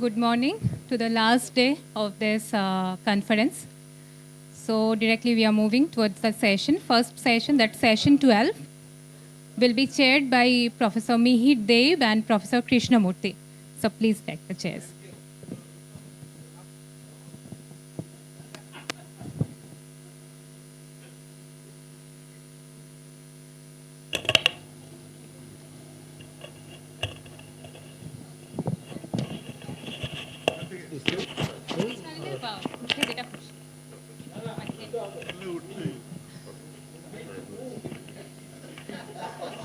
good morning to the last day of this conference. So directly we are moving towards the session. First session, that's session 12, will be chaired by Professor Mihir Dev and Professor Krishnamurthy. So please take the chairs.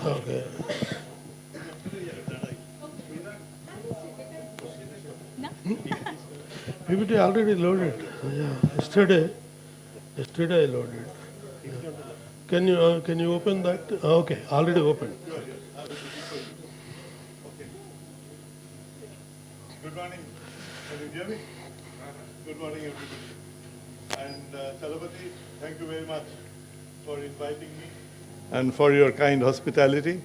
Okay. PPT already loaded. Yeah, yesterday I loaded. Yeah. Can you open that? Okay, already opened. Good morning. Can you hear me? Good morning, everybody. And Chalapati, thank you very much for inviting me and for your kind hospitality.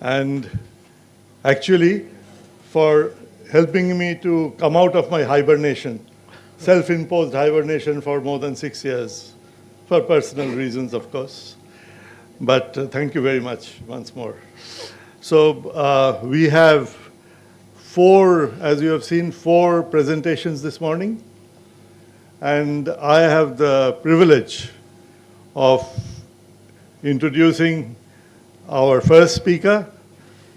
And actually, for helping me to come out of my hibernation, self-imposed hibernation for more than 6 years, for personal reasons, of course. But thank you very much once more. So we have as you have seen, 4 presentations this morning. And I have the privilege of introducing our first speaker,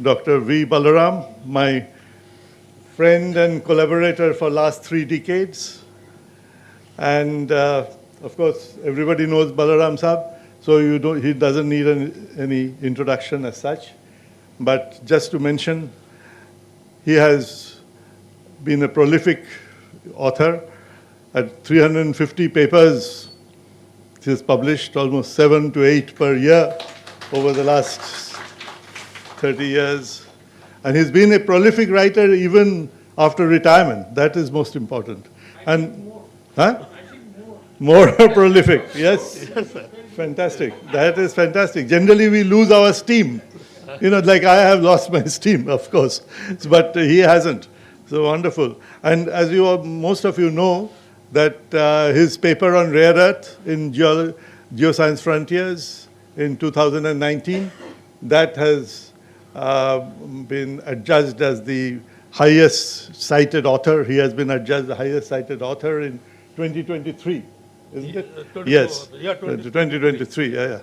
Dr. V. Balaram, my friend and collaborator for last 3 decades. And of course, everybody knows Balaram Sahab, so he doesn't need any introduction as such. But just to mention, he has been a prolific author. At 350 papers, he has published almost 7 to 8 per year over the last 30 years. And he's been a prolific writer even after retirement. That is most important. And more prolific, yes. Yes, sir. Fantastic. That is fantastic. Generally, we lose our steam. Like I have lost my steam, of course, but he hasn't. So wonderful. And as most of you know, that his paper on rare earth in Geoscience Frontiers in 2019, that has been adjudged as the highest cited author. He has been adjudged the highest cited author in 2023, isn't it? 24, yes, yeah, 2023, yeah.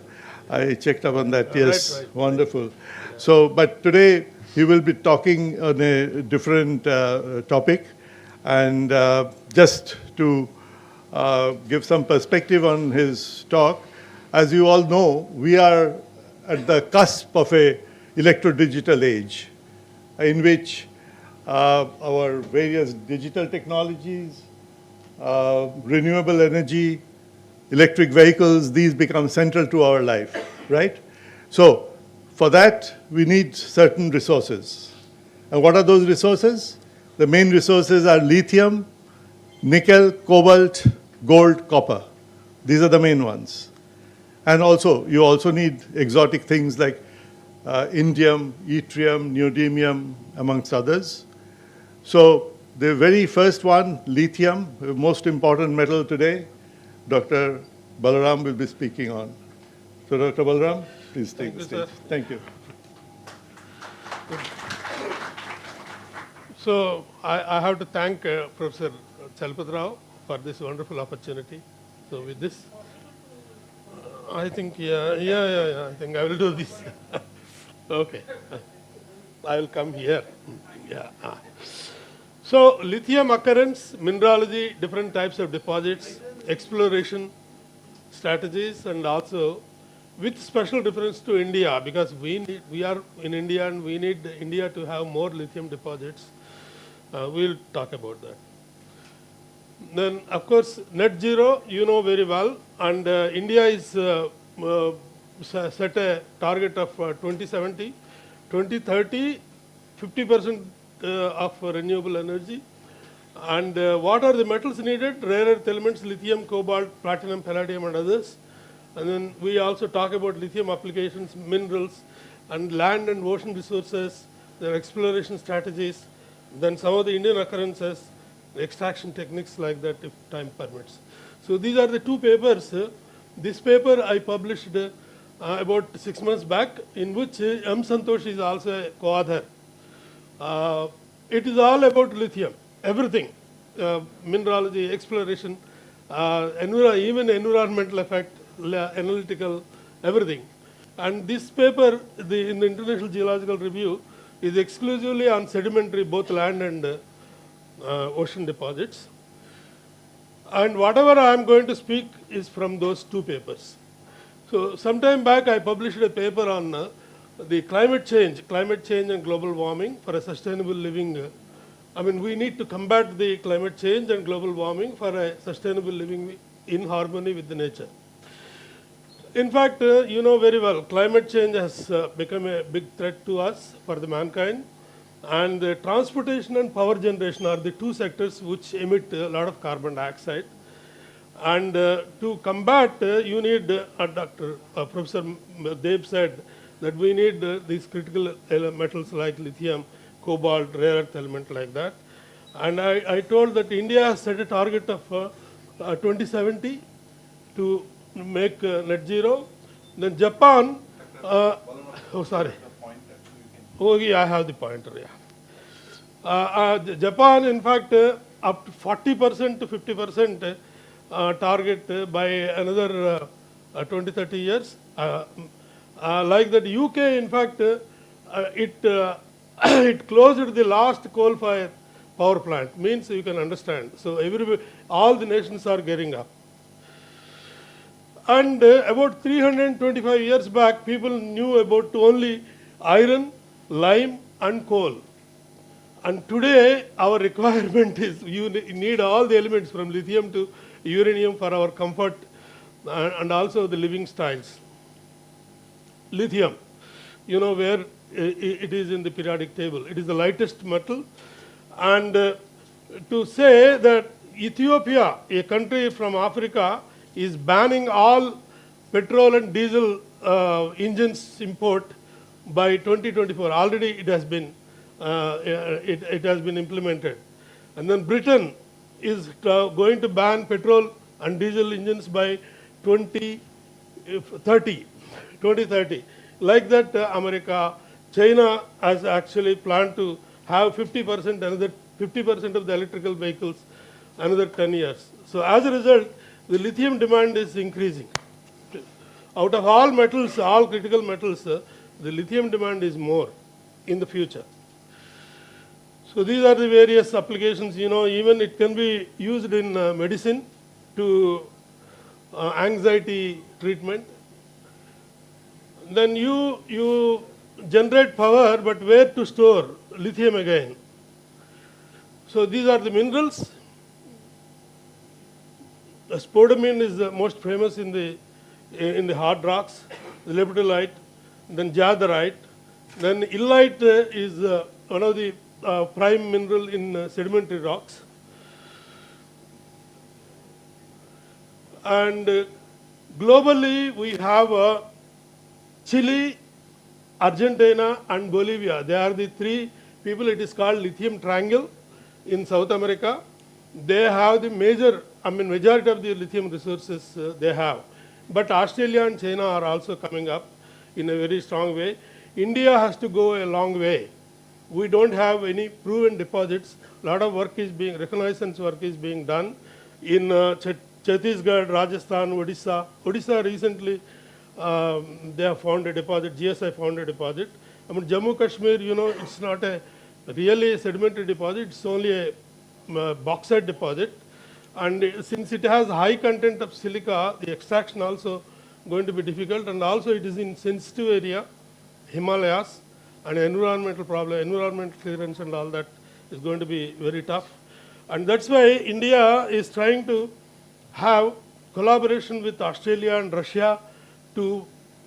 I checked up on that, yes, right. wonderful. So, but today he will be talking on a different topic. And just to give some perspective on his talk, as you all know, we are at the cusp of a electro-digital age in which our various digital technologies, renewable energy, electric vehicles, these become central to our life, right? So for that, we need certain resources. And what are those resources? The main resources are lithium, nickel, cobalt, gold, copper. These are the main ones. And also, you also need exotic things like indium, yttrium, neodymium, amongst others. So the very first one, lithium, the most important metal today, Dr. Balaram will be speaking on. So Dr. Balaram, please take the stage. Thank you. So I have to thank Professor Chalapati Rao for this wonderful opportunity. So with this, I think, I think I will do this. Okay. I will come here. Yeah. So lithium occurrence, mineralogy, different types of deposits, exploration strategies, and also with special reference to India, because we are in India and we need India to have more lithium deposits. We'll talk about that. Then, of course, net zero, you know very well, and India is set a target of 2070, 2030, 50% of renewable energy. And what are the metals needed? Rare earth elements, lithium, cobalt, platinum, palladium, and others. And then we also talk about lithium applications, minerals, and land and ocean resources, their exploration strategies, then some of the Indian occurrences, extraction techniques like that if time permits. So these are the two papers. This paper I published about 6 months back, in which M. Santosh is also a co-author. It is all about lithium, everything, mineralogy, exploration, even environmental effect, analytical, everything. And this paper, in the International Geological Review, is exclusively on sedimentary, both land and ocean deposits. And whatever I am going to speak is from those two papers. So sometime back I published a paper on the climate change and global warming for a sustainable living. We need to combat the climate change and global warming for a sustainable living in harmony with the nature. In fact, you know very well, climate change has become a big threat to us, for the mankind. And transportation and power generation are the two sectors which emit a lot of carbon dioxide. And to combat, you need, Professor Deb said, that we need these critical metals like lithium, cobalt, rare earth element like that. And I told that India has set a target of 2070 to make net zero. Then Japan, yeah, I have the pointer, yeah. Japan, in fact, up to 40% to 50% target by another 20-30 years. Like that UK, in fact, it closed the last coal-fired power plant. Means you can understand. So all the nations are gearing up. And about 325 years back, people knew about only iron, lime, and coal. And today, our requirement is you need all the elements from lithium to uranium for our comfort and also the living styles. Lithium, you know where it is in the periodic table. It is the lightest metal. And to say that Ethiopia, a country from Africa, is banning all petrol and diesel engines import by 2024. Already it has been implemented. And then Britain is going to ban petrol and diesel engines by 2030. Like that, America, China has actually planned to have 50%, another 50% of the electrical vehicles, another 10 years. So as a result, the lithium demand is increasing. Out of all metals, all critical metals, the lithium demand is more in the future. So these are the various applications. You know, even it can be used in medicine to anxiety treatment. Then you generate power, but where to store lithium again? So these are the minerals. Spodumene is the most famous in the hard rocks, the lepidolite, then jadarite, then illite is one of the prime mineral in sedimentary rocks. And globally, we have Chile, Argentina, and Bolivia. They are the three people. It is called lithium triangle in South America. They have the majority of the lithium resources they have. But Australia and China are also coming up in a very strong way. India has to go a long way. We don't have any proven deposits. A lot of work is being, reconnaissance work is being done in Chhattisgarh, Rajasthan, Odisha. Odisha recently, they have found a deposit, GSI found a deposit. Jammu Kashmir, you know, it's not a really sedimentary deposit, it's only a bauxite deposit. And since it has high content of silica, the extraction also going to be difficult, and also it is in sensitive area, Himalayas, and environmental problem, environmental clearance and all that is going to be very tough. And that's why India is trying to have collaboration with Australia and Russia to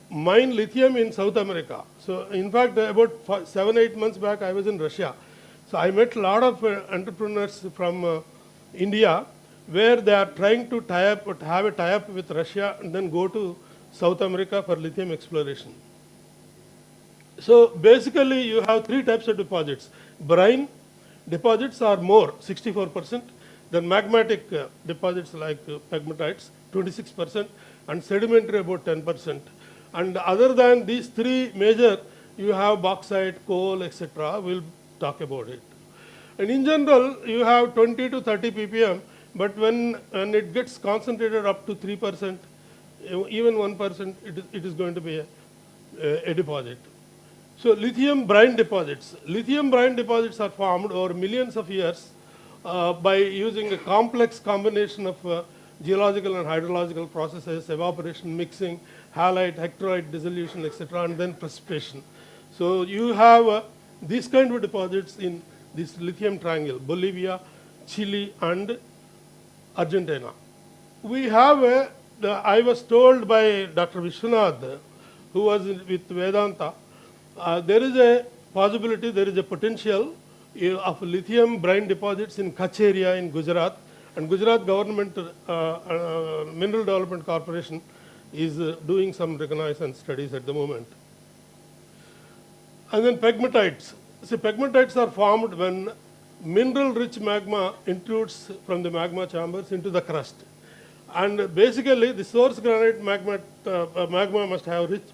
mine lithium in South America. So in fact, about 7-8 months back, I was in Russia. So I met a lot of entrepreneurs from India, where they are trying to have a tie-up with Russia and then go to South America for lithium exploration. So basically, you have three types of deposits: brine, deposits are more, 64%, than magmatic deposits like pegmatites, 26%, and sedimentary about 10%. And other than these three major, you have bauxite, coal, etc. We'll talk about it. And in general, you have 20 to 30 ppm, but when it gets concentrated up to 3%, even 1%, it is going to be a deposit. So lithium brine deposits. Lithium brine deposits are formed over millions of years by using a complex combination of geological and hydrological processes, evaporation, mixing, halite, hectorite dissolution, etc., and then precipitation. So you have these kind of deposits in this lithium triangle, Bolivia, Chile, and Argentina. We have I was told by Dr. Vishwanath, who was with Vedanta, there is a possibility, there is a potential of lithium brine deposits in Kutch area in Gujarat, and Gujarat government Mineral Development Corporation is doing some reconnaissance studies at the moment. And then pegmatites. See, pegmatites are formed when mineral-rich magma intrudes from the magma chambers into the crust. And basically, the source granite magma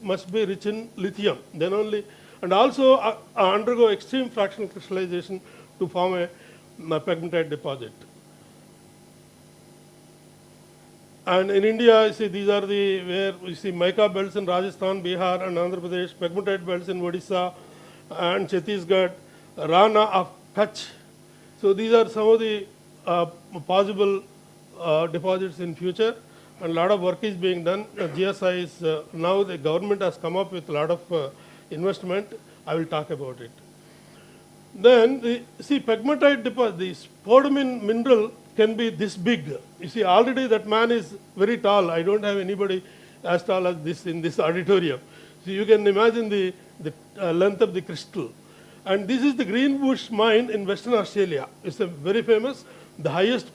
must be rich in lithium. Then only, and also undergo extreme fractional crystallization to form a pegmatite deposit. And in India, you see, these are where you see mica belts in Rajasthan, Bihar, and Andhra Pradesh, pegmatite belts in Odisha and Chhattisgarh, Rana of Kutch. So these are some of the possible deposits in future, and a lot of work is being done. GSI is now the government has come up with a lot of investment. I will talk about it. Then see, pegmatite deposit, the spodumene mineral can be this big. You see, already that man is very tall. I don't have anybody as tall as this in this auditorium. So you can imagine the length of the crystal. And this is the Greenbush mine in Western Australia. It's a very famous. The highest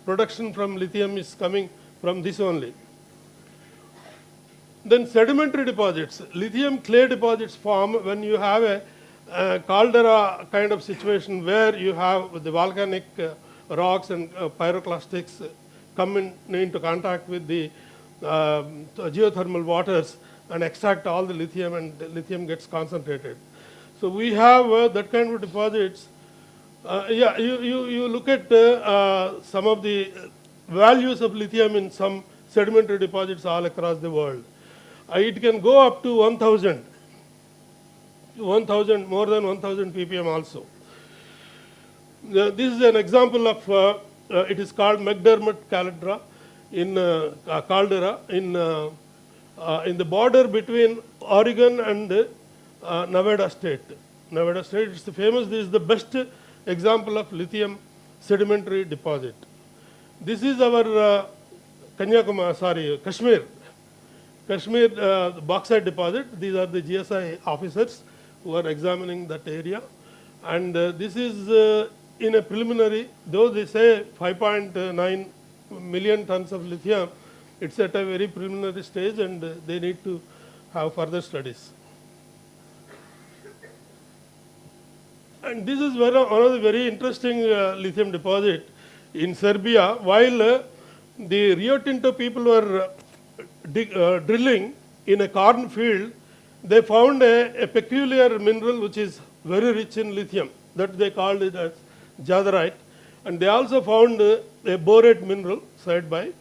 production from lithium is coming from this only. Then sedimentary deposits. Lithium clay deposits form when you have a caldera kind of situation where you have the volcanic rocks and pyroclastics come into contact with the geothermal waters and extract all the lithium, and the lithium gets concentrated. So we have that kind of deposits. You look at some of the values of lithium in some sedimentary deposits all across the world. It can go up to 1,000, more than 1,000 ppm also. This is an example of, it is called McDermott caldera in the border between Oregon and Nevada State. Nevada State is famous. This is the best example of lithium sedimentary deposit. This is our Kashmir bauxite deposit. These are the GSI officers who are examining that area. And this is in a preliminary, though they say 5.9 million tons of lithium, it's at a very preliminary stage, and they need to have further studies. And this is one of the very interesting lithium deposit in Serbia. While the Rio Tinto people were drilling in a cornfield, they found a peculiar mineral which is very rich in lithium. That they called it as jadarite. And they also found a borate mineral side by.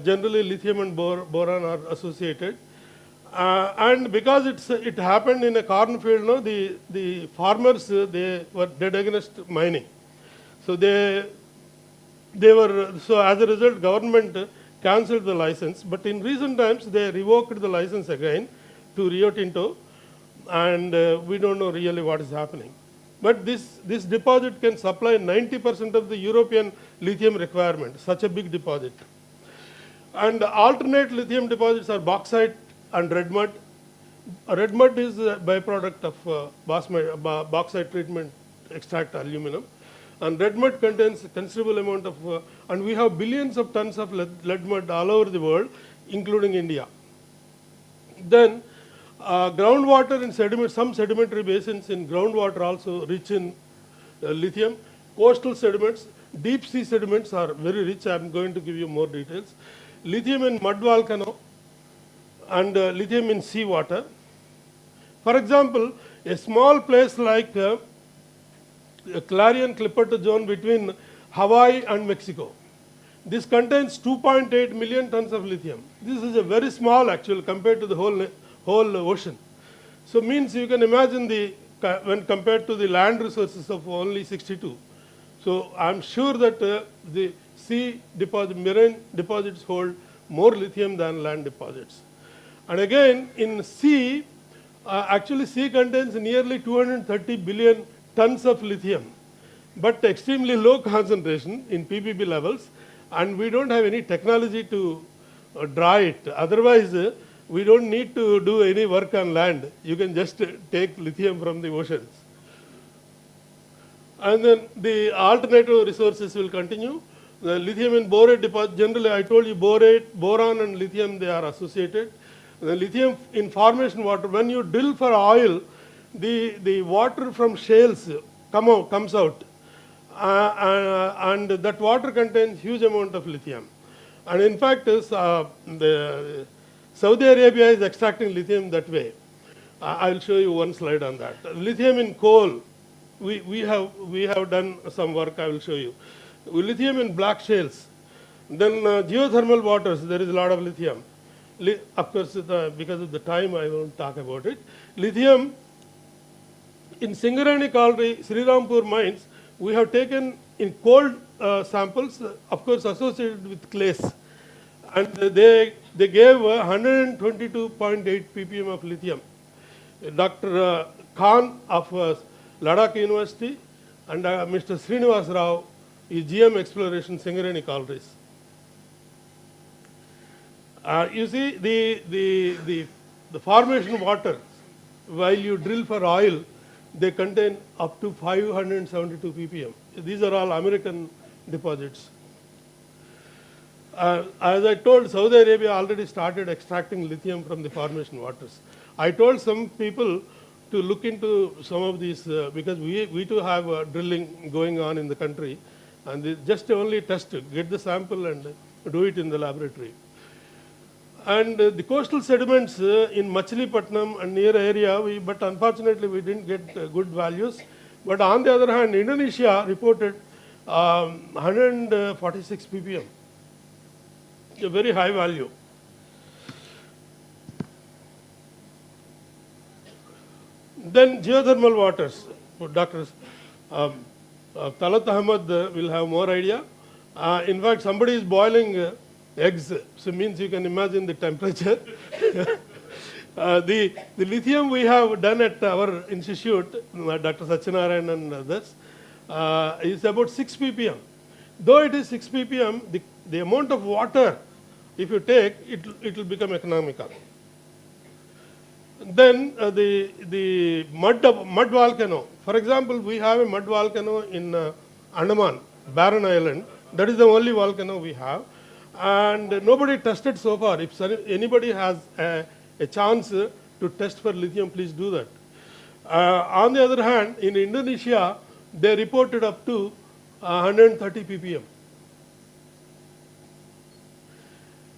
Generally, lithium and boron are associated. And because it happened in a cornfield, no, the farmers they were dead against mining. So so as a result, government cancelled the license. But in recent times, they revoked the license again to Rio Tinto, and we don't know really what is happening. But this deposit can supply 90% of the European lithium requirement, such a big deposit. And alternate lithium deposits are bauxite and red mud. Red mud is a byproduct of bauxite treatment extract aluminum. And red mud contains a considerable amount of, and we have billions of tons of lead mud all over the world, including India. Then groundwater in some sedimentary basins in groundwater also rich in lithium. coastal sediments, deep sea sediments are very rich. I am going to give you more details. Lithium in mud volcano and lithium in sea water. For example, a small place like Clarion Clipperton zone between Hawaii and Mexico. This contains 2.8 million tons of lithium. This is a very small actually compared to the whole ocean. So means you can imagine when compared to the land resources of only 62. So I'm sure that the sea deposit, marine deposits hold more lithium than land deposits. And again in sea, actually sea contains nearly 230 billion tons of lithium, but extremely low concentration in ppb levels, and we don't have any technology to dry it. Otherwise, we don't need to do any work on land. You can just take lithium from the oceans. And then the alternative resources will continue. The lithium in borate deposit, generally I told you boron and lithium, they are associated. The lithium in formation water, when you drill for oil, the water from shales comes out. And that water contains huge amount of lithium. And in fact, the Saudi Arabia is extracting lithium that way. I'll show you one slide on that. Lithium in coal, we have done some work, I will show you. Lithium in black shales. Then geothermal waters, there is a lot of lithium. Of course, because of the time, I won't talk about it. Lithium in Singareni Colliery, Srirampur mines, we have taken in cold samples, of course, associated with clays. And they gave 122.8 ppm of lithium. Dr. Khan of Ladakh University and Mr. Srinivas Rao is GM Exploration, Singareni Collieries. You see, the formation water, while you drill for oil, they contain up to 572 ppm. These are all American deposits. As I told, Saudi Arabia already started extracting lithium from the formation waters. I told some people to look into some of these because we too have drilling going on in the country, and they just only test it, get the sample and do it in the laboratory. And the coastal sediments in Machilipatnam and near area, but unfortunately we didn't get good values. But on the other hand, Indonesia reported 146 ppm, a very high value. Then geothermal waters. Dr. Talat Ahmed will have more idea. In fact, somebody is boiling eggs, so means you can imagine the temperature. The lithium we have done at our institute, Dr. Satyanarayan and others, is about 6 ppm. Though it is 6 ppm, the amount of water, if you take, it will become economical. Then the mud volcano. For example, we have a mud volcano in Andaman, Barren Island. That is the only volcano we have. And nobody tested so far. If anybody has a chance to test for lithium, please do that. On the other hand, in Indonesia, they reported up to 130 ppm.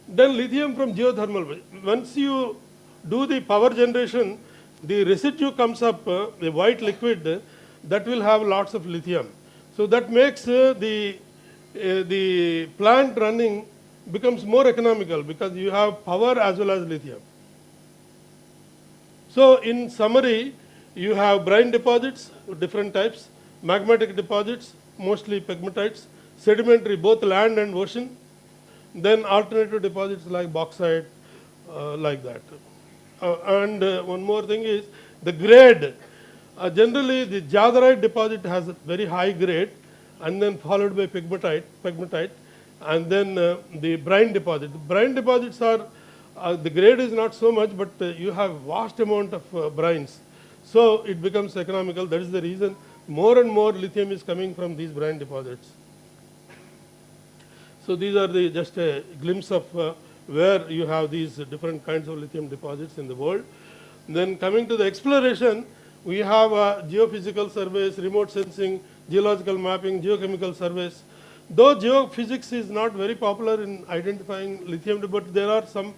Then lithium from geothermal. Once you do the power generation, the residue comes up, the white liquid, that will have lots of lithium. So that makes the plant running becomes more economical because you have power as well as lithium. So in summary, you have brine deposits, different types, magmatic deposits, mostly pegmatites, sedimentary, both land and ocean, then alternative deposits like bauxite, like that. And one more thing is the grade. Generally, the jadarite deposit has a very high grade, and then followed by pegmatite, and then the brine deposit. The brine deposits are, the grade is not so much, but you have vast amount of brines. So it becomes economical. That is the reason more and more lithium is coming from these brine deposits. So these are just a glimpse of where you have these different kinds of lithium deposits in the world. Then coming to the exploration, we have geophysical surveys, remote sensing, geological mapping, geochemical surveys. Though geophysics is not very popular in identifying lithium, but there are some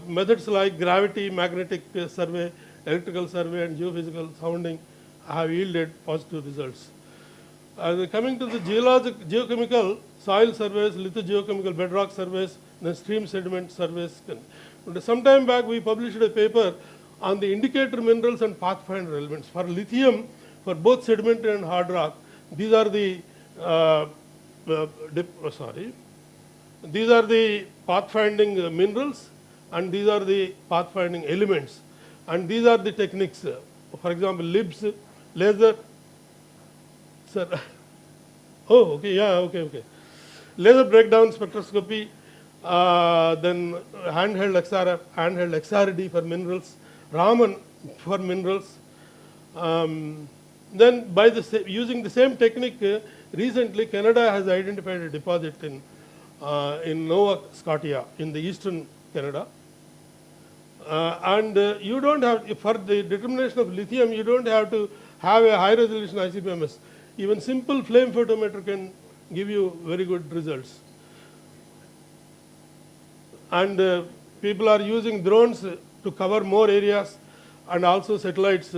methods like gravity, magnetic survey, electrical survey, and geophysical sounding have yielded positive results. Coming to the geochemical, soil surveys, lithogeochemical bedrock surveys, then stream sediment surveys. Some time back, we published a paper on the indicator minerals and pathfinder elements. For lithium, for both sedimentary and hard rock, these are the these are the pathfinding minerals, and these are the pathfinding elements, and these are the techniques. For example, LIBS, laser. Sir, oh, okay, yeah, okay. Laser breakdown spectroscopy, then handheld XRF, handheld XRD for minerals, Raman for minerals. Then by using the same technique, recently Canada has identified a deposit in Nova Scotia in the eastern Canada. And you don't have, for the determination of lithium, you don't have to have a high resolution ICP-MS. Even simple flame photometer can give you very good results. And people are using drones to cover more areas, and also satellites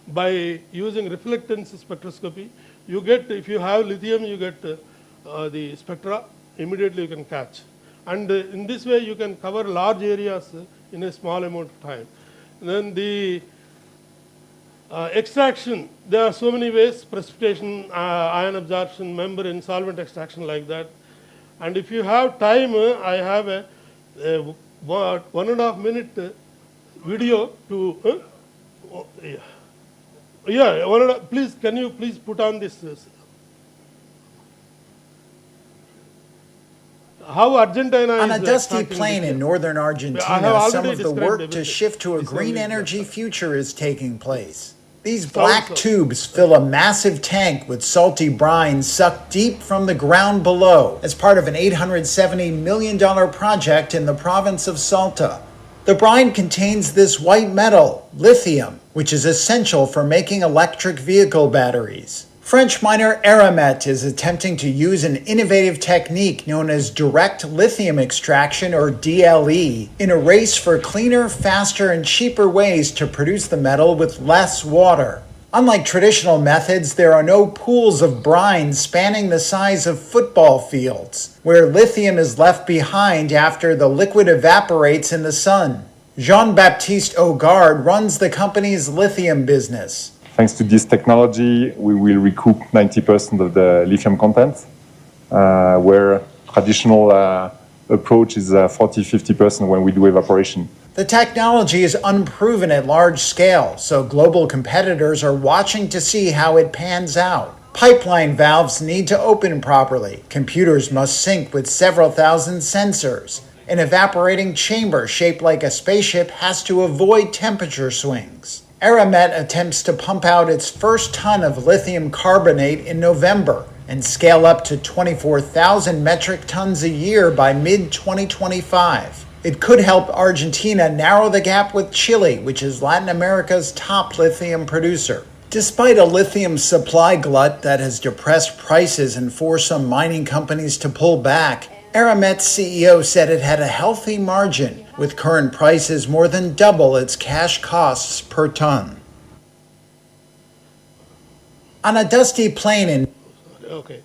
by using reflectance spectroscopy. You get, if you have lithium, you get the spectra, immediately you can catch. And in this way, you can cover large areas in a small amount of time. And then the extraction, there are so many ways: precipitation, ion absorption, membrane, solvent extraction, like that. And if you have time, I have a 1.5 minute video to, please, can you please put on this? How Argentina On is a dusty extracting plain lithium. in northern I have Argentina, already some of the described work to everything. shift to a This green only is energy that. future is taking place. These Sounds black so. tubes fill a massive tank with salty brine sucked deep from the ground below as part of an $870 million project in the province of Salta. The brine contains this white metal, lithium, which is essential for making electric vehicle batteries. French miner Aramet is attempting to use an innovative technique known as direct lithium extraction, or DLE, in a race for cleaner, faster, and cheaper ways to produce the metal with less water. Unlike traditional methods, there are no pools of brine spanning the size of football fields, where lithium is left behind after the liquid evaporates in the sun. Jean-Baptiste Augard runs the company's lithium business. Thanks to this technology, we will recoup 90% of the lithium content, where traditional approach is 40-50% when we do evaporation. The technology is unproven at large scale, so global competitors are watching to see how it pans out. Pipeline valves need to open properly. Computers must sync with several thousand sensors. An evaporating chamber shaped like a spaceship has to avoid temperature swings. Aramet attempts to pump out its first ton of lithium carbonate in November and scale up to 24,000 metric tons a year by mid-2025. It could help Argentina narrow the gap with Chile, which is Latin America's top lithium producer. Despite a lithium supply glut that has depressed prices and forced some mining companies to pull back, Aramet's CEO said it had a healthy margin, with current prices more than double its cash costs per ton. On a dusty plain in... Okay.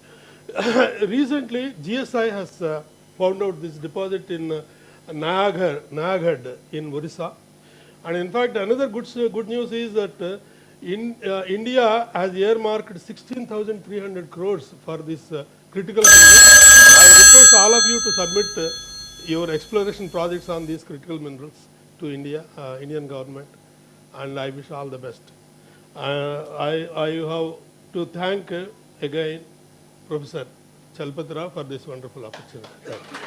Recently, GSI has found out this deposit in Nayagad in Orissa. And in fact, another good news is that India has earmarked 16,300 crores for this critical minerals. I request all of you to submit your exploration projects on these critical minerals to Indian government, and I wish all the best. I have to thank again Professor Chalpatra for this wonderful opportunity. Thank you.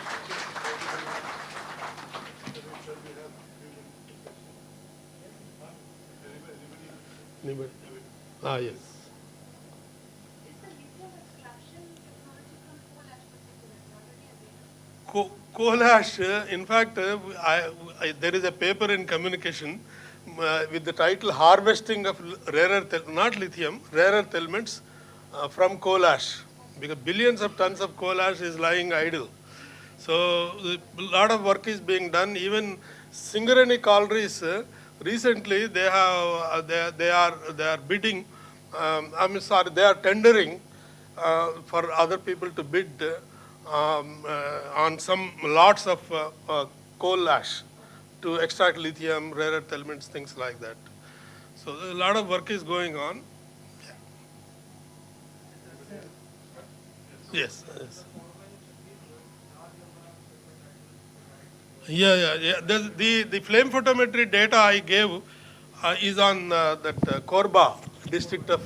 Anybody? Yes. Coal ash, in fact, there is a paper in Communication with the title Harvesting of Rare Earth, not lithium, rare earth elements from coal ash, because billions of tons of coal ash is lying idle. So a lot of work is being done. Even Singareni collieries, recently they have they are bidding. They are tendering for other people to bid on some lots of coal ash to extract lithium, rare earth elements, things like that. So a lot of work is going on. Yes. Yes. Yeah. The flame photometry data I gave is on that Korba district of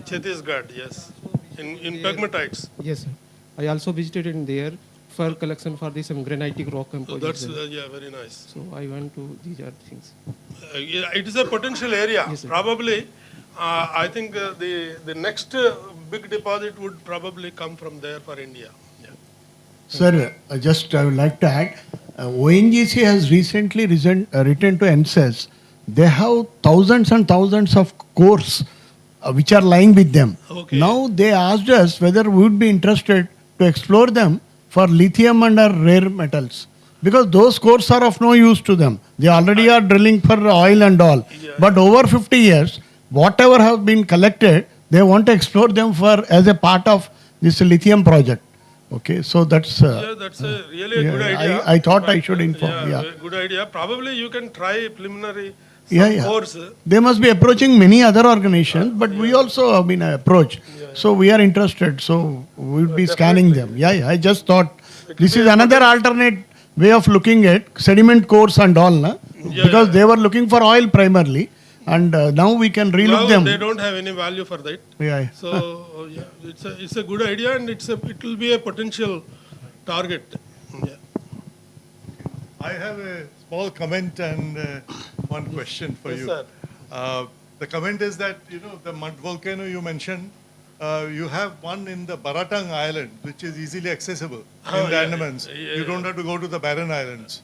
Chhattisgarh. Yes, in pegmatites. Yes, sir. I also visited in there for collection for some granitic rock So composition. that's very nice. So I went to these are things. It is a potential area. Yes, sir. Probably, I think the next big deposit would probably come from there for India. Yeah. Sir, I would like to add, ONGC has recently written to ENCESS. They have thousands and thousands of cores which are lying with them. Okay. Now they asked us whether we would be interested to explore them for lithium and rare metals. Because those cores are of no use to them. They already are drilling for oil and all. Yeah. But over 50 years, whatever have been collected, they want to explore them for as a part of this lithium project. Okay, so that's That's a really a good idea. I thought I should inform. Yeah. Good idea. Probably you can try preliminary Yeah. course. They must be approaching many other organizations, but we also have been approached. So we are interested. So we will be scanning them. Yeah. I just thought this is another alternate way of looking at sediment cores and all, na? Because they were looking for oil primarily, and now we can relook Now them. they don't have any value for that. Yeah. So it's a good idea, and it will be a potential target. Yeah. I have a small comment and one question for Yes, you. sir. The comment is that, the mud volcano you mentioned, you have one in the Baratang Island, which is easily accessible in the Andamans. You don't have to go to the barren islands.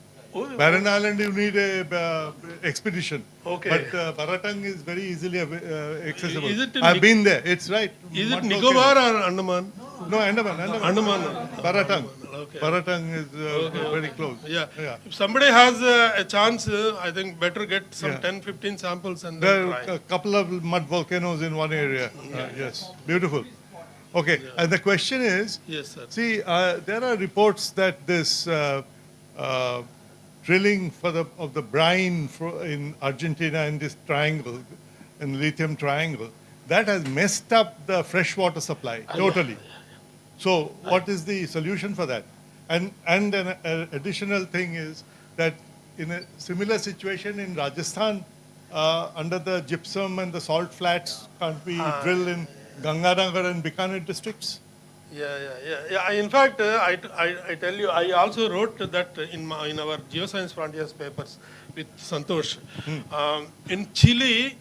Barren Island, you need a expedition. Okay. But Baratang is very easily accessible. Is it in I've been there. It's right. Is it Mud Nicobar volcano. or Andaman? No, Andaman. Andaman. Baratang. Okay. Baratang is very close. Yeah. If somebody has a chance, I think better get some 10-15 samples and then There are try. a couple of mud volcanoes in one area. Yes, beautiful. Okay, and the question is, Yes, sir. see, there are reports that this drilling of the brine in Argentina in this triangle, in the lithium triangle, that has messed up the freshwater supply totally. So what is the solution for that? And an additional thing is that in a similar situation in Rajasthan, under the gypsum and the salt flats, can't we drill in Ganganagar and Bikaner districts? Yeah. In fact, I tell you, I also wrote that in our Geoscience Frontiers papers with Santosh. In Chile,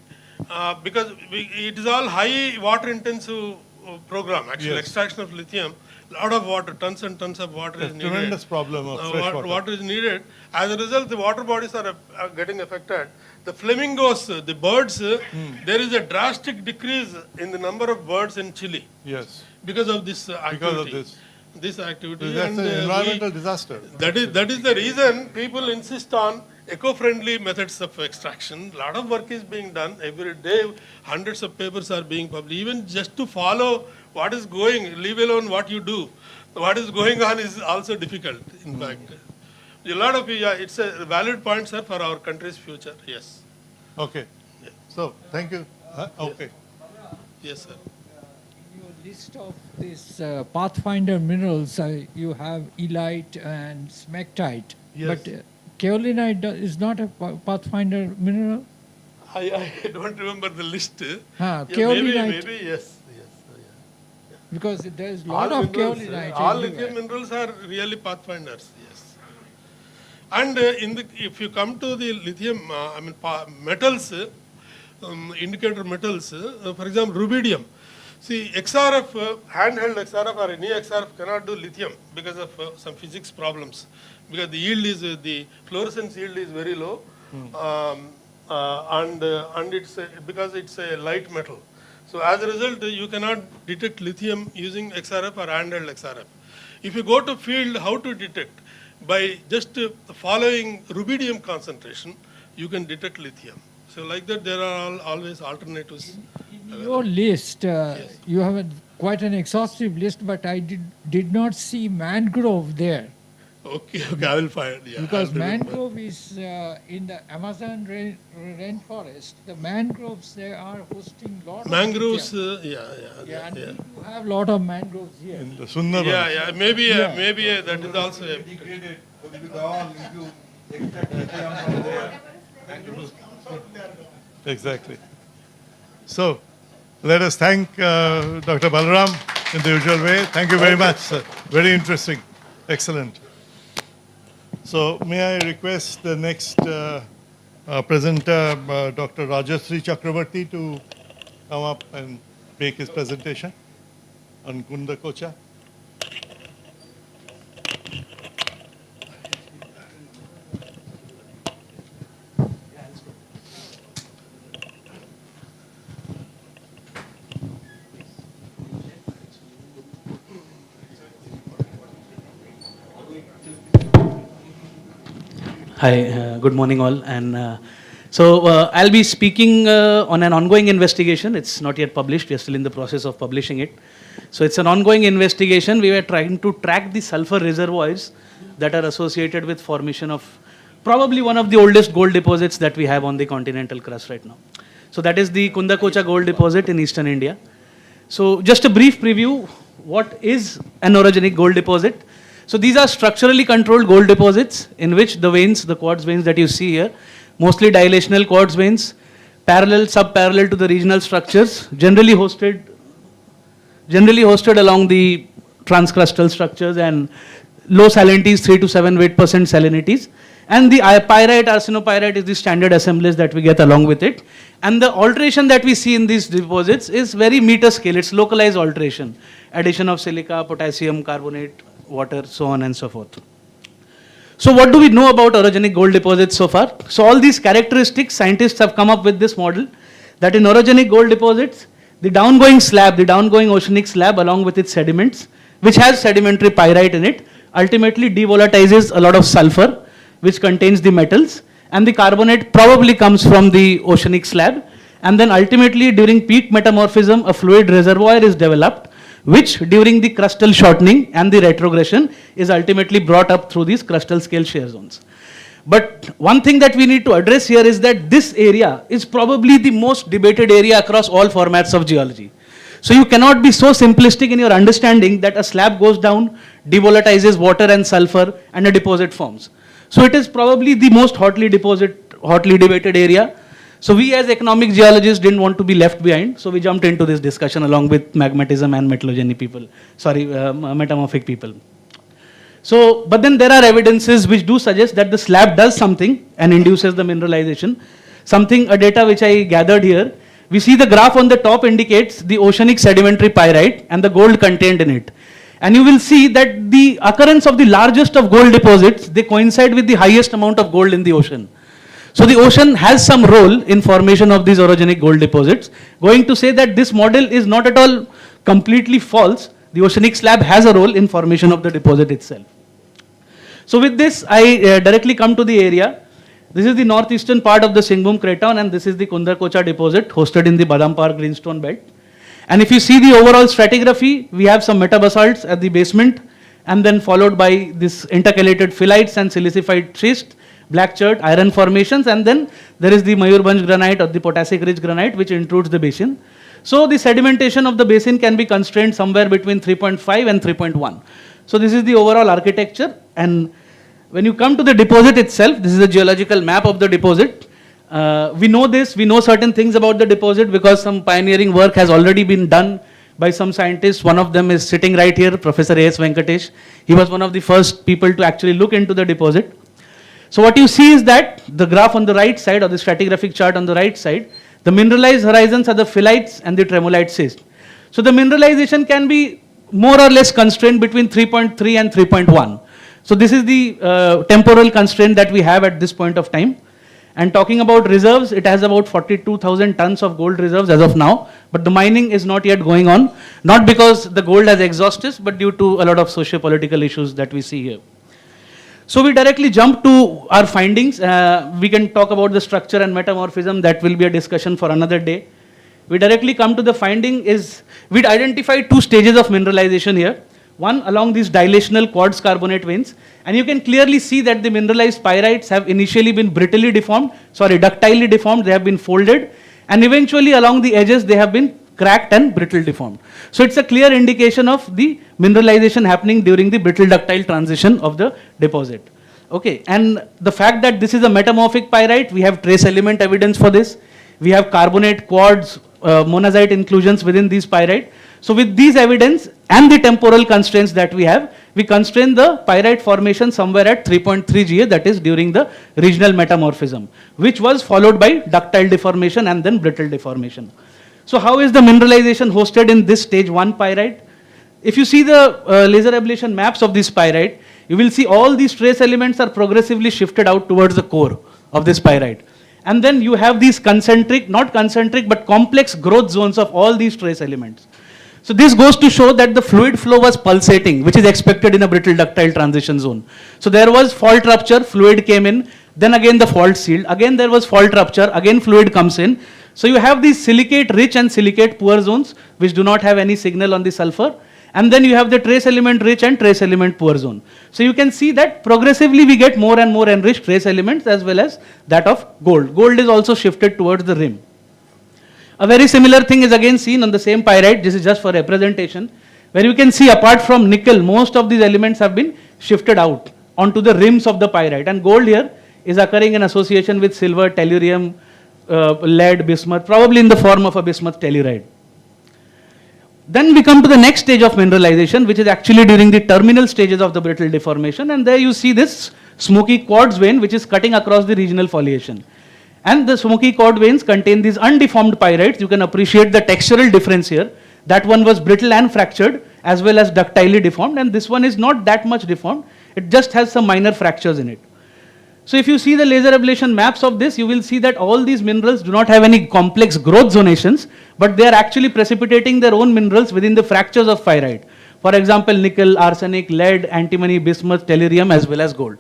because it is all high water intensive program, actually, Yes. extraction of lithium, lot of water, tons and tons of water is needed. Tremendous problem of fresh water. Water is needed. As a result, the water bodies are getting affected. The flamingos, the birds, there is a drastic decrease in the number of birds in Chile Yes, because of this activity. because of this. This activity. That's and, an environmental disaster. That is the reason people insist on eco-friendly methods of extraction. A lot of work is being done every day. Hundreds of papers are being published. Even just to follow what is going, leave alone what you do. What is going on is also difficult, in fact. A lot of, it's a valid point, sir, for our country's future. Yes. Okay, so thank you. Okay. Yes, sir. Your list of these pathfinder minerals, you have elite and smectite. Yes. But kaolinite is not a pathfinder mineral? I don't remember the list. Kaolinite. Maybe yes. Because there is a lot of kaolinite. All everywhere. lithium minerals are really pathfinders. Yes. And if you come to the lithium, metals, indicator metals, for example, rubidium. See, XRF, handheld XRF or any XRF cannot do lithium because of some physics problems. Because the yield is, the fluorescence yield is very low, and it's because it's a light metal. So as a result, you cannot detect lithium using XRF or handheld XRF. If you go to field, how to detect? By just following rubidium concentration, you can detect lithium. So like that, there are always alternatives. In your list, you have quite an exhaustive list, but I did not see mangrove there. Okay, I will find. Yeah, Because I'll do it. mangrove is in the Amazon rainforest. The mangroves, they are hosting lot of Mangroves, lithium. yeah. And you have lot of mangroves here. In the Sundarbans. Yeah, maybe that is also a. Exactly. So, let us thank Dr. Balaram in the usual way. Thank you very much, sir. Very interesting. Excellent. So, may I request the next presenter, Dr. Rajasri Chakravarti, to come up and make his presentation on Kunda Kocha. Hi, good morning all. And I'll be speaking on an ongoing investigation. It's not yet published. We're still in the process of publishing it. So it's an ongoing investigation. We were trying to track the sulfur reservoirs that are associated with formation of probably one of the oldest gold deposits that we have on the continental crust right now. So that is the Kunda Kocha gold deposit in eastern India. So just a brief preview, what is an orogenic gold deposit? So these are structurally controlled gold deposits in which the veins, the quartz veins that you see here, mostly dilational quartz veins, parallel, sub-parallel to the regional structures, generally hosted along the transcrustal structures and low salinities, 3 to 7% salinities. And the pyrite, arsenopyrite is the standard assemblies that we get along with it. And the alteration that we see in these deposits is very meter scale. It's localized alteration, addition of silica, potassium, carbonate, water, so on and so forth. So what do we know about orogenic gold deposits so far? So all these characteristics, scientists have come up with this model that in orogenic gold deposits, the downgoing slab, the downgoing oceanic slab along with its sediments, which has sedimentary pyrite in it, ultimately devolatilizes a lot of sulfur, which contains the metals, and the carbonate probably comes from the oceanic slab, and then ultimately during peak metamorphism, a fluid reservoir is developed, which during the crustal shortening and the retrogression is ultimately brought up through these crustal scale shear zones. But one thing that we need to address here is that this area is probably the most debated area across all formats of geology. So you cannot be so simplistic in your understanding that a slab goes down, devolatilizes water and sulfur, and a deposit forms. So it is probably the most hotly debated area. So we as economic geologists didn't want to be left behind, so we jumped into this discussion along with magmatism and metamorphic people. So, but then there are evidences which do suggest that the slab does something and induces the mineralization. A data which I gathered here, we see the graph on the top indicates the oceanic sedimentary pyrite and the gold contained in it. And you will see that the occurrence of the largest of gold deposits, they coincide with the highest amount of gold in the ocean. So the ocean has some role in formation of these orogenic gold deposits. Going to say that this model is not at all completely false. The oceanic slab has a role in formation of the deposit itself. So with this, I directly come to the area. This is the northeastern part of the Singhbhum Craton, and this is the Kunda Kocha deposit hosted in the Badampar greenstone belt. And if you see the overall stratigraphy, we have some metabasalts at the basement, and then followed by this intercalated phyllites and silicified schist, black chert, iron formations, and then there is the Mayurbhanj granite or the potassic rich granite which intrudes the basin. So the sedimentation of the basin can be constrained somewhere between 3.5 and 3.1. So this is the overall architecture, and when you come to the deposit itself, this is a geological map of the deposit. We know certain things about the deposit because some pioneering work has already been done by some scientists. One of them is sitting right here, Professor A.S. Venkatesh. He was one of the first people to actually look into the deposit. So what you see is that the graph on the right side or the stratigraphic chart on the right side, the mineralized horizons are the phyllites and the tremolite schist. So the mineralization can be more or less constrained between 3.3 and 3.1. So this is the temporal constraint that we have at this point of time. And talking about reserves, it has about 42,000 tons of gold reserves as of now, but the mining is not yet going on, not because the gold has exhausted, but due to a lot of socio-political issues that we see here. So we directly jump to our findings. We can talk about the structure and metamorphism. That will be a discussion for another day. We directly come to the finding is, we'd identified 2 stages of mineralization here. One along these dilational quartz carbonate veins. And you can clearly see that the mineralized pyrites have initially been ductilely deformed. They have been folded. And eventually along the edges, they have been cracked and brittle deformed. So it's a clear indication of the mineralization happening during the brittle ductile transition of the deposit. Okay, and the fact that this is a metamorphic pyrite, we have trace element evidence for this. We have carbonate, quartz, monazite inclusions within these pyrite. So with these evidence and the temporal constraints that we have, we constrain the pyrite formation somewhere at 3.3 Ga, that is during the regional metamorphism, which was followed by ductile deformation and then brittle deformation. So how is the mineralization hosted in this stage 1 pyrite? If you see the laser ablation maps of this pyrite, you will see all these trace elements are progressively shifted out towards the core of this pyrite. And then you have these concentric, not concentric, but complex growth zones of all these trace elements. So this goes to show that the fluid flow was pulsating, which is expected in a brittle ductile transition zone. So there was fault rupture, fluid came in, then again the fault sealed, again there was fault rupture, again fluid comes in. So you have these silicate rich and silicate poor zones, which do not have any signal on the sulfur. And then you have the trace element rich and trace element poor zone. So you can see that progressively we get more and more enriched trace elements as well as that of gold. Gold is also shifted towards the rim. A very similar thing is again seen on the same pyrite. This is just for representation, where you can see apart from nickel, most of these elements have been shifted out onto the rims of the pyrite. And gold here is occurring in association with silver, tellurium, lead, bismuth, probably in the form of a bismuth telluride. Then we come to the next stage of mineralization, which is actually during the terminal stages of the brittle deformation. And there you see this smoky quartz vein, which is cutting across the regional foliation. And the smoky quartz veins contain these undeformed pyrites. You can appreciate the textural difference here. That one was brittle and fractured, as well as ductilely deformed. And this one is not that much deformed. It just has some minor fractures in it. So if you see the laser ablation maps of this, you will see that all these minerals do not have any complex growth zonations, but they are actually precipitating their own minerals within the fractures of pyrite. For example, nickel, arsenic, lead, antimony, bismuth, tellurium, as well as gold.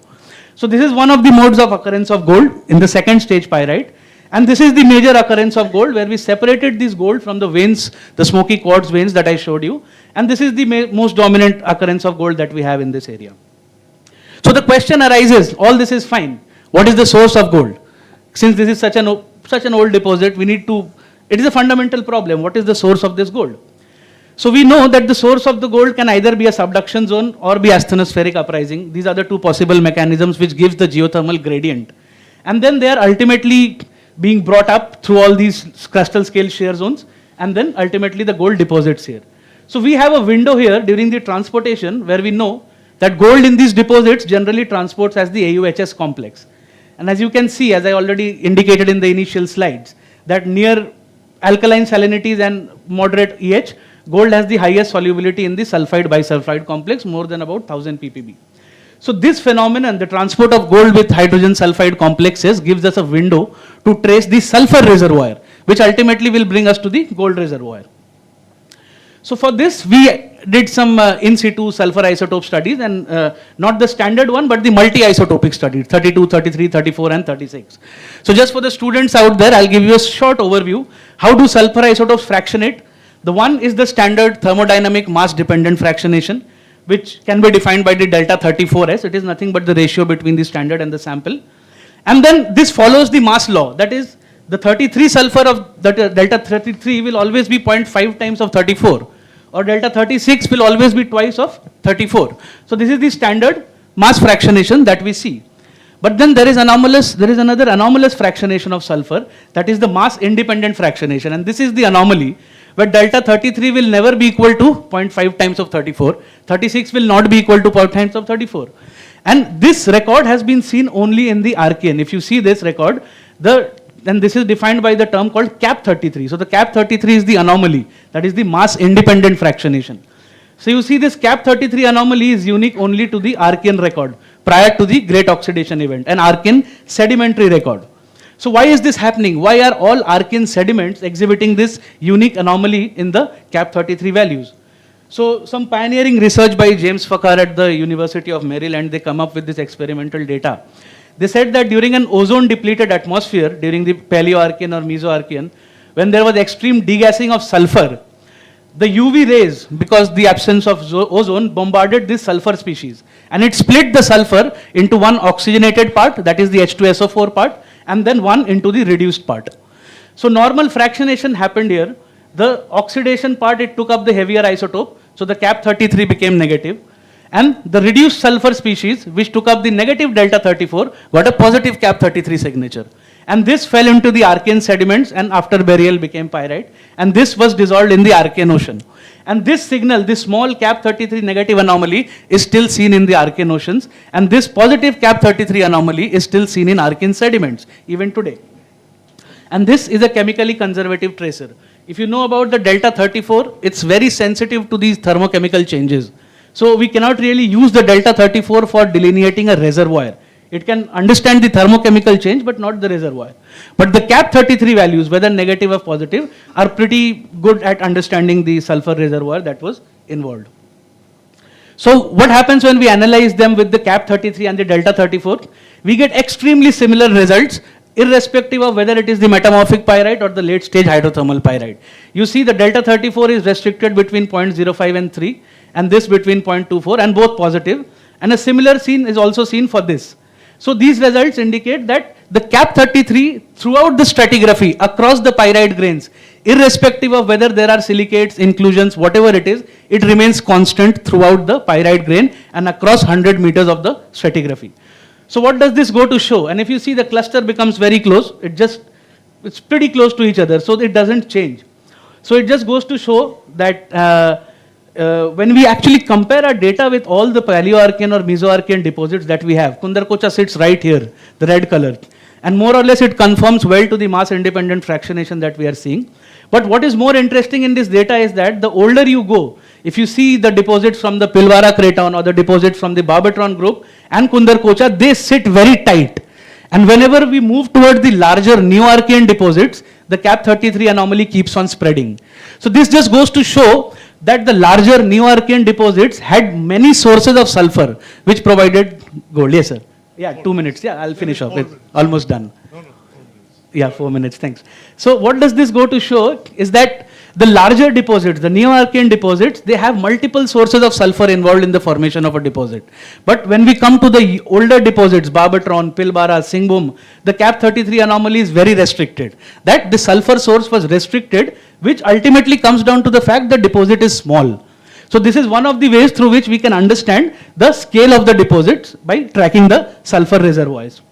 So this is one of the modes of occurrence of gold in the second stage pyrite. And this is the major occurrence of gold, where we separated this gold from the veins, the smoky quartz veins that I showed you. And this is the most dominant occurrence of gold that we have in this area. So the question arises, all this is fine. What is the source of gold? Since this is such an old deposit, it is a fundamental problem. What is the source of this gold? So we know that the source of the gold can either be a subduction zone or be asthenospheric uprising. These are the 2 possible mechanisms which gives the geothermal gradient. And then they are ultimately being brought up through all these crustal scale shear zones, and then ultimately the gold deposits here. So we have a window here during the transportation where we know that gold in these deposits generally transports as the AuHS complex. And as you can see, as I already indicated in the initial slides, that near alkaline salinities and moderate EH, gold has the highest solubility in the sulfide bisulfide complex, more than about 1000 ppb. So this phenomenon, the transport of gold with hydrogen sulfide complexes, gives us a window to trace the sulfur reservoir, which ultimately will bring us to the gold reservoir. So for this, we did some in situ sulfur isotope studies, and not the standard one, but the multi-isotopic study, 32, 33, 34, and 36. So just for the students out there, I'll give you a short overview. How do sulfur isotopes fractionate? The one is the standard thermodynamic mass-dependent fractionation, which can be defined by the delta 34S. It is nothing but the ratio between the standard and the sample. And then this follows the mass law. That is, the 33 sulfur of the delta 33 will always be 0.5 times of 34. Or delta 36 will always be twice of 34. So this is the standard mass fractionation that we see. But then there is another anomalous fractionation of sulfur, that is the mass independent fractionation. And this is the anomaly, where delta 33 will never be equal to 0.5 times of 34. 36 will not be equal to 0.5 times of 34. And this record has been seen only in the Archean. If you see this record, then this is defined by the term called cap 33. So the cap 33 is the anomaly, that is the mass independent fractionation. So you see this cap 33 anomaly is unique only to the Archean record prior to the great oxidation event, an Archean sedimentary record. So why is this happening? Why are all Archean sediments exhibiting this unique anomaly in the Cap33 values? So some pioneering research by James Fakar at the University of Maryland, they come up with this experimental data. They said that during an ozone depleted atmosphere, during the Paleoarchean or Mesoarchean, when there was extreme degassing of sulfur, the UV rays, because the absence of ozone, bombarded this sulfur species. And it split the sulfur into one oxygenated part, that is the H2SO4 part, and then one into the reduced part. So normal fractionation happened here. The oxidation part, it took up the heavier isotope, so the Cap33 became negative. And the reduced sulfur species, which took up the negative delta 34, got a positive Cap33 signature. And this fell into the Archean sediments and after burial became pyrite. And this was dissolved in the Archean ocean. And this signal, this small Cap33 negative anomaly is still seen in the Archean oceans. And this positive Cap33 anomaly is still seen in Archean sediments, even today. And this is a chemically conservative tracer. If you know about the delta 34, it's very sensitive to these thermochemical changes. So we cannot really use the delta 34 for delineating a reservoir. It can understand the thermochemical change, but not the reservoir. But the Cap33 values, whether negative or positive, are pretty good at understanding the sulfur reservoir that was involved. So what happens when we analyze them with the Cap33 and the delta 34? We get extremely similar results, irrespective of whether it is the metamorphic pyrite or the late stage hydrothermal pyrite. You see the delta 34 is restricted between 0.05 and 3, and this between 0.24, and both positive. And a similar scene is also seen for this. So these results indicate that the Cap33 throughout the stratigraphy across the pyrite grains, irrespective of whether there are silicates, inclusions, whatever it is, it remains constant throughout the pyrite grain and across 100 meters of the stratigraphy. So what does this go to show? And if you see the cluster becomes very close, it's pretty close to each other, so it doesn't change. So it just goes to show that when we actually compare our data with all the Paleoarchean or Mesoarchean deposits that we have, Kundarkocha sits right here, the red color. And more or less it conforms well to the mass independent fractionation that we are seeing. But what is more interesting in this data is that the older you go, if you see the deposits from the Pilbara Craton or the deposits from the Barbertron group and Kundarkocha, they sit very tight. And whenever we move towards the larger Neo-Archean deposits, the Cap33 anomaly keeps on spreading. So this just goes to show that the larger Neo-Archean deposits had many sources of sulfur, which provided gold. Yes, sir. Yeah, 2 minutes. Yeah, I'll finish off. It's almost done. Yeah, 4 minutes. Thanks. So what does this go to show is that the larger deposits, the Neo-Archean deposits, they have multiple sources of sulfur involved in the formation of a deposit. But when we come to the older deposits, Barbertron, Pilbara, Singhbum, the Cap33 anomaly is very restricted. That the sulfur source was restricted, which ultimately comes down to the fact the deposit is small. So this is one of the ways through which we can understand the scale of the deposits by tracking the sulfur reservoirs.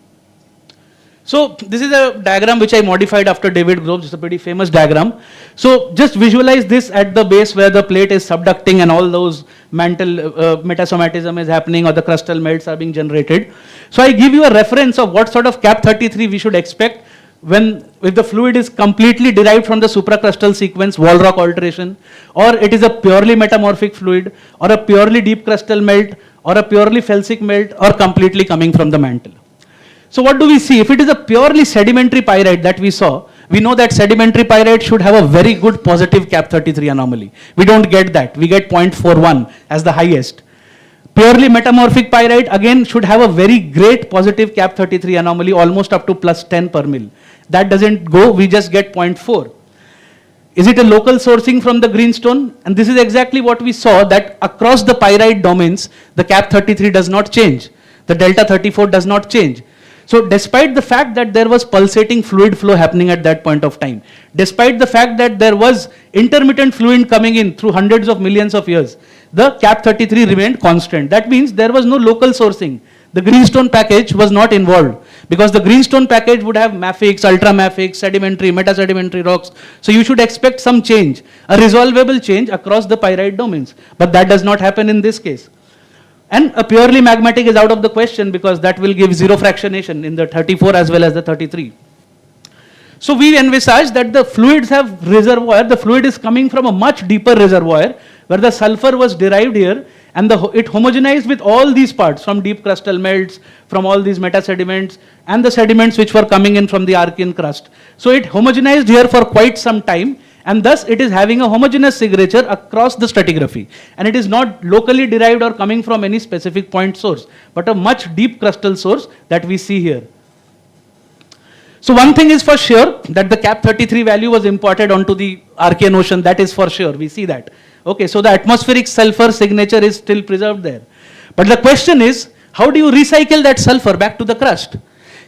So this is a diagram which I modified after David Groves. It's a pretty famous diagram. So just visualize this at the base where the plate is subducting and all those mantle metasomatism is happening or the crustal melts are being generated. So I give you a reference of what sort of Cap33 we should expect if the fluid is completely derived from the supracrustal sequence, wall rock alteration, or it is a purely metamorphic fluid, or a purely deep crustal melt, or a purely felsic melt, or completely coming from the mantle. So what do we see? If it is a purely sedimentary pyrite that we saw, we know that sedimentary pyrite should have a very good positive Cap33 anomaly. We don't get that. We get 0.41 as the highest. Purely metamorphic pyrite again should have a very great positive Cap33 anomaly, almost up to plus 10 per mil. That doesn't go, we just get 0.4. Is it a local sourcing from the greenstone? And this is exactly what we saw, that across the pyrite domains, the Cap33 does not change. The delta 34 does not change. So despite the fact that there was pulsating fluid flow happening at that point of time, despite the fact that there was intermittent fluid coming in through hundreds of millions of years, the Cap33 remained constant. That means there was no local sourcing. The greenstone package was not involved because the greenstone package would have mafics, ultramafics, sedimentary, metasedimentary rocks. So you should expect some change, a resolvable change across the pyrite domains. But that does not happen in this case. And a purely magmatic is out of the question because that will give zero fractionation in the 34 as well as the 33. So we envisage that the fluids have reservoir, the fluid is coming from a much deeper reservoir where the sulfur was derived here and it homogenized with all these parts from deep crustal melts, from all these meta sediments, and the sediments which were coming in from the Archean crust. So it homogenized here for quite some time, and thus it is having a homogeneous signature across the stratigraphy. And it is not locally derived or coming from any specific point source, but a much deep crustal source that we see here. So one thing is for sure, that the cap 33 value was imported onto the Archean ocean, that is for sure, we see that. Okay, so the atmospheric sulfur signature is still preserved there. But the question is, how do you recycle that sulfur back to the crust?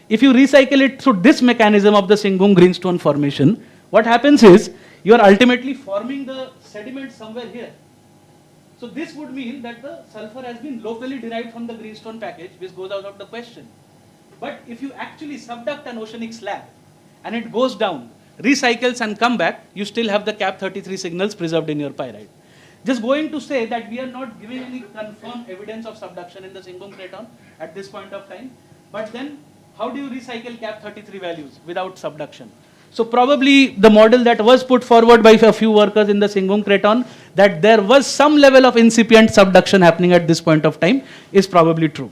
If you recycle it through this mechanism of the Singung greenstone formation, what happens is, you are ultimately forming the sediment somewhere here. So this would mean that the sulfur has been locally derived from the greenstone package, which goes out of the question. But if you actually subduct an oceanic slab, and it goes down, recycles and come back, you still have the cap 33 signals preserved in your pyrite. Just going to say that we are not giving any confirmed evidence of subduction in the Singung craton at this point of time. But then, how do you recycle cap 33 values without subduction? So probably the model that was put forward by a few workers in the Singung craton, that there was some level of incipient subduction happening at this point of time, is probably true.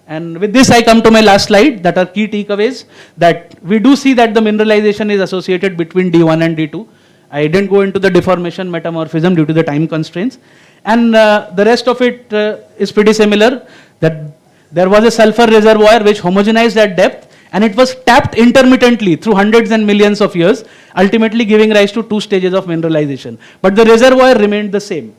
And with this I come to my last slide, that are key takeaways, that we do see that the mineralization is associated between D1 and D2. I didn't go into the deformation metamorphism due to the time constraints. And the rest of it is pretty similar, that there was a sulfur reservoir which homogenized at depth, and it was tapped intermittently through hundreds and millions of years, ultimately giving rise to 2 stages of mineralization. But the reservoir remained the same.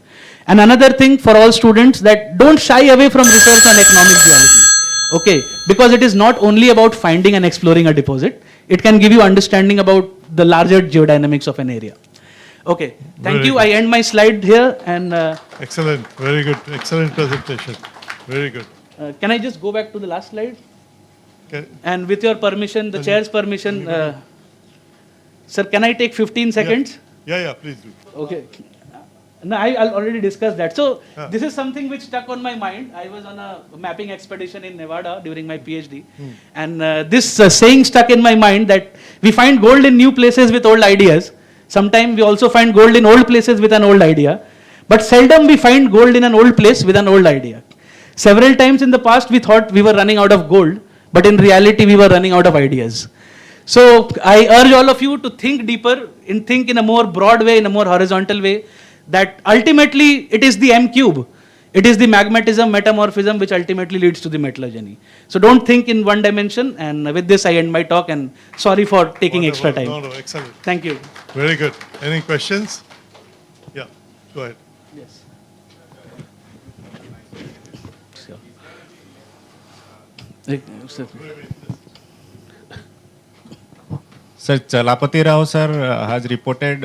And another thing for all students, that don't shy away from research on economic geology. Okay, because it is not only about finding and exploring a deposit, it can give you understanding about the larger geodynamics of an area. Okay, thank you. I end my slide here, and Excellent, very good, excellent presentation, very good. can I just go back to the last slide? Okay. And with your permission, the chair's permission, sir, can I take 15 seconds? Yeah, please do. Okay. No, I'll already discuss that. So this is something which stuck on my mind. I was on a mapping expedition in Nevada during my PhD. And this saying stuck in my mind, that we find gold in new places with old ideas. Sometimes we also find gold in old places with an old idea. But seldom we find gold in an old place with an old idea. Several times in the past we thought we were running out of gold, but in reality we were running out of ideas. So I urge all of you to think deeper, think in a more broad way, in a more horizontal way, that ultimately it is the M cube. It is the magmatism, metamorphism, which ultimately leads to the metallogeny. So don't think in one dimension, and with this I end my talk, and sorry for taking extra time. No, excellent. Thank you. Very good. Any questions? Yeah, go ahead. Yes. Sir, Chalapati Rao sir has reported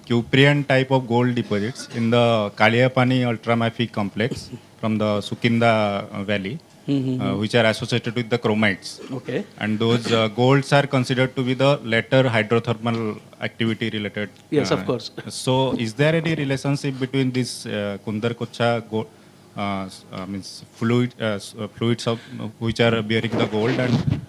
Cuprian type of gold deposits in the Kaliyapani ultramafic complex from the Sukinda Valley, which are associated with the chromites. Okay. And those golds are considered to be the later hydrothermal activity related. Yes, of course. So, is there any relationship between this Kundarkocha gold, means fluids of, which are bearing the gold and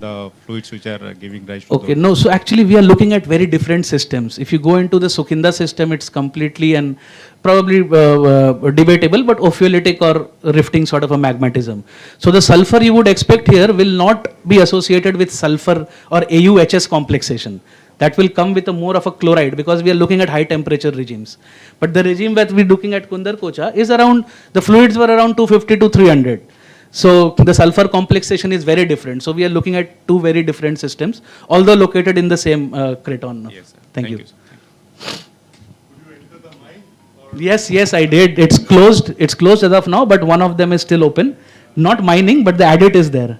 the fluids which are giving rise to Okay, no, so actually we are looking at very different systems. If you go into the Sukinda system, it's completely and probably debatable, but ophiolitic or rifting sort of a magmatism. So the sulfur you would expect here will not be associated with sulfur or AuHS complexation. That will come with a more of a chloride, because we are looking at high temperature regimes. But the regime that we're looking at Kundarkocha is around, the fluids were around 250 to 300. So the sulfur complexation is very different. So we are looking at 2 very different systems, although located in the same craton. Yes, sir. Thank you. Sir. Yes, I did. It's closed as of now, but one of them is still open. Not mining, but the adit is there.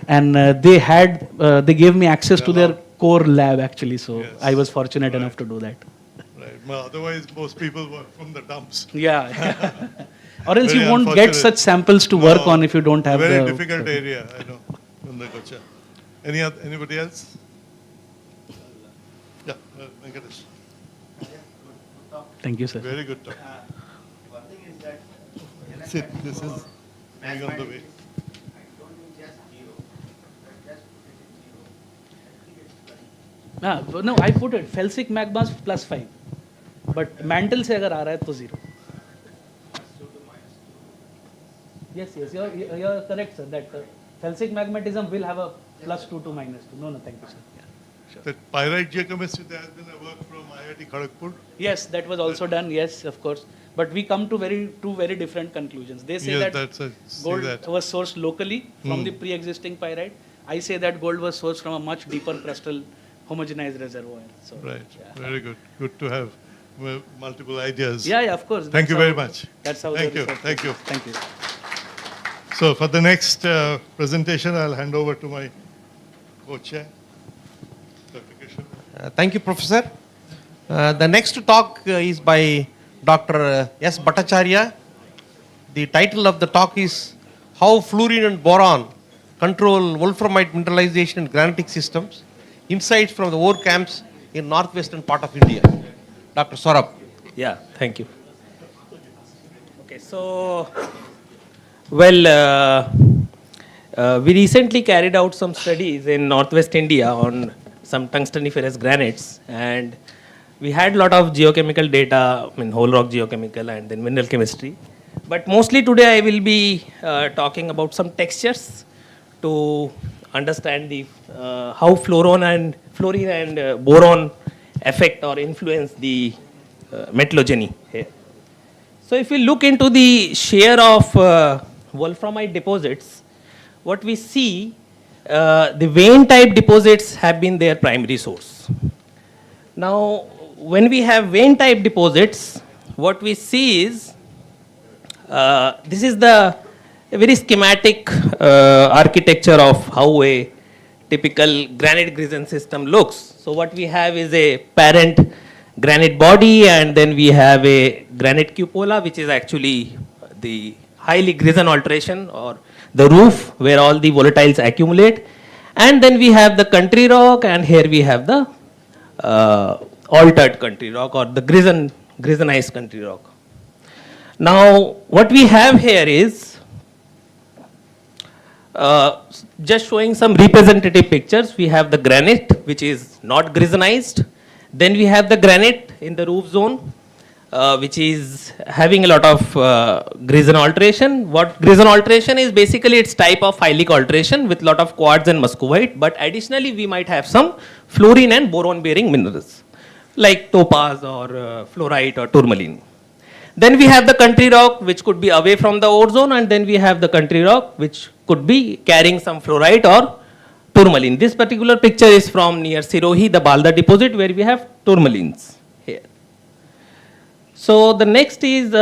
And they gave me access to their core lab actually. So Yes. I was fortunate enough to do that. Right. Well, otherwise, most people work from the dumps. Yeah. Or else Very you won't get unfortunate. such samples to work on if you don't have very the... difficult area, I know, Kundarkocha. Anybody else? Yeah, Venkatesh. Thank you, sir. Very good talk. Sit, this is going on the way. No, I put it, felsic magmas +5. But mantle से अगर आ रहा है तो 0. Yes, you're correct, sir. That felsic magmatism will have a +2 to -2. No, thank you, sir. Yeah. That pyrite geochemistry, there has been a work from IIT Kharagpur. Yes, that was also done. Yes, of course. But we come to two very different conclusions. They say Yes, that see gold that. was sourced locally from the pre-existing pyrite. I say that gold was sourced from a much deeper crustal homogenized reservoir. So, Right, yeah. very good. Good to have multiple ideas. Yeah, of course. Thank you very much. That's how Thank the you, research thank you. goes. Thank you. So for the next presentation, I'll hand over to my co-chair, Dr. Kishan. Thank you, Professor. The next talk is by Dr. S. Bhattacharya. The title of the talk is How Fluorine and Boron Control Wolframite Mineralization in Granitic Systems, Insights from the Ore Camps in Northwestern part of India. Dr. Saurabh. Yeah, thank you. Okay, so, well, we recently carried out some studies in Northwest India on some tungsteniferous granites, and we had a lot of geochemical data, I mean whole rock geochemical and then mineral chemistry. But mostly today I will be talking about some textures to understand the how fluorine and boron affect or influence the metallogeny here. So if we look into the share of wolframite deposits, what we see, the vein type deposits have been their primary source. Now, when we have vein type deposits, what we see is, this is a very schematic architecture of how a typical granite Griezen system looks. So what we have is a parent granite body, and then we have a granite cupola, which is actually the highly Griezen alteration or the roof where all the volatiles accumulate. And then we have the country rock, and here we have the altered country rock or the Griezenized country rock. Now, what we have here is just showing some representative pictures. We have the granite, which is not Griezenized. Then we have the granite in the roof zone, which is having a lot of Griezen alteration. What Griezen alteration is, basically its type of hylic alteration with lot of quartz and muscovite, but additionally we might have some fluorine and boron bearing minerals like topaz or fluorite or tourmaline. Then we have the country rock, which could be away from the ore zone, and then we have the country rock, which could be carrying some fluorite or tourmaline. This particular picture is from near Sirohi, the Balda deposit, where we have tourmalines here. So the next is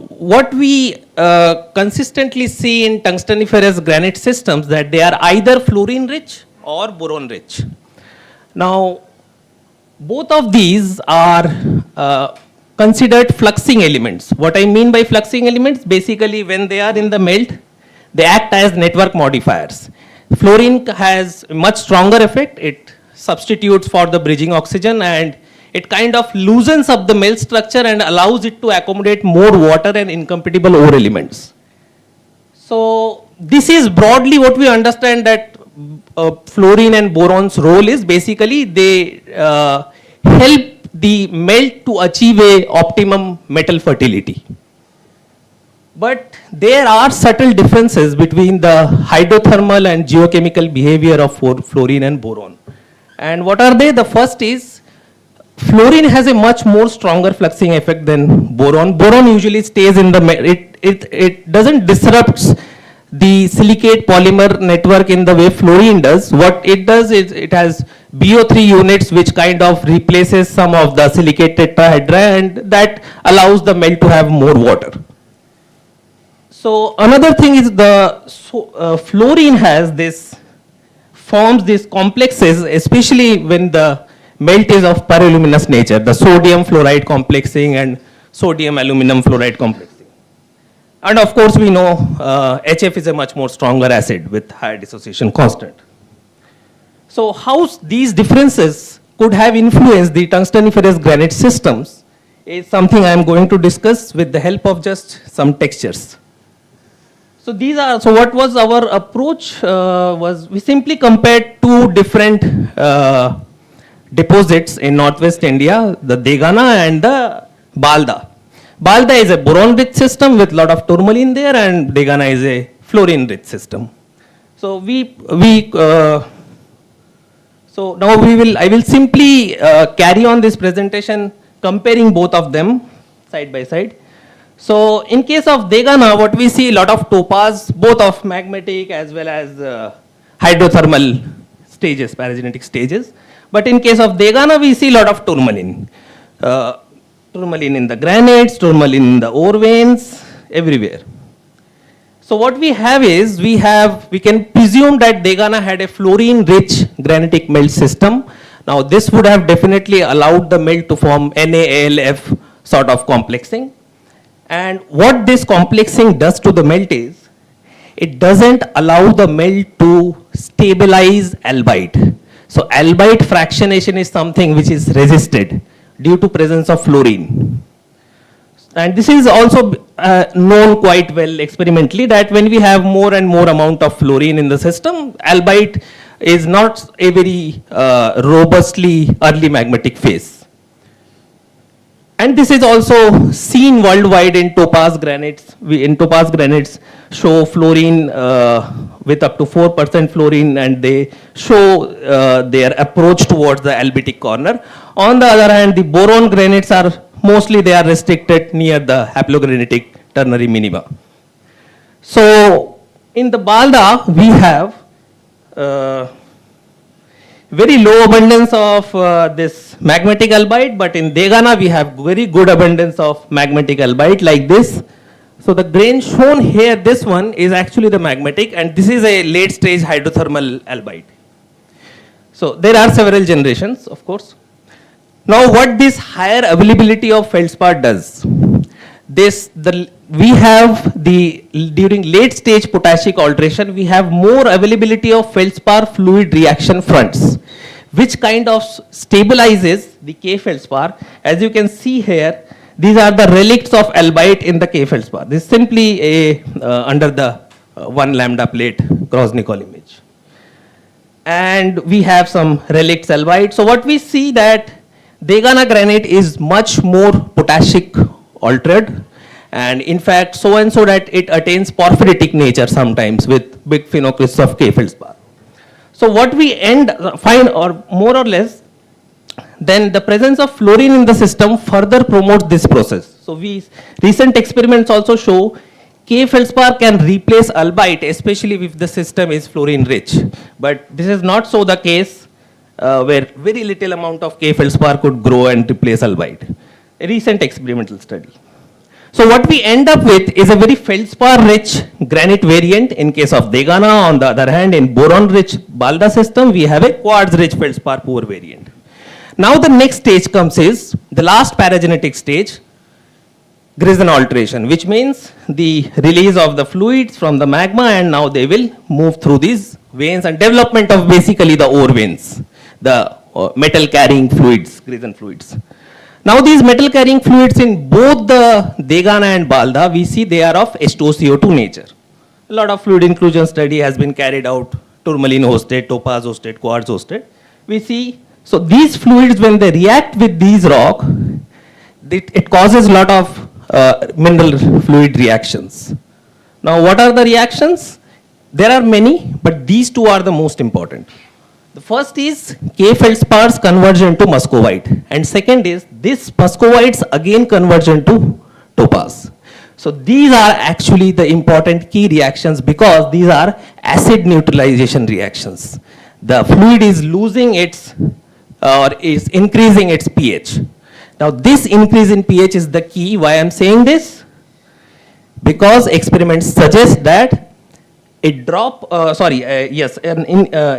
what we consistently see in tungsteniferous granite systems, that they are either fluorine rich or boron rich. Now, both of these are considered fluxing elements. What I mean by fluxing elements, basically when they are in the melt, they act as network modifiers. Fluorine has a much stronger effect. It substitutes for the bridging oxygen, and it kind of loosens up the melt structure and allows it to accommodate more water and incompatible ore elements. So this is broadly what we understand that fluorine and boron's role is. Basically they help the melt to achieve a optimum metal fertility. But there are subtle differences between the hydrothermal and geochemical behavior of fluorine and boron. And what are they? The first is, fluorine has a much more stronger fluxing effect than boron. Boron usually stays in the, it doesn't disrupt the silicate polymer network in the way fluorine does. What it does is it has BO3 units which kind of replaces some of the silicate tetrahedra, and that allows the melt to have more water. So another thing is the fluorine forms these complexes, especially when the melt is of pyroluminous nature, the sodium fluoride complexing and sodium aluminum fluoride complexing. And of course we know HF is a much more stronger acid with higher dissociation constant. So how these differences could have influenced the tungsteniferous granite systems is something I am going to discuss with the help of just some textures. So what was our approach was we simply compared two different deposits in Northwest India, the Degana and the Balda. Balda is a boron-rich system with lot of tourmaline there, and Degana is a fluorine-rich system. So so now I will simply carry on this presentation comparing both of them side by side. So in case of Degana, what we see a lot of topaz, both of magmatic as well as hydrothermal stages, paragenetic stages. But in case of Degana, we see a lot of tourmaline. Tourmaline in the granites, tourmaline in the ore veins, everywhere. So what we have is, we can presume that Degana had a fluorine-rich granitic melt system. Now this would have definitely allowed the melt to form NaAlF sort of complexing. And what this complexing does to the melt is, it doesn't allow the melt to stabilize albite. So albite fractionation is something which is resisted due to presence of fluorine. And this is also known quite well experimentally, that when we have more and more amount of fluorine in the system, albite is not a very robustly early magmatic phase. And this is also seen worldwide in topaz granites. In topaz granites show fluorine with up to 4% fluorine, and they show their approach towards the albitic corner. On the other hand, the boron granites are mostly they are restricted near the haplogranitic ternary minima. So in the Balda, we have very low abundance of this magmatic albite, but in Degana we have very good abundance of magmatic albite like this. So the grain shown here, this one is actually the magmatic, and this is a late stage hydrothermal albite. So there are several generations, of course. Now what this higher availability of feldspar does, we have during late stage potassic alteration, we have more availability of feldspar fluid reaction fronts, which kind of stabilizes the K feldspar. As you can see here, these are the relicts of albite in the K feldspar. This is simply under the 1 lambda plate Griezenization image. And we have some relicts albite. So what we see that Degana granite is much more potassic altered, and in fact so that it attains porphyritic nature sometimes with big phenocrysts of K feldspar. So what we find, or more or less, then the presence of fluorine in the system further promotes this process. So recent experiments also show K feldspar can replace albite, especially if the system is fluorine rich. But this is not so the case where very little amount of K feldspar could grow and replace albite. A recent experimental study. So what we end up with is a very feldspar rich granite variant in case of Degana. On the other hand, in boron rich Balda system, we have a quartz rich feldspar poor variant. Now the next stage comes is the last paragenetic stage, Griezen alteration, which means the release of the fluids from the magma, and now they will move through these veins and development of basically the ore veins, the metal carrying fluids, Griezen fluids. Now these metal carrying fluids in both the Degana and Balda, we see they are of H2CO2 nature. A lot of fluid inclusion study has been carried out, tourmaline hosted, topaz hosted, quartz hosted. We see, so these fluids, when they react with these rock, it causes a lot of mineral fluid reactions. Now what are the reactions? There are many, but these two are the most important. The first is K feldspars converge into muscovite, and second is this muscovites again converge into topaz. So these are actually the important key reactions because these are acid neutralization reactions. The fluid is losing its or is increasing its pH. Now this increase in pH is the key. Why I am saying this? Because experiments suggest that an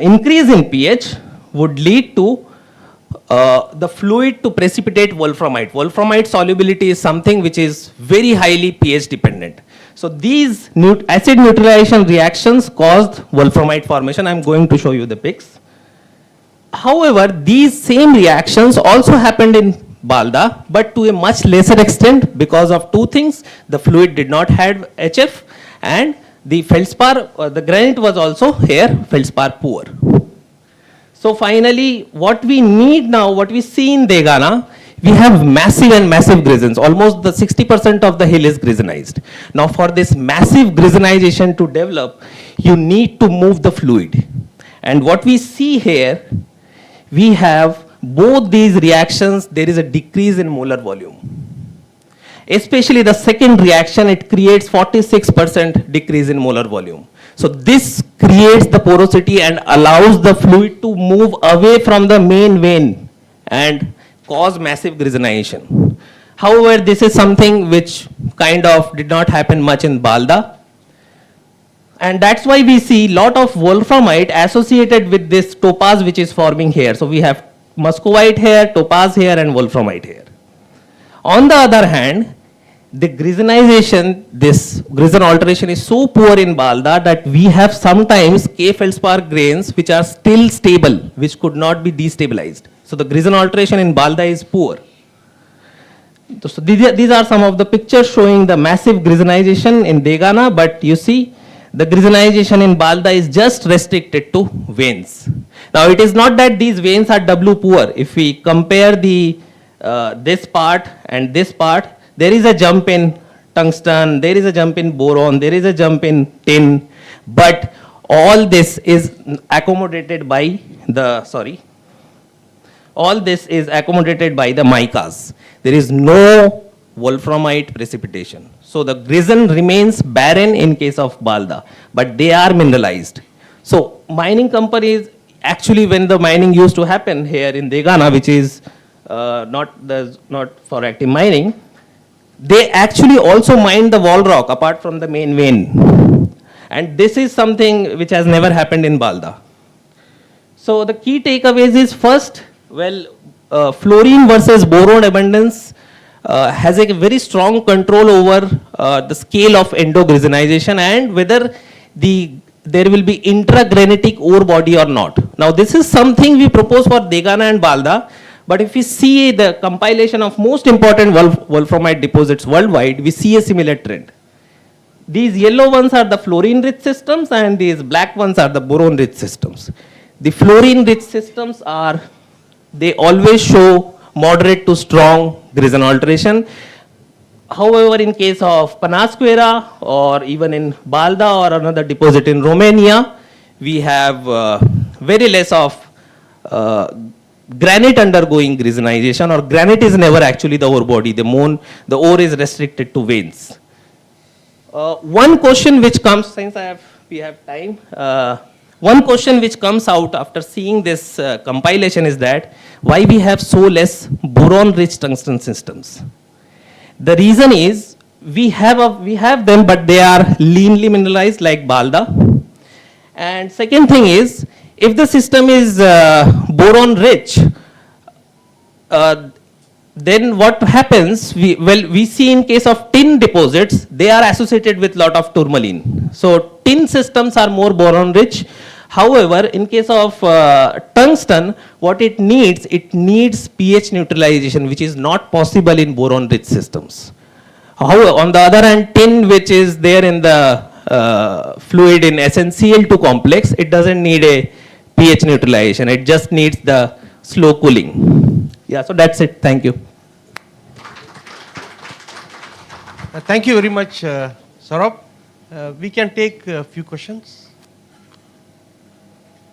increase in pH would lead to the fluid to precipitate wolframite. Wolframite solubility is something which is very highly pH dependent. So these acid neutralization reactions caused wolframite formation. I am going to show you the pics. However, these same reactions also happened in Balda, but to a much lesser extent because of two things. The fluid did not have HF, and the feldspar, the granite was also here feldspar poor. So finally, what we need now, what we see in Degana we have massive and massive Griezens. Almost the 60% of the hill is Griezenized. Now for this massive Griezenization to develop, you need to move the fluid. And what we see here, we have both these reactions, there is a decrease in molar volume. Especially the second reaction, it creates 46% decrease in molar volume. So this creates the porosity and allows the fluid to move away from the main vein and cause massive Griezenization. However, this is something which kind of did not happen much in Balda. And that's why we see lot of wolframite associated with this topaz which is forming here. So we have muscovite here, topaz here, and wolframite here. On the other hand, the Griezenization, this Griezen alteration is so poor in Balda that we have sometimes K feldspar grains which are still stable, which could not be destabilized. So the Griezen alteration in Balda is poor. So these are some of the pictures showing the massive Griezenization in Degana, but you see the Griezenization in Balda is just restricted to veins. Now it is not that these veins are W poor. If we compare the this part and this part, there is a jump in tungsten, there is a jump in boron, there is a jump in tin, but all this is accommodated by the, all this is accommodated by the micas. There is no wolframite precipitation. So the Griezen remains barren in case of Balda, but they are mineralized. So mining companies, actually when the mining used to happen here in Degana, which is not for active mining, they actually also mined the wall rock apart from the main vein. And this is something which has never happened in Balda. So the key takeaways is first, well, fluorine versus boron abundance has a very strong control over the scale of endogriezenization and whether there will be intragranitic ore body or not. Now this is something we propose for Degana and Balda. But if we see the compilation of most important wolframite deposits worldwide, we see a similar trend. These yellow ones are the fluorine-rich systems and these black ones are the boron-rich systems. The fluorine-rich systems are, they always show moderate to strong Griezen alteration. However, in case of Panasquera or even in Balda or another deposit in Romania, we have very less of granite undergoing Griezenization, or granite is never actually the ore body. The ore is restricted to veins. One question which comes, since we have time, one question which comes out after seeing this compilation is that why we have so less boron-rich tungsten systems. The reason is we have them, but they are leanly mineralized like Balda. And second thing is, if the system is boron rich, then what happens, we see in case of tin deposits, they are associated with lot of tourmaline. So tin systems are more boron rich. However, in case of tungsten, what it needs pH neutralization, which is not possible in boron rich systems. However, on the other hand, tin, which is there in the fluid in SnCl2 complex, it doesn't need a pH neutralization. It just needs the slow cooling. Yeah, so that's it. Thank you. Thank you very much, Saurabh. We can take a few questions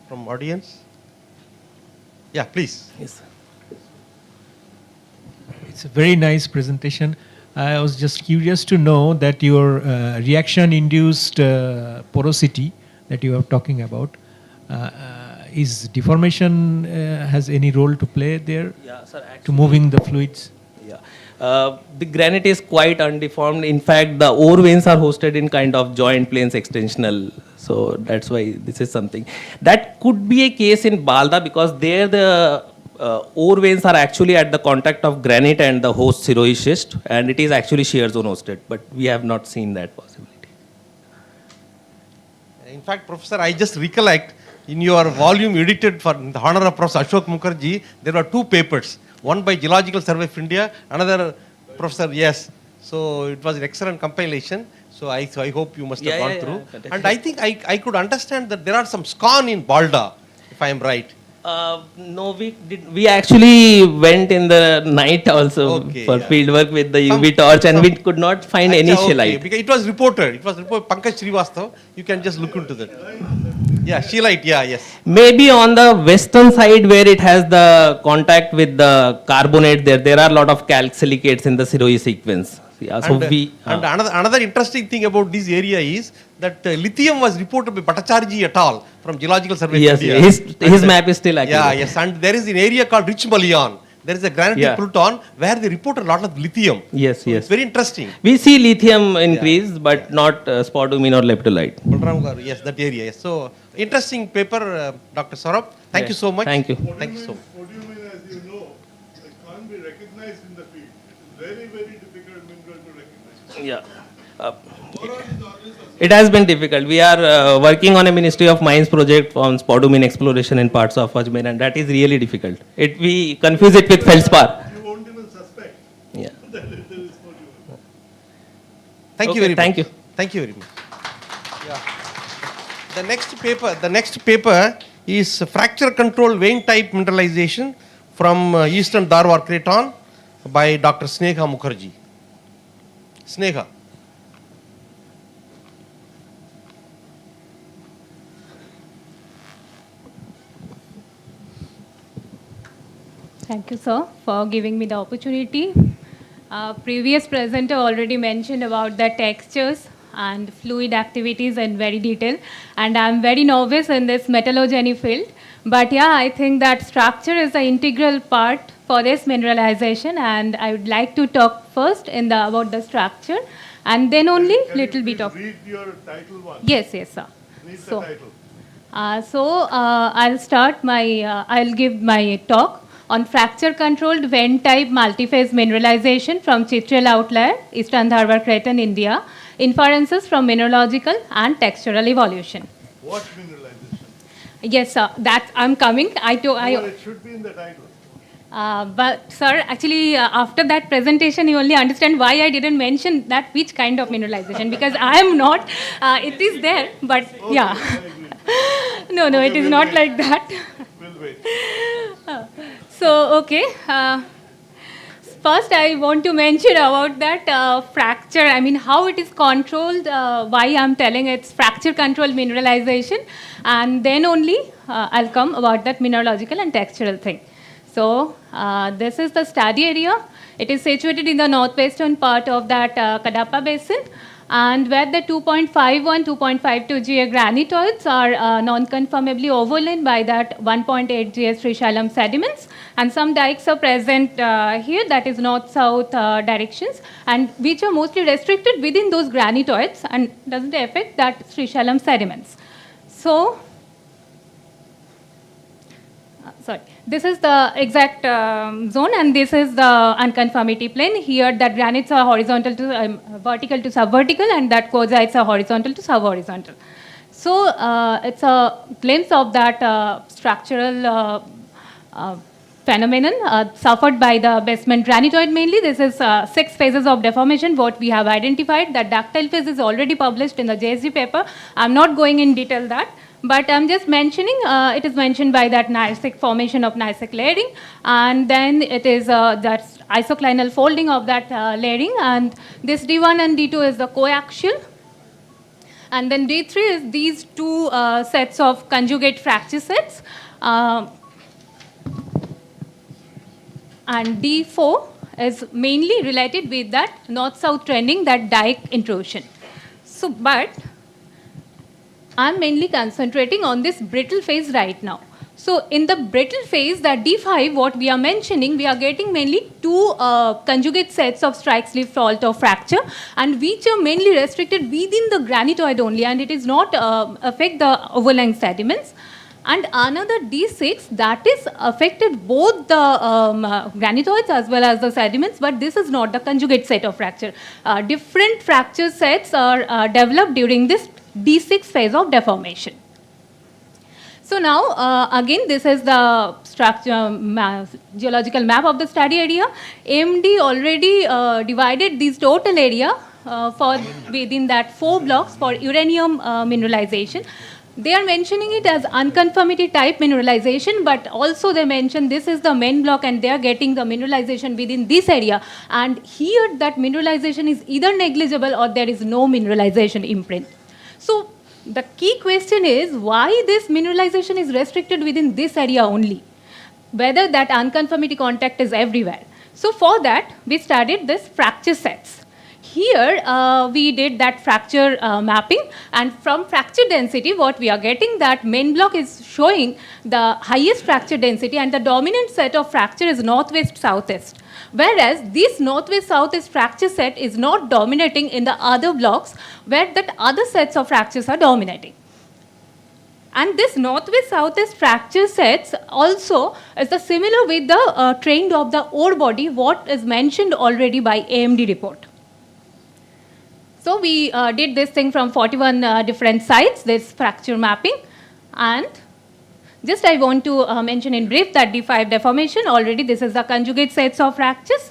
from audience. Yeah, please. Yes. It's a very nice presentation. I was just curious to know that your reaction-induced porosity that you are talking about, is deformation has any role to play there? Yeah, sir, actually, to moving the fluids? Yeah. The granite is quite undeformed. In fact, the ore veins are hosted in kind of joint planes extensional. So that's why this is something. That could be a case in Balda because there the ore veins are actually at the contact of granite and the host xeroid schist, and it is actually shear zone hosted, but we have not seen that possibility. In fact, Professor, I just recollect in your volume edited for the honor of Professor Ashok Mukherjee, there were two papers, one by Geological Survey of India, another Professor, yes. So it was an excellent compilation. So I hope you must have gone through. And I think I could understand that there are some scorn in Balda, if I am right. No, we actually went in the night also for field work with the UV torch, and we could not find any scheelite. Because it was reported. Pankaj Srivastav. You can just look into that. Yeah, scheelite. Yeah, yes. Maybe on the western side where it has the contact with the carbonate, there are a lot of calc silicates in the Siroi sequence. Yeah, so and another interesting thing about this area is that lithium was reported by Bhattacharya et al. From Geological Survey yes, of India. His map is still accurate. Yeah, yes, and there is an area called Rich Malian. There is a granitic pluton where they report a lot of lithium. Yes, so yes. It's very interesting. We see lithium increase, but not spodumene or leptolite. Yes, that area. Yes. So interesting paper, Dr. Saurabh. Thank you so much. Thank you. Thank you so much. Spodumene, as you know, can't be recognized in the field. It is very, very difficult mineral to recognize. Yeah. It has been difficult. We are working on a Ministry of Mines project on spodumene exploration in parts of Ajmer, and that is really difficult. We confuse it with feldspar. You won't even suspect. Yeah. That there is spodumene. Thank you very much. Thank you. Thank you very much. Yeah. The next paper is fracture control vein type mineralization from Eastern Dharwar Craton by Dr. Sneha Mukherjee. Sneha. Thank you, sir, for giving me the opportunity. Previous presenter already mentioned about the textures and fluid activities in very detail, and I'm very novice in this metallogeny field. But yeah, I think that structure is the integral part for this mineralization, and I would like to talk first about the structure, and then only little bit of. Read your title one. Yes, sir. Read the title. I'll give my talk on fracture-controlled vent-type multiphase mineralization from Chitrel Outlier, Eastern Dharwar Craton, India, inferences from mineralogical and textural evolution. What mineralization? Yes, sir. I'm coming. It should be in the title. But sir, actually, after that presentation, you only understand why I didn't mention that which kind of mineralization, because I am not. It is there, but okay, yeah. No, okay, it is not wait. like that. We'll wait. So, okay. First, I want to mention about that fracture. I mean, how it is controlled, why I'm telling it's fracture-controlled mineralization, and then only I'll come about that mineralogical and textural thing. So, this is the study area. It is situated in the northwestern part of that Kadapa basin, and where the 2.51, 2.52 GA granitoids are non-conformably overlain by that 1.8 GA Srishalam sediments, and some dikes are present here, that is north-south directions, and which are mostly restricted within those granitoids and doesn't affect that Srishalam sediments. So, this is the exact zone, and this is the unconformity plane. Here, that granites are horizontal to vertical to subvertical, and that quartzites are horizontal to subhorizontal. So, it's a glimpse of that structural phenomenon suffered by the basement granitoid mainly. This is 6 phases of deformation, what we have identified. The ductile phase is already published in the JSG paper. I'm not going in detail that. But I'm just mentioning, it is mentioned by that gneissic formation of gneissic layering, and then it is that isoclinal folding of that layering, and this D1 and D2 is the coaxial, and then D3 is these two sets of conjugate fracture sets, and D4 is mainly related with that north-south trending, that dike intrusion. So, but I'm mainly concentrating on this brittle phase right now. So in the brittle phase, that D5, what we are mentioning, we are getting mainly 2 conjugate sets of strike slip fault or fracture, and which are mainly restricted within the granitoid only, and it is not affect the overlying sediments. And another D6 that is affected both the granitoids as well as the sediments, but this is not the conjugate set of fracture. Different fracture sets are developed during this D6 phase of deformation. So now, again, this is the structure geological map of the study area. AMD already divided this total area for within that 4 blocks for uranium mineralization. they are mentioning it as unconformity type mineralization, but also they mention this is the main block and they are getting the mineralization within this area. And here that mineralization is either negligible or there is no mineralization imprint. So the key question is why this mineralization is restricted within this area only, whether that unconformity contact is everywhere. So for that, we studied this fracture sets. Here, we did that fracture mapping, and from fracture density, what we are getting, that main block is showing the highest fracture density, and the dominant set of fracture is northwest-southeast. Whereas this northwest-southeast fracture set is not dominating in the other blocks, where that other sets of fractures are dominating. And this northwest-southeast fracture sets also is the similar with the trend of the ore body, what is mentioned already by AMD report. So we did this thing from 41 different sites, this fracture mapping. And just I want to mention in brief that D5 deformation, already this is the conjugate sets of fractures.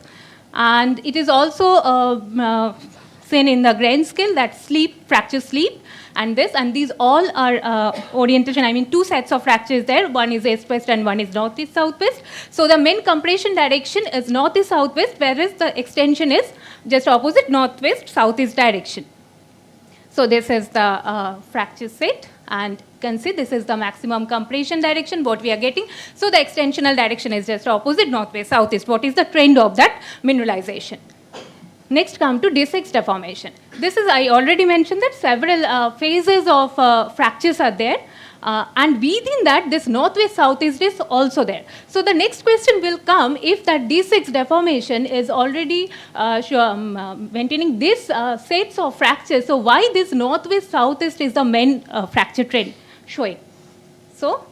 And it is also seen in the grain scale, that sleep, fracture sleep, and this, and these all are orientation, I mean 2 sets of fractures there, one is east-west and one is northeast-southwest. So the main compression direction is northeast-southwest, whereas the extension is just opposite northwest-southeast direction. So this is the fracture set, and you can see this is the maximum compression direction, what we are getting. So the extensional direction is just opposite northwest-southeast, what is the trend of that mineralization. Next come to D6 deformation. This is, I already mentioned that several phases of fractures are there. And within that, this northwest-southeast is also there. So the next question will come if that D6 deformation is already maintaining this sets of fractures. So why this northwest-southeast is the main fracture trend showing? So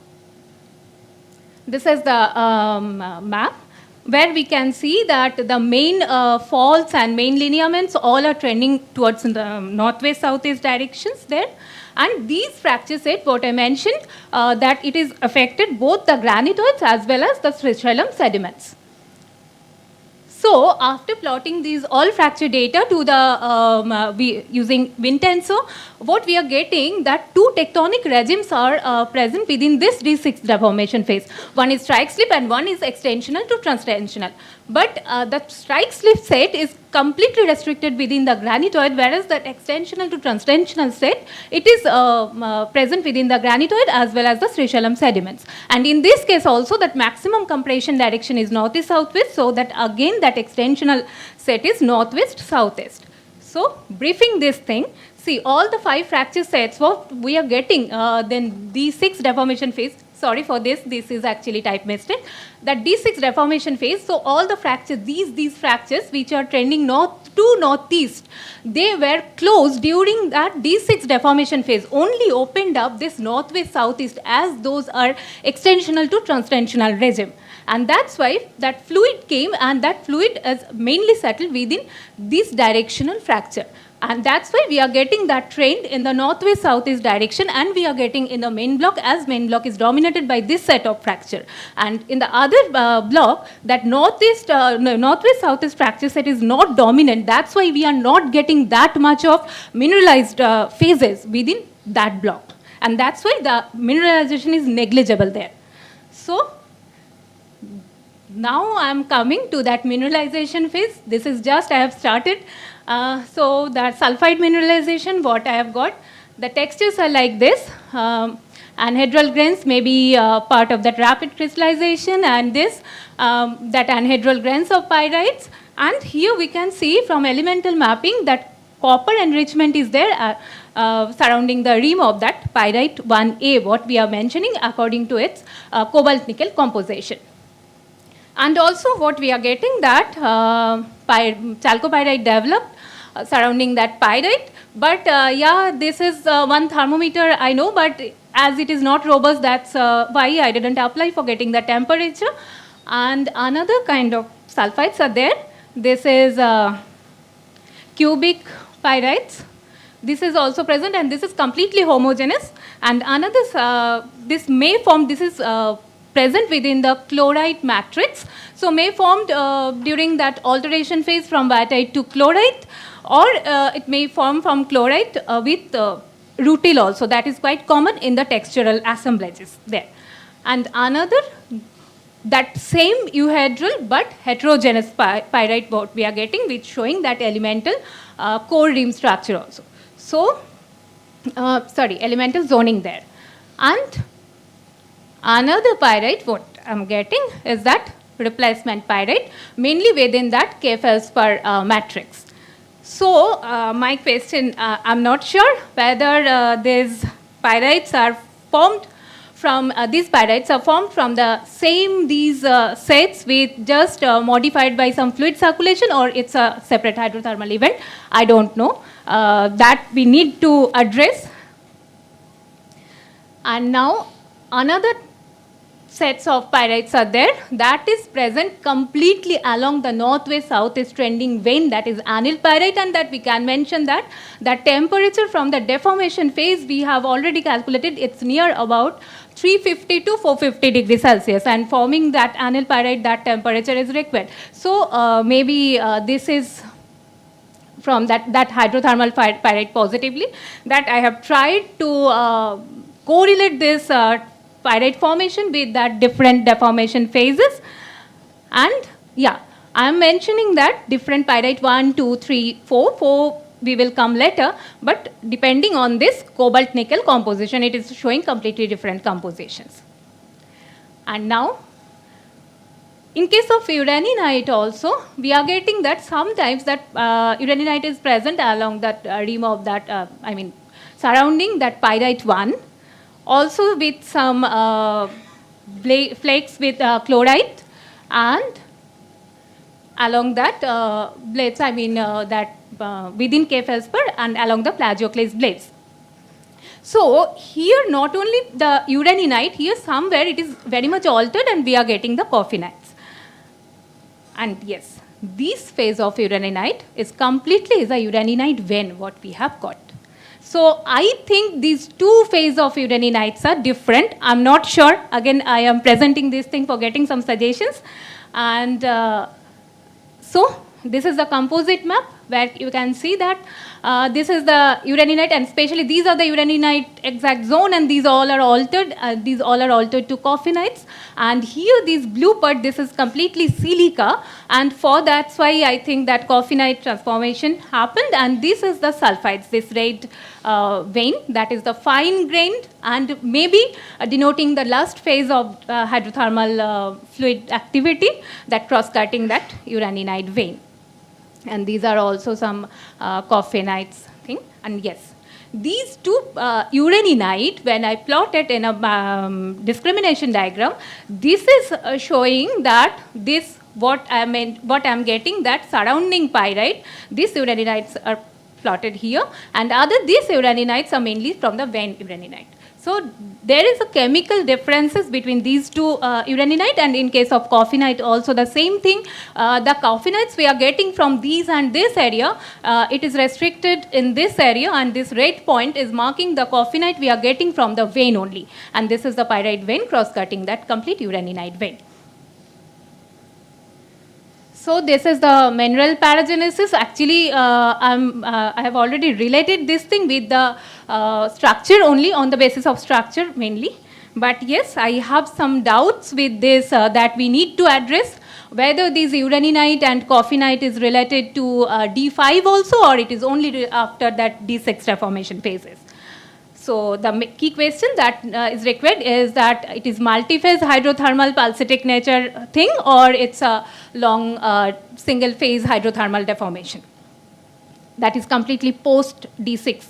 this is the map, where we can see that the main faults and main lineaments all are trending towards the northwest-southeast directions there. And these fracture set, what I mentioned, that it is affected both the granitoids as well as the schism sediments. So after plotting these all fracture data to the using wind tensor, what we are getting that 2 tectonic regimes are present within this D6 deformation phase. One is strike slip and one is extensional to transtensional. But the strike slip set is completely restricted within the granitoid, whereas that extensional to transtensional set, it is present within the granitoid as well as the schism sediments. And in this case also, that maximum compression direction is northeast-southwest, so that again that extensional set is northwest-southeast. So briefing this thing, see all the 5 fracture sets, what we are getting, then D6 deformation phase, sorry for this is actually type mistake, that D6 deformation phase, so all the fractures, these fractures which are trending north to northeast, they were closed during that D6 deformation phase, only opened up this northwest-southeast as those are extensional to transtensional regime. And that's why that fluid came, and that fluid is mainly settled within this directional fracture. And that's why we are getting that trend in the northwest-southeast direction, and we are getting in the main block, as main block is dominated by this set of fracture. And in the other block, that northwest-southeast fracture set is not dominant. That's why we are not getting that much of mineralized phases within that block. And that's why the mineralization is negligible there. So now I am coming to that mineralization phase. This is just I have started. So the sulfide mineralization, what I have got, the textures are like this. Anhedral grains may be part of that rapid crystallization, and this, that anhedral grains of pyrites. And here we can see from elemental mapping that copper enrichment is there surrounding the rim of that pyrite 1A, what we are mentioning according to its cobalt nickel composition. And also what we are getting that chalcopyrite developed surrounding that pyrite. But yeah, this is one thermometer I know, but as it is not robust, that's why I didn't apply for getting the temperature. And another kind of sulfides are there. This is cubic pyrites. This is also present, and this is completely homogeneous. And another, this may form, this is present within the chlorite matrix. So may formed during that alteration phase from biotite to chlorite, or it may form from chlorite with rutile also, that is quite common in the textural assemblages there. And another, that same euhedral but heterogeneous pyrite what we are getting, which showing that elemental core rim structure also. So, elemental zoning there. And another pyrite what I'm getting is that replacement pyrite, mainly within that K-feldspar matrix. So, my question, I'm not sure whether these pyrites are formed from, these pyrites are formed from the same these sets with just modified by some fluid circulation, or it's a separate hydrothermal event. I don't know. That we need to address. And now another sets of pyrites are there that is present completely along the northwest southeast trending vein, that is anil pyrite, and that we can mention that the temperature from the deformation phase we have already calculated, it's near about 350 to 450 degrees Celsius, and forming that anil pyrite, that temperature is required. So maybe this is from that hydrothermal pyrite positively, that I have tried to correlate this pyrite formation with that different deformation phases. And yeah, I am mentioning that different pyrite 1, 2, 3, 4 we will come later, but depending on this cobalt nickel composition, it is showing completely different compositions. And now, in case of uraninite also, we are getting that sometimes that uraninite is present along that rim of that, surrounding that pyrite 1, also with some flakes with chloride, and along that blades, within K-feldspar and along the plagioclase blades. So here not only the uraninite, here somewhere it is very much altered and we are getting the coffinites. And yes, this phase of uraninite is completely is a uraninite vein what we have got. So I think these two phases of uraninites are different. I'm not sure. Again, I am presenting this thing for getting some suggestions. And so this is the composite map where you can see that this is the uraninite, and especially these are the uraninite exact zone, and these all are altered. These all are altered to coffinites. And here, this blue part, this is completely silica, and for that's why I think that coffinite transformation happened. And this is the sulfides, this red vein, that is the fine-grained, and maybe denoting the last phase of hydrothermal fluid activity that cross-cutting that uraninite vein. And these are also some coffinites thing. And yes, these two uraninite, when I plot it in a discrimination diagram, this is showing that this what I'm getting, that surrounding pyrite, these uraninites are plotted here, and these uraninites are mainly from the vein uraninite. So there is a chemical differences between these two uraninite, and in case of coffinite also the same thing. The coffinites we are getting from these and this area, it is restricted in this area, and this red point is marking the coffinite we are getting from the vein only. And this is the pyrite vein cross-cutting that complete uraninite vein. So this is the mineral paragenesis. Actually, I have already related this thing with the structure only, on the basis of structure mainly. But yes, I have some doubts with this that we need to address, whether this uraninite and coffinite is related to D5 also, or it is only after that D6 deformation phases. So the key question that is required is that it is multi-phase hydrothermal pulsitic nature thing, or it's a long single phase hydrothermal deformation that is completely post D6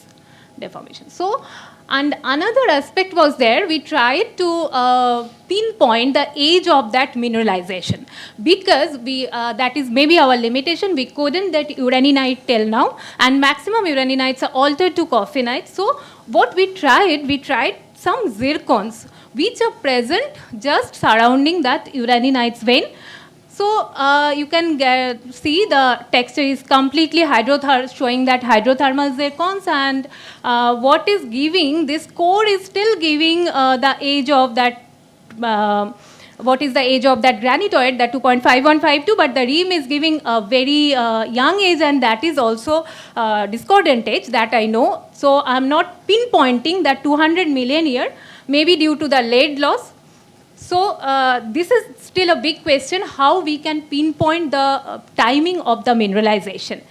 deformation. So, and another aspect was there, we tried to pinpoint the age of that mineralization, because we that is maybe our limitation, we couldn't get uraninite till now, and maximum uraninites are altered to coffinites. So what we tried some zircons which are present just surrounding that uraninite's vein. So you can see the texture is completely showing that hydrothermal zircons, and what is giving, this core is still giving the age of that what is the age of that granitoid, the 2.5152, but the ream is giving a very young age, and that is also discordant age, that I know. So I'm not pinpointing that 200 million year, maybe due to the lead loss. So this is still a big question, how we can pinpoint the timing of the mineralization.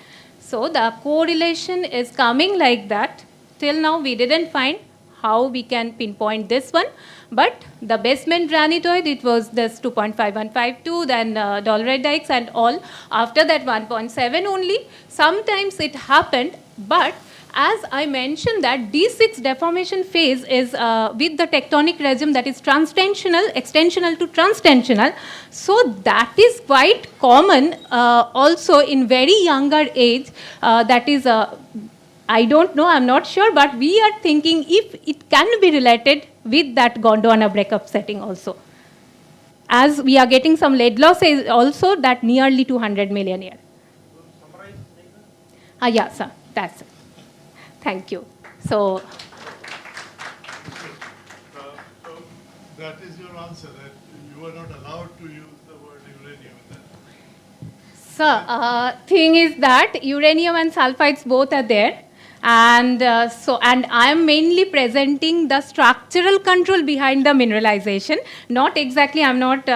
So the correlation is coming like that. Till now we didn't find how we can pinpoint this one. But the basement granitoid, it was this 2.5152, then dolerite dikes and all. After that 1.7 only. Sometimes it happened, but as I mentioned that D6 deformation phase is with the tectonic regime that is transtensional, extensional to transtensional. So that is quite common also in very younger age. That is, I don't know, I'm not sure, but we are thinking if it can be related with that Gondwana breakup setting also. As we are getting some lead loss also, that nearly 200 million year. Yeah, sir, that's it. Thank you. So that is your answer, that you were not allowed to use the word uranium then. sir, thing is that uranium and sulfides both are there. And and I am mainly presenting the structural control behind the mineralization. Not exactly, I'm not,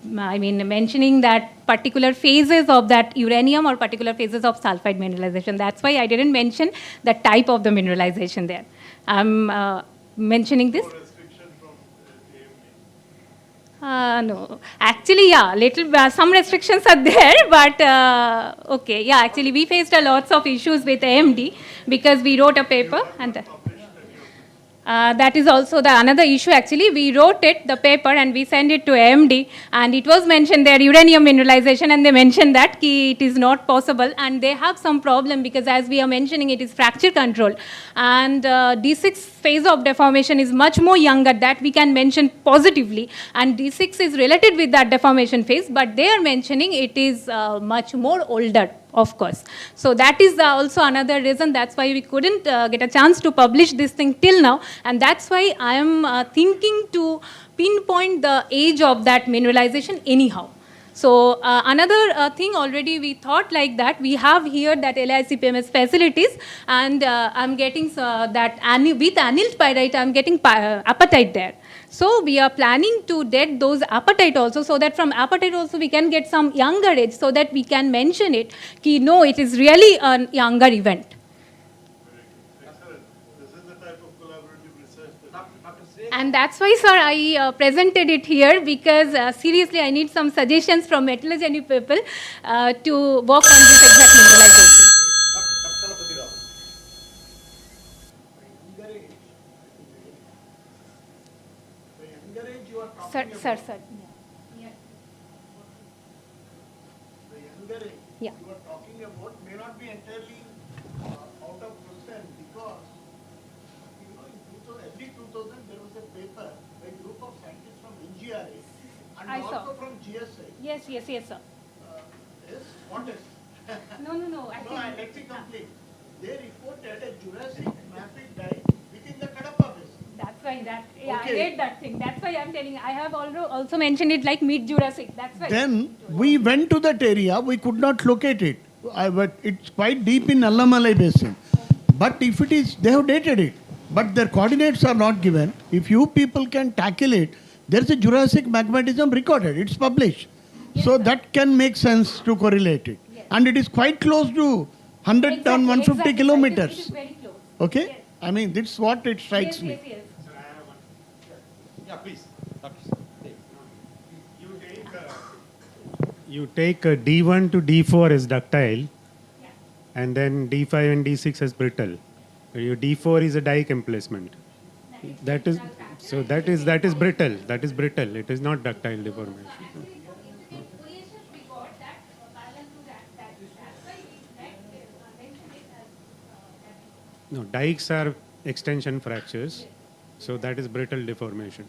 mentioning that particular phases of that uranium or particular phases of sulfide mineralization. That's why I didn't mention the type of the mineralization there. I'm mentioning this. No, actually, yeah, some restrictions are there, but okay, yeah, actually, we faced a lots of issues with AMD because we wrote a paper and. That is also the another issue actually. We wrote the paper and we sent it to AMD, and it was mentioned there uranium mineralization, and they mentioned that it is not possible, and they have some problem because as we are mentioning it is fracture control, and D6 phase of deformation is much more younger that we can mention positively, and D6 is related with that deformation phase, but they are mentioning it is much more older. Of course. So that is also another reason. That's why we couldn't get a chance to publish this thing till now. And that's why I am thinking to pinpoint the age of that mineralization anyhow. So another thing already we thought like that. We have here that LICPMS facilities, and I'm getting that with annealed pyrite, I'm getting apatite there. So we are planning to get those apatite also, so that from apatite also we can get some younger age, so that we can mention it, ki no, it is really a younger event. And that's why, sir, I presented it here because seriously I need some suggestions from metallurgy people to work on this exact mineralization. Sir. The younger age you are talking about may not be entirely out of question, because in early 2000 there was a paper by a group of scientists from NGRA and I also saw. from GSI. Yes, sir. Yes, what is? No. No, let me complete. They reported a Jurassic mafic dike within the Kadapa basin. That's why Okay. I read that thing. That's why I'm telling you. I have also mentioned it like mid-Jurassic. That's why. Then we went to that area, we could not locate it. But it's quite deep in Allamalai basin. But if it is, they have dated it. But their coordinates are not given. If you people can tackle it, there's a Jurassic magmatism recorded. It's published. Yes, So sir. that can make sense to correlate it. Yes. And it is quite close to 100 Exactly, and 150 exactly. kilometers. It is very close. Okay? Yes. I mean, that's what it strikes me. Yes. Yeah, please. You take D1 to D4 as ductile, and then D5 and D6 as brittle. Your D4 is a dike emplacement. That is brittle. That is brittle. It is not ductile deformation. No, dikes are extension fractures, so that is brittle deformation.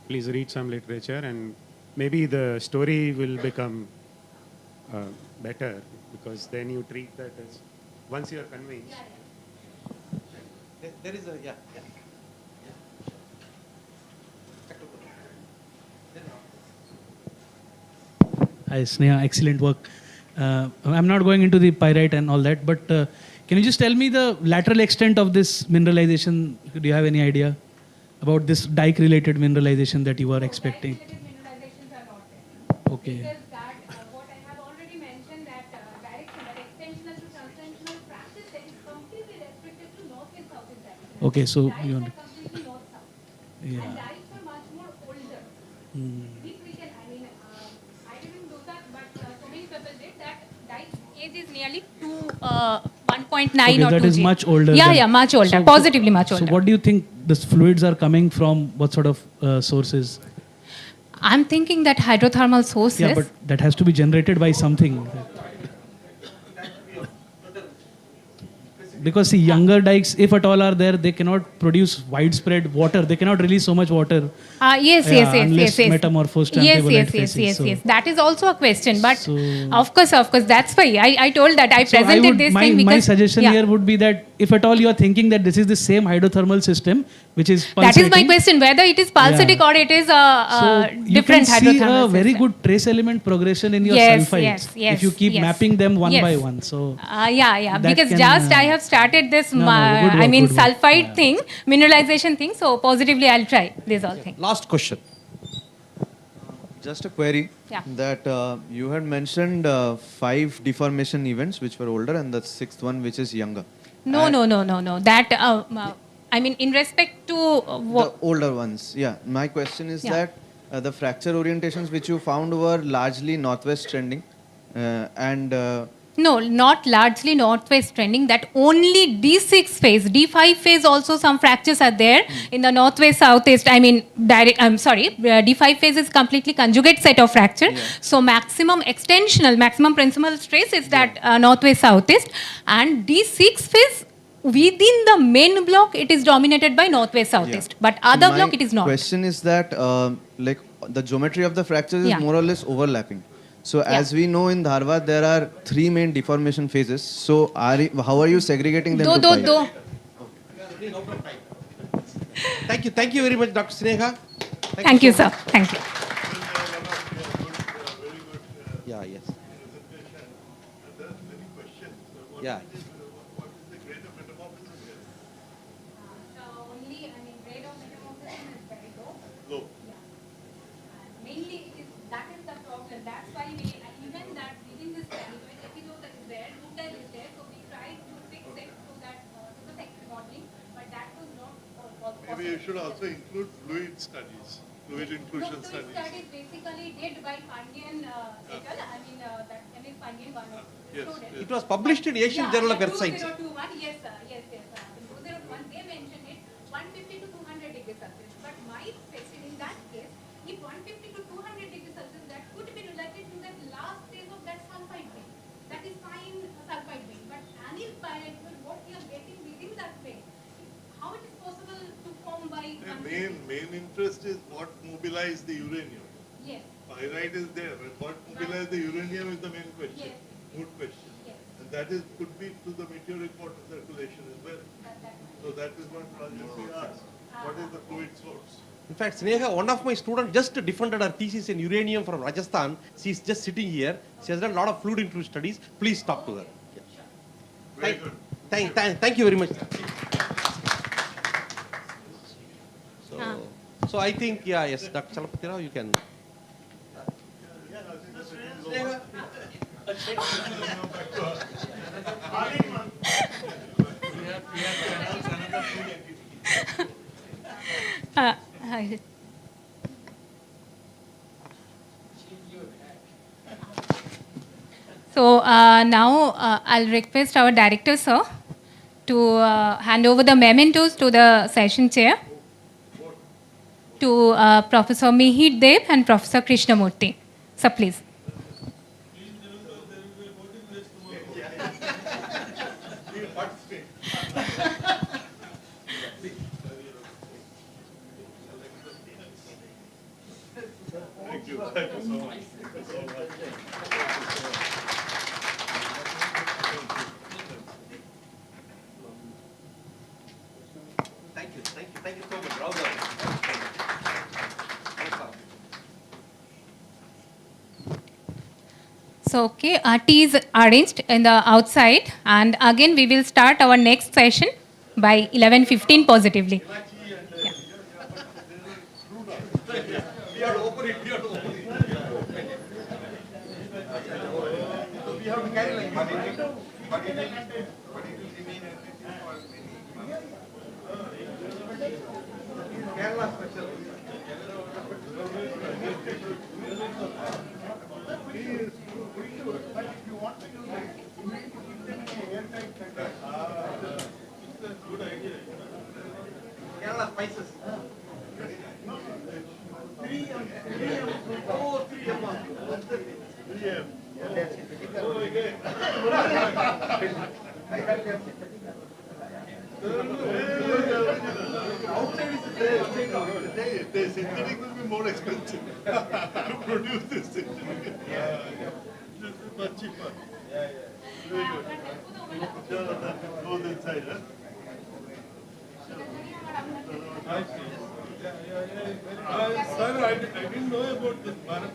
Please read some literature, and maybe the story will become better, because then you treat that as, once you are convinced. There is a, Hi, Sneha. Excellent work. I'm not going into the pyrite and all that, but can you just tell me the lateral extent of this mineralization? Do you have any idea about this dike-related mineralization that you were expecting? Mineralizations are not there. Okay. Because that, what I have already mentioned, that direction, that extensional to transitional practice, that is completely restricted to north and south in direction. Okay, so Dikes you are completely north-south. Yeah. And dikes are much more older. If we can, I mean, I didn't do that, but so many people did that. Dike's age is nearly 1.9 okay, or 2 that is G. much older. Yeah, than- yeah, much older, So- positively much older. So what do you think the fluids are coming from? What sort of sources? I'm thinking that hydrothermal sources. Yeah, but that has to be generated by something. Because see, younger dikes, if at all are there, they cannot produce widespread water. They cannot release so much water. Yes, Yeah, yes, yes, unless yes, yes. metamorphosed to Yes, amphibolites yes, yes, phases, yes, so- yes. That is also a question, but So- of course, that's why I told that I So I presented would, this my, thing because my suggestion yeah. here would be that if at all you are thinking that this is the same hydrothermal system, which is That is my pulsating, question, whether it is pulsatic or it is a you different can see hydrothermal a very system. good trace element progression in your Yes, sulfides yes, yes, if you keep yes. mapping them one Yes. by one. So Yeah, that because can, just I have started this, no, good work, I mean, good work. sulfide thing, mineralization thing, so positively I'll try this all thing. Last question. Just a query Yeah. that you had mentioned 5 deformation events which were older and the 6th one which is younger. No. That, I mean, in respect to The older ones, yeah. My question is Yeah. that the fracture orientations which you found were largely northwest trending and no, not largely northwest trending. That only D6 phase, D5 phase also some fractures are there in the northwest southeast. I mean, D5 phase is completely conjugate set of fracture. So maximum extensional, maximum principal stress is that northwest southeast, and D6 phase within the main block it is dominated by northwest southeast, but other my block it is not. question is that like the geometry of the fractures is Yeah. more or less overlapping. So as we know in Dharwad there are 3 main deformation phases. So how are you segregating them to 5? Thank you very much, Dr. Sneha. Thank you, sir. Thank you. Yeah, yes. Yeah. Mainly, that is the problem. That's why we, even that within this granular episode that is there, rutile is there, so we tried to fix it to that, to the sex modeling, but that was not possible. Maybe you should also include fluid studies, fluid inclusion Fluid studies. studies basically did by Pandian et al. I mean, that MS Pandian, one of the students. It was published in Asian Journal of Earth Science. 2021, yes, sir. Yes. In 2021, they mentioned it 150 to 200 degrees Celsius. But my question in that case, if 150 to 200 degrees Celsius, that could be related to that last phase of that sulfide vein. That is fine sulfide vein. But anil pyrite, what we are getting within that vein, how it is possible to form by... The main interest is what mobilized the uranium. Yes. Pyrite is there, but what mobilized the uranium is the main question. Good question. And that is could be to the meteoric water circulation as well. So that is what Rajesh asked. What is the fluid source? In fact, Sneha, one of my students just defended her thesis in uranium from Rajasthan. She's just sitting here. She has done a lot of fluid intrusion studies. Please talk to her. Very good. Thank you very much. So I think, yes, Dr. Chalapati Rao, you can. So now I'll request our director, sir, to hand over the mementos to the session chair, to Professor Mihir Dev and Professor Krishnamurthy. Sir, please. Thank you. Thank you so much. Thank you so much. Well done. So, okay, tea is arranged in the outside, and again we will start our next session by 11:15 positively. Yeah. The synthetic will be more expensive to produce this synthetic. This is much cheaper. Very good. That goes inside, huh? Sir, I didn't know about this Bharat.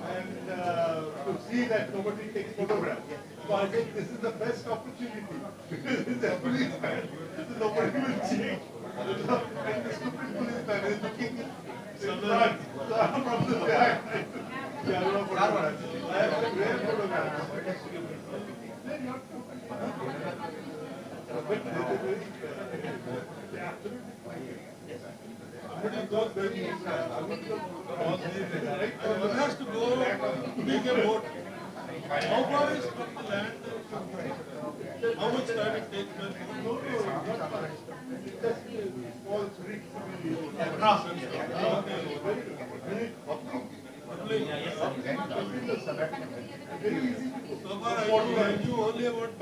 And to see that nobody takes photographs. So I think this is the best opportunity because it's a policeman. Nobody will check. And the stupid policeman is looking in front. So I'm from the back. Camera photographs. I have some rare photographs. Somebody goes very one has to go make a boat. How far is from the land? How much time it takes? Small creek across. So far I knew only about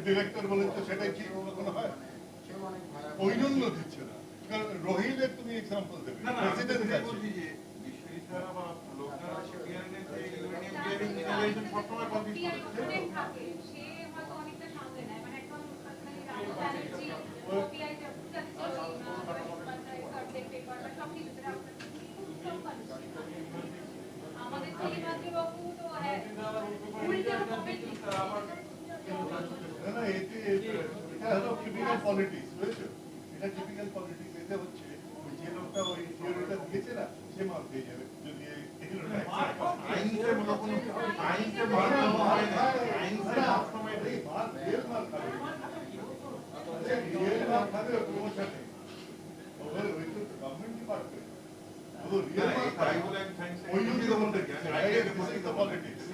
director বলেন তো সেটাই কি কখনো হয়? ওই জন্য দিচ্ছে না, কারণ রোহিলের তুমি এক্সাম্পল দেবে, প্রেসিডেন্ট আছে এটা হলো টিপিক্যাল পলিটিক্স, বুঝেছো? এটা টিপিক্যাল পলিটিক্স। এতে হচ্ছে যে লোকটা ওই থিওরিটা দিয়েছে না, সে মাল পেয়ে যাবে যদি government department politics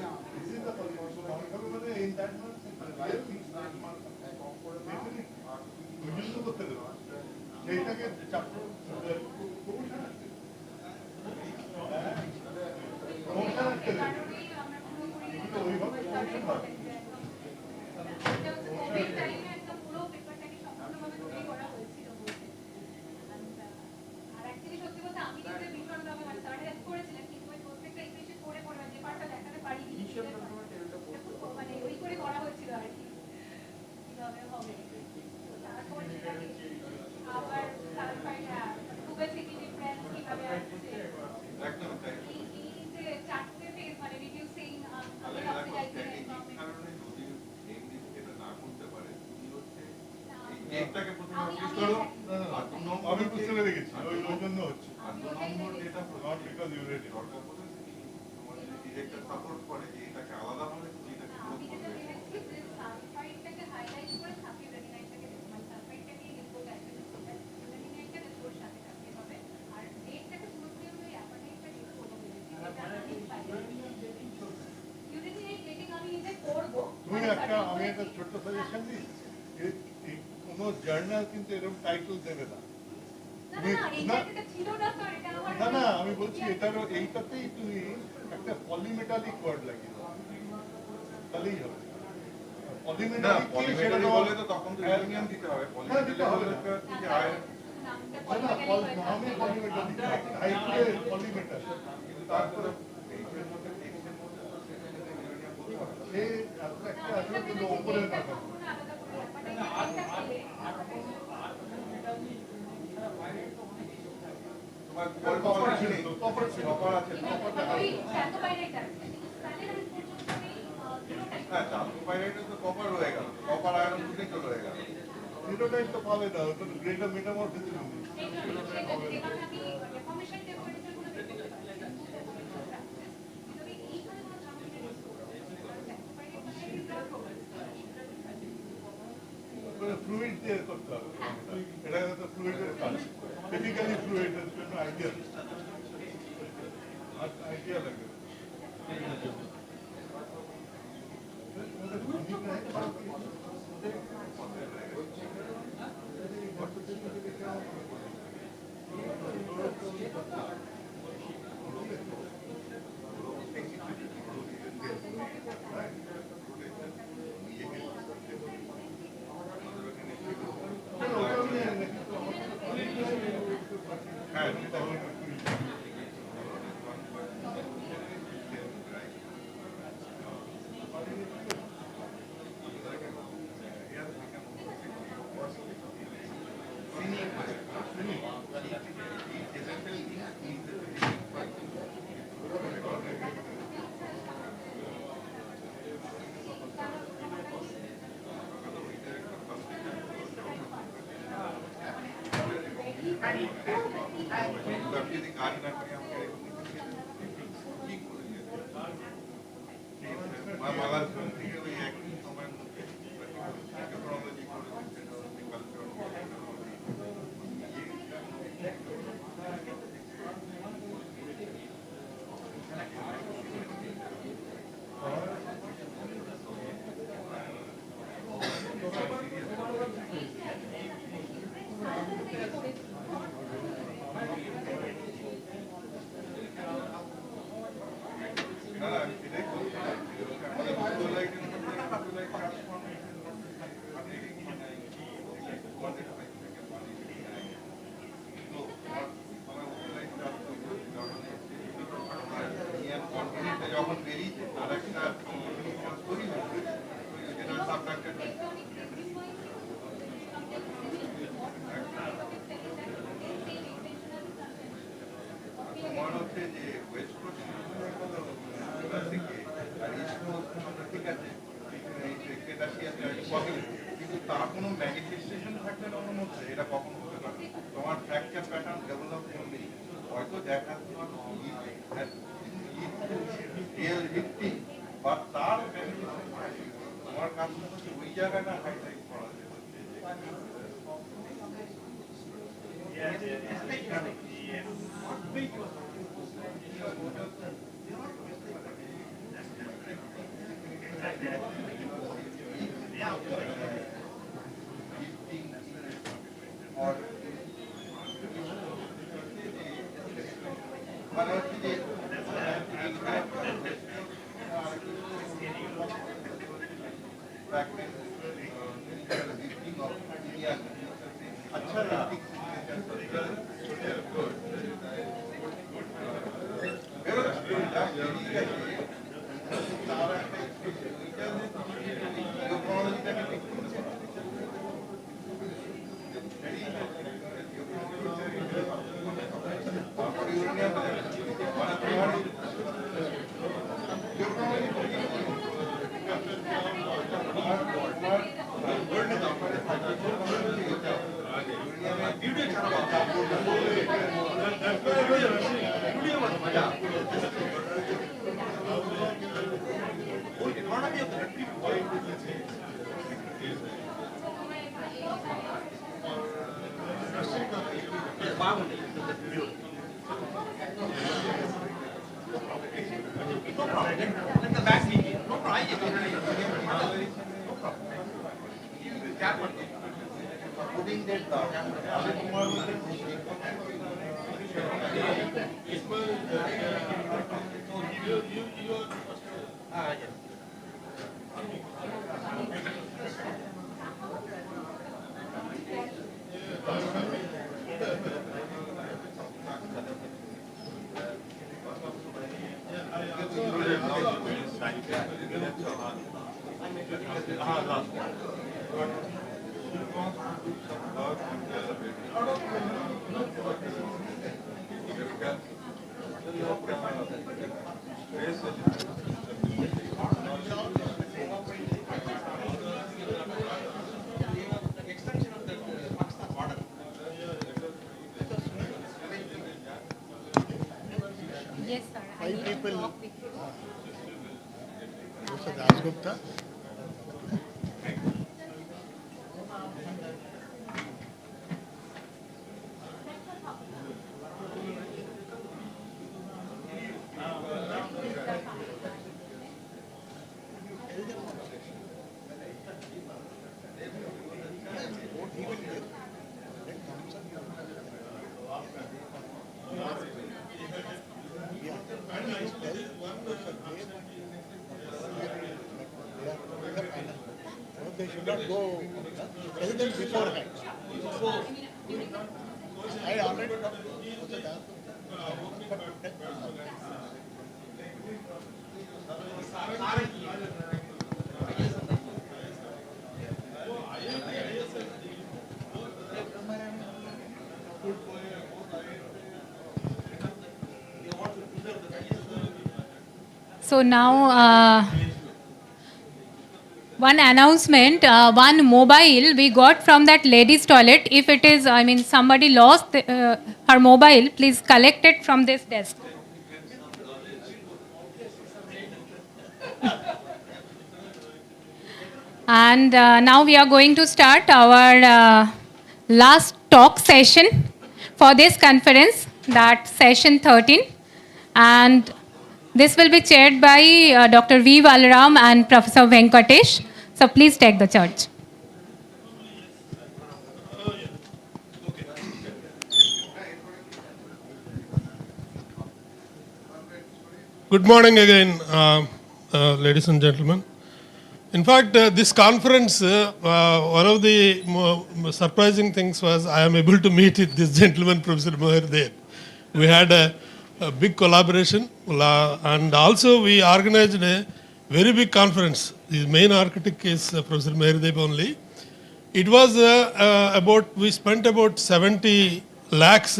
in that month, real things that month. করতে দেবো সেইটাকে আমি বুঝতে পেরে গেছি, ওই জন্য হচ্ছে আমি একটা ছোট্ট সাজেশন দিই, কোন জার্নাল কিন্তু এরকম টাইটেল দেবে না। না না, আমি বলছি এটারও এইটাতেই তুমি একটা পলিমেটালিক ওয়ার্ড লাগিয়ে দাও, তাহলেই হবে। পলিমেটালিক কি সেটা বলে তো তখন তো ইউনিয়ন দিতে হবে, পলিমেটালিক হলে তো কি আয় না, নামে পলিমেটালিক টাইটেল পলিমেটাল, কিন্তু তারপরে সে একটা আসলে কিন্তু উপরে না পাবে না, গ্রেটার মেটামরফিজম ফ্লুইড দিয়ে করতে হবে, এটা তো ফ্লুইডের কাজ, টিপিক্যালি ফ্লুইডের জন্য আইডিয়াল লাগবে। কিন্তু তার কোনো ম্যানিফেস্টেশন থাকবে না ওর মধ্যে, এটা কখনো হতে পারে। তোমার ফ্র্যাকচার প্যাটার্ন ডেভেলপ করবে, হয়তো দেখা রিয়েল ভিত্তি বা তার তোমার কাজ হচ্ছে ওই জায়গাটা হাইলাইট করা যায়। Yes, sir. I need to talk with you. Mr. Dasgupta. They should not go, tell them beforehand. I already talked to Mr. So now, one announcement, one mobile we got from that lady's toilet. If it is, I mean, somebody lost her mobile, please collect it from this desk. And now we are going to start our last talk session for this conference, that session 13. And this will be chaired by Dr. V. Balaram and Professor Venkatesh. So please take the charge. Good morning again, ladies and gentlemen. In fact, this conference, one of the surprising things was I am able to meet with this gentleman, Professor Mohir there. We had a big collaboration, and also we organized a very big conference. The main architect is Professor Mohir only. It was we spent about 70 lakhs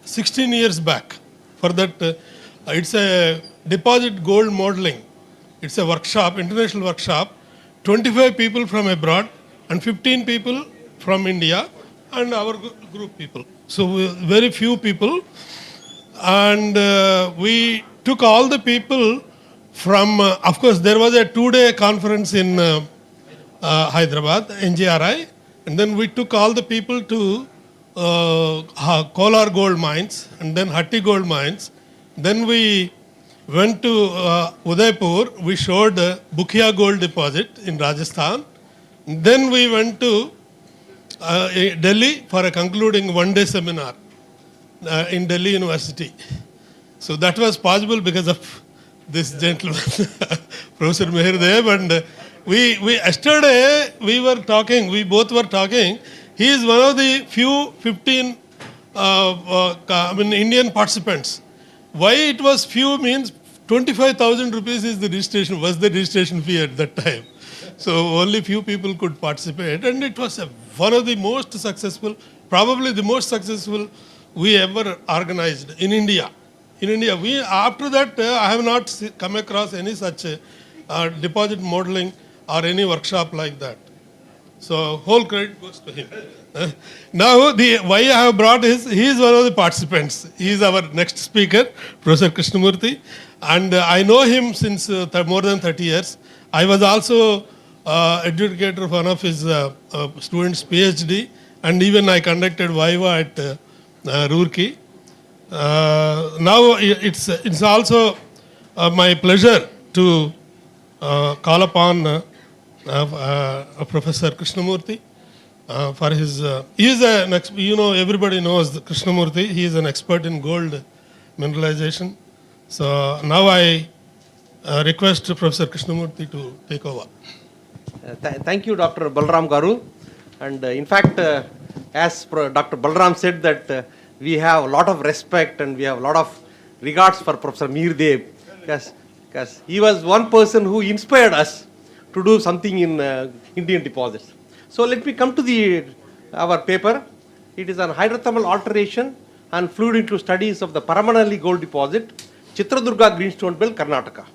16 years back. For that, it's a deposit gold modeling. It's a workshop, international workshop. 25 people from abroad and 15 people from India and our group people. So very few people. And we took all the people from, of course, there was a 2-day conference in Hyderabad, NGRI. And then we took all the people to Kolar gold mines and then Hatti gold mines. Then we went to Udaipur. We showed Bukhiya gold deposit in Rajasthan. Then we went to Delhi for a concluding 1-day seminar in Delhi University. So that was possible because of this gentleman, Professor Meherdev. And we yesterday we both were talking. He is one of the few 15 Indian participants. Why it was few means 25,000 rupees is the registration fee at that time. So only few people could participate, and it was one of the most successful, probably the most successful we ever organized in India. In India, after that I have not come across any such deposit modeling or any workshop like that. So whole credit goes to him. Now, why I have brought he is one of the participants. He is our next speaker, Professor Krishnamurthy. And I know him since more than 30 years. I was also adjudicator of one of his students' PhD. And even I conducted Viva at Roorkee. Now, it's also my pleasure to call upon Professor Krishnamurthy. For his, he is everybody knows Krishnamurthy. He is an expert in gold mineralization. So now I request Professor Krishnamurthy to take over. Thank you, Dr. Balaram Garu. And in fact, as Dr. Balaram said that we have a lot of respect and we have a lot of regards for Professor Meherdev, because he was one person who inspired us to do something in Indian deposits. So let me come to our paper. It is on hydrothermal alteration and fluid studies of the Paramanali gold deposit, Chitradurga Greenstone Belt, Karnataka.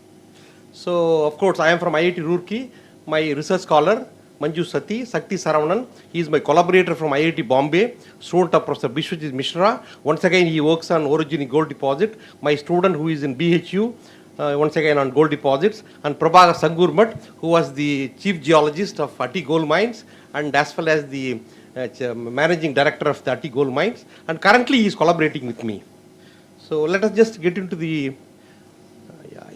So of course I am from IIT Roorkee. My research scholar Manju Sakti Saravanan. He is my collaborator from IIT Bombay, student of Professor Bishwajit Mishra. Once again he works on Orogenic gold deposit. My student who is in BHU. Once again on gold deposits, and Prabhagar Sangurmat, who was the chief geologist of Hatti gold mines and as well as the managing director of the Hatti gold mines, and currently he is collaborating with me. So let us just get into the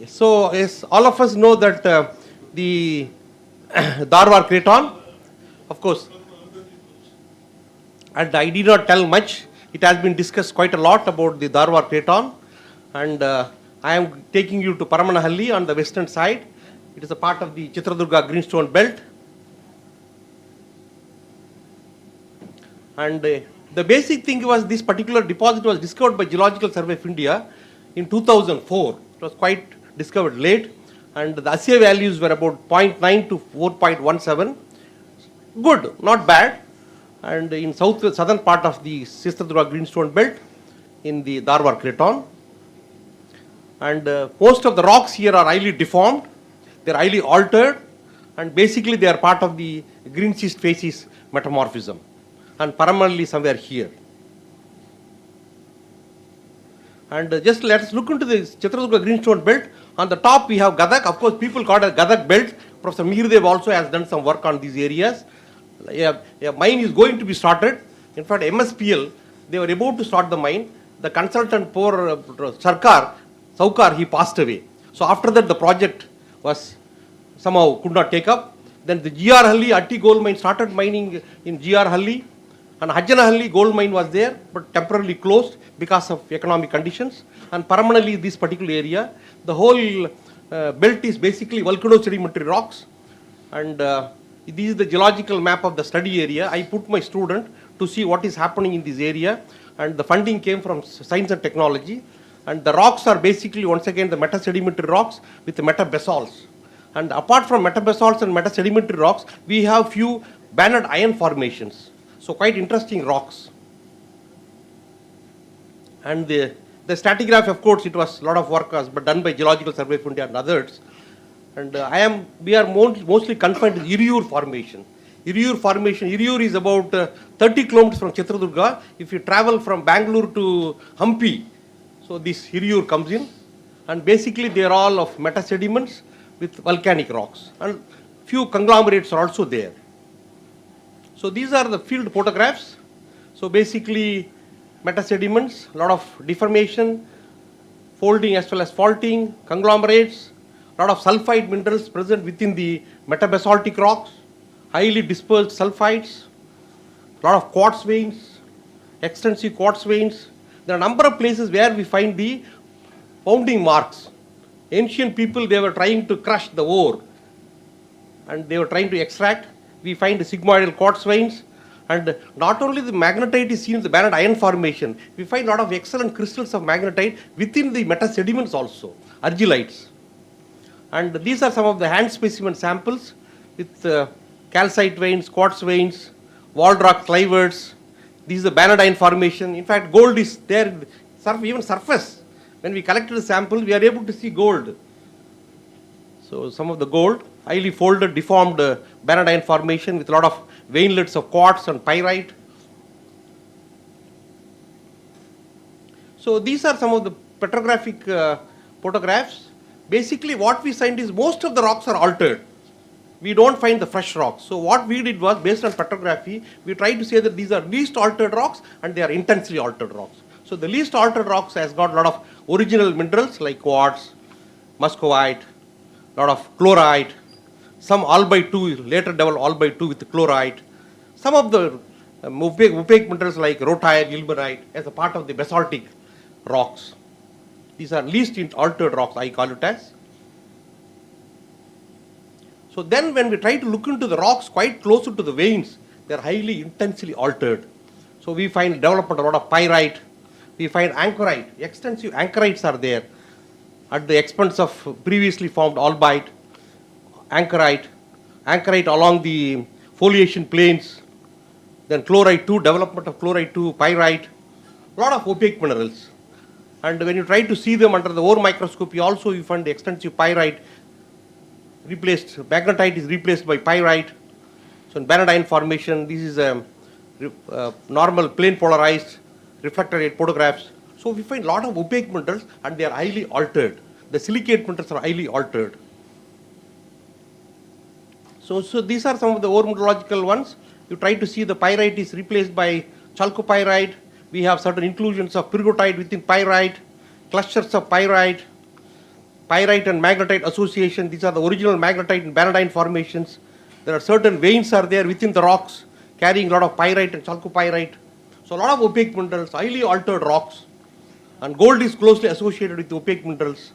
so yes, all of us know that the Dharwar Craton, of course, and I did not tell much. It has been discussed quite a lot about the Dharwar Craton, and I am taking you to Paramanahalli on the western side. It is a part of the Chitradurga Greenstone Belt. And the basic thing was this particular deposit was discovered by Geological Survey of India in 2004. It was quite discovered late, and the assay values were about 0.9 to 4.17. Good, not bad. And in southern part of the Chitradurga Greenstone Belt in the Dharwar Craton. And most of the rocks here are highly deformed, they are highly altered, and basically they are part of the green schist facies metamorphism, and primarily somewhere here. And just let us look into the Chitradurga Greenstone Belt. On the top we have Gadak. Of course, people call it Gadak Belt. Professor Meherdev also has done some work on these areas. A mine is going to be started. In fact, MSPL, they were about to start the mine. The consultant, poor Saukar, he passed away. So after that, the project was somehow could not take up. Then the GR Halli Hatti gold mine started mining in GR Halli, And Hajjanahalli gold mine was there, but temporarily closed because of economic conditions. And permanently this particular area, the whole belt is basically volcano-sedimentary rocks. And this is the geological map of the study area. I put my student to see what is happening in this area. And the funding came from science and technology. And the rocks are basically, once again, the metasedimentary rocks with the metabasalts. And apart from metabasalts and metasedimentary rocks, we have few banded iron formations. So quite interesting rocks. And the stratigraph, of course, it was a lot of work was done by Geological Survey of India and others. And we are mostly confined to Hiriyur formation. Hiriyur formation, Hiriyur is about 30 kilometers from Chitradurga. If you travel from Bangalore to Hampi, so this Hiriyur comes in. And basically they are all of metasediments with volcanic rocks. And few conglomerates are also there. So these are the field photographs. So basically metasediments, a lot of deformation, folding as well as faulting, conglomerates, a lot of sulfide minerals present within the metabasaltic rocks, highly dispersed sulfides, a lot of quartz veins, extensive quartz veins. There are a number of places where we find the pounding marks. Ancient people, they were trying to crush the ore and they were trying to extract. We find the sigmoidal quartz veins, and not only the magnetite is seen in the banded iron formation, we find a lot of excellent crystals of magnetite within the metasediments also, argillites. And these are some of the hand specimen samples with calcite veins, quartz veins, walled rock clivards. This is the banded iron formation. In fact, gold is there, even surface. When we collected the sample, we are able to see gold. So some of the gold, highly folded, deformed banded iron formation with a lot of veinlets of quartz and pyrite. So these are some of the petrographic photographs. Basically what we find is most of the rocks are altered. We don't find the fresh rocks. So what we did was, based on petrography, we tried to say that these are least altered rocks and they are intensely altered rocks. So the least altered rocks has got a lot of original minerals like quartz, muscovite, a lot of chlorite, some albite-2, later developed albite-2 with chlorite, some of the opaque minerals like rutile, ilmenite as a part of the basaltic rocks. These are least altered rocks, I call it as. So then when we try to look into the rocks quite closer to the veins, they are highly intensely altered. So we find development a lot of pyrite, we find anchorite, extensive anchorites are there at the expense of previously formed albite, anchorite along the foliation plains, then chlorite-2, development of chlorite-2, pyrite, a lot of opaque minerals. And when you try to see them under the ore microscopy also, you find the extensive pyrite replaced, magnetite is replaced by pyrite. So in banded iron formation, this is a normal plane polarized reflector rate photographs. So we find a lot of opaque minerals and they are highly altered. The silicate minerals are highly altered. So these are some of the ore mineralogical ones. You try to see the pyrite is replaced by chalcopyrite. We have certain inclusions of pyrgotite within pyrite, clusters of pyrite and magnetite association. These are the original magnetite and banded iron formations. There are certain veins are there within the rocks carrying a lot of pyrite and chalcopyrite. So a lot of opaque minerals, highly altered rocks. And gold is closely associated with opaque minerals.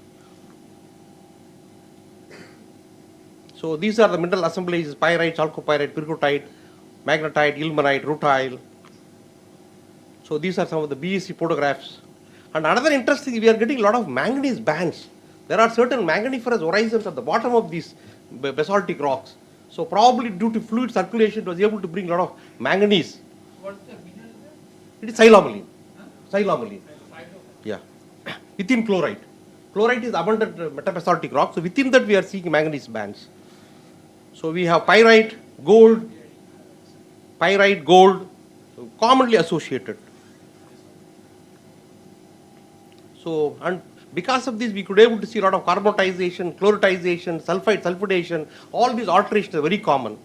So these are the mineral assemblies: pyrite, chalcopyrite, pyrgotite, magnetite, ilmenite, rutile. So these are some of the BEC photographs. And another interesting, we are getting a lot of manganese bands. There are certain manganiferous horizons at the bottom of these basaltic rocks. So probably due to fluid circulation, it was able to bring a lot of manganese. What's the mineral there? It is silomelene. Silomelene. Yeah. Within chlorite. Chlorite is abundant metabasaltic rock. So within that we are seeing manganese bands. So we have pyrite, gold, commonly associated. So, and because of this, we could able to see a lot of carbonatization, chloritization, sulfide, sulfidation. All these alterations are very common.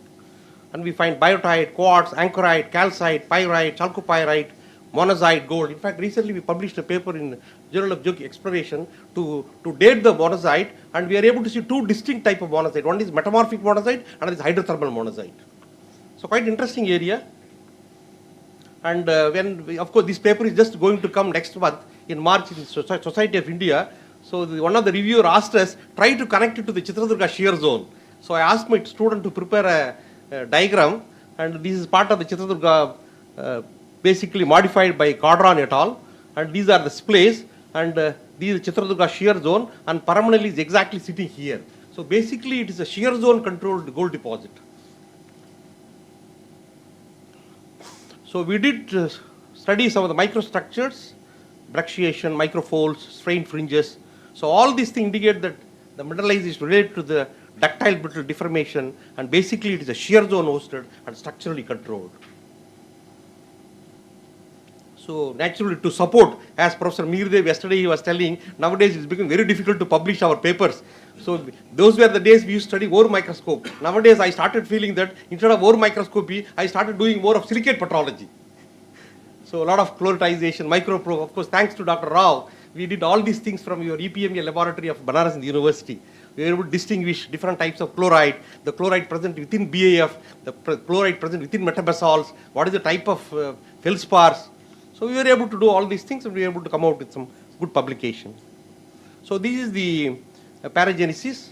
And we find biotite, quartz, anchorite, calcite, pyrite, chalcopyrite, monazite, gold. In fact, recently we published a paper in Journal of Geologic Exploration to date the monazite, and we are able to see two distinct types of monazite. One is metamorphic monazite, and another is hydrothermal monazite. So quite interesting area. And of course, this paper is just going to come next month in March in Society of India. So one of the reviewer asked us, try to connect it to the Chitradurga shear zone. So I asked my student to prepare a diagram, and this is part of the Chitradurga, basically modified by Cadron et al. And these are the splays, and this is Chitradurga shear zone, and Paramanali is exactly sitting here. So basically, it is a shear zone controlled gold deposit. So we did study some of the microstructures, brecciation, microfolds, strain fringes. So all these things indicate that the mineralization is related to the ductile brittle deformation, and basically it is a shear zone hosted and structurally controlled. So naturally, to support, as Professor Meerdev yesterday he was telling, nowadays it's becoming very difficult to publish our papers. So those were the days we used to study ore microscope. Nowadays I started feeling that instead of ore microscopy, I started doing more of silicate petrology. So a lot of chloratization, microprobe. Of course, thanks to Dr. Rao, we did all these things from your EPMA laboratory of Banaras in the university. We were able to distinguish different types of chloride, the chloride present within BAF, the chloride present within metabasalts, what is the type of feldspars. So we were able to do all these things, and we were able to come out with some good publication. So this is the paragenesis.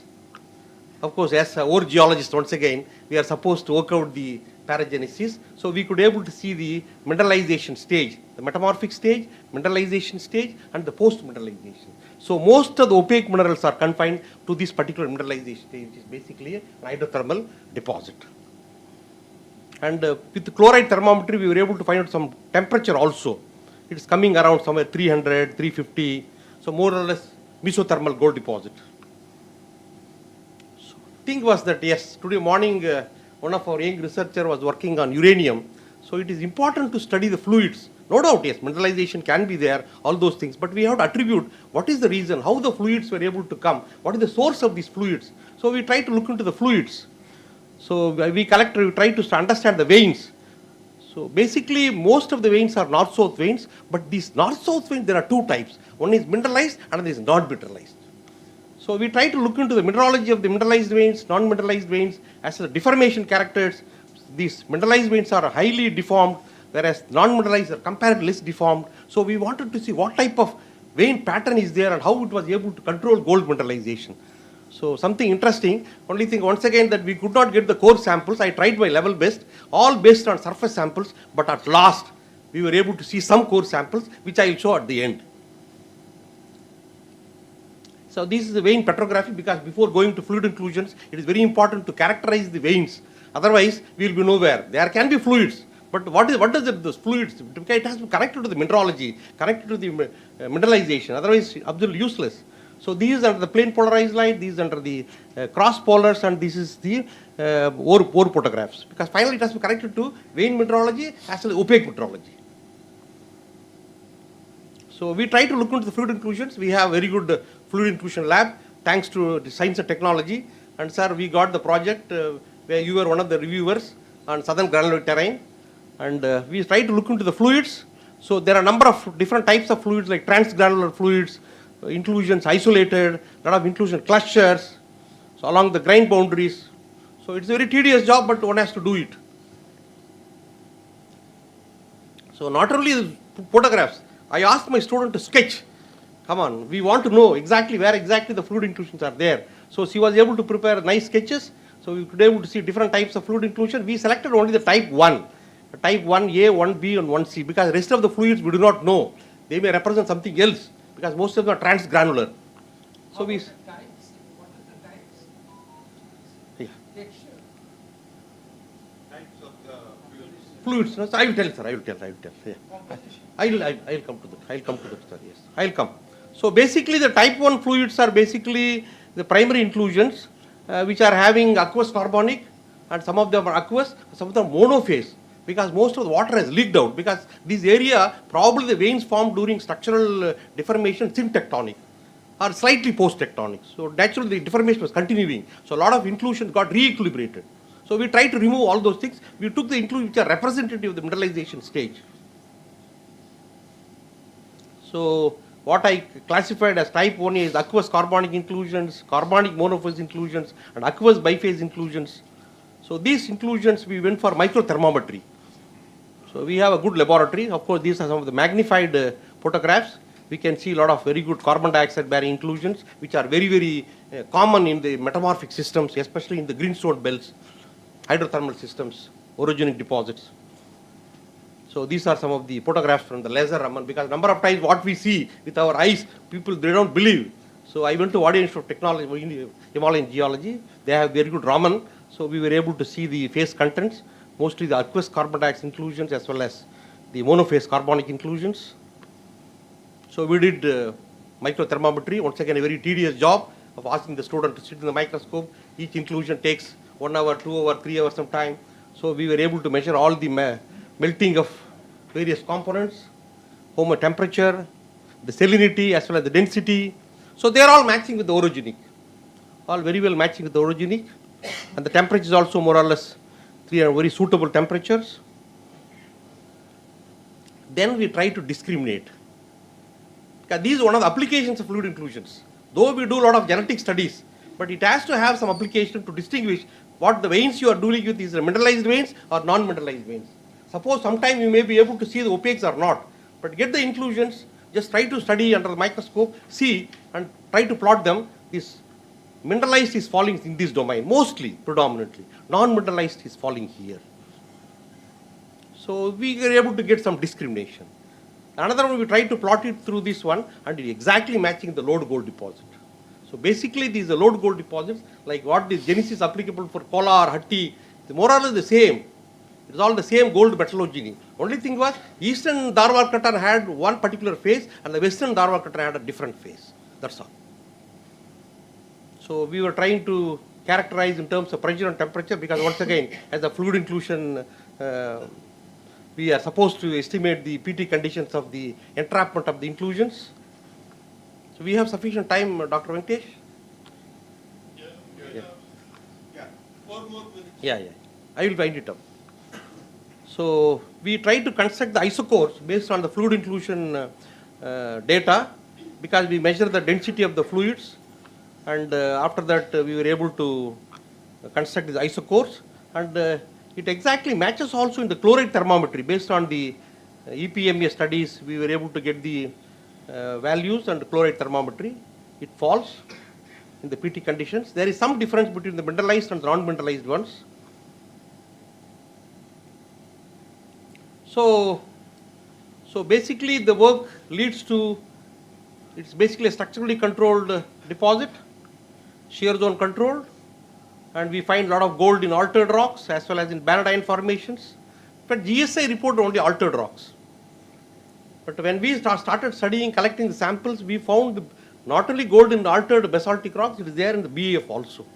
Of course, as ore geologists, once again, we are supposed to work out the paragenesis. So we could able to see the mineralization stage, the metamorphic stage, mineralization stage, and the post-mineralization. So most of the opaque minerals are confined to this particular mineralization stage, which is basically an hydrothermal deposit. And with the chloride thermometry, we were able to find out some temperature also. It's coming around somewhere 300, 350. So more or less mesothermal gold deposit. So thing was that, yes, today morning, one of our young researcher was working on uranium. So it is important to study the fluids. No doubt, yes, mineralization can be there, all those things. But we have to attribute what is the reason, how the fluids were able to come, what is the source of these fluids. So we try to look into the fluids. So we try to understand the veins. So basically, most of the veins are north-south veins, but these north-south veins, there are two types. One is mineralized, another is non-mineralized. So we try to look into the mineralogy of the mineralized veins, non-mineralized veins, as the deformation characters. These mineralized veins are highly deformed, whereas non-mineralized are comparatively less deformed. So we wanted to see what type of vein pattern is there and how it was able to control gold mineralization. So something interesting, only thing once again that we could not get the core samples. I tried my level best, all based on surface samples, but at last we were able to see some core samples, which I will show at the end. So this is the vein petrography, because before going to fluid inclusions, it is very important to characterize the veins. Otherwise, we will be nowhere. There can be fluids, but what does those fluids? It has to be connected to the mineralogy, connected to the mineralization. Otherwise, absolutely useless. So these are the plane polarized light, these under the cross polars, and this is the ore photographs. Because finally it has to be connected to vein mineralogy as well as opaque mineralogy. So we try to look into the fluid inclusions. We have very good fluid inclusion lab, thanks to the science and technology. And sir, we got the project where you were one of the reviewers on southern granular terrain. And we try to look into the fluids. So there are a number of different types of fluids, like transgranular fluids, inclusions isolated, lot of inclusion clusters, so along the grain boundaries. So it's a very tedious job, but one has to do it. So not only the photographs, I asked my student to sketch. Come on, we want to know exactly where exactly the fluid inclusions are there. So she was able to prepare nice sketches. So we could be able to see different types of fluid inclusion. We selected only the type 1, type 1A, 1B, and 1C, because the rest of the fluids we do not know. They may represent something else, because most of them are transgranular. So we... Yeah. Fluids. No, so I will tell, sir. I will tell. Yeah. I will come to that. Sir. Yes, I will come. So basically, the type 1 fluids are basically the primary inclusions, which are having aqueous carbonic, and some of them are aqueous, some of them monophase, because most of the water has leaked out, because this area, probably the veins formed during structural deformation, syntectonic or slightly post-tectonic. So naturally the deformation was continuing. So a lot of inclusions got re-equilibrated. So we tried to remove all those things. We took the inclusions which are representative of the mineralization stage. So what I classified as type 1 is aqueous carbonic inclusions, carbonic monophase inclusions, and aqueous biphase inclusions. So these inclusions we went for microthermometry. So we have a good laboratory. Of course, these are some of the magnified photographs. We can see a lot of very good carbon dioxide bearing inclusions, which are very, very common in the metamorphic systems, especially in the greenstone belts, hydrothermal systems, orogenic deposits. So these are some of the photographs from the laser Raman, because number of times what we see with our eyes, people, they don't believe. So I went to Orogenic Institute of Technology, Himalayan Geology. They have very good Raman. So we were able to see the phase contents, mostly the aqueous carbon dioxide inclusions as well as the monophase carbonic inclusions. So we did microthermometry, once again a very tedious job of asking the student to sit in the microscope. Each inclusion takes 1 hour, 2 hours, 3 hours some time. So we were able to measure all the melting of various components, homo temperature, the salinity as well as the density. So they are all matching with the orogenic, all very well matching with the orogenic, and the temperature is also more or less 3 are very suitable temperatures. Then we try to discriminate. Because these are one of the applications of fluid inclusions. Though we do a lot of genetic studies, but it has to have some application to distinguish what the veins you are dealing with is mineralized veins or non-mineralized veins. Suppose sometime you may be able to see the opaques or not, but get the inclusions, just try to study under the microscope, see and try to plot them. This mineralized is falling in this domain, mostly, predominantly. Non-mineralized is falling here. So we were able to get some discrimination. Another one, we tried to plot it through this one, and it exactly matching the lode gold deposit. So basically these are lode gold deposits, like what the genesis applicable for Kolar, Hatti, more or less the same. It is all the same gold metallogeny. Only thing was, eastern Dharwad Kattan had one particular phase, and the western Dharwad Kattan had a different phase. That's all. So we were trying to characterize in terms of pressure and temperature, because once again, as a fluid inclusion, we are supposed to estimate the PT conditions of the entrapment of the inclusions. So we have sufficient time, Dr. Venkatesh? Yeah. 4 more minutes. Yeah. I will wind it up. So we try to construct the isocores based on the fluid inclusion data, because we measure the density of the fluids, and after that we were able to construct these isocores, and it exactly matches also in the chloride thermometry. Based on the EPMA studies, we were able to get the values and chloride thermometry. It falls in the PT conditions. There is some difference between the mineralized and the non-mineralized ones. So basically the work leads to, it's basically a structurally controlled deposit, shear zone controlled, and we find a lot of gold in altered rocks as well as in vanadium formations. But GSI reported only altered rocks. But when we started studying, collecting the samples, we found not only gold in the altered basaltic rocks, it is there in the BAF also.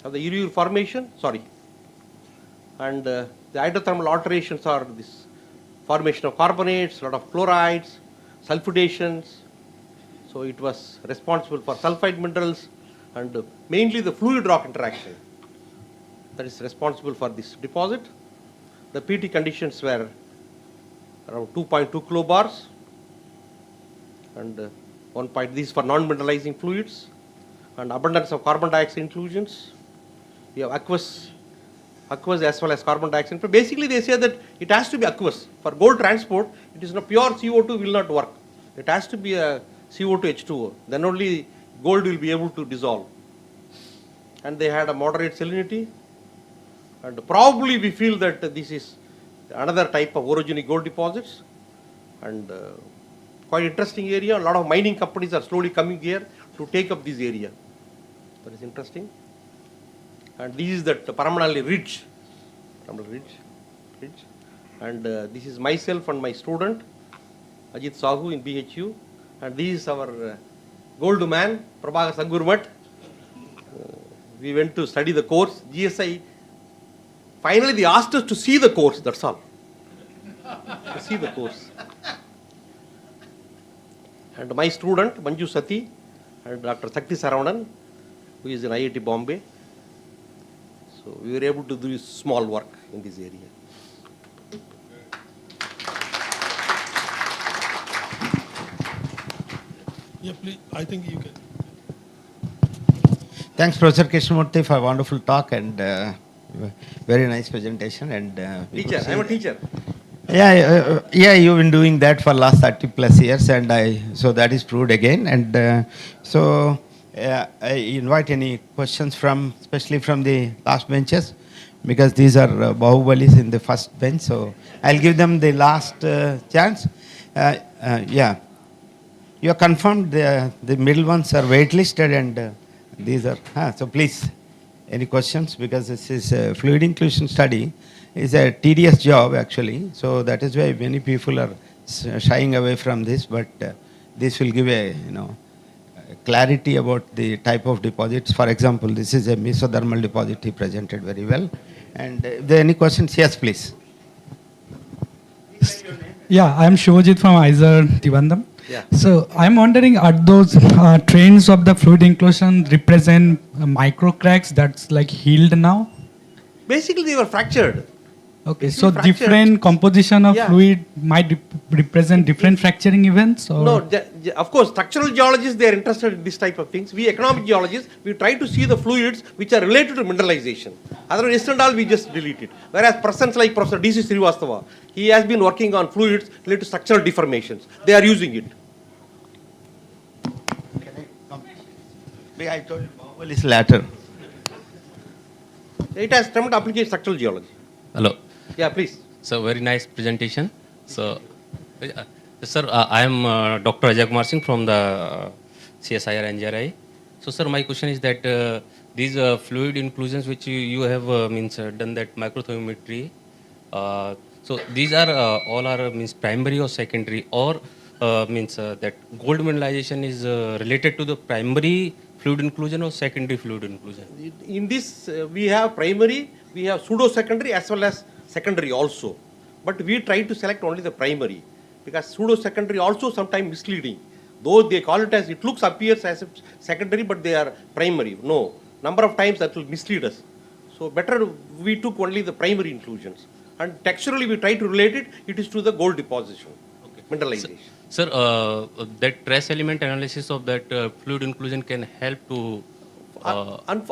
Of the Uriur formation, and the hydrothermal alterations are this formation of carbonates, a lot of chlorides, sulfidations. So it was responsible for sulfide minerals and mainly the fluid rock interaction that is responsible for this deposit. The PT conditions were around 2.2 kilobars, and 1 point, these for non-mineralizing fluids, and abundance of carbon dioxide inclusions. We have aqueous as well as carbon dioxide. But basically they say that it has to be aqueous. For gold transport, it is not pure CO2 will not work. It has to be a CO2 H2O. Then only gold will be able to dissolve. And they had a moderate salinity. And probably we feel that this is another type of orogenic gold deposits. And quite interesting area. A lot of mining companies are slowly coming here to take up this area. That is interesting. And this is the Paramanali Ridge. And this is myself and my student, Ajit Sahu in BHU. And this is our gold man, Prabhakar Sangurmat. We went to study the course, GSI. Finally, they asked us to see the course, that's all. To see the course. And my student, Manju Sati, and Dr. Sakti Saravanan, who is in IIT Bombay. So we were able to do small work in this area. Yeah, please, I think you can. Thanks, Professor Krishnamurthy, for a wonderful talk, and Very nice presentation and we could Teacher, see I'm a that- teacher. Yeah, you've been doing that for last 30 plus years, and so that is proved again. And I invite any questions especially from the last benches, because these are Bahubalis in the first bench. So I'll give them the last chance. Yeah, you are confirmed. The middle ones are waitlisted, and these are. So please, any questions? Because this is a fluid inclusion study. It's a tedious job actually, so that is why many people are shying away from this. But this will give a clarity about the type of deposits. For example, this is a mesothermal deposit. He presented very well. And if there are any questions, yes, please. Yeah, I'm Shojit from ISER Trivandrum. Yeah. So I'm wondering, are those trains of the fluid inclusion represent micro cracks that's like healed now? Basically, they were fractured. Okay, Basically so fractured. different composition of Yeah. fluid might represent different fracturing events? Or? No, of course, structural geologists, they are interested in this type of things. We economic geologists, we try to see the fluids which are related to mineralization. Otherwise, rest and all, we just delete it. Whereas persons like Professor D.C. Srivastava, he has been working on fluids related to structural deformations. They are using it. I told you, Bahubali is latter. It has tremendous application in structural geology. Hello. Yeah, please. So very nice presentation. So, sir, I am Dr. Ajay Kumar Singh from the CSIR NJRI. So, sir, my question is that these fluid inclusions which you have done that microthermometry. So these are all are primary or secondary, or that gold mineralization is related to the primary fluid inclusion or secondary fluid inclusion? In this, we have primary, we have pseudo-secondary as well as secondary also. But we try to select only the primary, because pseudo-secondary also sometimes misleading. Though they call it as, it appears as secondary, but they are primary. No, number of times that will mislead us. So better we took only the primary inclusions. And texturally we try to relate it, it is to the gold deposition, mineralization. Sir, that trace element analysis of that fluid inclusion can help to...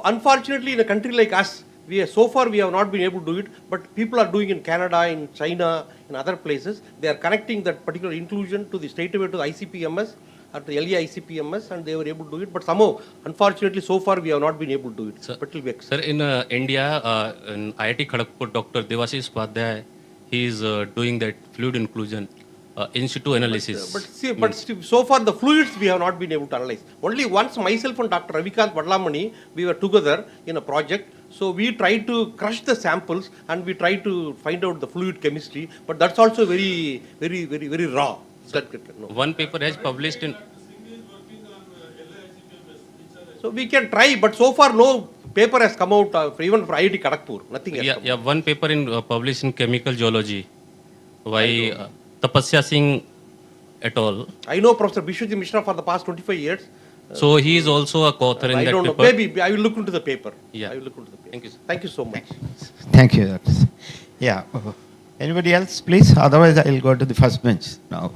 Unfortunately, in a country like us, so far we have not been able to do it, but people are doing in Canada, in China, in other places. They are connecting that particular inclusion to the straight away to the ICP-MS or the LE ICP-MS, and they were able to do it. But somehow, unfortunately, so far we have not been able to do it. Sir, but it will be sir, in India, in IIT Kharagpur, Dr. Devashish Padhyay, he is doing that fluid inclusion in situ analysis. But so far the fluids we have not been able to analyze. Only once myself and Dr. Ravikant Vadlamani, we were together in a project. So we tried to crush the samples and we tried to find out the fluid chemistry, but that's also very, very, very, very raw. One paper has published in... So we can try, but so far no paper has come out even for IIT Kharagpur. Nothing has come out. One paper in published in chemical geology by Tapasya Singh et al. I know Professor Bishwajit Mishra for the past 25 years. So he is also a co-author in that paper. I don't know. Maybe I will look into the paper. Yeah. I will look into the paper. Thank you. Thank you so much. Thank you, Doctor. Yeah. Anybody else, please? Otherwise, I will go to the first bench now.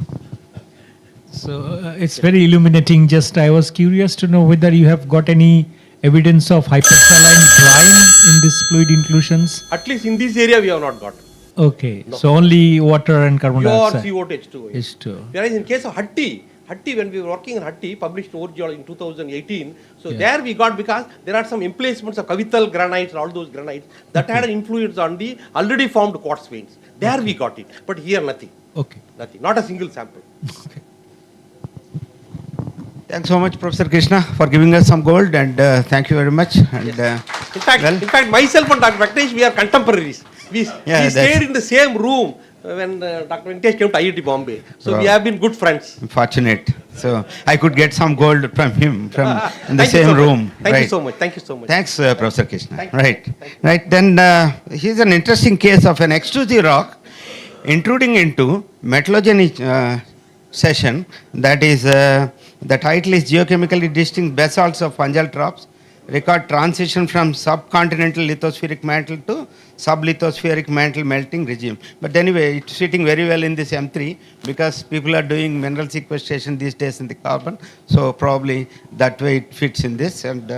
So it's very illuminating. Just I was curious to know whether you have got any evidence of hypersaline drying in these fluid inclusions. At least in this area, we have not got. Okay, No. so only water and carbon dioxide. Pure CO2 H2O. H2O. Whereas in case of Hatti, when we were working on Hatti, published in Orogenic in 2018, so Yeah. there we got, because there are some emplacements of Kavital granites, all those granites, that had an influence on the already formed quartz veins. There we got it, but here nothing. Okay. Nothing, not a single sample. Thanks so much, Professor Krishna, for giving us some gold, and thank you very much. And In fact, myself and Dr. Vaknesh, we are contemporaries. We stayed in the same room when Dr. Venkatesh came to IIT Bombay. So we have been good friends. Fortunate. So I could get some gold from him in the Thank you same so much. room. Thank you so much. Thank you so much. Thanks, Professor Krishna. Thank you. Right. Right. Then here's an interesting case of an extrusive rock intruding into metallogeny session. That is, the title is Geochemically Distinct Basalts of Fungal Troughs record transition from subcontinental lithospheric mantle to sublithospheric mantle melting regime. But anyway, it's fitting very well in this M3 because people are doing mineral sequestration these days in the carbon. So probably that way it fits in this. And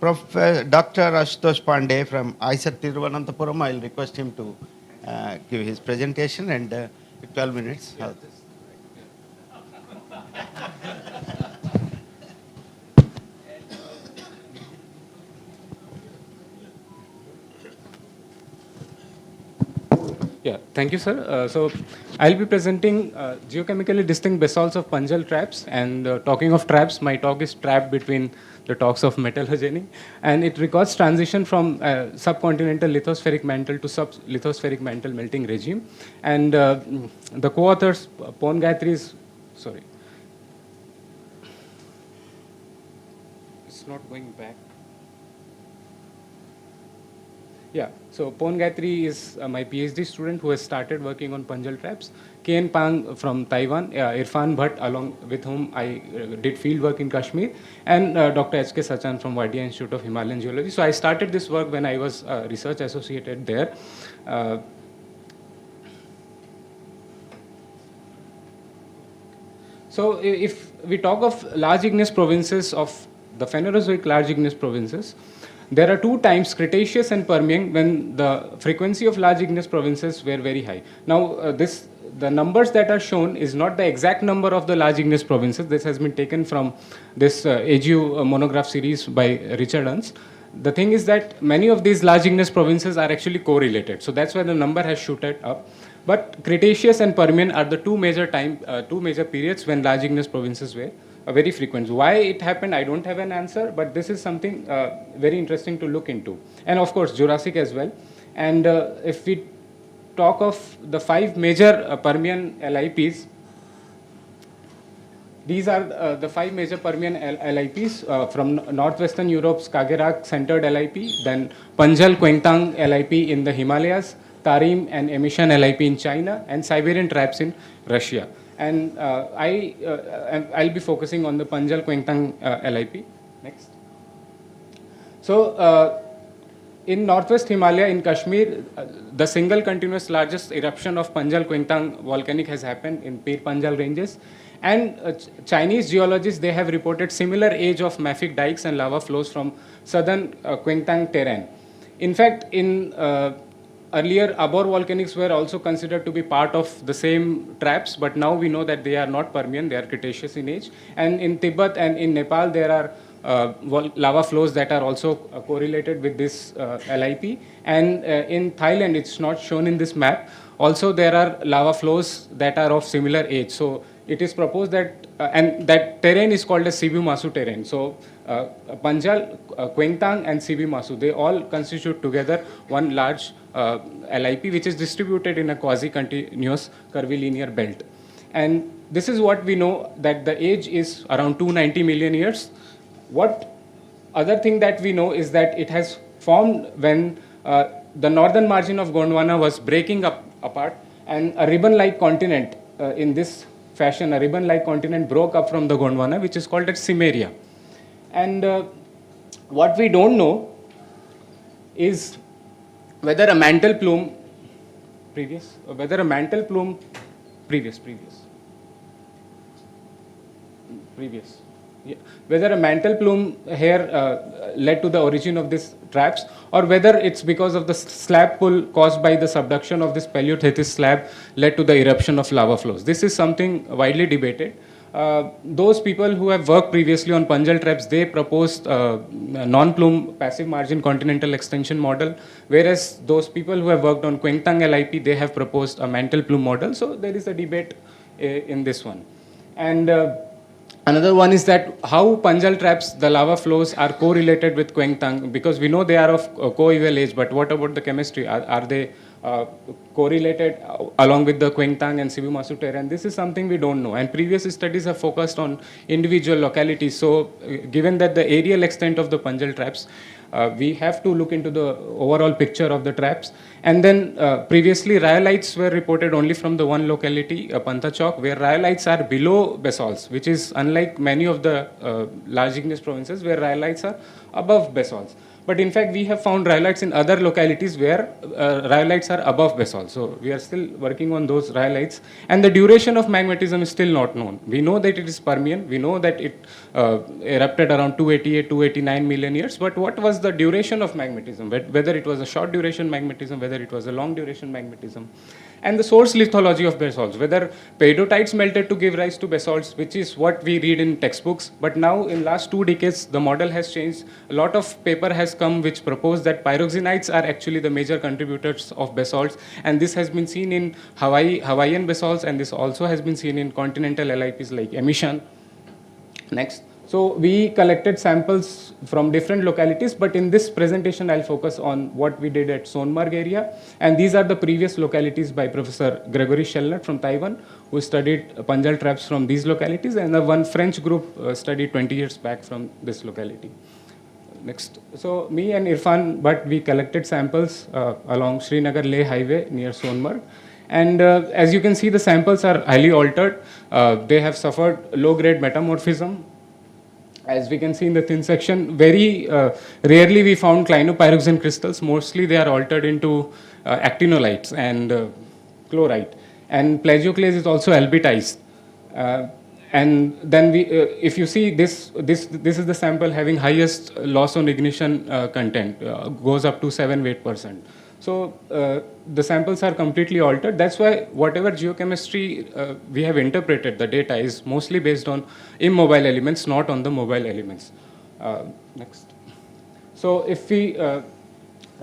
Dr. Ashutosh Pandey from ISET Tiruvananthapuram, I'll request him to give his presentation and 12 minutes. Yeah. Yeah, thank you, sir. So I'll be presenting geochemically distinct basalts of pungal traps. And talking of traps, my talk is trapped between the talks of metallogeny. And it records transition from subcontinental lithospheric mantle to sublithospheric mantle melting regime. And the co-authors, Pon Gayatri's, sorry. It's not going back. Yeah, so Pon Gayatri is my PhD student who has started working on pungal traps. Ken Pang from Taiwan, Irfan Bhatt, along with whom I did field work in Kashmir, and Dr. H.K. Sachan from Wadia Institute of Himalayan Geology. So I started this work when I was research associated there. So if we talk of large igneous provinces of the Phanerozoic large igneous provinces, there are two times, Cretaceous and Permian, when the frequency of large igneous provinces were very high. Now, the numbers that are shown is not the exact number of the large igneous provinces. This has been taken from this AGU monograph series by Richard Ernst. The thing is that many of these large igneous provinces are actually correlated. So that's why the number has shooted up. But Cretaceous and Permian are the two major periods when large igneous provinces were very frequent. Why it happened, I don't have an answer, but this is something very interesting to look into. And of course, Jurassic as well. And if we talk of the 5 major Permian LIPs, these are the 5 major Permian LIPs from northwestern Europe's Skagerrak-centered LIP, then Panjal Kwengtang LIP in the Himalayas, Tarim and Emission LIP in China, and Siberian traps in Russia. And I'll be focusing on the Panjal Kwengtang LIP. Next. So in northwest Himalaya, in Kashmir, the single continuous largest eruption of Panjal Kwengtang volcanic has happened in Pir Panjal ranges. And Chinese geologists, they have reported similar age of mafic dikes and lava flows from southern Kwengtang terrain. In fact, in earlier, Abor volcanics were also considered to be part of the same traps, but now we know that they are not Permian, they are Cretaceous in age. And in Tibet and in Nepal, there are lava flows that are also correlated with this LIP. And in Thailand, it's not shown in this map. Also, there are lava flows that are of similar age. So it is proposed that, and that terrain is called as Sibu Masu terrain. So Panjal, Kwengtang and Sibu Masu, they all constitute together one large LIP, which is distributed in a quasi-continuous curvilinear belt. And this is what we know, that the age is around 290 million years. What other thing that we know is that it has formed when the northern margin of Gondwana was breaking apart, and a ribbon-like continent in this fashion, a ribbon-like continent broke up from the Gondwana, which is called as Cimmeria. And what we don't know is whether a mantle plume, whether a mantle plume here led to the origin of these traps, or whether it's because of the slab pull caused by the subduction of this Paleothetis slab led to the eruption of lava flows. This is something widely debated. Those people who have worked previously on Panjal traps, they proposed a non-plume passive margin continental extension model, whereas those people who have worked on Kwengtang LIP, they have proposed a mantle plume model. So there is a debate in this one. And another one is that how Panjal traps, the lava flows are correlated with Kwengtang, because we know they are of coeval age, but what about the chemistry? Are they correlated along with the Kwengtang and Sibu Masu terrain? This is something we don't know. And previous studies have focused on individual localities. So given that the aerial extent of the Panjal traps, we have to look into the overall picture of the traps. And then previously rhyolites were reported only from the one locality, Pantachok, where rhyolites are below basalts, which is unlike many of the large igneous provinces where rhyolites are above basalts. But in fact, we have found rhyolites in other localities where rhyolites are above basalts. basalts. So we are still working on those rhyolites, and the duration of magmatism is still not known. We know that it is Permian, we know that it erupted around 288, 289 million years, but what was the duration of magmatism? Whether it was a short duration magmatism, whether it was a long duration magmatism, and the source lithology of basalts, whether pedotites melted to give rise to basalts, which is what we read in textbooks. But now in last 2 decades, the model has changed. A lot of paper has come which propose that pyroxenites are actually the major contributors of basalts. And this has been seen in Hawaiian basalts, and this also has been seen in continental LIPs like emission. Next. So we collected samples from different localities, but in this presentation, I'll focus on what we did at Sonmarg area. And these are the previous localities by Professor Gregory Shellnut from Taiwan, who studied punjal traps from these localities, and one French group studied 20 years back from this locality. Next. So me and Irfan Bhatt, we collected samples along Srinagar-Leh highway near Sonmarg. And as you can see, the samples are highly altered. They have suffered low-grade metamorphism. As we can see in the thin section, very rarely we found clinopyroxene crystals. Mostly they are altered into actinolites and chlorite. And plagioclase is also albitized. And then we, if you see this is the sample having highest loss on ignition content, goes up to 7-8%. So the samples are completely altered. That's why whatever geochemistry we have interpreted, the data is mostly based on immobile elements, not on the mobile elements. Next. So if we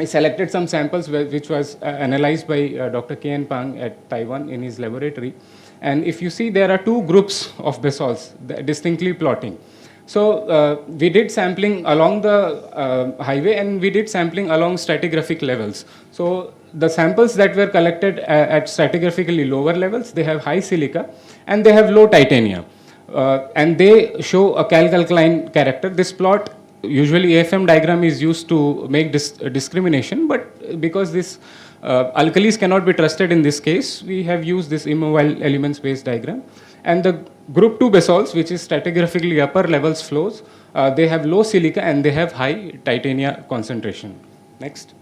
selected some samples which was analyzed by Dr. K.N. Pang at Taiwan in his laboratory. And if you see, there are 2 groups of basalts distinctly plotting. So we did sampling along the highway, and we did sampling along stratigraphic levels. So the samples that were collected at stratigraphically lower levels, they have high silica and they have low titania. And they show a calc-alkaline character. This plot, usually AFM diagram is used to make discrimination, but because this alkalis cannot be trusted in this case, we have used this immobile elements based diagram. And the group 2 basalts, which is stratigraphically upper levels flows, they have low silica and they have high titania concentration. Next.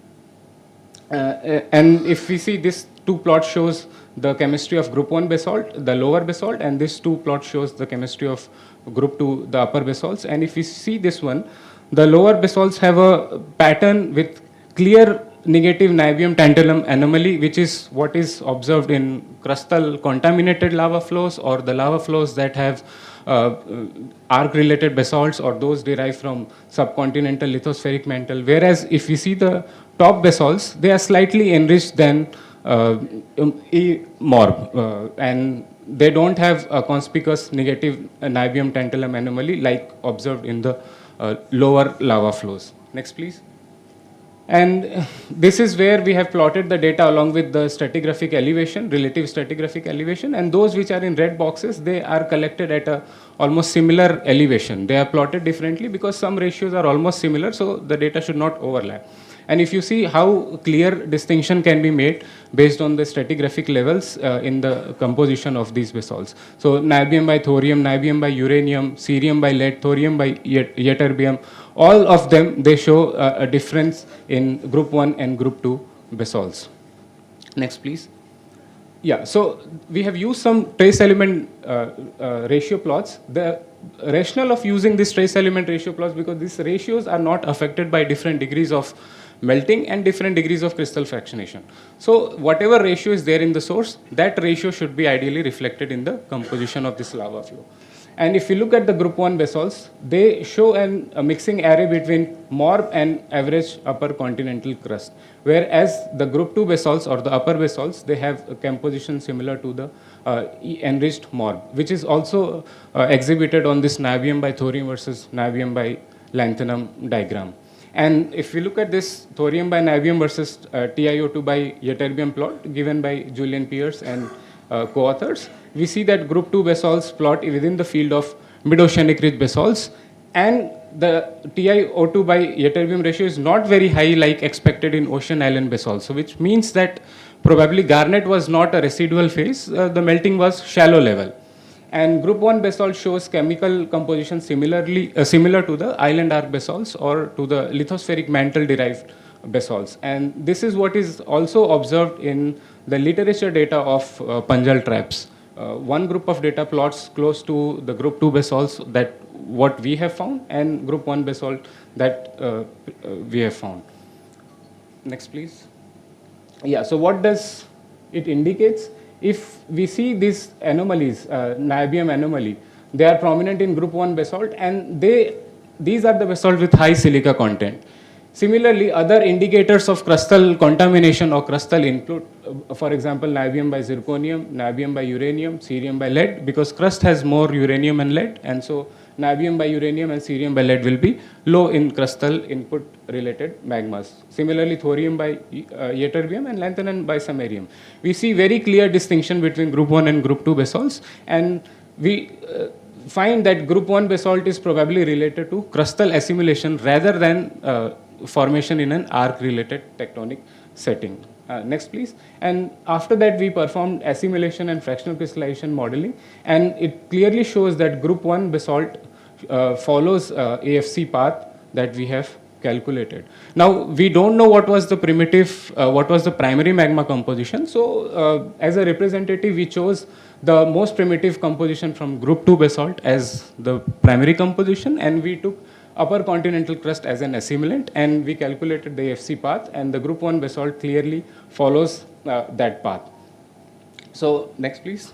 And if we see, this 2 plot shows the chemistry of group 1 basalt, the lower basalt, and this 2 plot shows the chemistry of group 2, the upper basalts. And if we see this one, the lower basalts have a pattern with clear negative niobium tantalum anomaly, which is what is observed in crustal contaminated lava flows or the lava flows that have arc-related basalts or those derived from subcontinental lithospheric mantle. Whereas if we see the top basalts, they are slightly enriched than MORB, and they don't have a conspicuous negative niobium tantalum anomaly like observed in the lower lava flows. Next, please. And this is where we have plotted the data along with the stratigraphic elevation, relative stratigraphic elevation, and those which are in red boxes, they are collected at a almost similar elevation. They are plotted differently because some ratios are almost similar, so the data should not overlap. And if you see how clear distinction can be made based on the stratigraphic levels in the composition of these basalts. So niobium by thorium, niobium by uranium, cerium by lead, thorium by ytterbium, all of them, they show a difference in group 1 and group 2 basalts. Next, please. Yeah, so we have used some trace element ratio plots. The rationale of using this trace element ratio plots, because these ratios are not affected by different degrees of melting and different degrees of crystal fractionation. So whatever ratio is there in the source, that ratio should be ideally reflected in the composition of this lava flow. And if you look at the group 1 basalts, they show a mixing array between MORB and average upper continental crust. Whereas the group 2 basalts or the upper basalts, they have a composition similar to the enriched MORB, which is also exhibited on this niobium by thorium versus niobium by lanthanum diagram. And if we look at this thorium by niobium versus TiO2 by ytterbium plot given by Julian Pierce and co-authors, we see that group 2 basalts plot within the field of mid-oceanic rich basalts, and the TiO2 by ytterbium ratio is not very high like expected in ocean island basalts, so which means that probably garnet was not a residual phase, the melting was shallow level. And group 1 basalt shows chemical composition similar to the island arc basalts or to the lithospheric mantle derived basalts. And this is what is also observed in the literature data of pungal traps. One group of data plots close to the group 2 basalts that what we have found, and group 1 basalt that we have found. Next, please. Yeah, so what does it indicates? If we see these anomalies, niobium anomaly, they are prominent in group 1 basalt, and these are the basalt with high silica content. Similarly, other indicators of crustal contamination or crustal include, for example, niobium by zirconium, niobium by uranium, cerium by lead, because crust has more uranium and lead, and so niobium by uranium and cerium by lead will be low in crustal input related magmas. Similarly, thorium by ytterbium and lanthanum by samarium. We see very clear distinction between group 1 and group 2 basalts, and we find that group 1 basalt is probably related to crustal assimilation rather than formation in an arc-related tectonic setting. Next, please. And after that, we performed assimilation and fractional crystallization modeling, and it clearly shows that group 1 basalt follows AFC path that we have calculated. Now, we don't know what was the primary magma composition. So, as a representative, we chose the most primitive composition from group 2 basalt as the primary composition, and we took upper continental crust as an assimilant, and we calculated the AFC path, and the group 1 basalt clearly follows that path. So, next, please.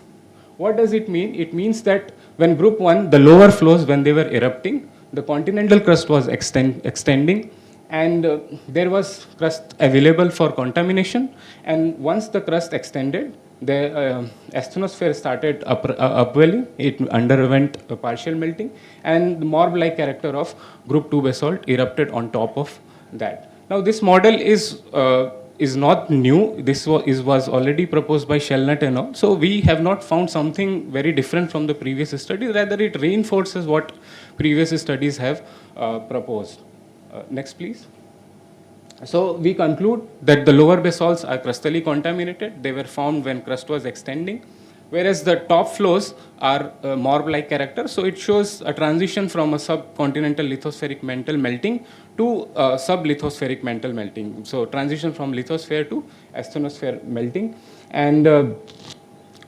What does it mean? It means that when group 1, the lower flows, when they were erupting, the continental crust was extending, and there was crust available for contamination, and once the crust extended, the asthenosphere started upwelling, it underwent a partial melting, and the morb-like character of group 2 basalt erupted on top of that. Now, this model is not new. This was already proposed by Shellnut and all. So we have not found something very different from the previous study. Rather, it reinforces what previous studies have proposed. Next, please. So we conclude that the lower basalts are crustally contaminated. They were formed when crust was extending, whereas the top flows are morb-like character. So it shows a transition from a subcontinental lithospheric mantle melting to sublithospheric mantle melting. So transition from lithosphere to asthenosphere melting, and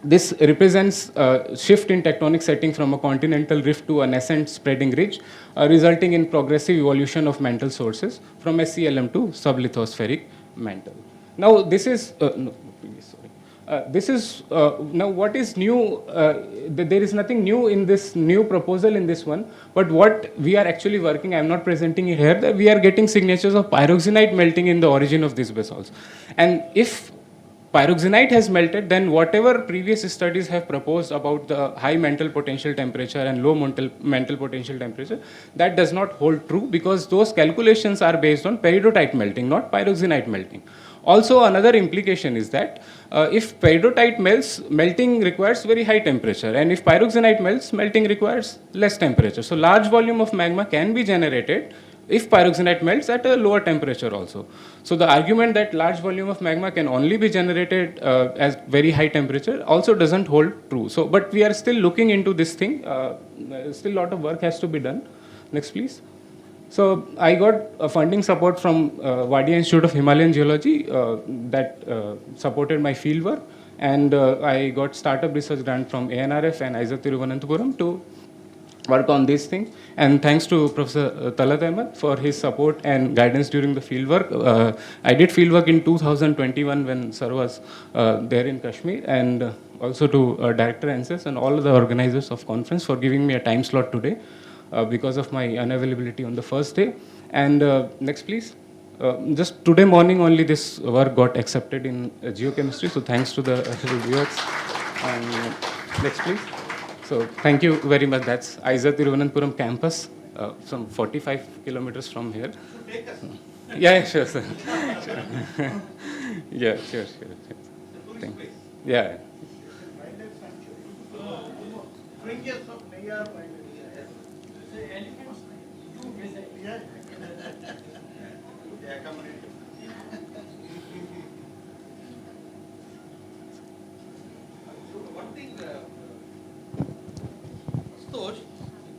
this represents a shift in tectonic setting from a continental rift to a nascent spreading ridge, resulting in progressive evolution of mantle sources from SCLM to sublithospheric mantle. Now, this is now what is new. There is nothing new in this new proposal in this one, but what we are actually working, I am not presenting it here, that we are getting signatures of pyroxenite melting in the origin of these basalts. And if pyroxenite has melted, then whatever previous studies have proposed about the high mantle potential temperature and low mantle potential temperature, that does not hold true, because those calculations are based on peridotite melting, not pyroxenite melting. Also, another implication is that if peridotite melts, melting requires very high temperature, and if pyroxenite melts, melting requires less temperature. So large volume of magma can be generated if pyroxenite melts at a lower temperature also. So the argument that large volume of magma can only be generated at very high temperature also doesn't hold true. So, but we are still looking into this thing. Still a lot of work has to be done. Next, please. So I got funding support from Wadia Institute of Himalayan Geology that supported my field work, and I got startup research grant from ANRF and ISO-Thiruvananthapuram to work on this thing. And thanks to Professor Talat Ahmed for his support and guidance during the fieldwork. I did fieldwork in 2021 when Sir was there in Kashmir, and also to Director NCESS and all the organizers of conference for giving me a time slot today because of my unavailability on the first day. And next, please. Just today morning only this work got accepted in geochemistry, so thanks to the reviewers. And next, please. So thank you very much. That's ISO-Thiruvananthapuram campus, some 45 kilometers from here. Yeah, sure, sir. Sure. Yeah, sure. Thank you. Yeah.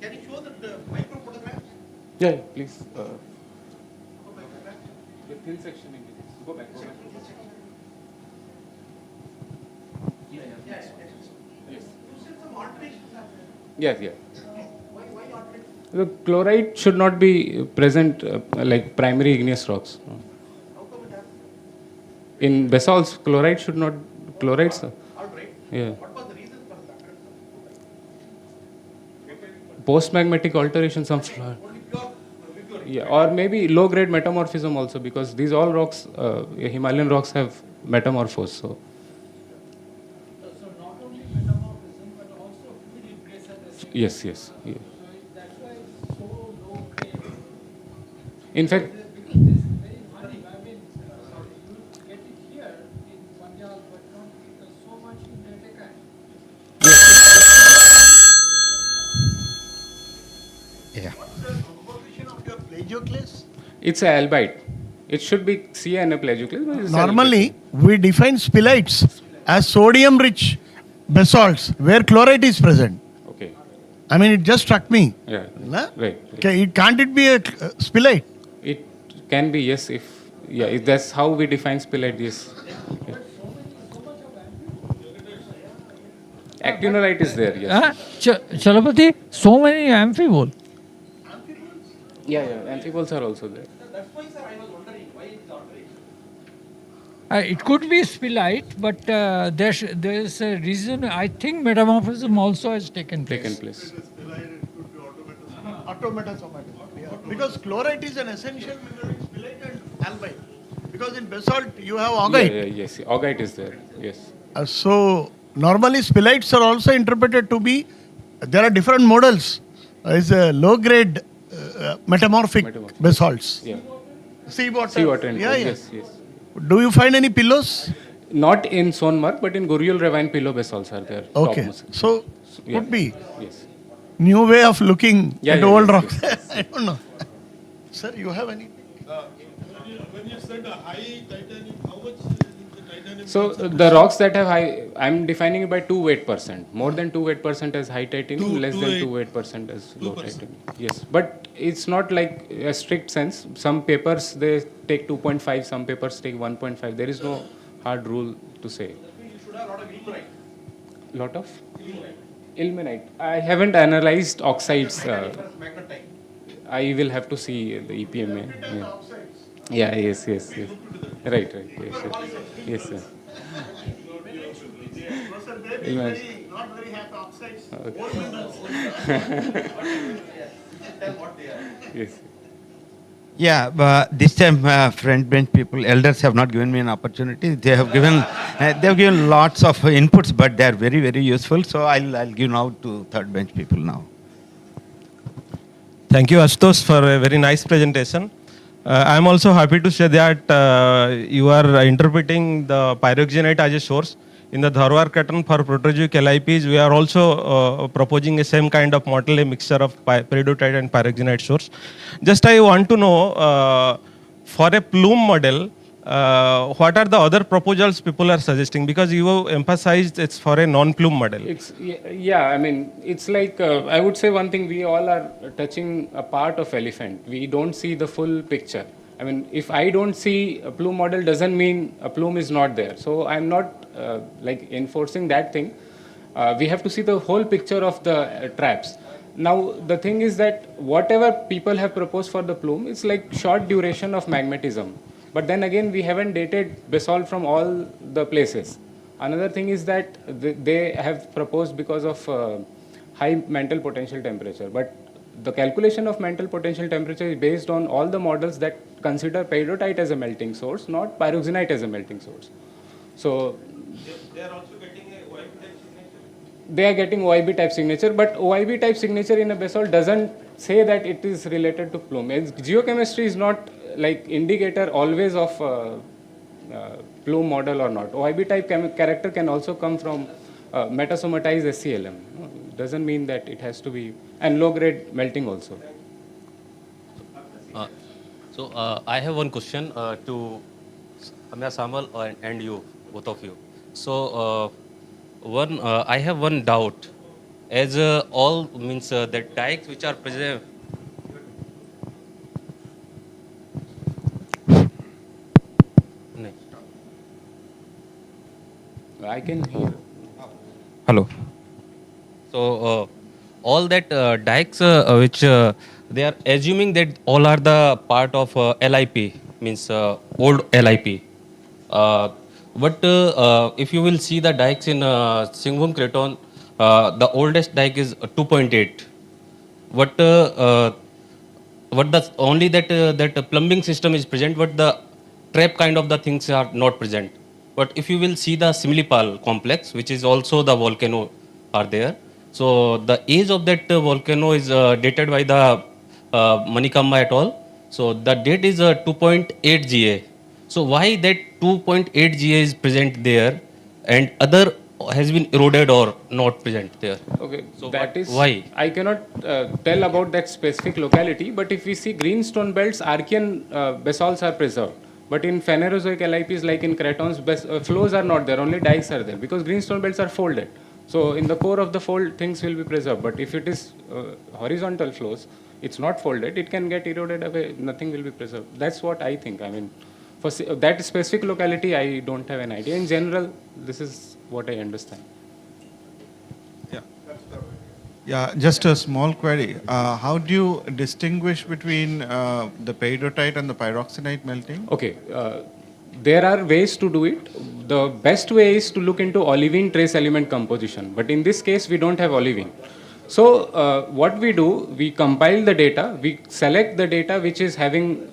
Can you show the micro photographs? Yeah, please. The thin section. Go back. Yes, yeah. The chloride should not be present like primary igneous rocks. In basalts, chloride should not, chlorides. Yeah. Post-magmatic alterations of yeah, or maybe low-grade metamorphism also, because these all rocks, Himalayan rocks have metamorphosed. So. Yes, yes. Yeah. In fact, Yeah. it's a albite. It should be Ca and a plagioclase. But it's Normally, we define spilites as sodium-rich basalts where chloride is present. Okay. I mean, it just struck me. Yeah. Na? Right. Okay, can't it be a spilite? It can be, yes, if that's how we define spilite, yes. Okay. Actinolite is there, yes. Chalapati, so many amphibole. Yeah, amphiboles are also there. It could be spilite, but there's a reason. I think metamorphism also has taken place. Because chloride is an essential mineral in spilite and albite. Because in basalt you have augite. Yes, augite is there, yes. So normally spilites are also interpreted to be, there are different models. Is a low-grade metamorphic basalts. Yeah. Seawater. Yeah. Yes. Do you find any pillows? Not in Sonmark, but in Gurial ravine pillow basalts are there. Okay. Topmost. So Yeah. could be. Yes. New way of looking at old rocks. Yes. I don't know. Sir, you have any? When you said high titanium, how much is the titanium? So the rocks that have high, I'm defining it by 2 weight percent. More than 2 weight percent as high titanium, less than 2 weight percent as low titanium. Yes, but it's not like a strict sense. Some papers they take 2.5, some papers take 1.5. There is no hard rule to say. You should have a lot of ilmenite. Lot of ilmenite. I haven't analyzed oxides. Magnetite. I will have to see the EPMA. Yeah. Yes. Right. Yes, sir. Not very happy oxides. Yes. Yeah, but this time front bench people, elders have not given me an opportunity. They have given lots of inputs, but they are very, very useful. So I'll give now to third bench people now. Thank you, Ashutosh, for a very nice presentation. I am also happy to say that you are interpreting the pyroxenite as a source. In the Dharwar pattern for protozoic LIPs, we are also proposing a same kind of model, a mixture of peridotite and pyroxenite source. Just I want to know, for a plume model, what are the other proposals people are suggesting? Because you emphasized it's for a non-plume model. I mean, it's like, I would say one thing, we all are touching a part of elephant. We don't see the full picture. I mean, if I don't see a plume model, doesn't mean a plume is not there. So I'm not like enforcing that thing. We have to see the whole picture of the traps. Now, the thing is that whatever people have proposed for the plume, it's like short duration of magmatism. But then again, we haven't dated basalt from all the places. Another thing is that they have proposed because of high mantle potential temperature. But the calculation of mantle potential temperature is based on all the models that consider peridotite as a melting source, not pyroxenite as a melting source. So They are also getting a OIB type signature. they are getting OIB type signature, but OIB type signature in a basalt doesn't say that it is related to plume. Geochemistry is not like indicator always of plume model or not. OIB type character can also come from metasomatized SCLM. Doesn't mean that it has to be, and low grade melting also. So I have one question to Amya Samal and you, both of you. So I have one doubt. As all means that dikes which are present. I can hear. Hello. So all that dikes which they are assuming that all are the part of LIP, means old LIP. But if you will see the dikes in Singhbum Craton, the oldest dike is 2.8. What the only that plumbing system is present, but the trap kind of the things are not present. But if you will see the Similipal complex, which is also the volcano are there. So the age of that volcano is dated by the Manikamma et al. So the date is 2.8 GA. So why that 2.8 GA is present there and other has been eroded or not present there? Okay, so that is why? I cannot tell about that specific locality, but if we see greenstone belts, Archean basalts are preserved. But in Phanerozoic LIPs, like in Cratons, flows are not there, only dikes are there, because greenstone belts are folded. So in the core of the fold, things will be preserved. But if it is horizontal flows, it's not folded, it can get eroded away, nothing will be preserved. That's what I think. I mean, for that specific locality, I don't have an idea. In general, this is what I understand. Yeah, just a small query. How do you distinguish between the peridotite and the pyroxenite melting? Okay, there are ways to do it. The best way is to look into olivine trace element composition, but in this case we don't have olivine. So what we do, we compile the data, we select the data which is having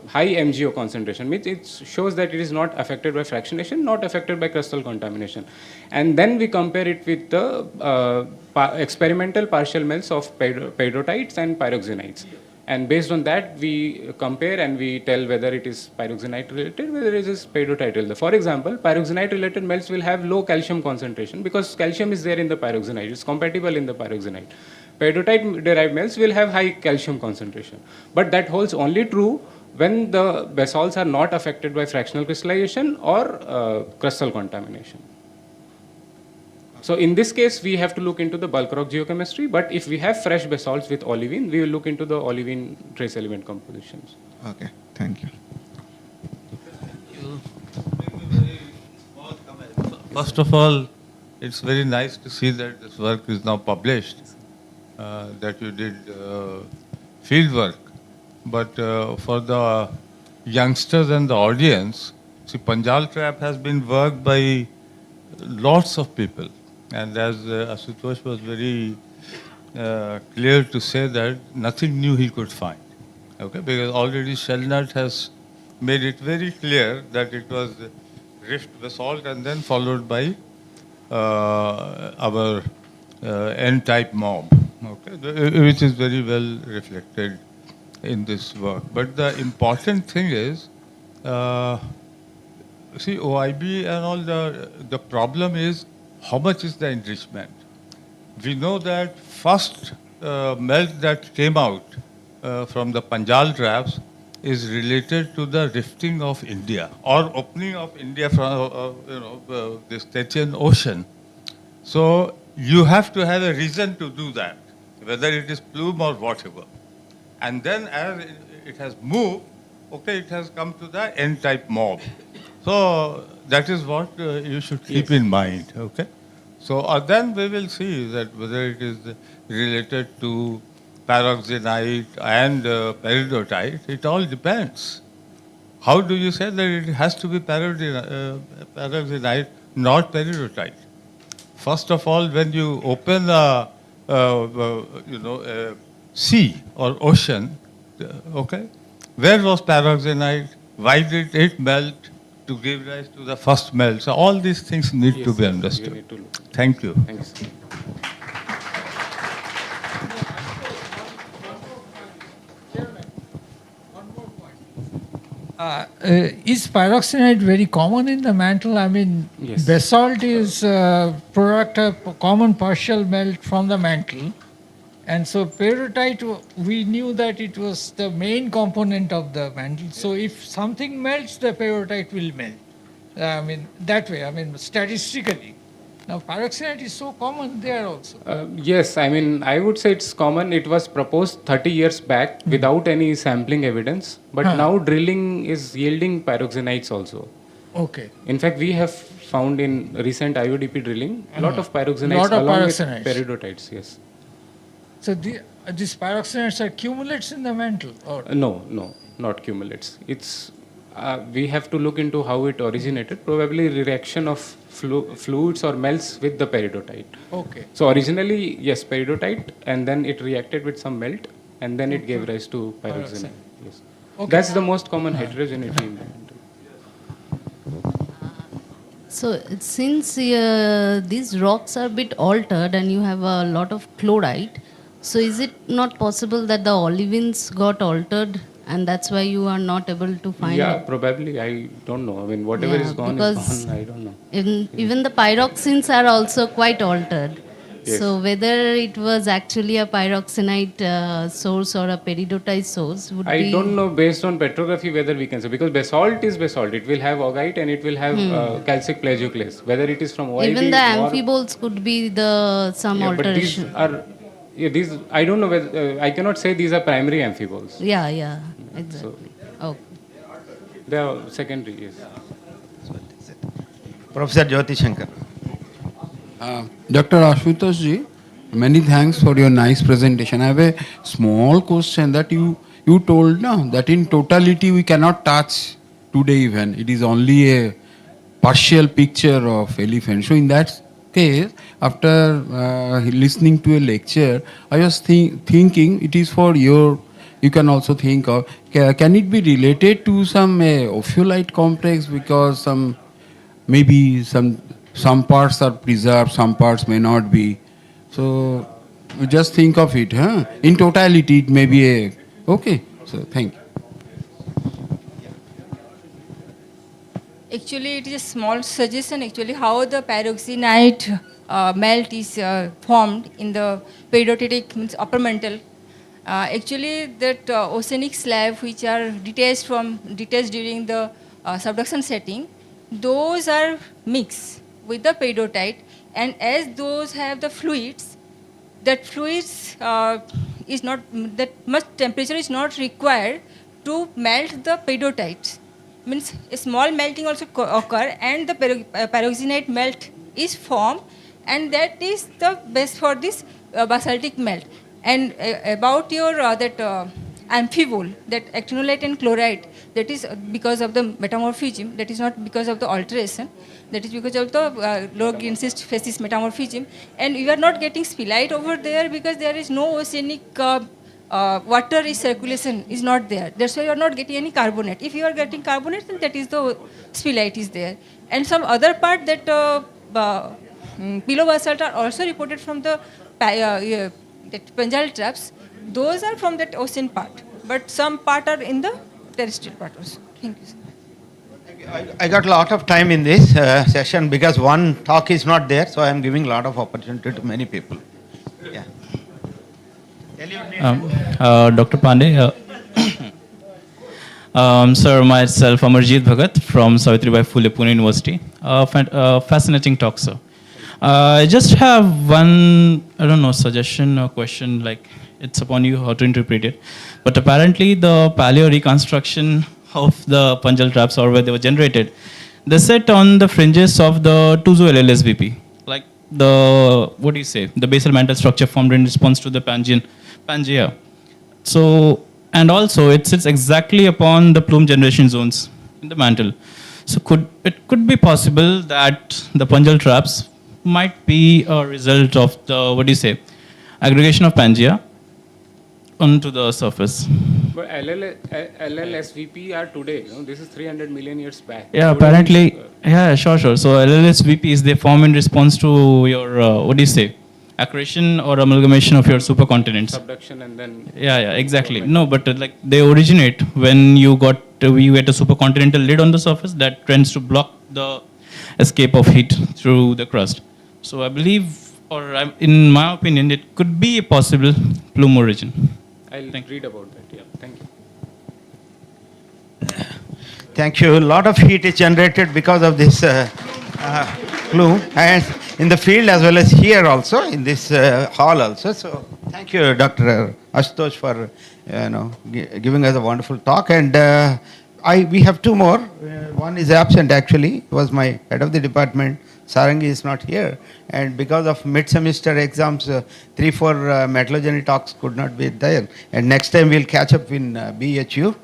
high MgO concentration, which it shows that it is not affected by fractionation, not affected by crustal contamination. And then we compare it with the experimental partial melts of peridotites and pyroxenites. And based on that, we compare and we tell whether it is pyroxenite related, whether it is peridotite related. For example, pyroxenite related melts will have low calcium concentration because calcium is there in the pyroxenite. It's compatible in the pyroxenite. Peridotite derived melts will have high calcium concentration. But that holds only true when the basalts are not affected by fractional crystallization or crustal contamination. So in this case, we have to look into the bulk rock geochemistry, but if we have fresh basalts with olivine, we will look into the olivine trace element compositions. Okay, thank you. First of all, it's very nice to see that this work is now published, that you did field work. But for the youngsters and the audience, see, Panjal trap has been worked by lots of people. And as Asutosh was very clear to say that nothing new he could find, okay? Because already Shellnut has made it very clear that it was rift basalt and then followed by our N-type mob, okay? Which is very well reflected in this work. But the important thing is, see, OIB and all the problem is, how much is the enrichment? We know that first melt that came out from the Panjal traps is related to the rifting of India or opening of India from the Scythian Ocean. So you have to have a reason to do that, whether it is plume or whatever. And then as it has moved, okay, it has come to the N-type mob. So that is what you should keep in mind, okay? So then we will see that whether it is related to pyroxenite and peridotite, it all depends. How do you say that it has to be pyroxenite, not peridotite? First of all, when you open a sea or ocean, okay, where was pyroxenite? Why did it melt to give rise to the first melt? So all these things need to be understood. Thank you. Thank you, sir. Is pyroxenite very common in the mantle? I mean, basalt is product of common partial melt from the mantle. And so peridotite, we knew that it was the main component of the mantle. So if something melts, the peridotite will melt. I mean, that way, I mean, statistically. Now, pyroxenite is so common there also. Yes, I mean, I would say it's common. It was proposed 30 years back without any sampling evidence. But now drilling is yielding pyroxenites also. Okay. In fact, we have found in recent IODP drilling a lot of pyroxenites Lot of along with pyroxenites. peridotites. Yes. So these pyroxenites are cumulates in the mantle? Or? No, not cumulates. It's we have to look into how it originated. Probably reaction of fluids or melts with the peridotite. Okay. So originally, yes, peridotite, and then it reacted with some melt, and then it gave rise to pyroxenite. Yes. Okay. That's the most common heterogeneity in the mantle. So since these rocks are a bit altered and you have a lot of chlorite, so is it not possible that the olivines got altered and that's why you are not able to find Yeah, it? probably. I don't know. I mean, whatever is gone is gone. I don't know. Even the pyroxenes are also quite altered. Yes. So whether it was actually a pyroxenite source or a peridotite source would be... I don't know based on petrography whether we can say, because basalt is basalt. It will have augite and it will have calcic plagioclase. Whether it is from OID Even the or... amphiboles could be some alteration. But these I don't know whether, I cannot say these are primary amphiboles. Yeah, exactly. Okay. They are secondary, yes. Professor Jyoti Shankar. Dr. Ashutosh ji, many thanks for your nice presentation. I have a small question that you told now that in totality we cannot touch today even. It is only a partial picture of elephant. So in that case, after listening to a lecture, I was thinking it is for you can also think of, can it be related to some ophiolite complex, because maybe some parts are preserved, some parts may not be. So just think of it. In totality, it may be okay. So thank you. Actually, it is a small suggestion. Actually, how the pyroxenite melt is formed in the peridotitic, means upper mantle. Actually, that oceanic slab which are detached during the subduction setting, those are mixed with the peridotite, and as those have the fluids, that fluids is not, that much temperature is not required to melt the peridotite. Means a small melting also occur, and the pyroxenite melt is formed, and that is the best for this basaltic melt. And about your amphibole, that actinolite and chloride, that is because of the metamorphism, that is not because of the alteration, that is because of the low Griezenization facies metamorphism. And we are not getting spillite over there because there is no oceanic water is circulation is not there. That's why you are not getting any carbonate. If you are getting carbonate, then that is the spillite is there. And some other part that pillow basalt are also reported from the that Panjal traps. Those are from that ocean part, but some part are in the terrestrial part also. Thank you, sir. I got a lot of time in this session because one talk is not there, so I am giving a lot of opportunity to many people. Yeah. Dr. Pandey, sir, myself, Amarjit Bhagat from Savitribai Phule Pune University. Fascinating talk, sir. I just have one, suggestion or question, like it's upon you how to interpret it. But apparently the paleo reconstruction of the Panjal traps, or where they were generated, they set on the fringes of the Tuzo LLSVP, like the, the basal mantle structure formed in response to the Pangea. So, and also it sits exactly upon the plume generation zones in the mantle. So it could be possible that the Panjal traps might be a result of the, aggregation of Pangea onto the surface. But LLSVP are today, this is 300 million years back. Yeah, apparently, sure. So LLSVPs, they form in response to your, accretion or amalgamation of your supercontinents. Subduction and then... Yeah, exactly. No, but like they originate when you get a supercontinental lid on the surface that tends to block the escape of heat through the crust. So I believe, or in my opinion, it could be a possible plume origin. I'll read about that. Yeah, thank you. Thank you. A lot of heat is generated because of this plume, and in the field as well as here also, in this hall also. So thank you, Dr. Ashutosh, for giving us a wonderful talk. And we have two more. One is absent actually. It was my head of the department. Sarangi is not here. And because of mid-semester exams, 3-4 metallogeny talks could not be there. And next time we'll catch up in BHU,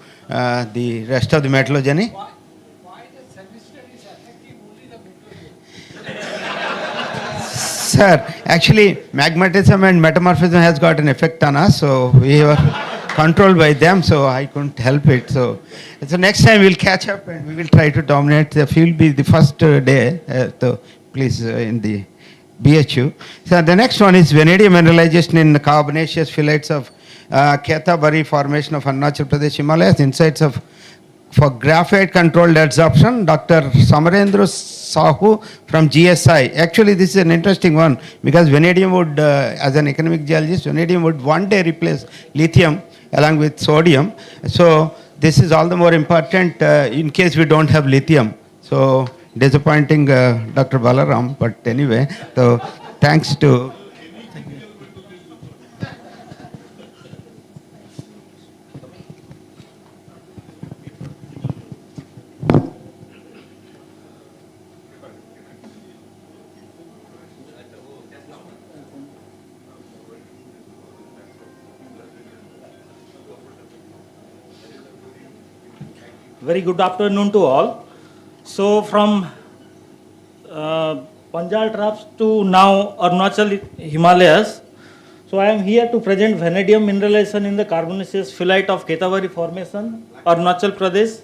the rest of the metallogeny. Sir, actually, magmatism and metamorphism has got an effect on us, so we were controlled by them, so I couldn't help it. So next time we'll catch up and we will try to dominate. The field be the first day, please, in the BHU. So the next one is vanadium mineralization in the carbonaceous phyllites of Kethabari formation of Arunachal Pradesh Himalayas, insights of for graphite controlled adsorption, Dr. Samarendra Sahu from GSI. Actually, this is an interesting one because vanadium would, as an economic geologist, vanadium would one day replace lithium along with sodium. So this is all the more important in case we don't have lithium. So disappointing Dr. Balaram, but anyway, so thanks to Very good afternoon to all. So from Panjal Traps to now Arunachal Himalayas. So I am here to present vanadium mineralization in the carbonaceous phyllite of Kethabari formation, Arunachal Pradesh,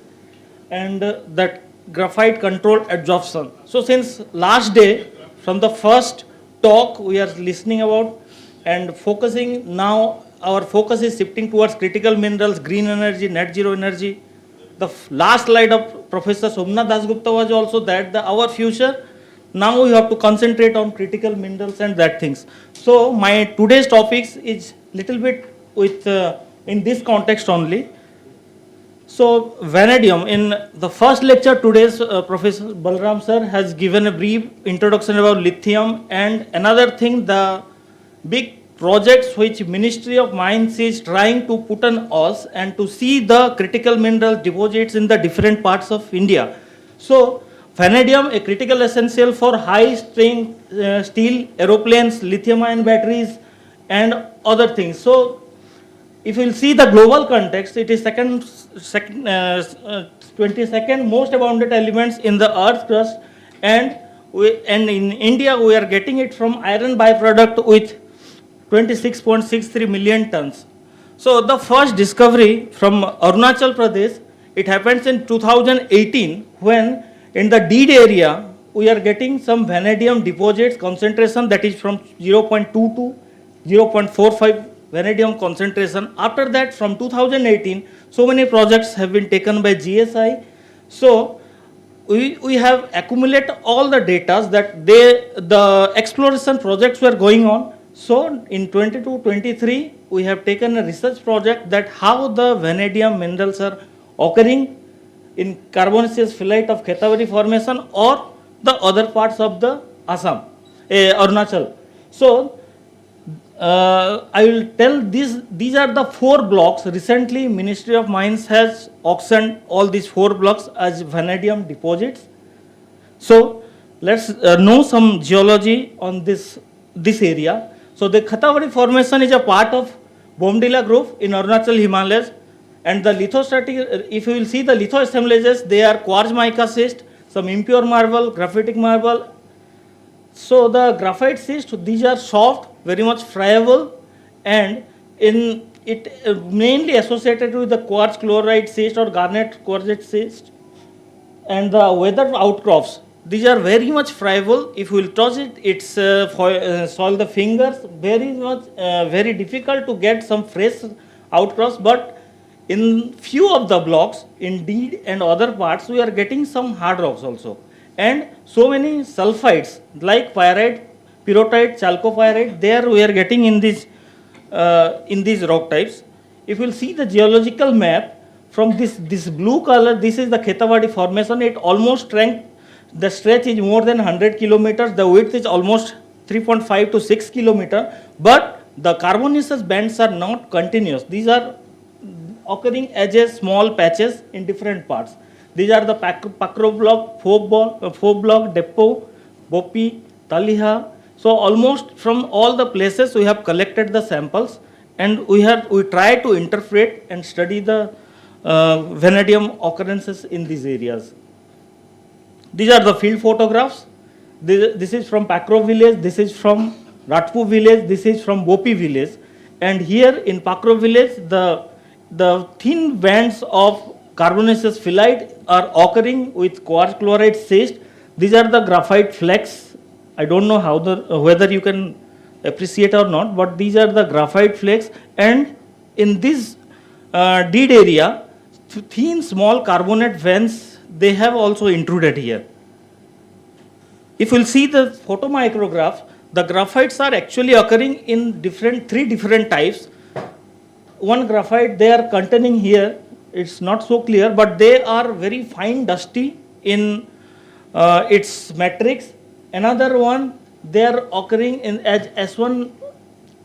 and that graphite controlled adsorption. So since last day, from the first talk we are listening about and focusing now, our focus is shifting towards critical minerals, green energy, net zero energy. The last slide of Professor Somnath Dasgupta was also that our future, now we have to concentrate on critical minerals and that things. So my today's topics is little bit with in this context only. So vanadium, in the first lecture today's Professor Balaram sir has given a brief introduction about lithium, and another thing, the big projects which Ministry of Mines is trying to put on us and to see the critical mineral deposits in the different parts of India. So vanadium, a critical essential for high strength steel, aeroplanes, lithium ion batteries and other things. So if you will see the global context, it is 22nd most abundant elements in the earth crust, and in India we are getting it from iron byproduct with 26.63 million tons. So the first discovery from Arunachal Pradesh, it happens in 2018 when in the deed area we are getting some vanadium deposits concentration that is from 0.2 to 0.45 vanadium concentration. After that, from 2018, so many projects have been taken by GSI. So we have accumulated all the data that the exploration projects were going on. So in 22-23, we have taken a research project that how the vanadium minerals are occurring in carbonaceous phyllite of Kethabari formation or the other parts of the Assam, Arunachal. So I will tell these are the 4 blocks. Recently, Ministry of Mines has auctioned all these 4 blocks as vanadium deposits. So let's know some geology on this area. So the Kethabari formation is a part of Bomdila Group in Arunachal Himalayas, and the lithostatic, if you will see the litho assemblages, they are quartz mica schist, some impure marble, graphitic marble. So the graphite schist, these are soft, very much friable, and in it mainly associated with the quartz chloride schist or garnet quartzite schist, and the weathered outcrops. These are very much friable. If you will touch it, it's soil the fingers. Very difficult to get some fresh outcrops. But in few of the blocks, in Deed and other parts, we are getting some hard rocks also, and so many sulfides like pyrite, pyrrhotite, chalcopyrite. There we are getting in these rock types. If you will see the geological map from this blue color, this is the Kethabari formation. It almost strength. The stretch is more than 100 kilometers. The width is almost 3.5 to 6 kilometers. But the carbonaceous bands are not continuous. These are occurring as a small patches in different parts. These are the Pakro block, Fo block, Depot, Bopi, Taliha. So almost from all the places we have collected the samples, and we try to interpret and study the vanadium occurrences in these areas. These are the field photographs. This is from Pakro village, this is from Ratpu village, this is from Bopi village. And here in Pakro village, the thin bands of carbonaceous phyllite are occurring with quartz chloride schist. These are the graphite flakes. I don't know how whether you can appreciate or not, but these are the graphite flakes. And in this deed area, thin small carbonate veins, they have also intruded here. If you'll see the photomicrograph, the graphites are actually occurring in three different types. One graphite they are containing here, it's not so clear, but they are very fine dusty in its matrix. Another one, they are occurring in as S1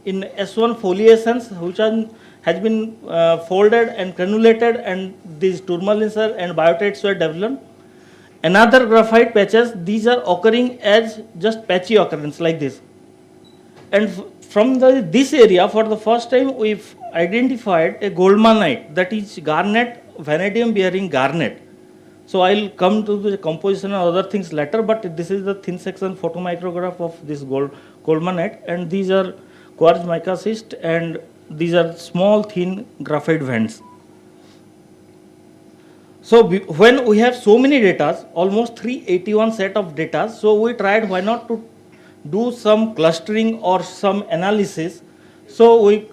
in S1 foliescence, which has been folded and granulated, and these turmalines and biotides were developed. Another graphite patches, these are occurring as just patchy occurrence like this. And from this area, for the first time, we've identified a goldmanite, that is garnet, vanadium bearing garnet. So I'll come to the composition and other things later, but this is the thin section photomicrograph of this goldmanite, and these are quartz mica schist, and these are small thin graphite veins. So when we have so many data, almost 381 set of data, so we tried why not to do some clustering or some analysis. So we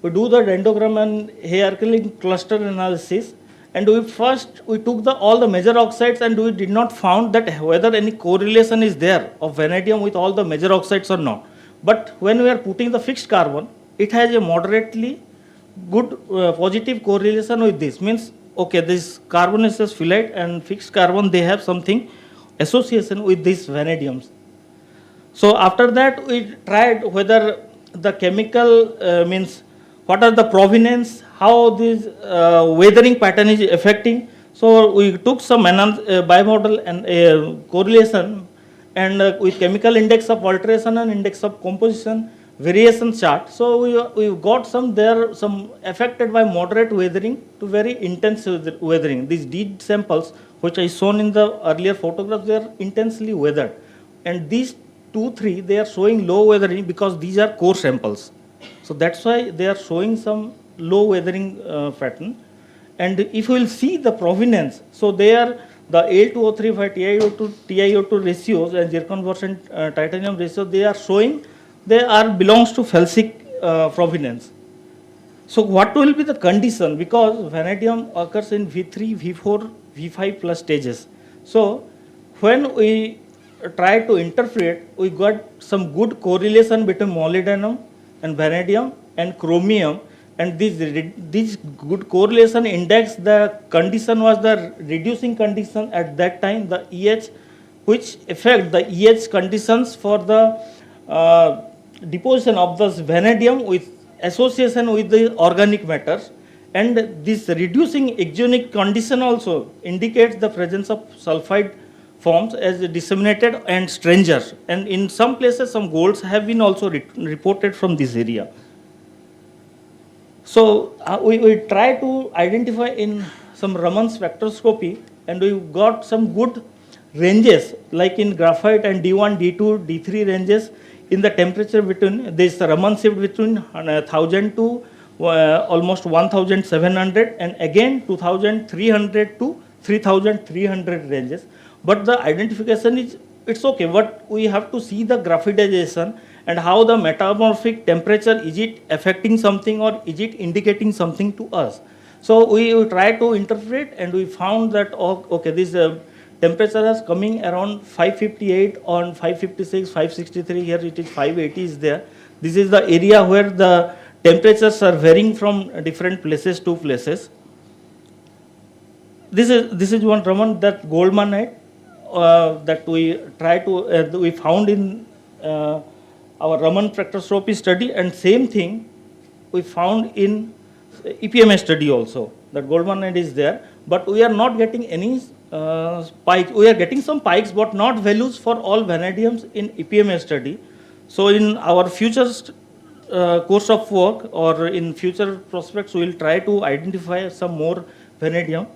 do the dendrogram and hierarchical cluster analysis, and we took all the major oxides, and we did not found that whether any correlation is there of vanadium with all the major oxides or not. But when we are putting the fixed carbon, it has a moderately good positive correlation with this. Means, okay, this carbonaceous phyllite and fixed carbon, they have something association with these vanadiums. So after that, we tried whether the chemical means what are the provenance, how this weathering pattern is affecting. So we took some bimodal and correlation, and with chemical index of alteration and index of composition variation chart. So we got some affected by moderate weathering to very intense weathering. These deed samples, which I shown in the earlier photographs, they are intensely weathered. And these 2-3, they are showing low weathering because these are core samples. So that's why they are showing some low weathering pattern. And if you will see the provenance, so they are the Al2O3 TiO2 ratios and zircon versus titanium ratio, they are showing belongs to felsic provenance. So what will be the condition? Because vanadium occurs in V3, V4, V5 plus stages. So when we try to interpret, we got some good correlation between molybdenum and vanadium and chromium, and this good correlation index, the condition was the reducing condition at that time, the EH, which affect the EH conditions for the deposition of this vanadium with association with the organic matters, and this reducing exogenic condition also indicates the presence of sulfide forms as disseminated and strangers, and in some places some golds have been also reported from this area. So we try to identify in some Raman spectroscopy, and we got some good ranges like in graphite and D1, D2, D3 ranges in the temperature between this Raman shift between 1000 to almost 1700, and again 2300 to 3300 ranges. But the identification it's okay, but we have to see the graphitization and how the metamorphic temperature, is it affecting something or is it indicating something to us. So we try to interpret, and we found that okay, this temperature is coming around 558 on 556, 563, here it is 580 is there. This is the area where the temperatures are varying from different places to places. This is one Raman, that goldmanite that we try to we found in our Raman spectroscopy study, and same thing we found in EPM study also, that gold monoid is there, but we are not getting any spikes. We are getting some spikes, but not values for all vanadiums in EPM study. So in our future course of work or in future prospects, we will try to identify some more vanadium.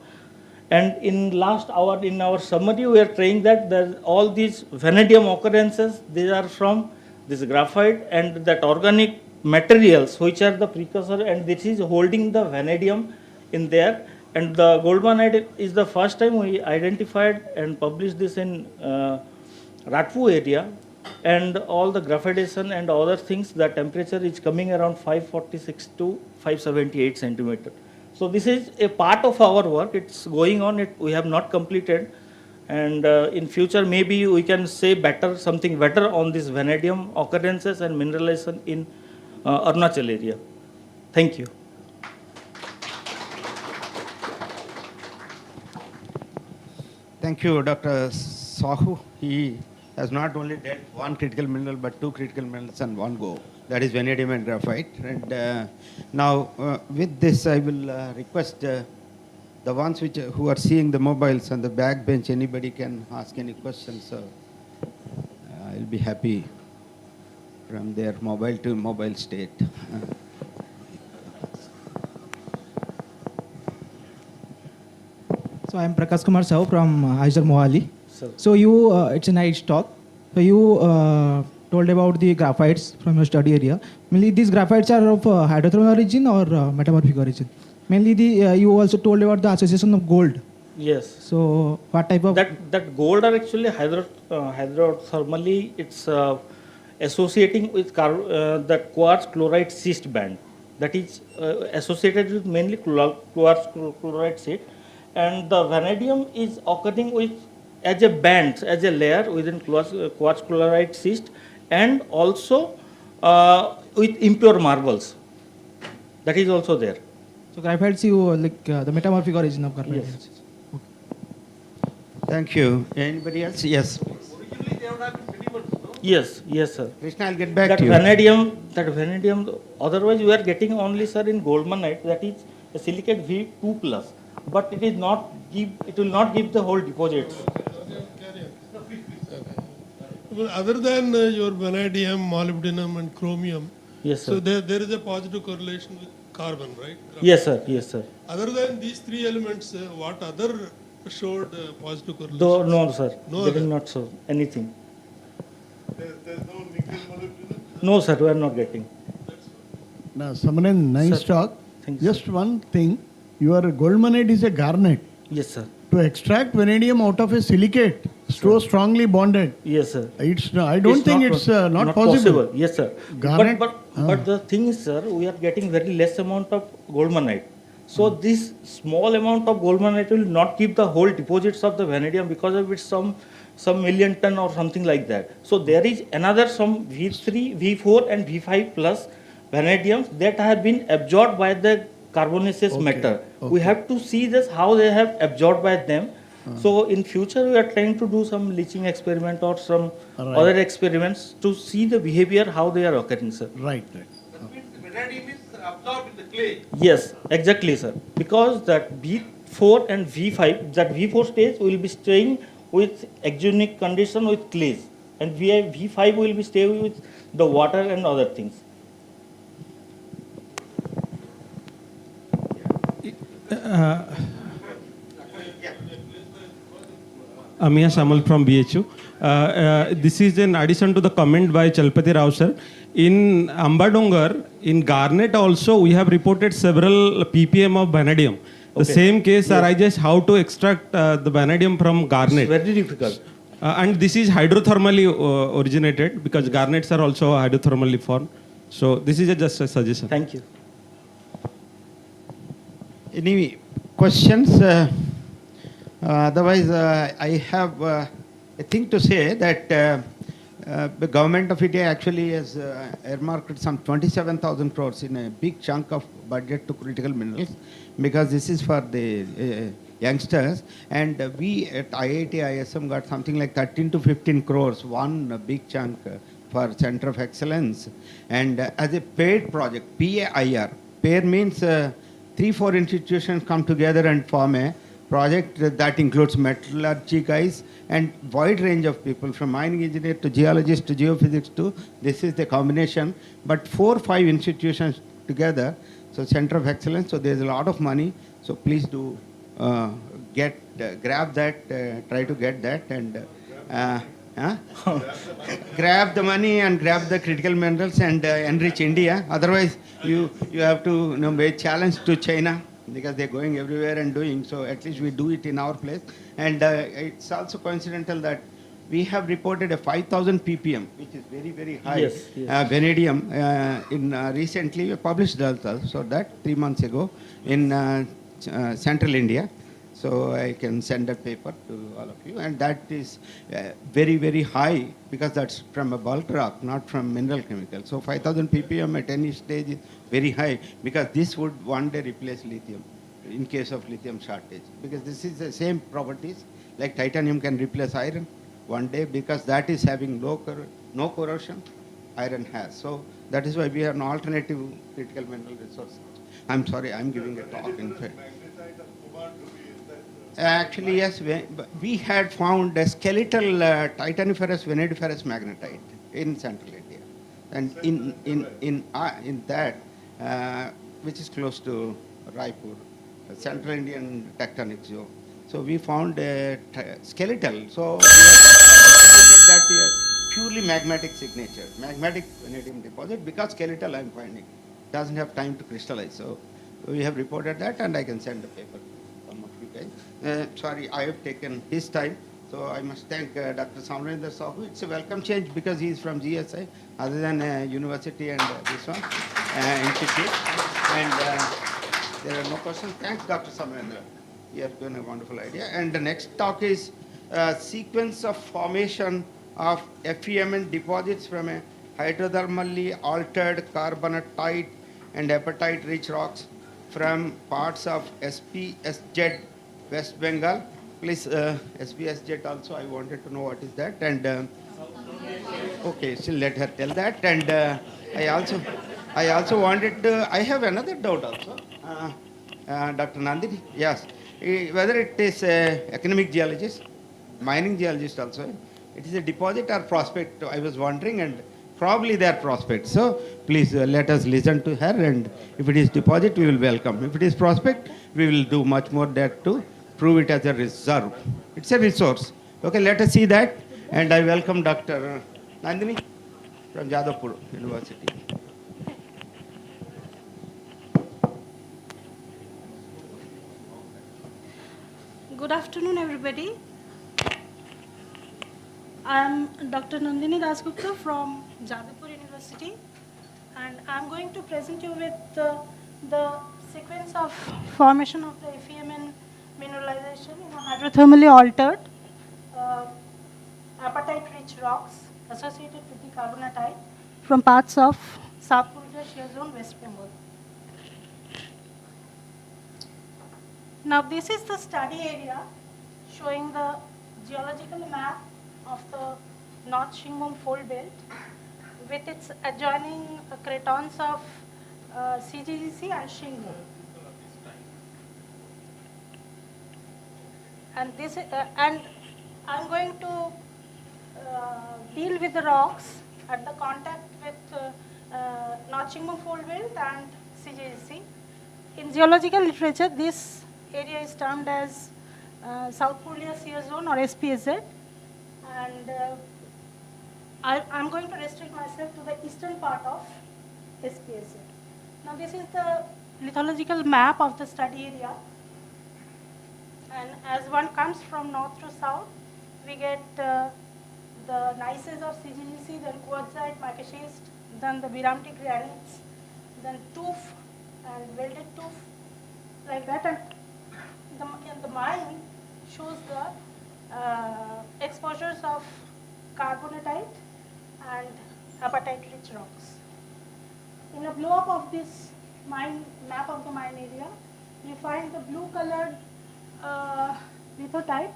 And in last hour, in our summary, we are trying that all these vanadium occurrences, they are from this graphite and that organic materials, which are the precursor, and this is holding the vanadium in there. And the gold monoid is the first time we identified and published this in Ratpu area. And all the graphidation and other things, the temperature is coming around 546 to 578 centimeter. So this is a part of our work. It's going on. We have not completed. And in future, maybe we can say better, something better on this vanadium occurrences and mineralization in Arunachal area. Thank you. Thank you, Dr. Sahu. He has not only dealt one critical mineral, but two critical minerals on one go. That is vanadium and graphite. And now, with this, I will request the ones who are seeing the mobiles on the back bench, anybody can ask any questions. So I'll be happy from their mobile to mobile state. So I'm Prakash Kumar Sahu from Aizer Mohali. So you, it's a nice talk. So you told about the graphites from your study area. Mainly these graphites are of hydrothermal origin or metamorphic origin. Mainly you also told about the association of gold. Yes. So what type of that gold are actually hydrothermally it's associating with that quartz chloride cyst band. That is associated with mainly quartz chloride cyst, and the vanadium is occurring with as a band, as a layer within quartz chloride cyst, and also with impure marbles. That is also there. So graphites, you like the metamorphic origin of graphite. Yes. Thank you. Anybody else? Yes. Yes, yes, sir. Krishna, I'll get back that to you. Vanadium, otherwise we are getting only, sir, in gold monoid, that is a silicate V2 plus, but it is not give, it will not give the whole deposits. Well, other than your vanadium, molybdenum, and chromium, yes, sir. So there is a positive correlation with carbon, right? Yes, sir. Yes, sir. Other than these three elements, what other showed positive correlation? No, sir. No, they did not show anything. There's no nickel molybdenum? No, sir. We are not getting. Now, Samanan, nice Sir. talk. Thank you, Just one thing, your gold monoid is a garnet. Yes, sir. To extract vanadium out of a silicate, so strongly bonded. Yes, sir. I don't think it's not possible. Yes, sir. Garnet, But the thing is, sir, we are getting very less amount of gold monoid. So this small amount of gold monoid will not keep the whole deposits of the vanadium because of its some million ton or something like that. So there is another some V3, V4 and V5 plus vanadiums that have been absorbed by the carbonaceous matter. We have to see this how they have absorbed by them. So in future we are trying to do some leaching experiment or some other experiments to see the behavior how they are occurring, sir. Right. Vanadium is absorbed in the clay. Yes, exactly, sir. Because that V4 and V5, that V4 stage will be staying with exogenic condition with clays, and V5 will be staying with the water and other things. Amiya Shamal from BHU. This is in addition to the comment by Chalpati Rao sir. In Ambadongar, in Garnet also, we have reported several ppm of vanadium. The same case arises how to extract the vanadium from garnet. It's very difficult. And this is hydrothermally originated because garnets are also hydrothermally formed. So this is just a suggestion. Thank you. Any questions? Otherwise, I have a thing to say that the government of India actually has earmarked some 27,000 crores in a big chunk of budget to critical minerals because this is for the youngsters, and we at IIT ISM got something like 13 to 15 crores, one big chunk for Center of Excellence, and as a paid project, PAIR, pair means 3-4 institutions come together and form a project that includes metallurgy guys and wide range of people from mining engineer to geologist to geophysics to this is the combination. But 4 or 5 institutions together, so center of excellence. So there's a lot of money. So please do grab that, try to get that and. Grab the money and grab the critical minerals and enrich India. Otherwise, you have to be a challenge to China because they're going everywhere and doing. So at least we do it in our place. And it's also coincidental that we have reported a 5,000 ppm, which is very, very high. Yes, yes. Vanadium in recently we published results. So that 3 months ago in central India. So I can send that paper to all of you. And that is very, very high because that's from a bulk rock, not from mineral chemical. So 5,000 ppm at any stage is very high because this would one day replace lithium in case of lithium shortage. Because this is the same properties like titanium can replace iron one day because that is having no corrosion, iron has. So that is why we have an alternative critical mineral resource. I'm sorry, I'm giving a talk in fact. Actually, yes, we had found a skeletal titaniferous vanadiferous magnetite in central India, and in that, which is close to Raipur, central Indian tectonic zone. So we found a skeletal. So we have that purely magmatic signature, magmatic vanadium deposit because skeletal I'm finding doesn't have time to crystallize. So we have reported that, and I can send the paper. Sorry, I have taken his time. So I must thank Dr. Samrendra Sahu. It's a welcome change because he is from GSI, other than university and this one, institute. And there are no questions. Thanks, Dr. Samrendra. You have given a wonderful idea. And the next talk is sequence of formation of FEMN deposits from a hydrothermally altered carbonatite and apatite-rich rocks from parts of SPSZ West Bengal. Please, SPSZ also, I wanted to know what is that. And okay, still let her tell that. And I also wanted to, I have another doubt also. Dr. Nandini, yes. Whether it is economic geologist, mining geologist also, it is a deposit or prospect, I was wondering, and probably they are prospects. So please let us listen to her, and if it is deposit, we will welcome. If it is prospect, we will do much more that to prove it as a reserve. It's a resource. Okay, let us see that. And I welcome Dr. Nandini from Jadavpur University. Good afternoon, everybody. I am Dr. Nandini Dasgupta from Jadavpur University, and I am going to present you with the sequence of formation of the FEMN mineralization in hydrothermally altered apatite-rich rocks associated with the carbonatite from parts of South Purulia shear zone, West Bengal. Now this is the study area showing the geological map of the North Shingbum fold belt with its adjoining cratons of CGGC and Shingbum. And I'm going to deal with the rocks at the contact with North Shingbum fold belt and CGGC. In geological literature, this area is termed as South Purulia shear zone or SPSZ, and I'm going to restrict myself to the eastern part of SPSZ. Now this is the lithological map of the study area, and as one comes from north to south, we get the gneisses of CGGC, then quartzite, micaschist, then the biramtic granites, then tuff and welded tuff, like that. And the mine shows the exposures of carbonatite and apatite-rich rocks. In a blow-up of this map of the mine area, you find the blue-colored lithotite.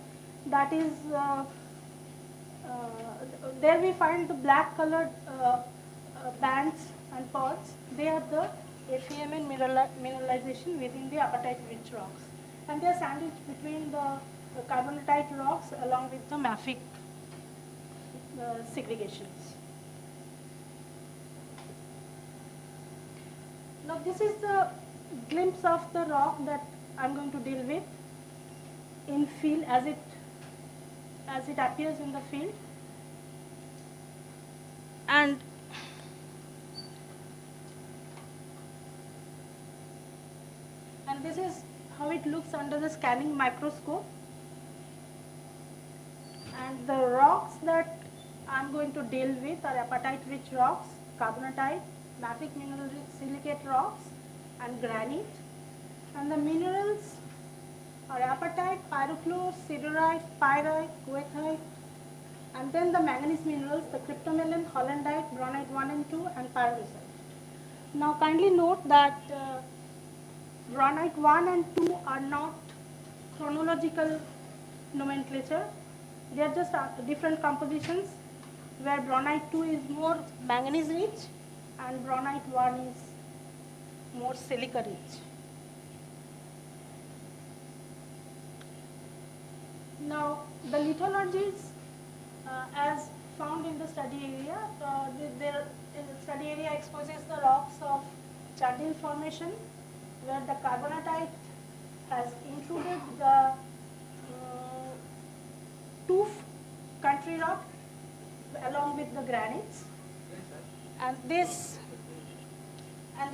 That is, there we find the black-colored bands and pods. They are the FeMn mineralization within the apatite-rich rocks. And they are sandwiched between the carbonatite rocks along with the mafic segregations. Now this is the glimpse of the rock that I'm going to deal with in field as it appears in the field. And this is how it looks under the scanning microscope. And the rocks that I'm going to deal with are apatite-rich rocks, carbonatite, mafic mineral-rich silicate rocks, and granite. And the minerals are apatite, pyrochlore, siderite, pyrite, goethite, and then the manganese minerals, the cryptomelon, hollandite, bronite 1 and 2, and pyrolusite. Now kindly note that bronite 1 and 2 are not chronological nomenclature. They are just different compositions, where bronite 2 is more manganese rich and bronite 1 is more silica rich. Now the lithologies as found in the study area, the study area exposes the rocks of Chandil formation, where the carbonatite has intruded the tooth country rock along with the granites, and the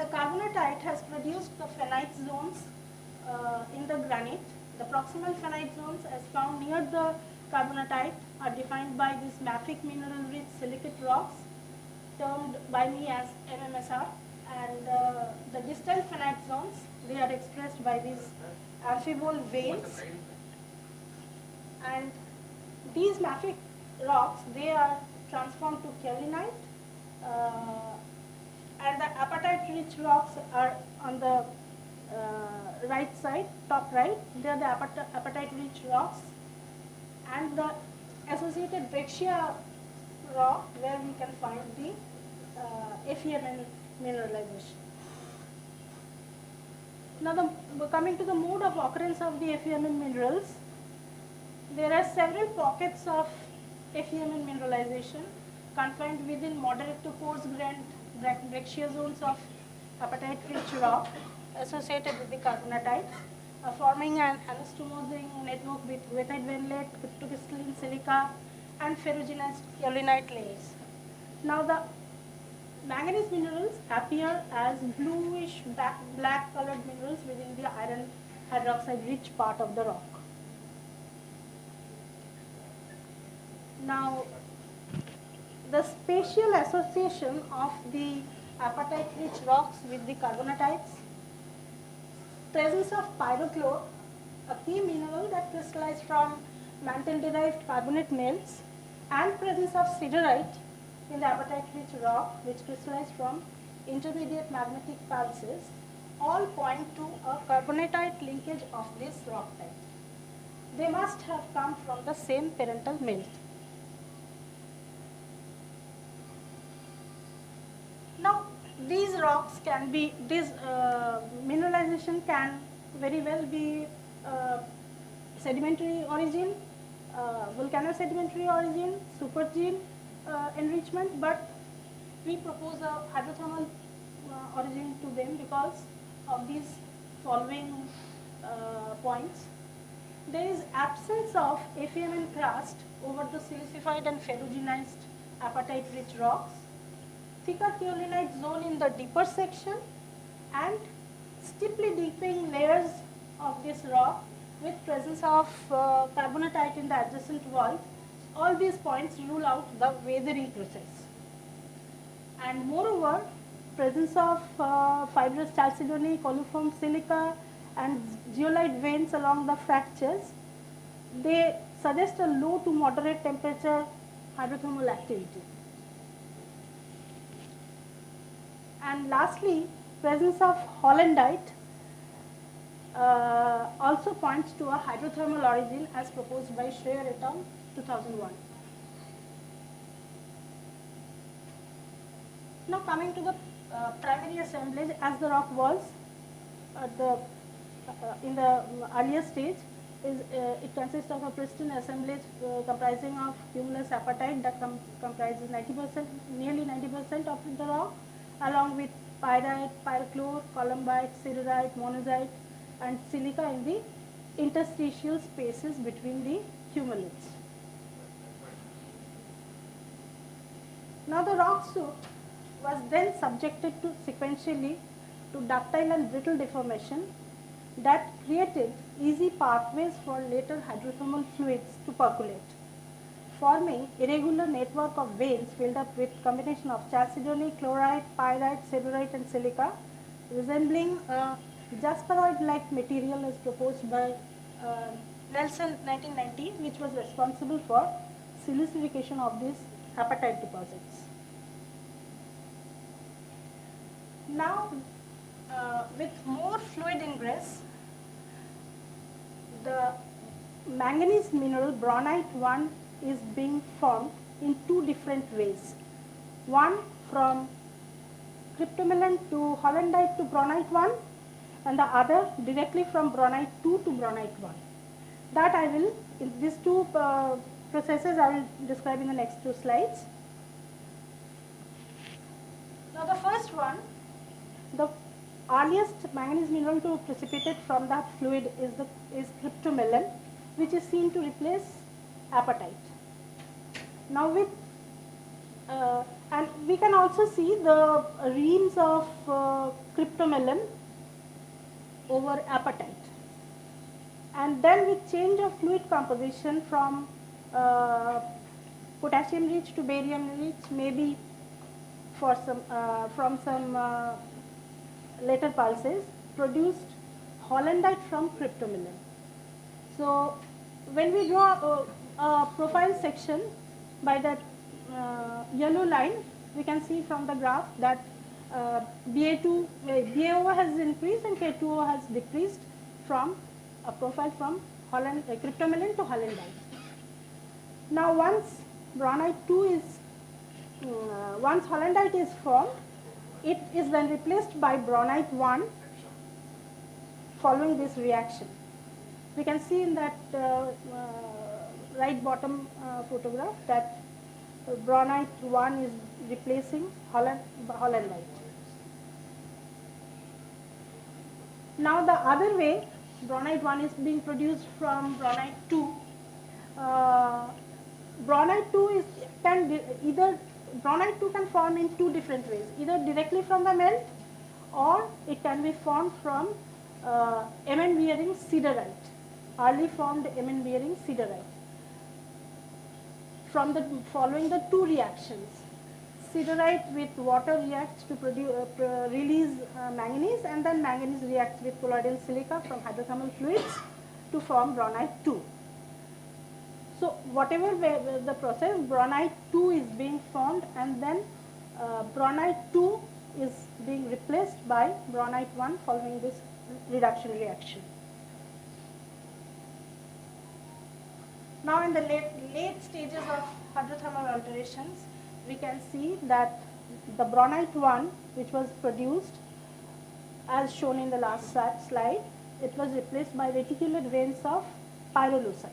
carbonatite has produced the phenite zones in the granite. The proximal phenite zones as found near the carbonatite are defined by these mafic mineral-rich silicate rocks termed by me as MMSR, and the distal phenite zones, they are expressed by these amphibole veins. And these mafic rocks, they are transformed to kaolinite, and the apatite-rich rocks are on the right side, top right. They are the apatite-rich rocks, and the associated Brexia rock, where we can find the FeMn mineralization. Now, coming to the mode of occurrence of the FeMn minerals, there are several pockets of FeMn mineralization confined within moderate to coarse-grained Brexia zones of apatite-rich rock associated with the carbonatite, forming an anastomosing network with goethite veinlet, cryptocrystalline silica, and ferruginized kaolinite layers. Now the manganese minerals appear as bluish black colored minerals within the iron hydroxide rich part of the rock. Now the spatial association of the apatite rich rocks with the carbonatites, presence of pyrochlore, a key mineral that crystallized from mantle-derived carbonate melts, and presence of siderite in the apatite-rich rock, which crystallized from intermediate magmatic pulses, all point to a carbonatite linkage of this rock type. They must have come from the same parental melt. Now, these rocks can be, this mineralization can very well be sedimentary origin, volcanosedimentary origin, supergene enrichment, but we propose a hydrothermal origin to them because of these following points. There is absence of FeMn crust over the silicified and ferruginized apatite-rich rocks, thicker kaolinite zone in the deeper section, and steeply deepening layers of this rock with presence of carbonatite in the adjacent wall. All these points rule out the weathering process. And moreover, presence of fibrous chalcedony, coliform silica, and zeolite veins along the fractures, they suggest a low to moderate temperature hydrothermal activity. And lastly, presence of hollandite also points to a hydrothermal origin as proposed by Schreier et al. 2001. Now coming to the primary assemblage as the rock was at the, in the earlier stage. It consists of a pristine assemblage comprising of cumulus apatite that comprises 90%, nearly 90% of the rock, along with pyrite, pyrochlore, columbite, siderite, monazite, and silica in the interstitial spaces between the cumulates. Now the rock soup was then subjected to sequentially to ductile and brittle deformation that created easy pathways for later hydrothermal fluids to percolate, forming irregular network of veins filled up with combination of chalcedony, chlorite, pyrite, siderite, and silica, resembling a jasperoid-like material as proposed by Nelson 1990, which was responsible for silicification of these apatite deposits. Now, with more fluid ingress, the manganese mineral bronite 1 is being formed in two different ways. One from cryptomelon to hollandite to bronite 1, and the other directly from bronite 2 to bronite 1. That I will, in these two processes I will describe in the next two slides. Now the first one, the earliest manganese mineral to precipitate from that fluid is cryptomelon, which is seen to replace apatite. Now with and we can also see the reams of cryptomelon over apatite. And then with change of fluid composition from potassium rich to barium rich, maybe for some from some later pulses, produced hollandite from cryptomelon. So when we draw a profile section by that yellow line, we can see from the graph that BaO has increased and K2O has decreased from a profile from cryptomelon to hollandite. Now once bronite 2 is, once hollandite is formed, it is then replaced by bronite 1 following this reaction. We can see in that right bottom photograph that bronite 1 is replacing hollandite. Now the other way, bronite 1 is being produced from bronite 2. Bronite 2 bronite 2 can form in two different ways, either directly from the melt or it can be formed from MN bearing siderite, early formed MN bearing siderite. From the following the two reactions, siderite with water reacts to produce, release manganese, and then manganese reacts with colloidal silica from hydrothermal fluids to form bronite 2. So whatever the process, bronite 2 is being formed, and then bronite 2 is being replaced by bronite 1 following this reduction reaction. Now in the late stages of hydrothermal alterations, we can see that the bronite 1, which was produced as shown in the last slide, it was replaced by reticulate veins of pyrolusite.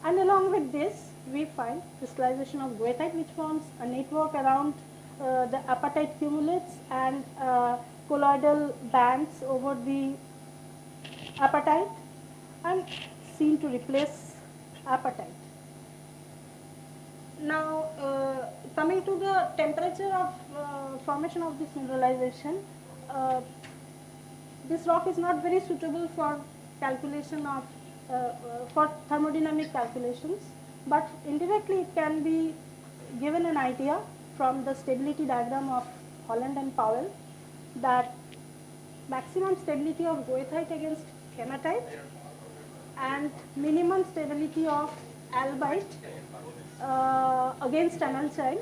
And along with this, we find crystallization of goethite, which forms a network around the apatite cumulates and colloidal bands over the apatite, and seen to replace apatite. Now, coming to the temperature of formation of this mineralization, this rock is not very suitable for calculation of for thermodynamic calculations, but indirectly it can be given an idea from the stability diagram of Holland and Powell that maximum stability of goethite against hematite and minimum stability of albite against analcime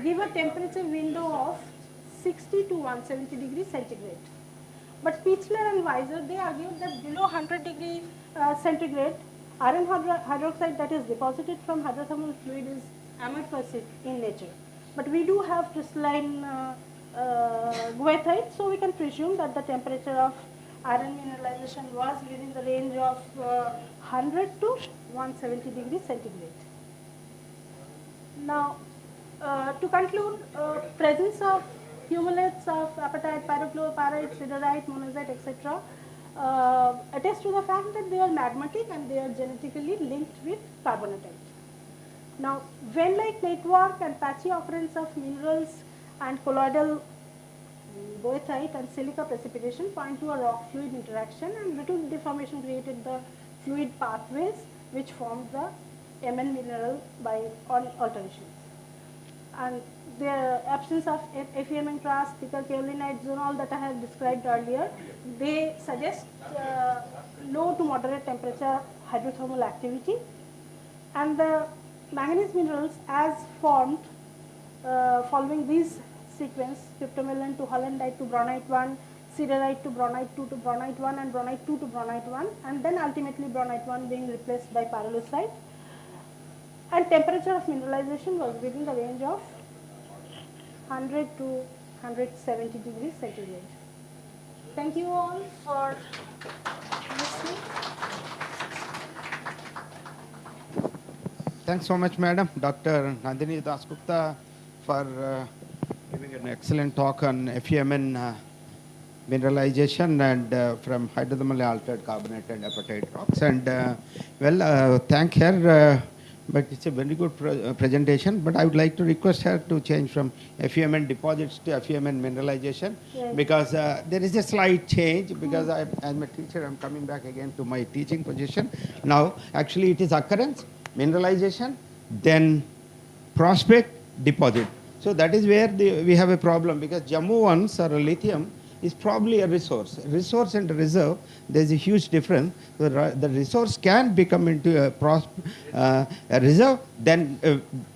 give a temperature window of 60 to 170 degrees centigrade. But Pichler and Weiser, they argued that below 100 degree centigrade, iron hydroxide that is deposited from hydrothermal fluid is amorphous in nature. But we do have crystalline goethite, so we can presume that the temperature of iron mineralization was within the range of 100 to 170 degrees centigrade. Now, to conclude, presence of cumulates of apatite, pyrochlorite, siderite, monazite, etc. Attest to the fact that they are magmatic and they are genetically linked with carbonatite. Now, vein-like network and patchy occurrence of minerals and colloidal goethite and silica precipitation point to a rock fluid interaction, and reduced deformation created the fluid pathways which formed the Mn mineral by alterations. And the absence of FeMn crust, thicker kaolinite zone, all that I have described earlier, they suggest low to moderate temperature hydrothermal activity. And the manganese minerals as formed following these sequence, cryptomelon to hollandite to bronite 1, siderite to bronite 2 to bronite 1, and bronite 2 to bronite 1, and then ultimately bronite 1 being replaced by paralusite. And temperature of mineralization was within the range of 100 to 170 degrees centigrade. Thank you all for listening. Thanks so much, Madam. Dr. Nandini Dasgupta for giving an excellent talk on FeMn mineralization and from hydrothermally altered carbonated apatite rocks. And thank her. But it's a very good presentation. But I would like to request her to change from FeMn deposits to FeMn mineralization, Yes. because there is a slight change. Because as a teacher, I'm coming back again to my teaching position. Now, actually, it is occurrence, mineralization, then prospect, deposit. So that is where we have a problem, because Jammu ones or lithium is probably a resource. Resource and reserve, there's a huge difference. The resource can become into a reserve, then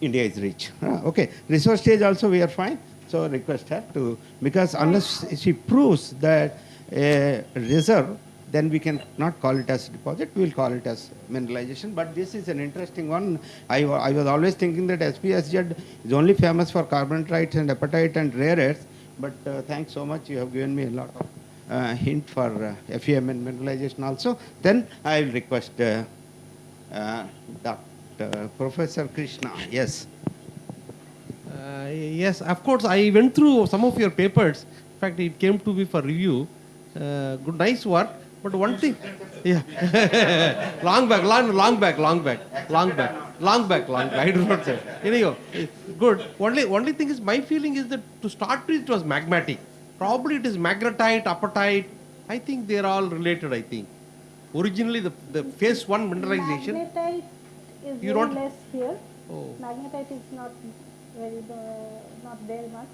India is rich. Okay, resource stage also we are fine. So request her to, because unless she proves that a reserve, then we can not call it as deposit, we will call it as mineralization. But this is an interesting one. I was always thinking that SPSZ is only famous for carbonatites and apatite and rare earths. But thanks so much. You have given me a lot of hint for FeMn mineralization also. Then I will request Dr. Professor Krishna. Yes. Yes, of course. I went through some of your papers. In fact, it came to me for review. Good, nice work. But one thing, yeah, long back. I do not say. Anyhow, good. Only thing is, my feeling is that to start with, it was magmatic. Probably it is magnetite, apatite. I think they are all related. I think originally the phase 1 mineralization. Magnetite is You very don't- less here. Oh. Magnetite is not very much.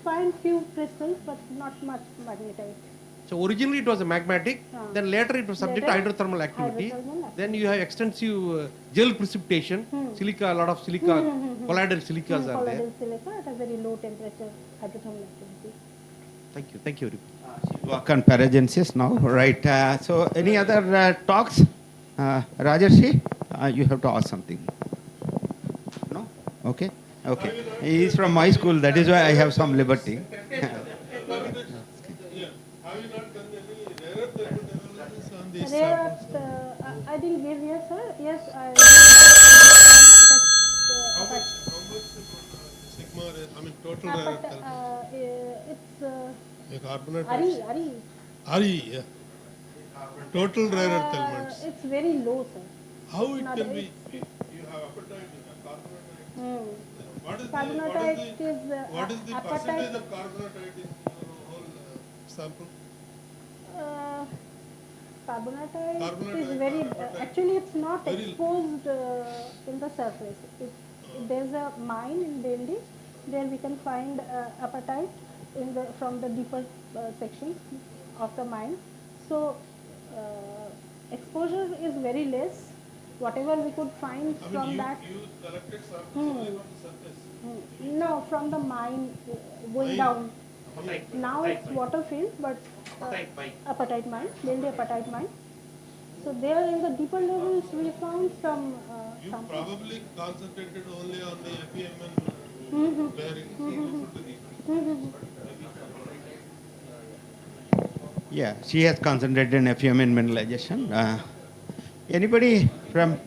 Find few crystals, but not much magnetite. So originally it was a magmatic, then later it was subject to Later, hydrothermal activity. hydrothermal Then you have extensive gel precipitation, silica, a lot of silica, colloidal silicas are there. Colloidal silica at a very low temperature hydrothermal activity. Thank you. Work on paragenesis now, right? So any other talks? Rajarshi, you have to ask something. No? Okay. He is from my school, that is why I have some liberty. Rare earth, I didn't give here, sir. Yes, I Sigma, I mean total rare earth element. it's Carbonate. Ari. Yeah. Total rare earth elements. It's very low, sir. How it Not can very- be? You have apatite, you have carbonatite. What is Carbonatite is what is the apatite. percentage of carbonatite in your whole sample? Carbonatite is very, actually it's not exposed in the surface. There's a mine in Delhi, there we can find apatite from the deeper sections of the mine. So exposure is very less. Whatever we could find from that. You collected samples only from the surface? No, from the mine going down. Now it's water filled, but apatite mine, Delhi apatite mine. So there in the deeper levels we found some You samples. probably concentrated only on the FeMn bearing. Yeah, she has concentrated in FEM in mineralization. Anybody from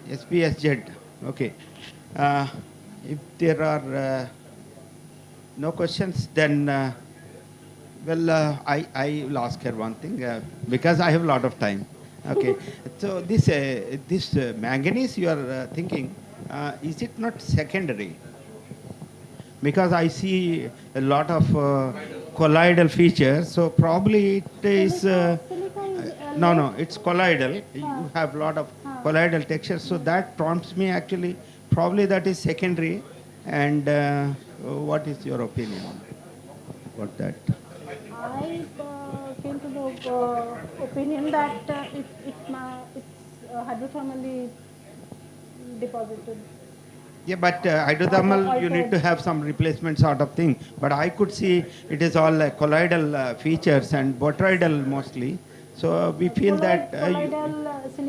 SPSZ? Okay. If there are no questions, then I will ask her one thing because I have a lot of time. Okay. So this manganese you are thinking, is it not secondary? Because I see a lot of colloidal features, so probably it is. No, it's colloidal. You have a lot of colloidal texture, so that prompts me actually. Probably that is secondary. And what is your opinion about that? I came to the opinion that it's hydrothermally deposited. Yeah, but hydrothermal, you need to have some replacement sort of thing. But I could see it is all colloidal features and botryoidal mostly. So we feel that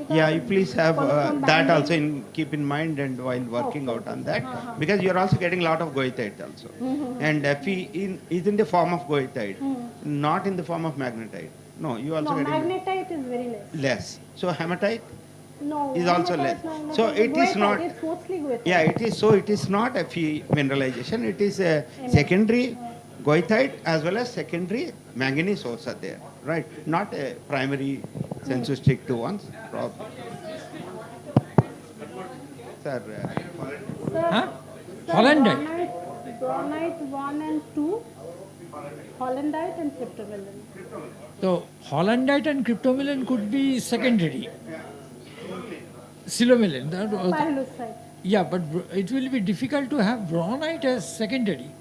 you please have that also keep in mind and while working out on that, because you are also getting a lot of goethite also. And Fe is in the form of goethite, not in the form of magnetite. No, you also getting magnetite is very less. So hematite is hematite also less. So it is goethite, not. it's mostly goethite. Yeah, it is. So it is not a Fe mineralization. It is a secondary goethite as well as secondary manganese also there, right? Not a primary sensu stricto ones, probably. Sir, Hollandite. Bronite 1 and 2, Hollandite and cryptomelanin. So Hollandite and cryptomelanin could be secondary. Silomelin. Pyrrolocite. Yeah, but it will be difficult to have bronite as secondary.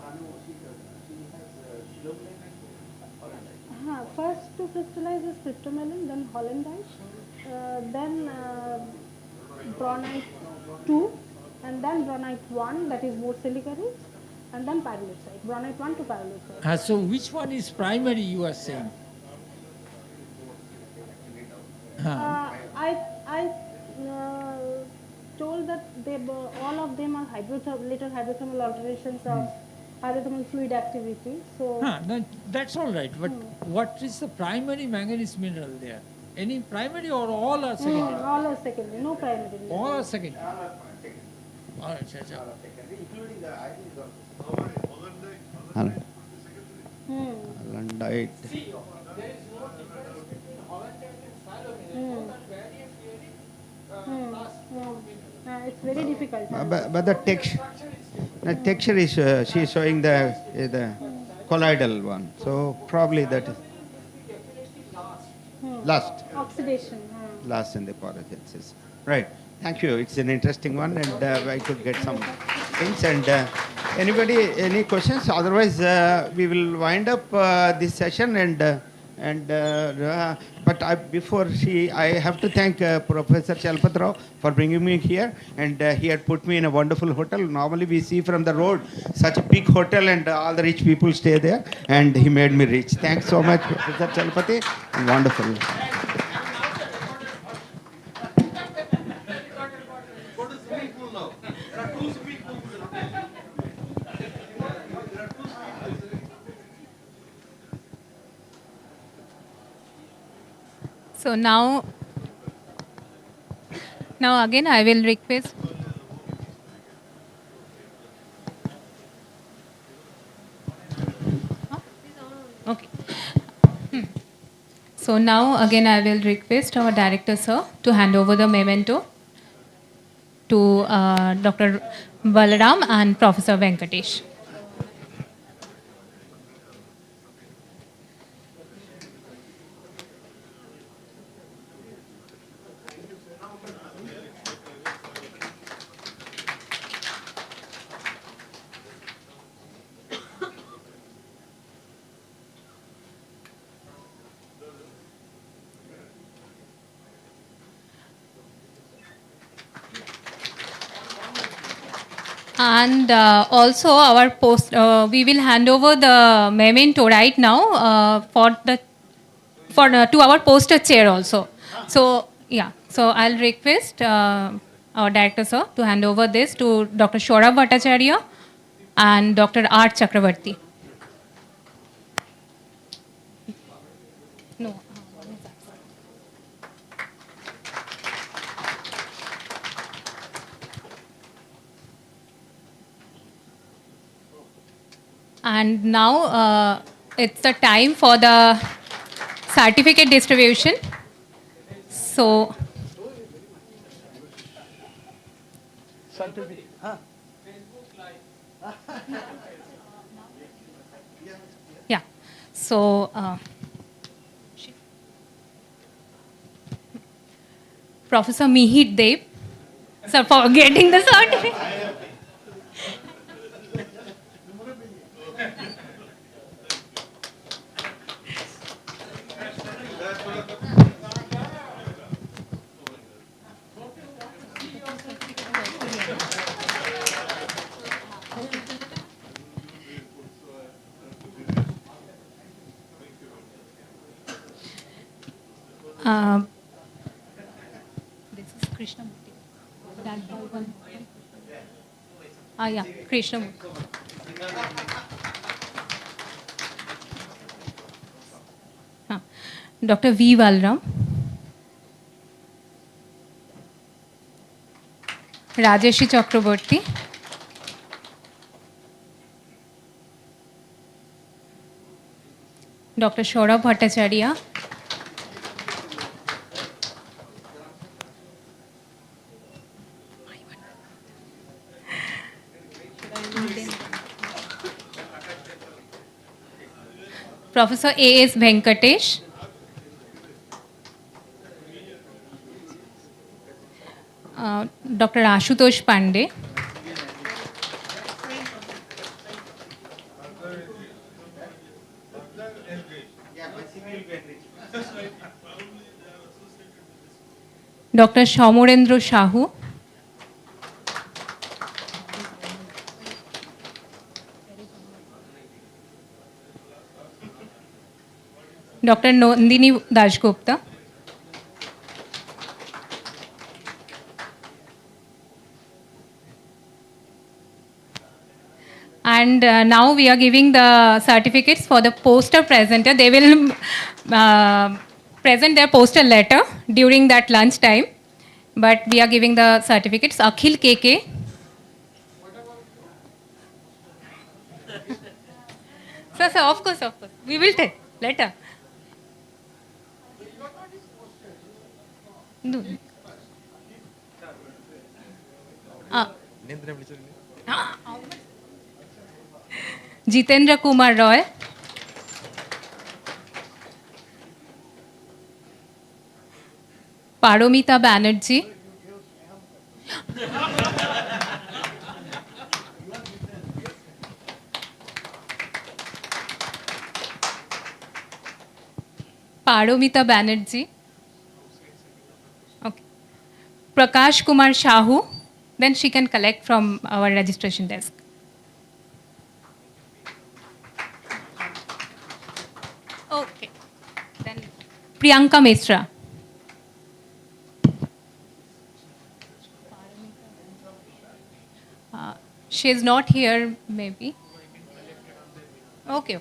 First to crystallize is cryptomelanin, then Hollandite, then Bronite 2, and then Bronite 1, that is more silica rich, and then Pyrrolocite, Bronite 1 to Pyrrolocite. So which one is primary, you are saying? I told that all of them are later hydrothermal alterations of hydrothermal fluid activity. So that's all right. But what is the primary manganese mineral there? Any primary or all are secondary? All are secondary, no primary. All are secondary. All right, Hollandite. It's very difficult. But the texture is she is showing the colloidal one. So probably that is last. Oxidation. Last in the paragenesis. Right. Thank you. It's an interesting one, and I could get some things. And anybody, any questions? Otherwise, we will wind up this session. But before I have to thank Professor Chalpatrao for bringing me here, and he had put me in a wonderful hotel. Normally we see from the road such a big hotel, and all the rich people stay there, and he made me rich. Thanks so much, Professor Chalpati. Wonderful. So now again I will request. Okay. So now again I will request our director sir to hand over the memento to Dr. Balaram and Professor Venkatesh. And also our we will hand over the memento right now to our poster chair also. So yeah, so I'll request our director sir to hand over this to Dr. Saurabh Bhattacharya and Dr. R. Chakravarti. No. And now it's the time for the certificate distribution. So, yeah. So, Professor Mihit Dev, sir, for getting the certificate. This is Krishnamurti. That boy one. Yeah, Krishnamurti. Dr. V. Balaram. Rajeshi Chakraborty. Dr. Saurabh Bhattacharya. Professor A.S. Venkatesh. Dr. Ashutosh Pandey. Dr. Shamorendra Shahu. Dr. Nandini Dashgupta. And now we are giving the certificates for the poster presenter. They will present their poster letter during that lunch time. But we are giving the certificates. Akhil KK. Sir, of course. We will take later. No. Jitendra Kumar Roy. Paromita Banerjee. Paromita Banerjee. Okay. Prakash Kumar Shahu. Then she can collect from our registration desk. Okay. Then Priyanka Mishra. She is not here, maybe. Okay.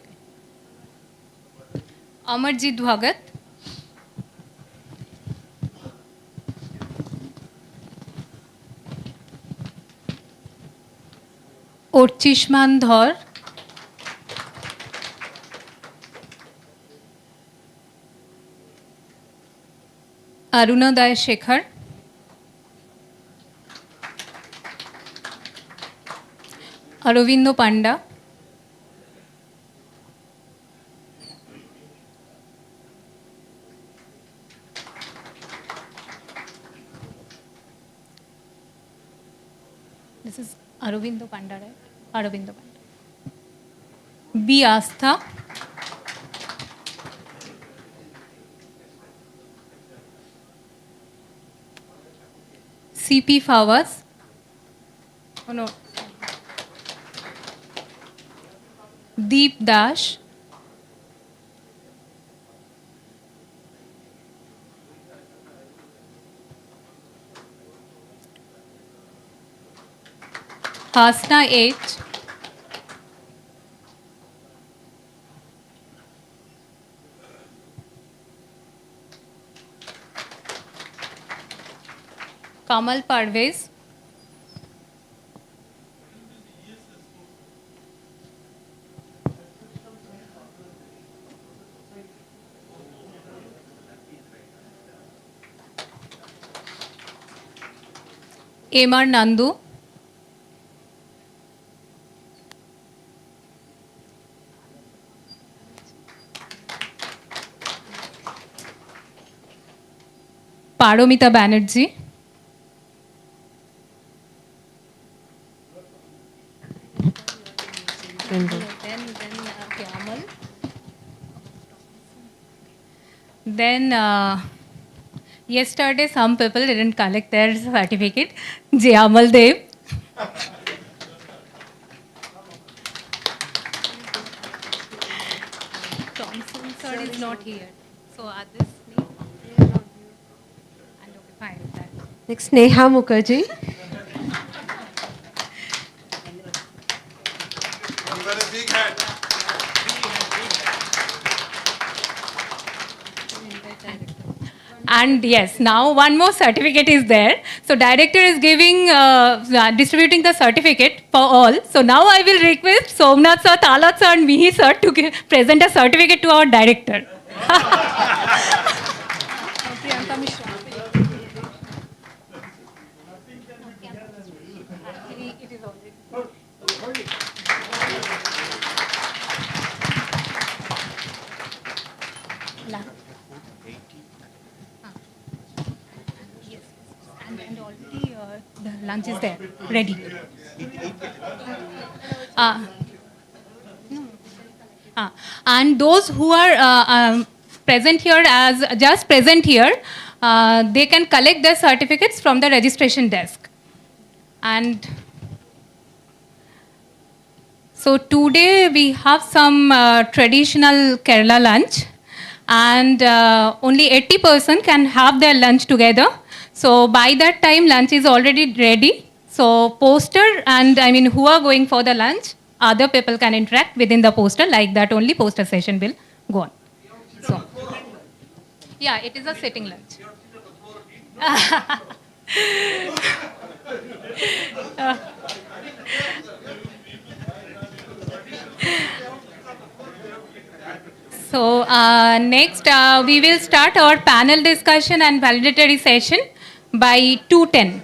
Amarjit Bhagat. Orchishman Dhar. Arunodaya Shekhar. Aravindo Panda. This is Aravindo Panda, right? Aravindo Panda. B. Astha. C.P. Fawaz. Oh no. Deep Dash. Hasna H. Kamal Parvez. Amar Nandu. Paromita Banerjee. Then yesterday some people didn't collect their certificate. Jayamal Dev. Thompson sir is not here. So others name? And okay, fine with that. Next, Neha Mukherjee. And yes, now one more certificate is there. So director is giving, distributing the certificate for all. So now I will request Somnath sir, Talat sir and Mihi sir to present a certificate to our director. And already the lunch is there, ready. And those who are present here as just present here, they can collect their certificates from the registration desk. And so today we have some traditional Kerala lunch, and only 80% can have their lunch together. So by that time, lunch is already ready. So poster and who are going for the lunch, other people can interact within the poster. Like that, only poster session will go on. So yeah, it is a sitting lunch. So next, we will start our panel discussion and validatory session by 2:10.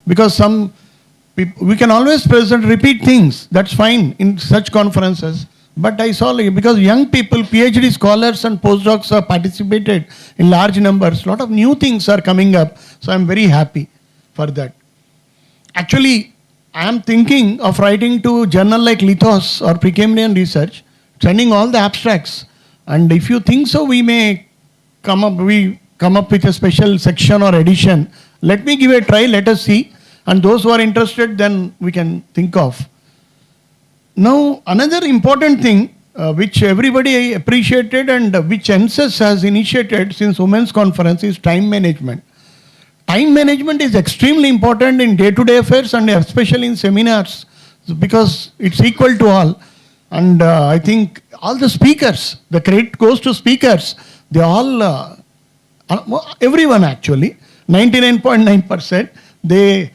Because we can always present, repeat things. That's fine in such conferences. But I saw, because young people, PhD scholars and postdocs have participated in large numbers. A lot of new things are coming up. So I'm very happy for that. Actually, I am thinking of writing to a journal like Lithos or Precambrian Research, sending all the abstracts. And if you think so, we may come up with a special section or edition. Let me give a try, let us see. And those who are interested, then we can think of. Now, another important thing which everybody appreciated and which ESSO-NCESS has initiated since Women's Conference is time management. Time management is extremely important in day-to-day affairs and especially in seminars because it's equal to all. And I think all the speakers, the credit goes to speakers, they all, everyone actually, 99.9%, they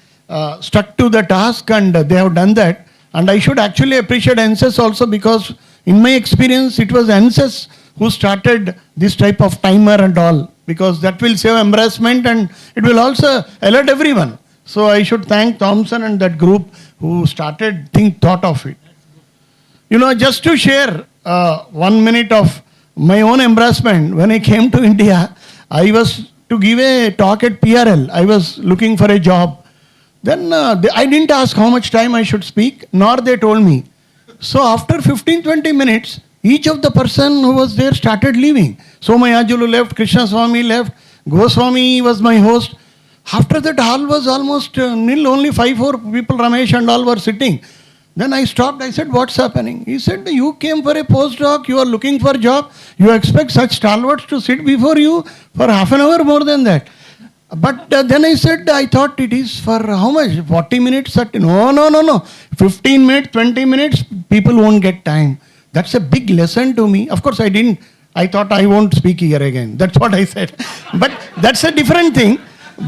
stuck to the task and they have done that. And I should actually appreciate ESSO-NCESS also because in my experience, it was ESSO-NCESS who started this type of timer and all, because that will save embarrassment and it will also alert everyone. So I should thank Thomson and that group who started, thought of it. You know, just to share 1 minute of my own embarrassment, when I came to India, I was to give a talk at PRL. I was looking for a job. Then I didn't ask how much time I should speak, nor they told me. So after 15-20 minutes, each of the person who was there started leaving. So Mayajulu left, Krishna Swami left, Goswami was my host. After that, hall was almost nil, only 5-4 people, Ramesh and all were sitting. Then I stopped, I said, what's happening? He said, you came for a postdoc, you are looking for a job, you expect such stalwarts to sit before you for half an hour more than that. But then I said, I thought it is for how much? 40 minutes? 30? No. 15 minutes, 20 minutes, people won't get time. That's a big lesson to me. Of course, I didn't. I thought I won't speak here again. That's what I said. But that's a different thing.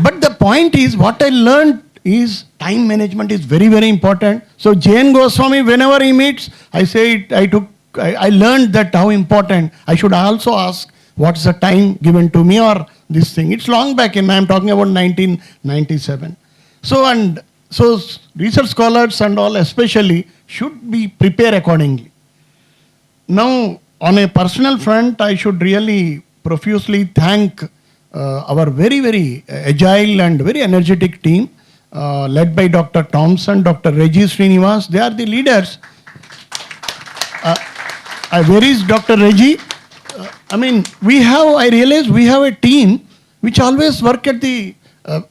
But the point is, what I learned is time management is very, very important. So Jain Goswami, whenever he meets, I say, I learned that how important. I should also ask, what's the time given to me or this thing. It's long back in, I'm talking about 1997. So research scholars and all especially should be prepared accordingly. Now, on a personal front, I should really profusely thank our very, very agile and very energetic team led by Dr. Thompson, Dr. Reggie Srinivas. They are the leaders. Where is Dr. Reggie? I realize we have a team which always work at the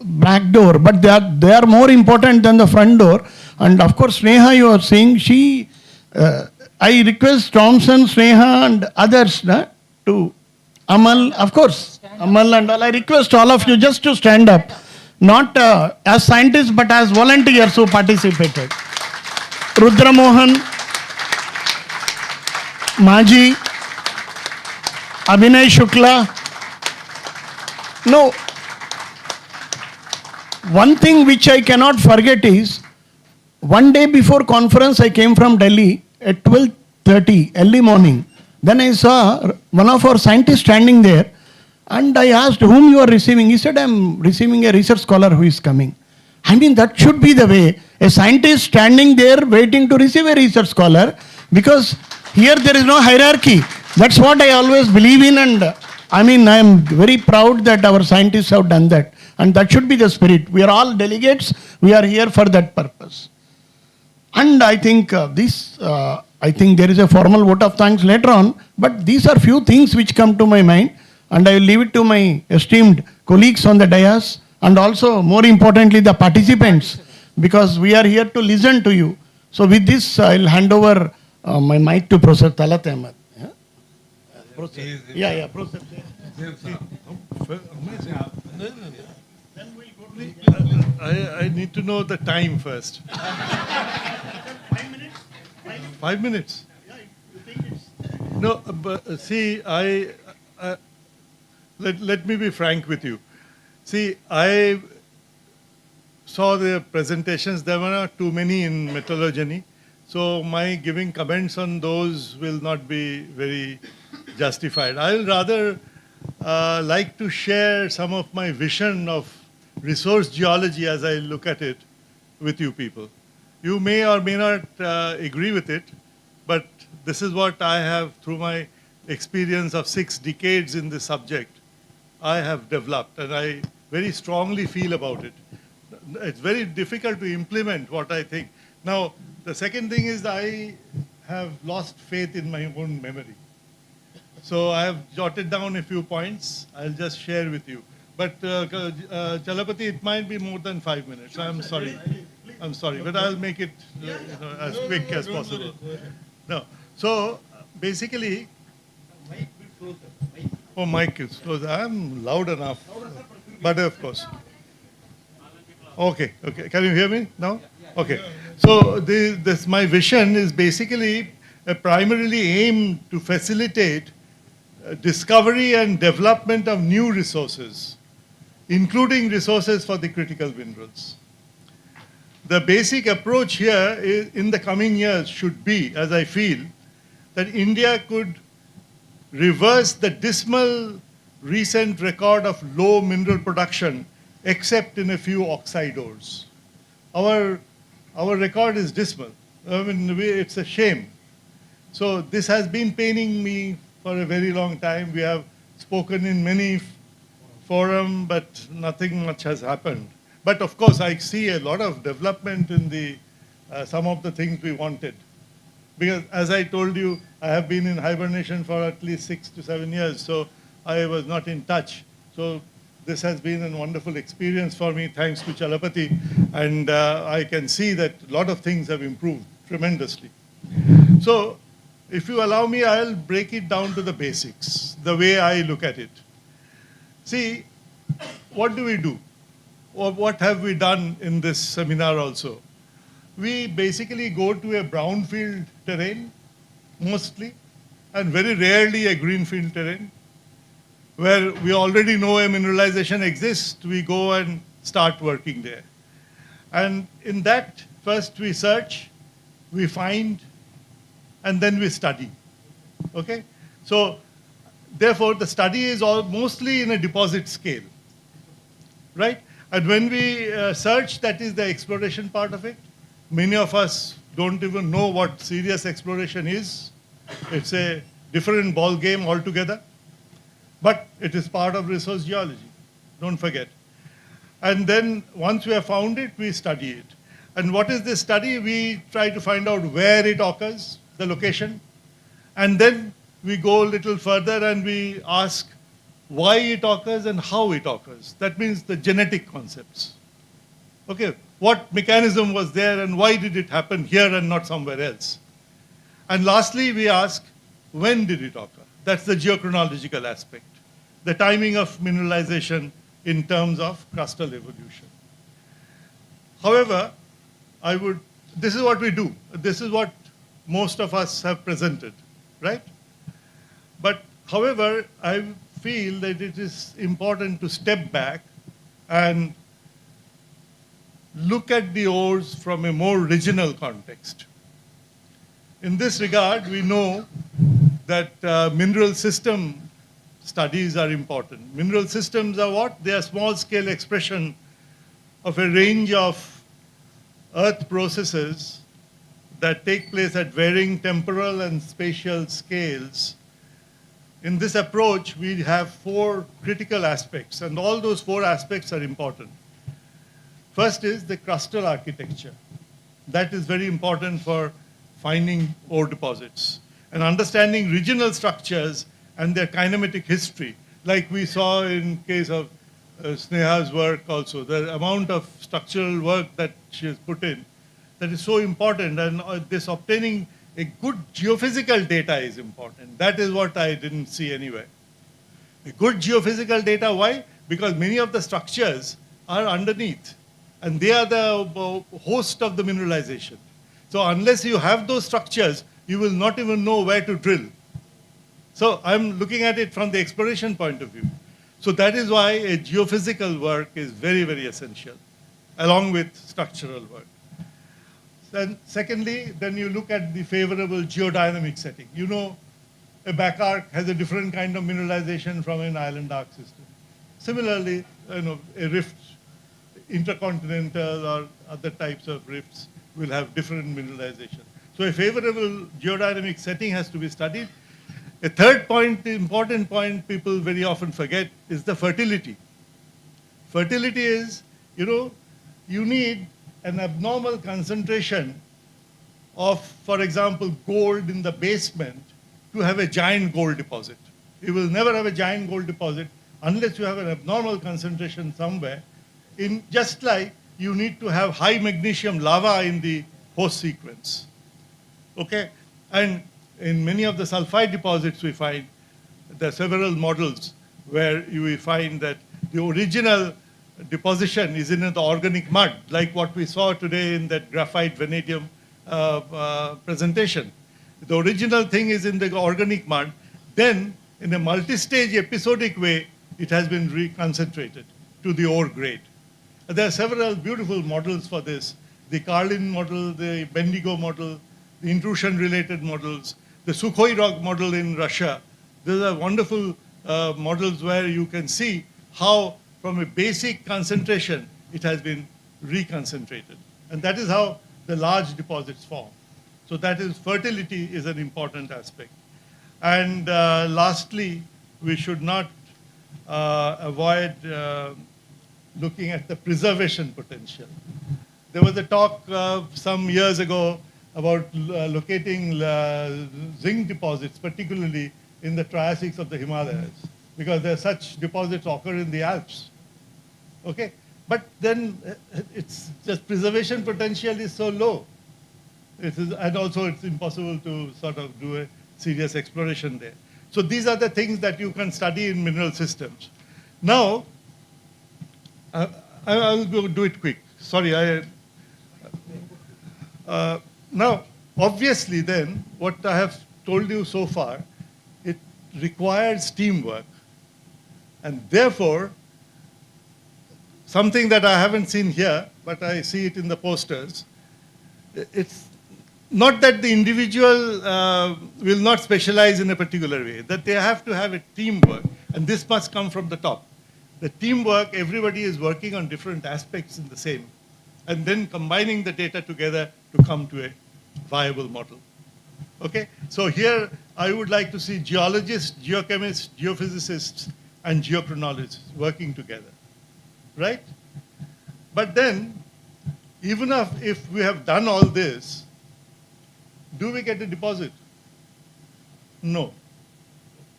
back door, but they are more important than the front door. And of course, Sneha, you are saying, I request Thompson, Sneha and others to Amal, of course, Amal and all. I request all of you just to stand up, not as scientists, but as volunteers who participated. Rudra Mohan, Maji, Abhinay Shukla. No, one thing which I cannot forget is, one day before conference I came from Delhi at 12:30 early morning. Then I saw one of our scientists standing there and I asked whom you are receiving. He said, I'm receiving a research scholar who is coming. That should be the way. A scientist standing there waiting to receive a research scholar, because here there is no hierarchy. That's what I always believe in, and I am very proud that our scientists have done that. And that should be the spirit. We are all delegates. We are here for that purpose. And I think I think there is a formal vote of thanks later on, but these are few things which come to my mind, and I will leave it to my esteemed colleagues on the dais, and also more importantly the participants, because we are here to listen to you. So with this, I will hand over my mic to Professor Talat Ahmed. Yeah, Professor. I need to know the time first. 5 minutes? No, but see, let me be frank with you. See, I saw the presentations. There were not too many in metallogeny. So my giving comments on those will not be very justified. I'll rather like to share some of my vision of resource geology as I look at it with you people. You may or may not agree with it, but this is what I have, through my experience of 6 decades in this subject, I have developed, and I very strongly feel about it. It's very difficult to implement what I think. Now, the second thing is I have lost faith in my own memory. So I have jotted down a few points. I'll just share with you. But Chalapati, it might be more than 5 minutes. I'm sorry. I'm sorry, but I'll make it as quick as possible. No. So basically, oh, mic is close. I'm loud enough, but of course. Okay, okay. Can you hear me now? Okay. So this my vision is basically primarily aimed to facilitate discovery and development of new resources, including resources for the critical minerals. The basic approach here is, in the coming years should be, as I feel, that India could reverse the dismal recent record of low mineral production, except in a few oxide ores. Our record is dismal. I mean, it's a shame. So this has been paining me for a very long time. We have spoken in many forums, but nothing much has happened. But of course, I see a lot of development in the some of the things we wanted. Because as I told you, I have been in hibernation for at least 6 to 7 years, so I was not in touch. So this has been a wonderful experience for me, thanks to Chalapati, and I can see that a lot of things have improved tremendously. So if you allow me, I'll break it down to the basics, the way I look at it. See, what do we do? Or what have we done in this seminar also? We basically go to a brownfield terrain, mostly, and very rarely a greenfield terrain, where we already know a mineralization exists. We go and start working there. And in that, first we search, we find, and then we study. Okay? So, therefore, the study is mostly in a deposit scale, right? And when we search, that is the exploration part of it. Many of us don't even know what serious exploration is. It's a different ball game altogether. But it is part of resource geology. Don't forget. And then once we have found it, we study it. And what is this study? We try to find out where it occurs, the location. And then we go a little further and we ask why it occurs and how it occurs. That means the genetic concepts. Okay, what mechanism was there and why did it happen here and not somewhere else? And lastly, we ask, when did it occur? That's the geochronological aspect, the timing of mineralization in terms of crustal evolution. However, this is what we do. This is what most of us have presented, right? But however, I feel that it is important to step back and look at the ores from a more regional context. In this regard, we know that mineral system studies are important. Mineral systems are what? They are small-scale expression of a range of earth processes that take place at varying temporal and spatial scales. In this approach, we have 4 critical aspects, and all those 4 aspects are important. First is the crustal architecture. That is very important for finding ore deposits. And understanding regional structures and their kinematic history, like we saw in case of Sneha's work also, the amount of structural work that she has put in, that is so important, and this obtaining a good geophysical data is important. That is what I didn't see anywhere. A good geophysical data, why? Because many of the structures are underneath, and they are the host of the mineralization. So unless you have those structures, you will not even know where to drill. So I'm looking at it from the exploration point of view. So that is why a geophysical work is very, very essential, along with structural work. Then secondly, then you look at the favorable geodynamic setting. You know, a back arc has a different kind of mineralization from an island arc system. Similarly, a rift intercontinental or other types of rifts will have different mineralization. So a favorable geodynamic setting has to be studied. A third point, important point people very often forget is the fertility. Fertility is, you need an abnormal concentration of, for example, gold in the basement to have a giant gold deposit. You will never have a giant gold deposit unless you have an abnormal concentration somewhere. Just like you need to have high magnesium lava in the host sequence. Okay? And in many of the sulfide deposits we find there are several models where you will find that the original deposition is in the organic mud, like what we saw today in that graphite vanadium presentation. The original thing is in the organic mud. Then, in a multi-stage episodic way, it has been reconcentrated to the ore grade. There are several beautiful models for this. The Carlin model, the Bendigo model, the intrusion-related models, the Sukhoi rock model in Russia. These are wonderful models where you can see how, from a basic concentration, it has been reconcentrated. And that is how the large deposits form. So that is, fertility is an important aspect. And lastly, we should not avoid looking at the preservation potential. There was a talk some years ago about locating zinc deposits, particularly in the Triassics of the Himalayas, because there are such deposits occur in the Alps. Okay? But then it's just preservation potential is so low. And also it's impossible to sort of do a serious exploration there. So these are the things that you can study in mineral systems. Now, I'll go do it quick. Sorry, now, obviously then, what I have told you so far, it requires teamwork. And therefore, something that I haven't seen here, but I see it in the posters, it's not that the individual will not specialize in a particular way, that they have to have a teamwork, and this must come from the top. The teamwork, everybody is working on different aspects in the same, and then combining the data together to come to a viable model. Okay, so here I would like to see geologists, geochemists, geophysicists, and geochronologists working together, right? But then, even if we have done all this, do we get a deposit? No.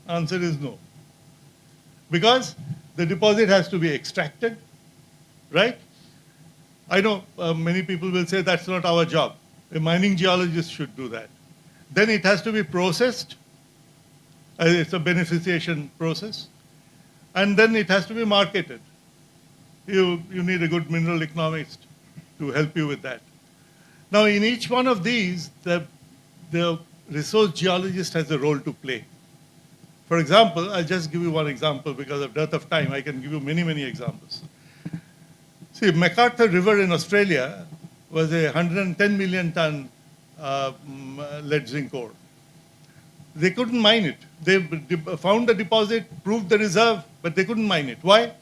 Answer is no. Because the deposit has to be extracted, right? I know many people will say that's not our job. A mining geologist should do that. Then it has to be processed. It's a beneficiation process. And then it has to be marketed. You need a good mineral economist to help you with that. Now, in each one of these, the resource geologist has a role to play. For example, I'll just give you one example because of dearth of time. I can give you many, many examples. See, MacArthur River in Australia was a 110 million ton lead zinc ore. They couldn't mine it. They found the deposit, proved the reserve, but they couldn't mine it. Why?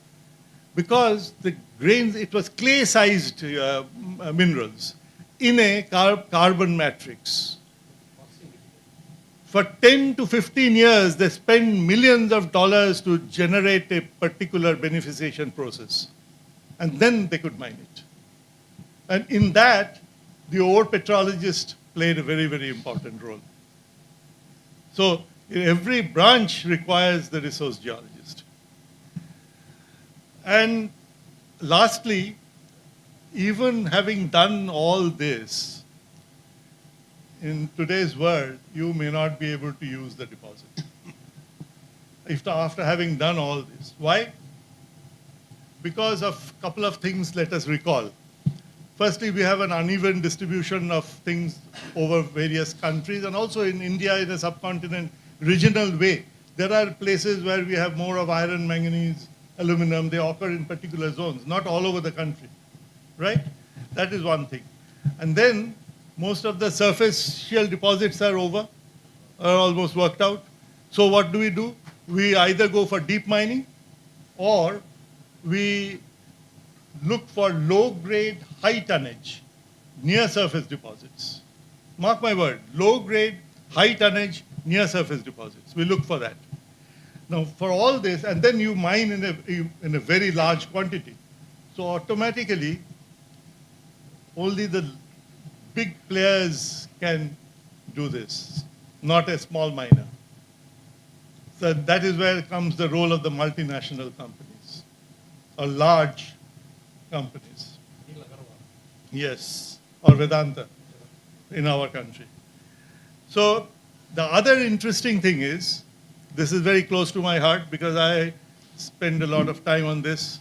Because the grains, it was clay-sized minerals in a carbon matrix. For 10 to 15 years, they spend millions of dollars to generate a particular beneficiation process. And then they could mine it. And in that, the ore petrologist played a very, very important role. So every branch requires the resource geologist. And lastly, even having done all this, in today's world, you may not be able to use the deposit. After having done all this. Why? Because of a couple of things let us recall. Firstly, we have an uneven distribution of things over various countries, and also in India, in a subcontinent, regional way. There are places where we have more of iron, manganese, aluminum. They occur in particular zones, not all over the country, right? That is one thing. And then, most of the surfacial deposits are almost worked out. So what do? We either go for deep mining, or we look for low-grade, high-tonnage, near-surface deposits. Mark my word, low-grade, high-tonnage, near-surface deposits. We look for that. Now, for all this, and then you mine in a very large quantity. So automatically, only the big players can do this, not a small miner. So that is where comes the role of the multinational companies, or large companies. Yes, or Vedanta in our country. So the other interesting thing is, this is very close to my heart because I spend a lot of time on this.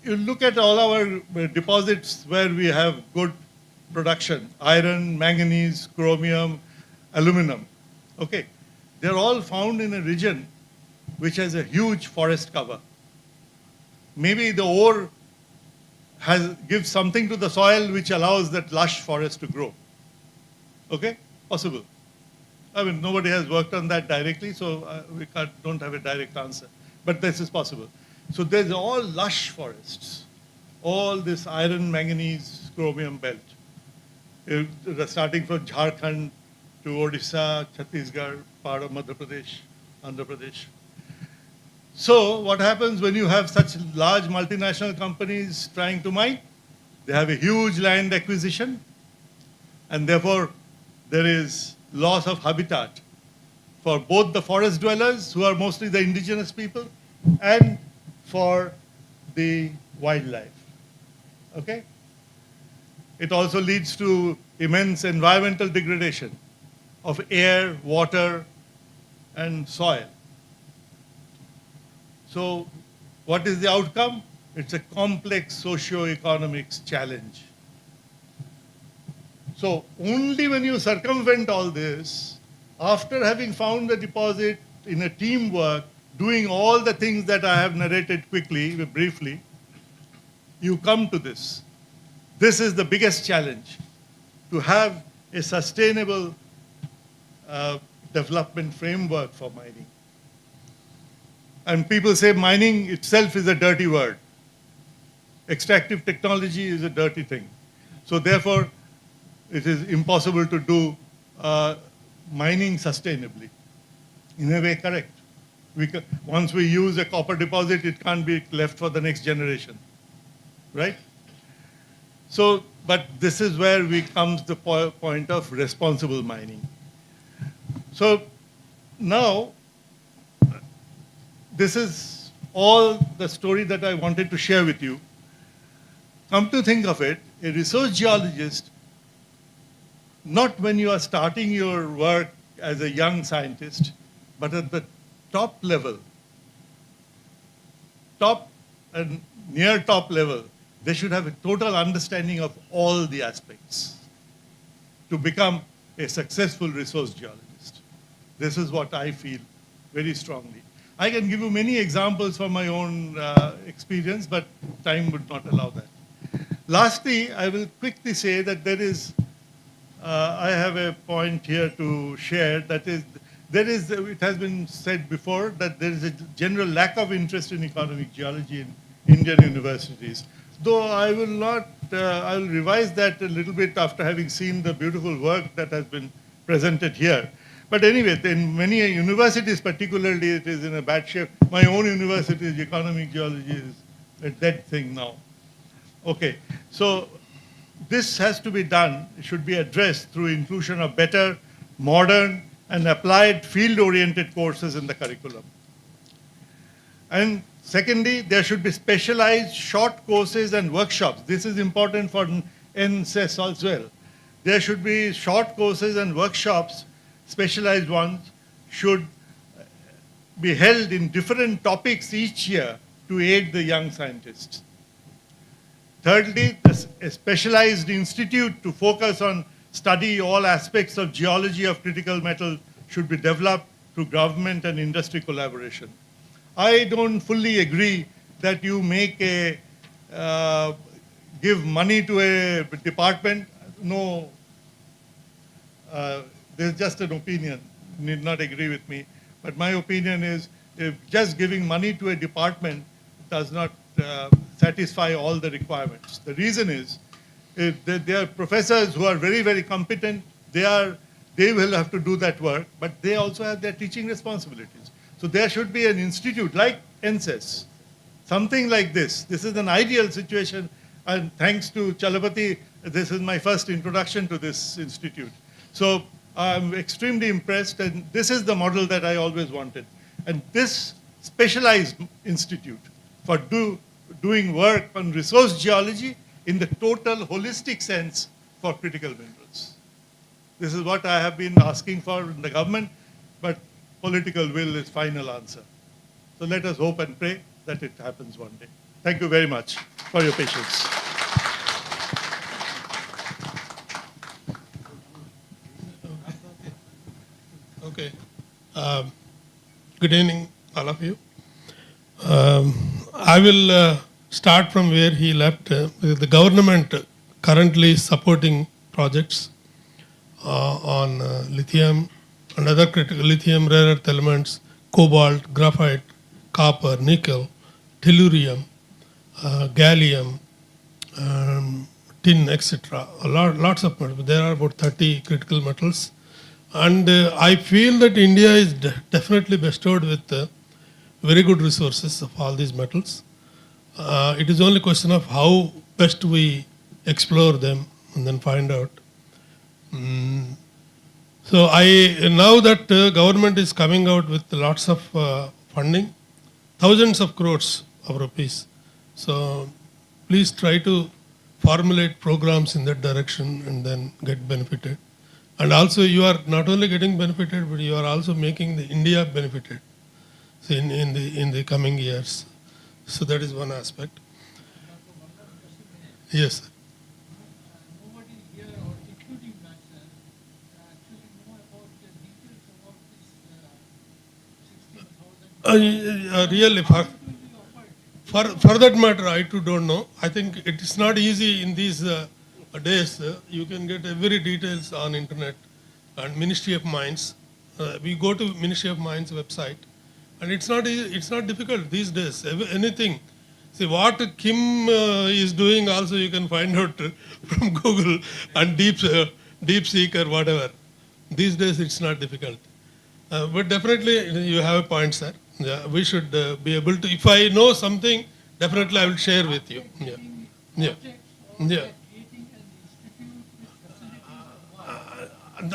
You look at all our deposits where we have good production, iron, manganese, chromium, aluminum. Okay, they're all found in a region which has a huge forest cover. Maybe the ore gives something to the soil which allows that lush forest to grow. Okay, possible. I mean, nobody has worked on that directly, so we don't have a direct answer. But this is possible. So there's all lush forests, all this iron, manganese, chromium belt, starting from Jharkhand to Odisha, Chhattisgarh, part of Madhya Pradesh, Andhra Pradesh. So what happens when you have such large multinational companies trying to mine? They have a huge land acquisition, and therefore there is loss of habitat for both the forest dwellers, who are mostly the indigenous people, and for the wildlife. Okay? It also leads to immense environmental degradation of air, water, and soil. So what is the outcome? It's a complex socio-economics challenge. So only when you circumvent all this, after having found the deposit in a teamwork, doing all the things that I have narrated quickly, briefly, you come to this. This is the biggest challenge, to have a sustainable development framework for mining. And people say mining itself is a dirty word. Extractive technology is a dirty thing. So therefore, it is impossible to do mining sustainably. In a way, correct. Once we use a copper deposit, it can't be left for the next generation, right? So, but this is where comes the point of responsible mining. So now, this is all the story that I wanted to share with you. Come to think of it, a resource geologist, not when you are starting your work as a young scientist, but at the top level, top and near top level, they should have a total understanding of all the aspects to become a successful resource geologist. This is what I feel very strongly. I can give you many examples from my own experience, but time would not allow that. Lastly, I will quickly say that I have a point here to share, that is, it has been said before that there is a general lack of interest in economic geology in Indian universities. Though I will not, I will revise that a little bit after having seen the beautiful work that has been presented here. But anyway, in many universities particularly, it is in a bad shape. My own university's economic geology is a dead thing now. Okay, so this has to be done, should be addressed through inclusion of better, modern, and applied field-oriented courses in the curriculum. And secondly, there should be specialized short courses and workshops. This is important for ESSO-NCESS as well. There should be short courses and workshops, specialized ones, should be held in different topics each year to aid the young scientists. Thirdly, a specialized institute to focus on study all aspects of geology of critical metal should be developed through government and industry collaboration. I don't fully agree that you make give money to a department. No, there's just an opinion, need not agree with me. But my opinion is, if just giving money to a department does not satisfy all the requirements. The reason is there are professors who are very, very competent. They will have to do that work, but they also have their teaching responsibilities. So there should be an institute like ENCESS, something like this. This is an ideal situation, and thanks to Chalapati, this is my first introduction to this institute. So I'm extremely impressed, and this is the model that I always wanted. And this specialized institute for doing work on resource geology in the total holistic sense for critical minerals. This is what I have been asking for in the government, but political will is final answer. So let us hope and pray that it happens one day. Thank you very much for your patience. Okay. Good evening, all of you. I will start from where he left. The government currently supporting projects on lithium and other critical lithium, rare earth elements, cobalt, graphite, copper, nickel, tellurium, gallium, tin, etc. Lots of metals. There are about 30 critical metals. And I feel that India is definitely bestowed with very good resources of all these metals. It is only a question of how best we explore them and then find out. So now that government is coming out with lots of funding, thousands of crores of rupees. So please try to formulate programs in that direction and then get benefited. And also you are not only getting benefited, but you are also making the India benefited in the coming years. So that is one aspect. Yes, sir. Really, for that matter, I too don't know. I think it is not easy in these days. You can get every details on internet and Ministry of Mines. We go to Ministry of Mines website, and it's not difficult these days. Anything. See what Kim is doing. Also, you can find out from Google and DeepSeek or whatever. These days, it's not difficult. But definitely, you have a point, sir. Yeah, we should be able to. If I know something, definitely I will share with you. Yeah, yeah, yeah.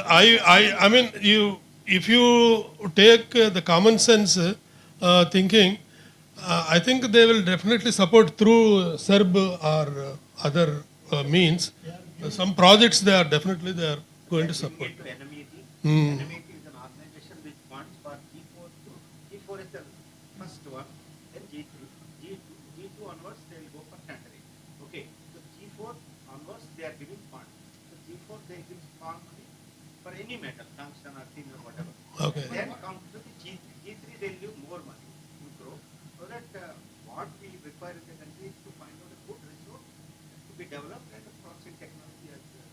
I mean, if you take the common sense thinking, I think they will definitely support through SERB or other means. Some projects they are going to support. Any metal, tungsten or tin or whatever. Okay. Then come to the G3, they'll give more money to grow, so that what we require in the country is to find out a good resource to be developed and the processing technology as well.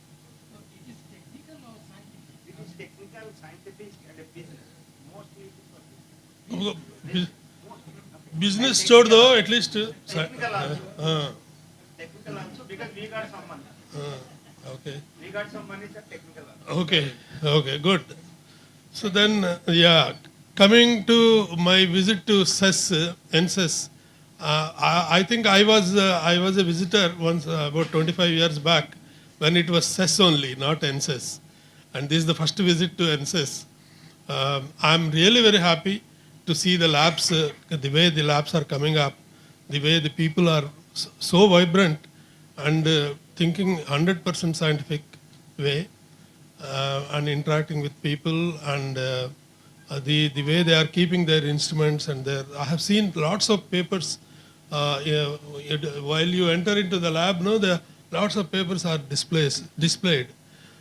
It is technical or scientific? It is technical, scientific and a business. Mostly it is for business. Business showed though, at least. Technical also. Technical also, because we got some money. Okay. We got some money, sir, technical. Okay, good. So then, coming to my visit to ESSO-NCESS, I think I was a visitor once about 25 years back when it was ESSO only, not ENCESS. And this is the first visit to ENCESS. I'm really very happy to see the labs, the way the labs are coming up, the way the people are so vibrant and thinking 100% scientific way and interacting with people and the way they are keeping their instruments and I have seen lots of papers while you enter into the lab. Lots of papers are displayed.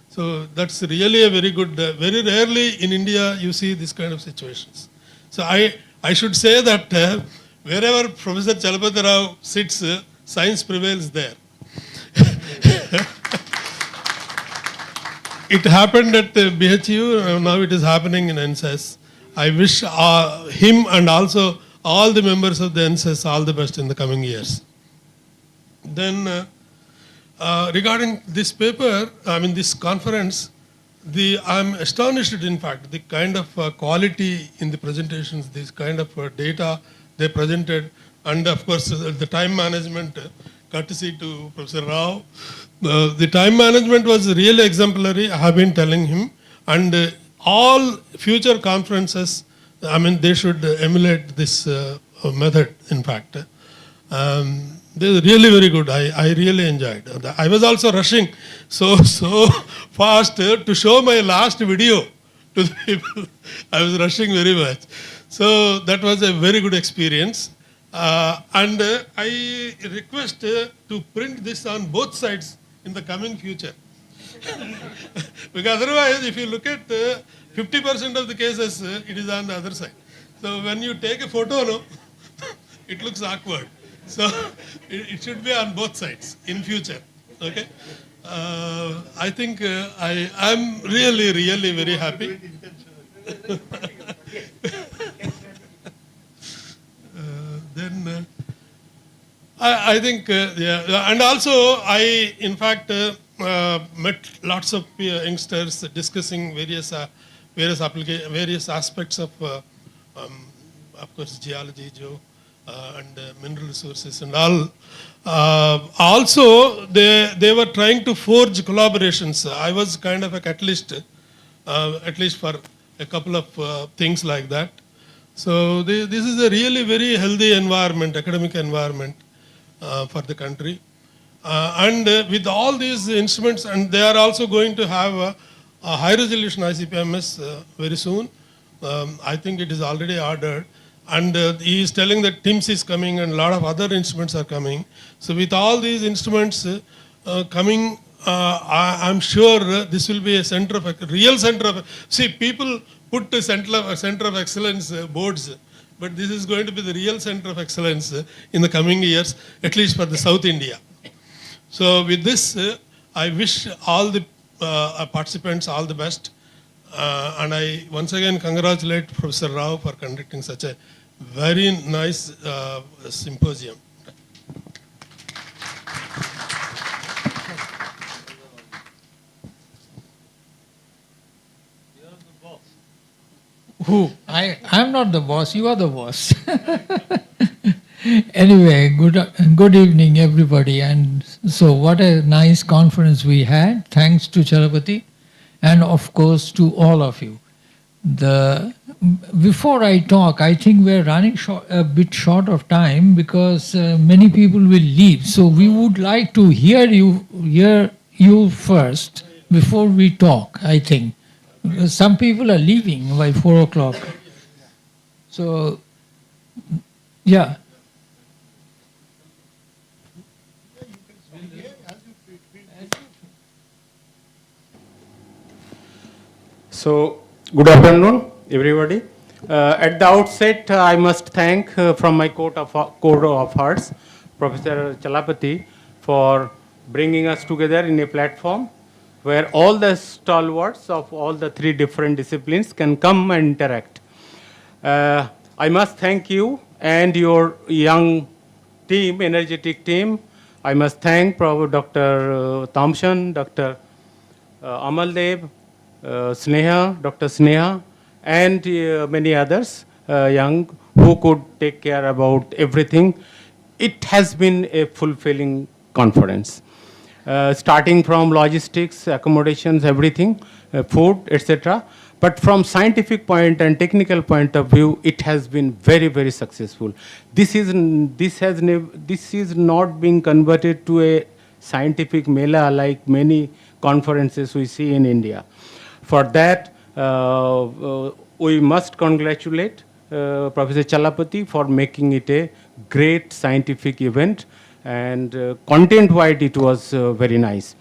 So that's really a very good. Very rarely in India you see this kind of situations. So I should say that wherever Professor Chalapati Rao sits, science prevails there. It happened at BHU, now it is happening in ENCESS. I wish him and also all the members of the NCESS all the best in the coming years. Then regarding this paper, this conference, I'm astonished, in fact, the kind of quality in the presentations, this kind of data they presented, and of course the time management, courtesy to Professor Rao. The time management was really exemplary, I have been telling him, and all future conferences, they should emulate this method, in fact. They were really very good. I really enjoyed. I was also rushing so fast to show my last video to the people. I was rushing very much. So that was a very good experience. And I request to print this on both sides in the coming future. Because otherwise, if you look at 50% of the cases, it is on the other side. So when you take a photo, no, it looks awkward. So it should be on both sides in future. Okay. I think I'm really very happy. Then I think and also I in fact met lots of youngsters discussing various aspects of course geology, and mineral resources and all. Also, they were trying to forge collaborations. I was kind of a catalyst, at least for a couple of things like that. So this is a really very healthy environment, academic environment for the country. And with all these instruments, and they are also going to have a high resolution ICP-MS very soon. I think it is already ordered. And he is telling that TIMS is coming and a lot of other instruments are coming. So with all these instruments coming, I'm sure this will be a real center of, see, people put the center of excellence boards, but this is going to be the real center of excellence in the coming years, at least for the South India. So with this, I wish all the participants all the best. And I once again congratulate Professor Rao for conducting such a very nice symposium. Who? I'm not the boss, you are the boss. Anyway, good evening everybody. And so what a nice conference we had. Thanks to Chalapati and of course to all of you. Before I talk, I think we're running a bit short of time because many people will leave. So we would like to hear you first before we talk, I think. Because some people are leaving by 4 o'clock. So, yeah. So, good afternoon, everybody. At the outset, I must thank from my Court of Hearts, Professor Chalapati, for bringing us together in a platform where all the stalwarts of all the 3 different disciplines can come and interact. I must thank you and your young team, energetic team. I must thank Dr. Thompson, Dr. Amaldev, Sneha, Dr. Sneha, and many others young who could take care about everything. It has been a fulfilling conference. Starting from logistics, accommodations, everything, food, etc. But from scientific point and technical point of view, it has been very successful. This is not being converted to a scientific mela like many conferences we see in India. For that, we must congratulate Professor Chalapati for making it a great scientific event, and content-wise it was very nice.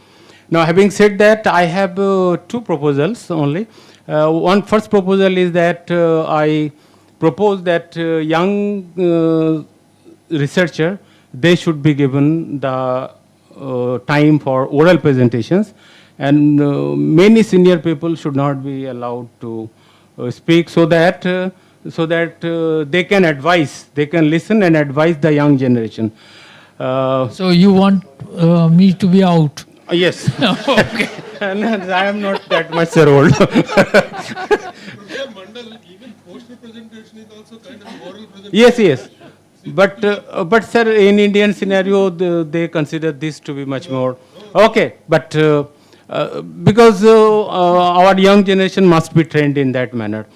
Now, having said that, I have 2 proposals only. One first proposal is that I propose that young researcher, they should be given the time for oral presentations, and many senior people should not be allowed to speak, so that so that they can advise, they can listen and advise the young generation. So you want me to be out? Yes. Okay. And I am not that much old. Yes, yes. But sir, in Indian scenario, they consider this to be much more. Okay, but because our young generation must be trained in that manner.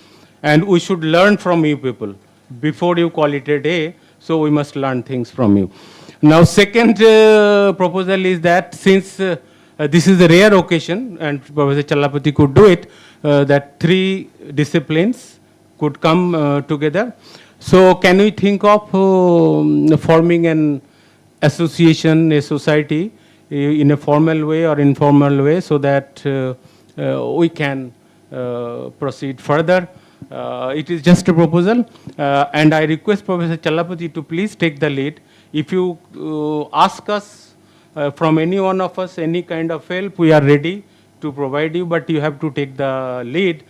And we should learn from you people. Before you call it a day, so we must learn things from you. Now, second proposal is that since this is a rare occasion, and Professor Challapati could do it, that 3 disciplines could come together. So can we think of forming an association, a society, in a formal way or informal way, so that we can proceed further? It is just a proposal, and I request Professor Challapati to please take the lead. If you ask us from any one of us any kind of help, we are ready to provide you, but you have to take the lead.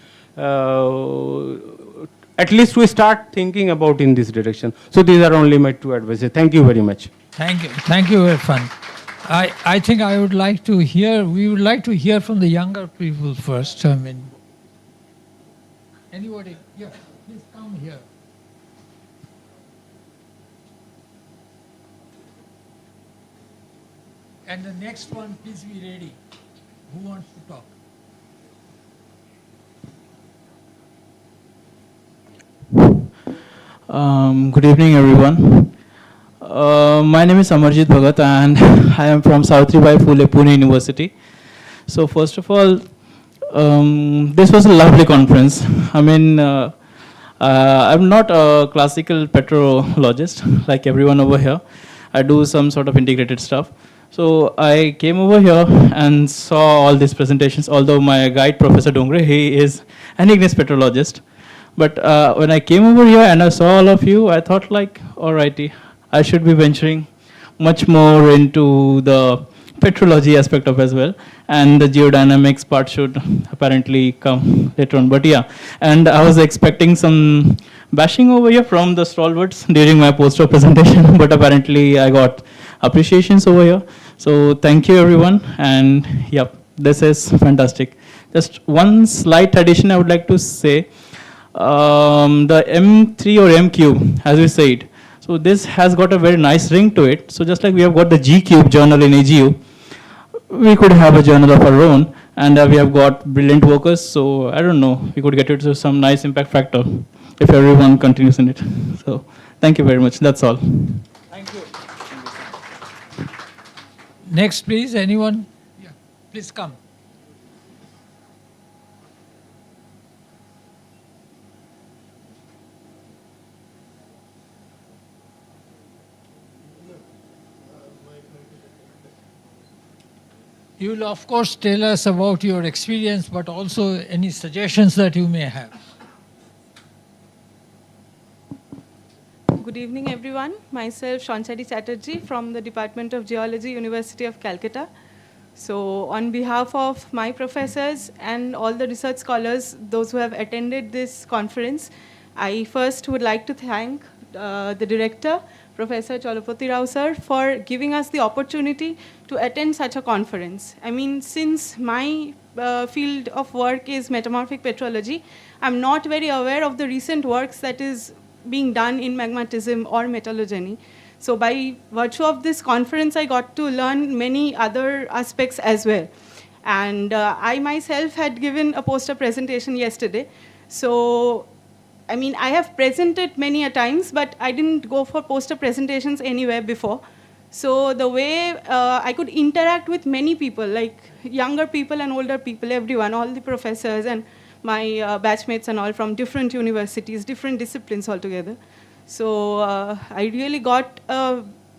At least we start thinking about in this direction. So these are only my 2 advices. Thank you very much. Thank you. Thank you, Irfan. I think we would like to hear from the younger people first. I mean, anybody? Yeah, please come here. And the next one, please be ready. Who wants to talk? Good evening, everyone. My name is Amarjit Bhagat, and I am from Savitribai Phule, Pune University. So first of all, this was a lovely conference. I mean, I'm not a classical petrologist like everyone over here. I do some sort of integrated stuff. So I came over here and saw all these presentations, although my guide, Professor Dongre, he is an igneous petrologist. But when I came over here and I saw all of you, I thought like, alrighty, I should be venturing much more into the petrology aspect of as well. And the geodynamics part should apparently come later on. But yeah, and I was expecting some bashing over here from the stalwarts during my poster presentation, but apparently I got appreciations over here. So thank you everyone, and yep, this is fantastic. Just one slight addition I would like to say. The M3 or M cube, as we said, so this has got a very nice ring to it. So just like we have got the G cube journal in AGU, we could have a journal of our own, and we have got brilliant workers. So I don't know, we could get it to some nice impact factor if everyone continues in it. So thank you very much. That's all. Thank you. Next, please. Anyone? Yeah, please come. You will, of course, tell us about your experience, but also any suggestions that you may have. Good evening, everyone. Myself, Shanchari Chatterjee from the Department of Geology, University of Calcutta. So on behalf of my professors and all the research scholars, those who have attended this conference, I first would like to thank the director, Professor Challapati Rao sir, for giving us the opportunity to attend such a conference. I mean, since my field of work is metamorphic petrology, I'm not very aware of the recent works that is being done in magmatism or metallogeny. So by virtue of this conference, I got to learn many other aspects as well. And I myself had given a poster presentation yesterday. So, I mean, I have presented many a times, but I didn't go for poster presentations anywhere before. So the way I could interact with many people, like younger people and older people, everyone, all the professors and my batchmates and all from different universities, different disciplines altogether. So I really got,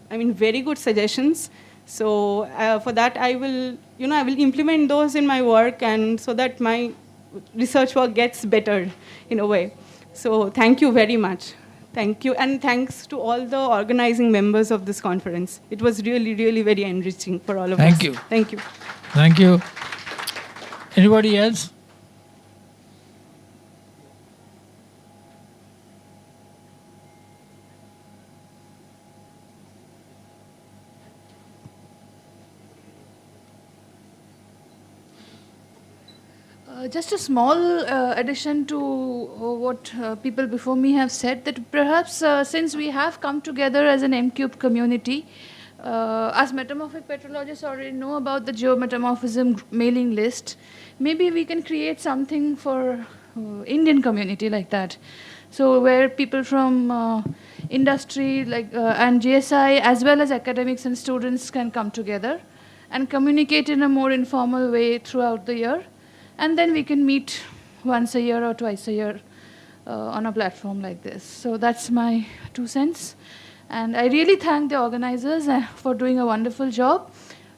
very good suggestions. So for that, I will implement those in my work, and so that my research work gets better in a way. So thank you very much. Thank you, and thanks to all the organizing members of this conference. It was really, really very enriching for all of us. Thank you. Thank you. Thank you. Anybody else? Just a small addition to what people before me have said, that perhaps since we have come together as an M-Cube community, as metamorphic petrologists already know about the geometamorphism mailing list, maybe we can create something for Indian community like that. So where people from industry and GSI as well as academics and students can come together and communicate in a more informal way throughout the year. And then we can meet once a year or twice a year on a platform like this. So that's my 2 cents. And I really thank the organizers for doing a wonderful job.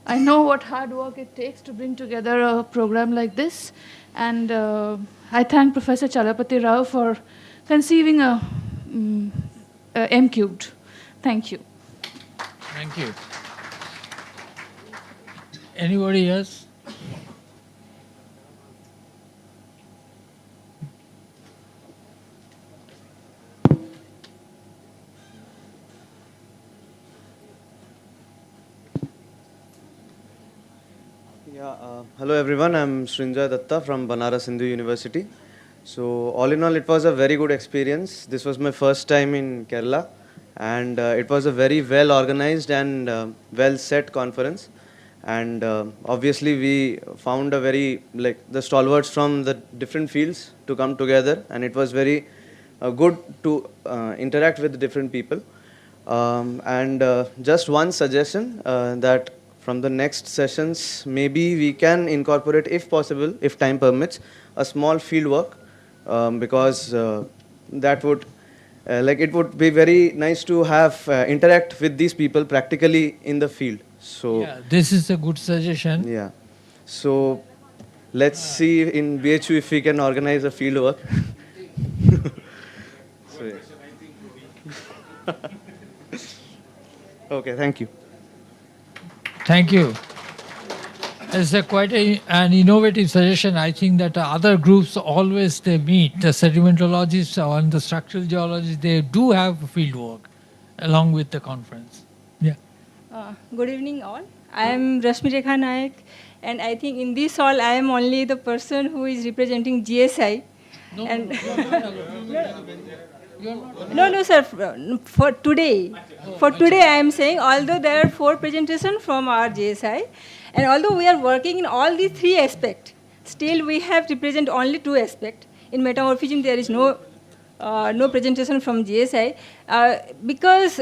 I know what hard work it takes to bring together a program like this. And I thank Professor Chalapati Rao for conceiving a M-Cubed. Thank you. Thank you. Anybody else? Hello everyone, I'm Srinjoy Datta from Banaras Hindu University. So all in all, it was a very good experience. This was my first time in Kerala, and it was a very well organized and well set conference. And obviously we found a very, the stalwarts from the different fields to come together, and it was very good to interact with different people. Just one suggestion, that from the next sessions, maybe we can incorporate, if possible, if time permits, a small field work, because that would, it would be very nice to have interact with these people practically in the field. So yeah, this is a good suggestion. Yeah. So let's see in BHU if we can organize a field work. So, yeah. Okay, thank you. Thank you. It's quite an innovative suggestion. I think that other groups always they meet, the sedimentologists and the structural geologists, they do have field work along with the conference. Yeah. Good evening all. I am Rashmi Rekha Nayak, and I think in this hall I am only the person who is representing GSI. No, sir. For today, I am saying, although there are 4 presentations from our GSI, and although we are working in all these 3 aspects, still we have represent only 2 aspects. In metamorphism, there is no presentation from GSI, because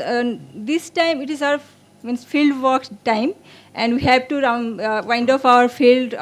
this time it is our field work time, and we have to wind up our field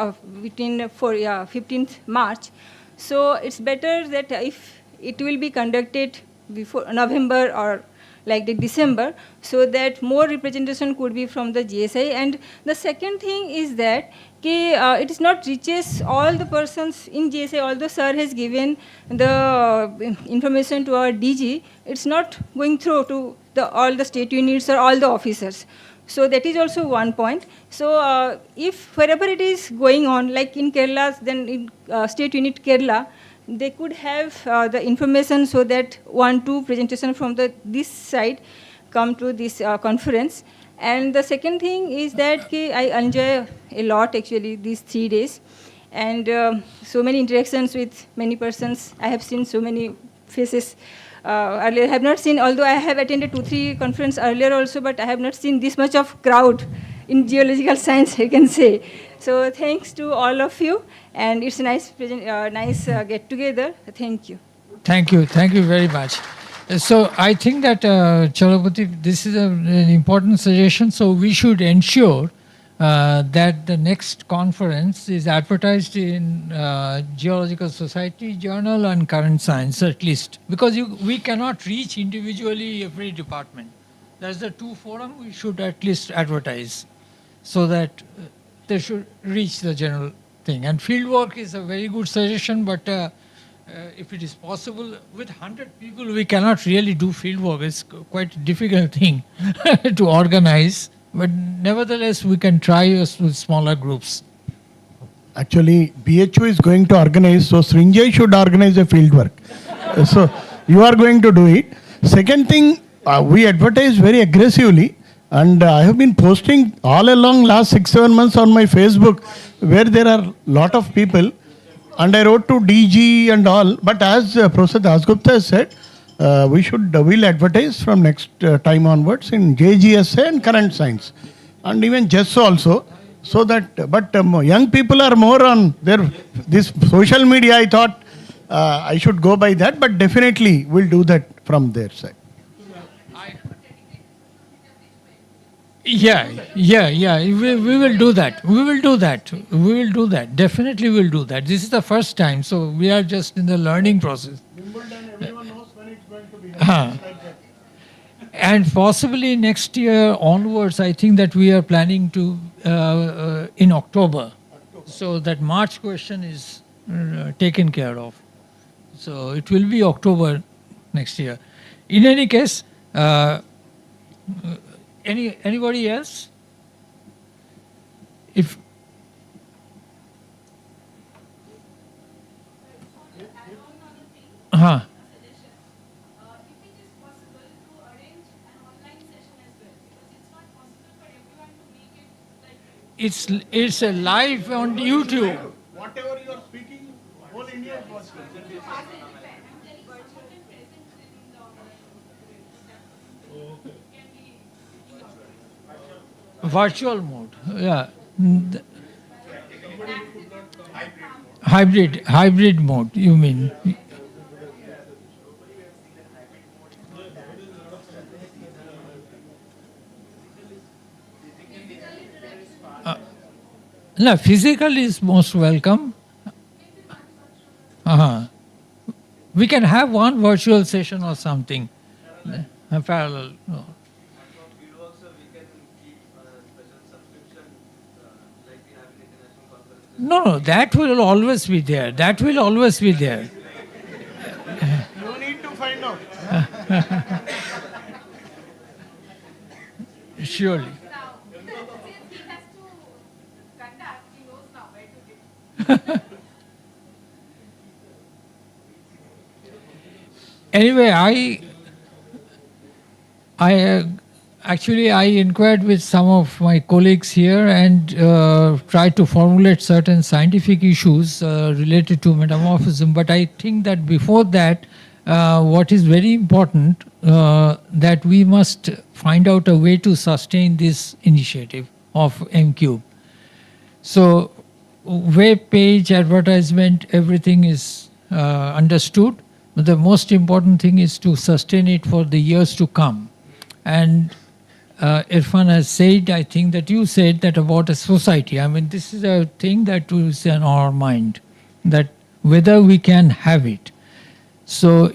between 15th March. So it's better that if it will be conducted before November or like the December, so that more representation could be from the GSI. And the second thing is that it is not reaches all the persons in GSI, although sir has given the information to our DG, it's not going through to all the state units or all the officers. So that is also one point. So if wherever it is going on, like in Kerala, then in state unit Kerala, they could have the information so that 1-2 presentation from this side come to this conference. And the second thing is that I enjoy a lot actually these 3 days, and so many interactions with many persons. I have seen so many faces. Earlier I have not seen, although I have attended 2-3 conferences earlier also, but I have not seen this much of crowd in geological science, I can say. So thanks to all of you, and it's a nice get together. Thank you. Thank you very much. So I think that Chalapati, this is an important suggestion. So we should ensure that the next conference is advertised in Geological Society Journal and Current Science at least, because we cannot reach individually every department. That's the 2 forums we should at least advertise, so that they should reach the general thing. And field work is a very good suggestion, but if it is possible, with 100 people we cannot really do field work. It's quite a difficult thing to organize. But nevertheless, we can try with smaller groups. Actually, BHU is going to organize, so Srinjay should organize a field work. So you are going to do it. Second thing, we advertise very aggressively, and I have been posting all along last 6-7 months on my Facebook, where there are lot of people. And I wrote to DG and all. But as Professor Dasgupta has said, we'll advertise from next time onwards in JGSA and current science. And even JESS also. So that, but young people are more on this social media. I thought I should go by that, but definitely we'll do that from their side. Yeah. We will do that. We will do that. Definitely we'll do that. This is the first time, so we are just in the learning process. And possibly next year onwards, I think that we are planning to in October, so that March question is taken care of. So it will be October next year. In any case, anybody else? If it's a live on YouTube. Whatever you are speaking, whole India is watching. Virtual mode, yeah. Hybrid mode, you mean? No, physical is most welcome. We can have one virtual session or something, parallel. No, that will always be there. No need to find out. Surely. Anyway, I inquired with some of my colleagues here and tried to formulate certain scientific issues related to metamorphism. But I think that before that, what is very important, that we must find out a way to sustain this initiative of M-Cube. So web page, advertisement, everything is understood. But the most important thing is to sustain it for the years to come. And Irfan has said, I think that you said that about a society. I mean, this is a thing that is in our mind, that whether we can have it. So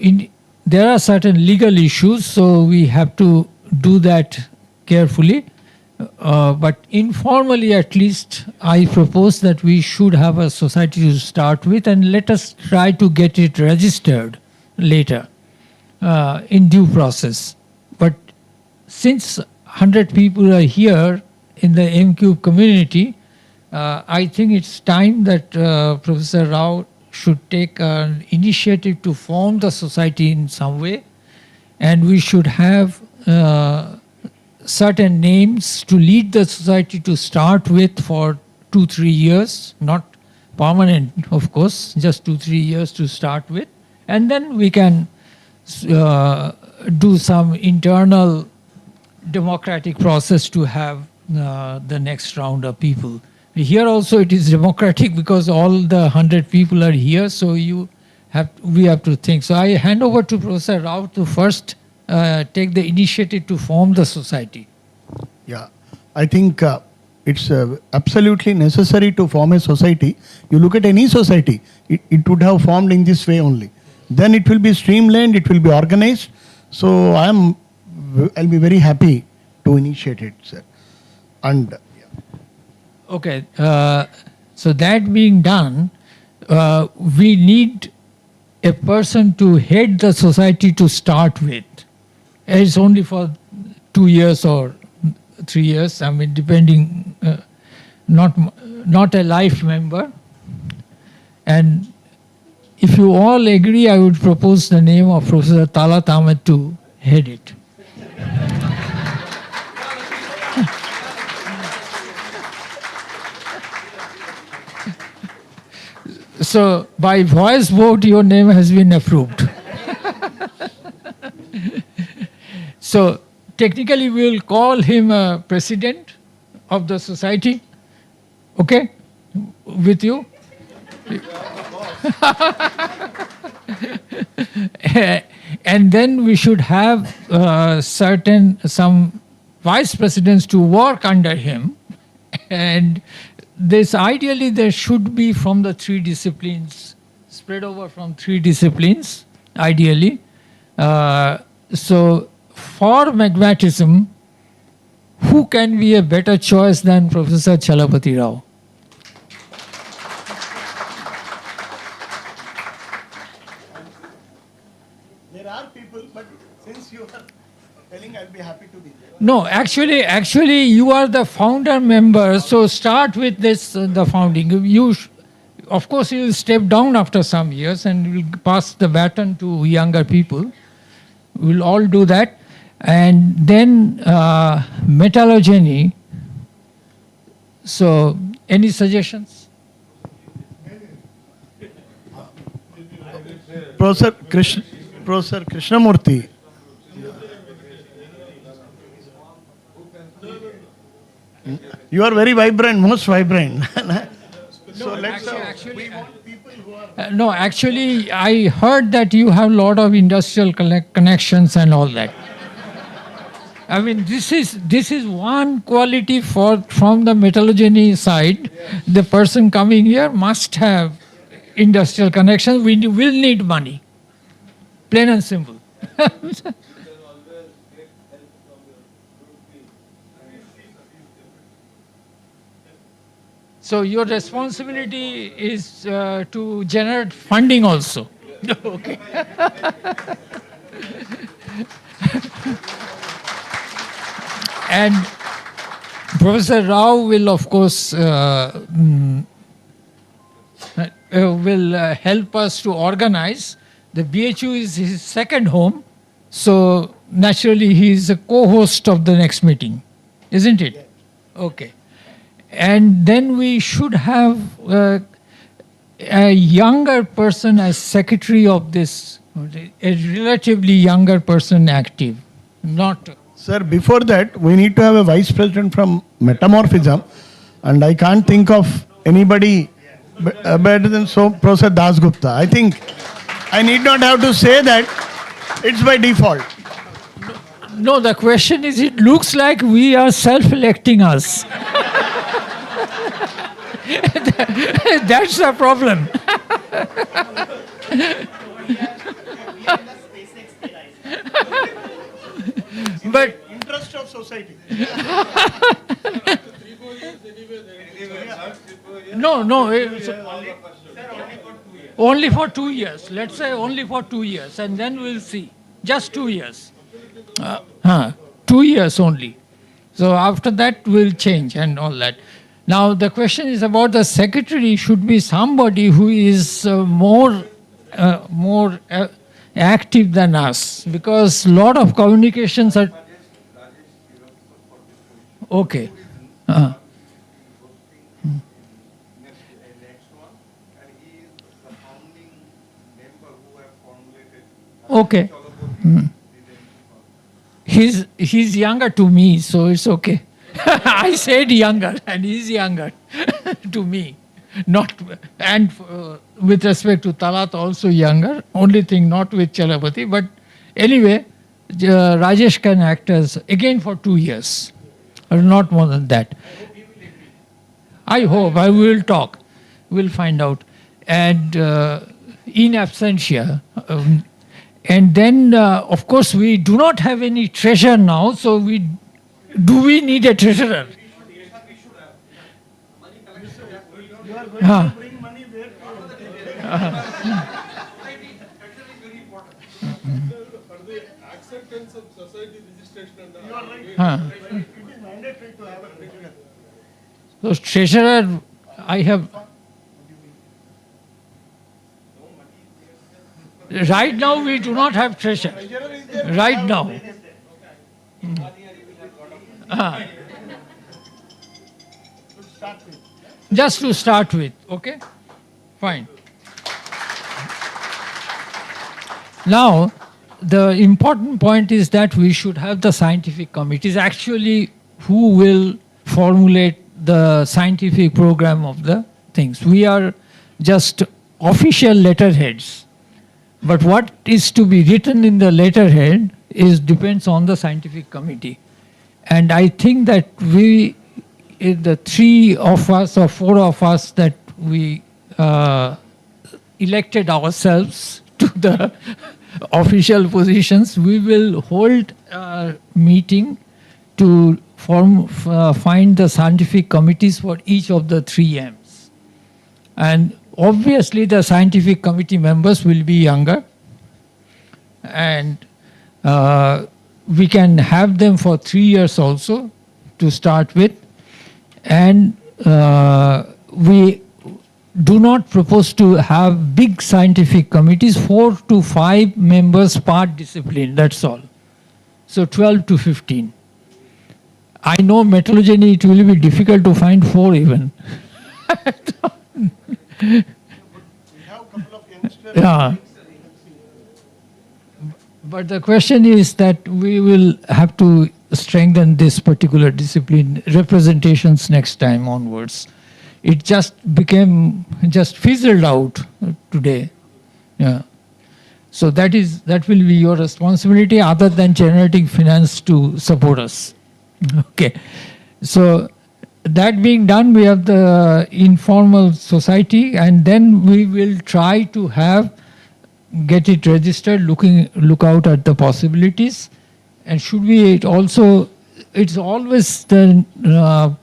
there are certain legal issues, so we have to do that carefully. But informally, at least, I propose that we should have a society to start with, and let us try to get it registered later in due process. But since 100 people are here in the M-Cube community, I think it's time that Professor Rao should take an initiative to form the society in some way, and we should have certain names to lead the society to start with for 2-3 years, not permanent, of course, just 2-3 years to start with. And then we can do some internal democratic process to have the next round of people. Here also it is democratic because all the 100 people are here, so we have to think. So I hand over to Professor Rao to first take the initiative to form the society. Yeah, I think it's absolutely necessary to form a society. You look at any society, it would have formed in this way only. Then it will be streamlined, it will be organized. So I'll be very happy to initiate it, sir. And okay, so that being done, we need a person to head the society to start with. It's only for 2 years or 3 years, I mean, depending, not a life member. And if you all agree, I would propose the name of Professor Talat Ahmed to head it. So by voice vote, your name has been approved. So technically, we will call him a president of the society. Okay, with you. And then we should have some vice presidents to work under him. And this ideally there should be from the three disciplines, spread over from three disciplines, ideally. So for magmatism, who can be a better choice than Professor Chalapati Rao? There are people, but since you are telling, I'll be happy to be there. No, actually, you are the founder member, so start with this, the founding. Of course, you will step down after some years and will pass the baton to younger people. We'll all do that. And then metallogeny. So, any suggestions? Professor Krishnamurthy. You are very vibrant, most vibrant. So let's No, actually, I heard that you have a lot of industrial connections and all that. I mean, this is one quality from the metallogeny side. The person coming here must have industrial connections. We will need money, plain and simple. So your responsibility is to generate funding also. Okay. And Professor Rao will, of course, will help us to organize. The BHU is his second home, so naturally he is a co-host of the next meeting, isn't it? Okay. And then we should have a younger person as secretary of this, a relatively younger person active, not... Sir, before that, we need to have a vice president from Metamorphism, and I can't think of anybody better than Professor Dasgupta. I think I need not have to say that, it's by default. No, the question is, it looks like we are self-electing us. That's the problem. But interest of society. No, it's only for 2 years. Let's say only for 2 years, and then we'll see. Just 2 years. 2 years only. So after that, we'll change and all that. Now, the question is about the secretary should be somebody who is more active than us, because a lot of communications are... Okay. Okay. He's younger to me, so it's okay. I said younger, and he's younger to me. Not and with respect to Talat, also younger. Only thing not with Chalapati, but anyway, Rajesh can act as again for 2 years, or not more than that. I hope. I will talk. We'll find out. And in absentia. And then, of course, we do not have any treasurer now, so do we need a treasurer? Acceptance of society registration and So treasurer, I have... Right now, we do not have treasurer. Right now. Just to start with, okay? Fine. Now, the important point is that we should have the scientific committees actually who will formulate the scientific program of the things. We are just official letterheads. But what is to be written in the letterhead depends on the scientific committee. And I think that we, the 3 of us or 4 of us that we elected ourselves to the official positions, we will hold a meeting to find the scientific committees for each of the 3 M's. And obviously the scientific committee members will be younger, and we can have them for 3 years also to start with. And we do not propose to have big scientific committees, 4 to 5 members per discipline, that's all. So 12 to 15. I know metallurgy, it will be difficult to find 4 even. Yeah. But the question is that we will have to strengthen this particular discipline representations next time onwards. It just fizzled out today. Yeah. So that will be your responsibility other than generating finance to support us. Okay. So that being done, we have the informal society, and then we will try to get it registered, look out at the possibilities. And should we it's always the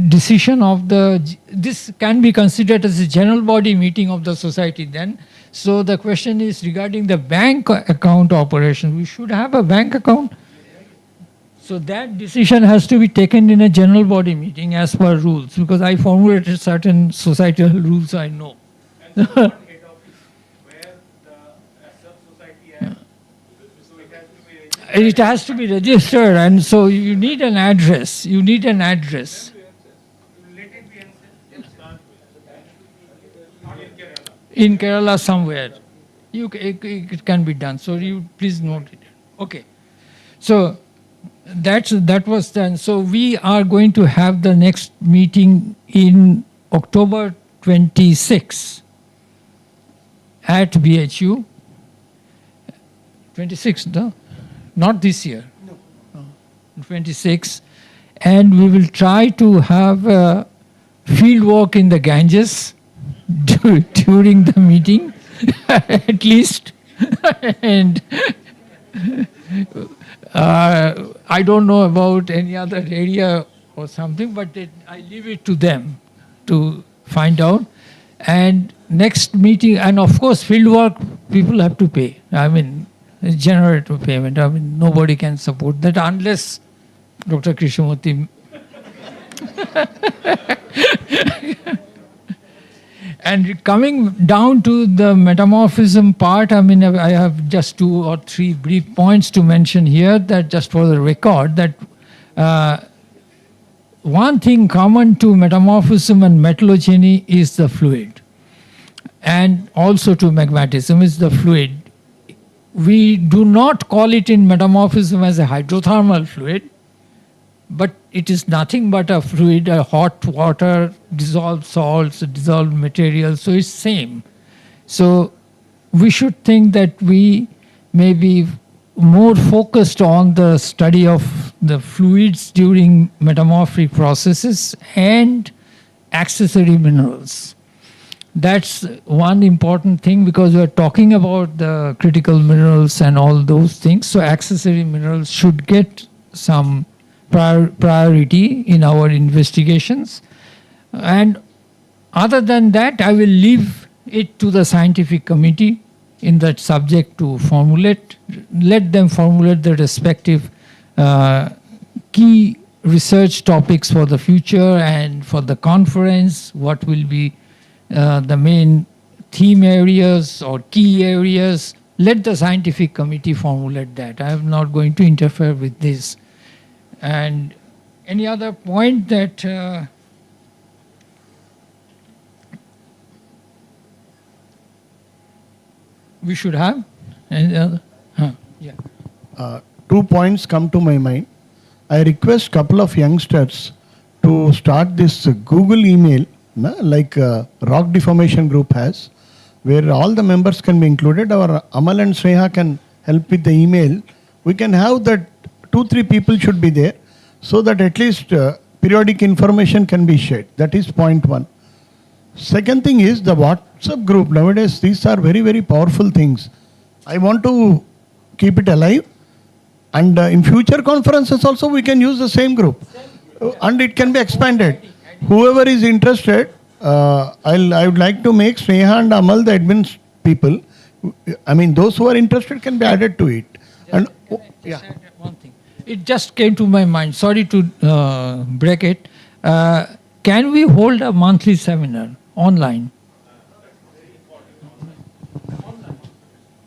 decision of this can be considered as a general body meeting of the society then. So the question is regarding the bank account operation. We should have a bank account. So that decision has to be taken in a general body meeting as per rules, because I formulated certain societal rules I know. It has to be registered, and so you need an address. In Kerala somewhere. It can be done. So you please note it. Okay. So that was done. So we are going to have the next meeting in October 26 at BHU. 26, no? Not this year. No. 26. And we will try to have a field work in the Ganges during the meeting, at least. And I don't know about any other area or something, but I leave it to them to find out. And next meeting, and of course, field work, people have to pay. I mean, generate payment. I mean, nobody can support that unless Dr. Krishnamurthy. And coming down to the metamorphism part, I mean, I have just 2 or 3 brief points to mention here, that just for the record, that one thing common to metamorphism and metallogeny is the fluid. And also to magmatism is the fluid. We do not call it in metamorphism as a hydrothermal fluid, but it is nothing but a fluid, a hot water, dissolved salts, dissolved materials, so it's same. So we should think that we may be more focused on the study of the fluids during metamorphic processes and accessory minerals. That's one important thing, because we are talking about the critical minerals and all those things. So accessory minerals should get some priority in our investigations. And other than that, I will leave it to the scientific committee in that subject to formulate. Let them formulate the respective key research topics for the future and for the conference, what will be the main theme areas or key areas. Let the scientific committee formulate that. I am not going to interfere with this. And any other point that we should have? Any other? Yeah. 2 points come to my mind. I request couple of youngsters to start this Google email, like Rock Deformation Group has, where all the members can be included. Our Amal and Sneha can help with the email. We can have that 2-3 people should be there, so that at least periodic information can be shared. That is point one. Second thing is the WhatsApp group. Nowadays, these are very, very powerful things. I want to keep it alive. And in future conferences also, we can use the same group. And it can be expanded. Whoever is interested, I would like to make Sneha and Amal the admins people. I mean, those who are interested can be added to it. And yeah. One thing. It just came to my mind. Sorry to break it. Can we hold a monthly seminar online?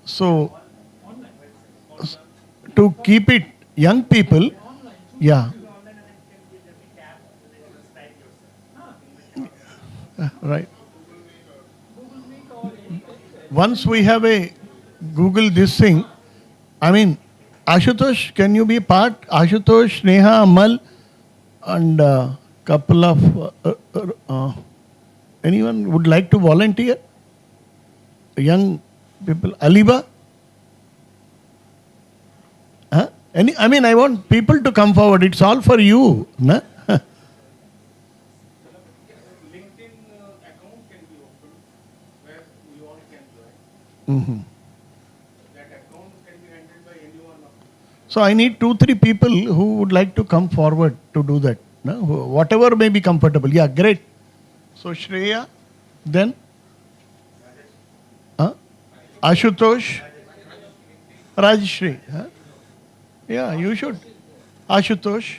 So, to keep it young people, yeah. Right. Once we have a Google this thing, I mean, Ashutosh, can you be part? Ashutosh, Neha, Amal, and couple of anyone would like to volunteer? Young people, Aliba? Huh? I mean, I want people to come forward. It's all for you. Na? Mm-hmm. So I need 2-3 people who would like to come forward to do that. No? Whatever may be comfortable. Yeah, great. So Shreya, then Ashutosh, Rajshri. Huh? Yeah, you should. Ashutosh.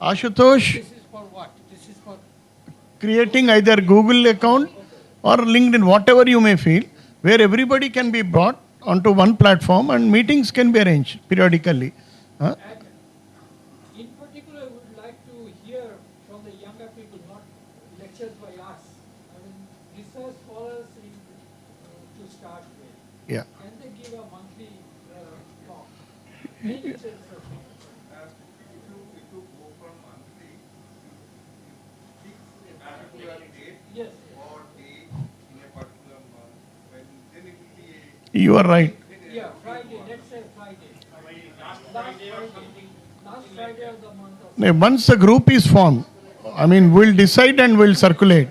Ashutosh. This is for what? This is for Creating either Google account or LinkedIn, whatever you may feel, where everybody can be brought onto one platform and meetings can be arranged periodically. Huh? in particular, I would like to hear from the younger people, not lectures by us. I mean, research scholars to start with. Yeah. Can they give a monthly talk? Any research Yes. You are right. Yeah, Friday, let's say Friday. Last Friday of the month. Now, once the group is formed, I mean, we'll decide and we'll circulate.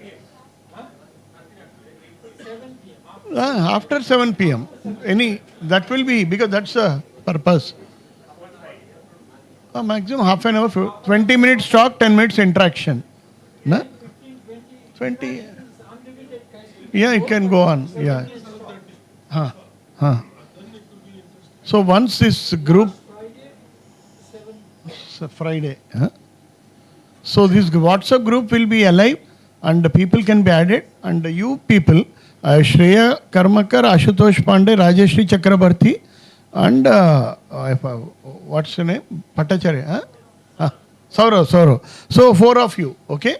7 p.m. After 7 p.m. That will be, because that's the purpose. Maximum half an hour, 20 minutes talk, 10 minutes interaction. No? 20. Yeah, it can go on. Yeah. So once this group, Friday. So this WhatsApp group will be alive and the people can be added. And you people, Shreya Karmakar, Ashutosh Pandey, Rajeshri Chakrabarti, and what's your name? Bhattacharya. Saurav. So 4 of you, okay?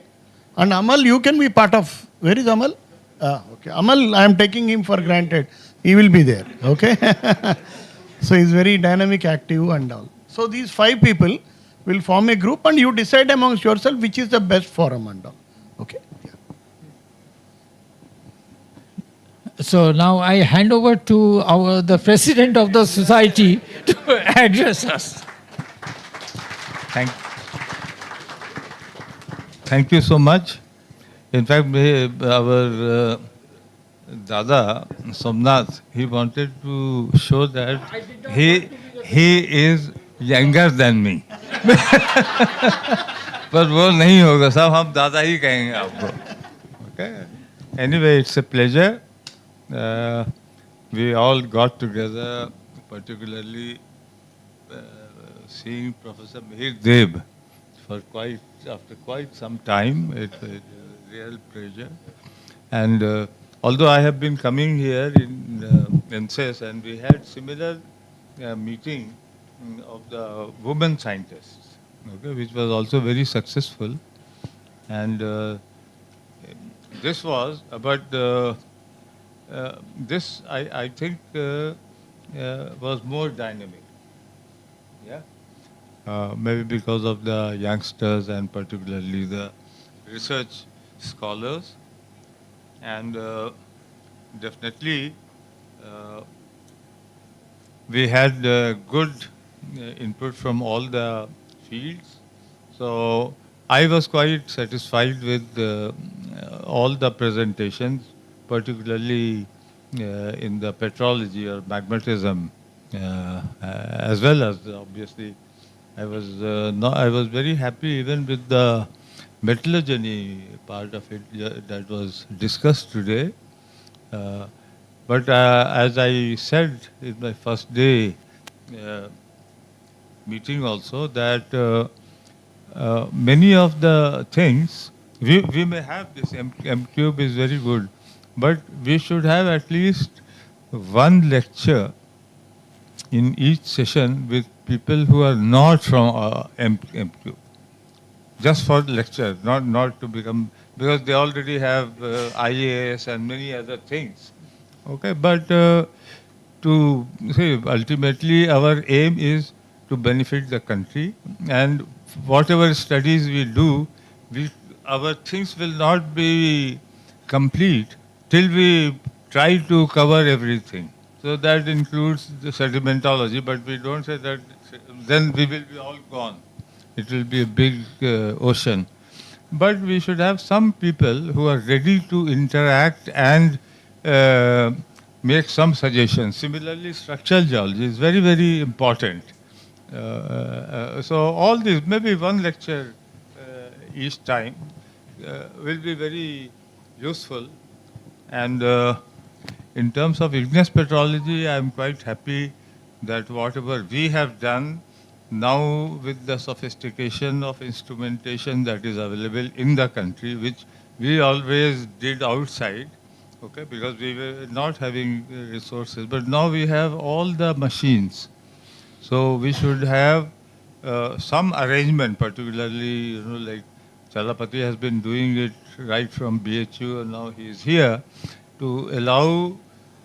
And Amal, you can be part of. Where is Amal? Okay. Amal, I am taking him for granted. He will be there, okay? So he's very dynamic, active and all. So these 5 people will form a group and you decide amongst yourself which is the best forum and all. Okay? Yeah. So now I hand over to the president of the society to address us. Thank you so much. In fact, our Dada Somnath, he wanted to show that he is younger than me. पर वो नहीं होगा, सब हम दादा ही कहेंगे आपको. Okay. Anyway, it's a pleasure. We all got together, particularly seeing Professor Mihir Deb after quite some time. It's a real pleasure. And although I have been coming here in ESSO-NCESS, and we had similar meeting of the women scientists, okay, which was also very successful. And this was, but this I think was more dynamic. Yeah. Maybe because of the youngsters and particularly the research scholars, and definitely we had good input from all the fields. So I was quite satisfied with all the presentations, particularly in the petrology or magmatism, as well as obviously I was I was very happy even with the metallogeny part of it that was discussed today. But as I said in my first day meeting also, that many of the things, we may have this M cube is very good, but we should have at least one lecture in each session with people who are not from M cube. Just for lecture, not to become, because they already have IAS and many other things. Okay, but to say ultimately our aim is to benefit the country, and whatever studies we do, our things will not be complete till we try to cover everything. So that includes the sedimentology, but we don't say that then we will be all gone. It will be a big ocean. But we should have some people who are ready to interact and make some suggestions. Similarly, structural geology is very, very important. So all this, maybe one lecture each time will be very useful. And in terms of igneous petrology, I am quite happy that whatever we have done now with the sophistication of instrumentation that is available in the country, which we always did outside, okay, because we were not having resources, but now we have all the machines. So we should have some arrangement, particularly, like Chalapati has been doing it right from BHU, and now he is here, to allow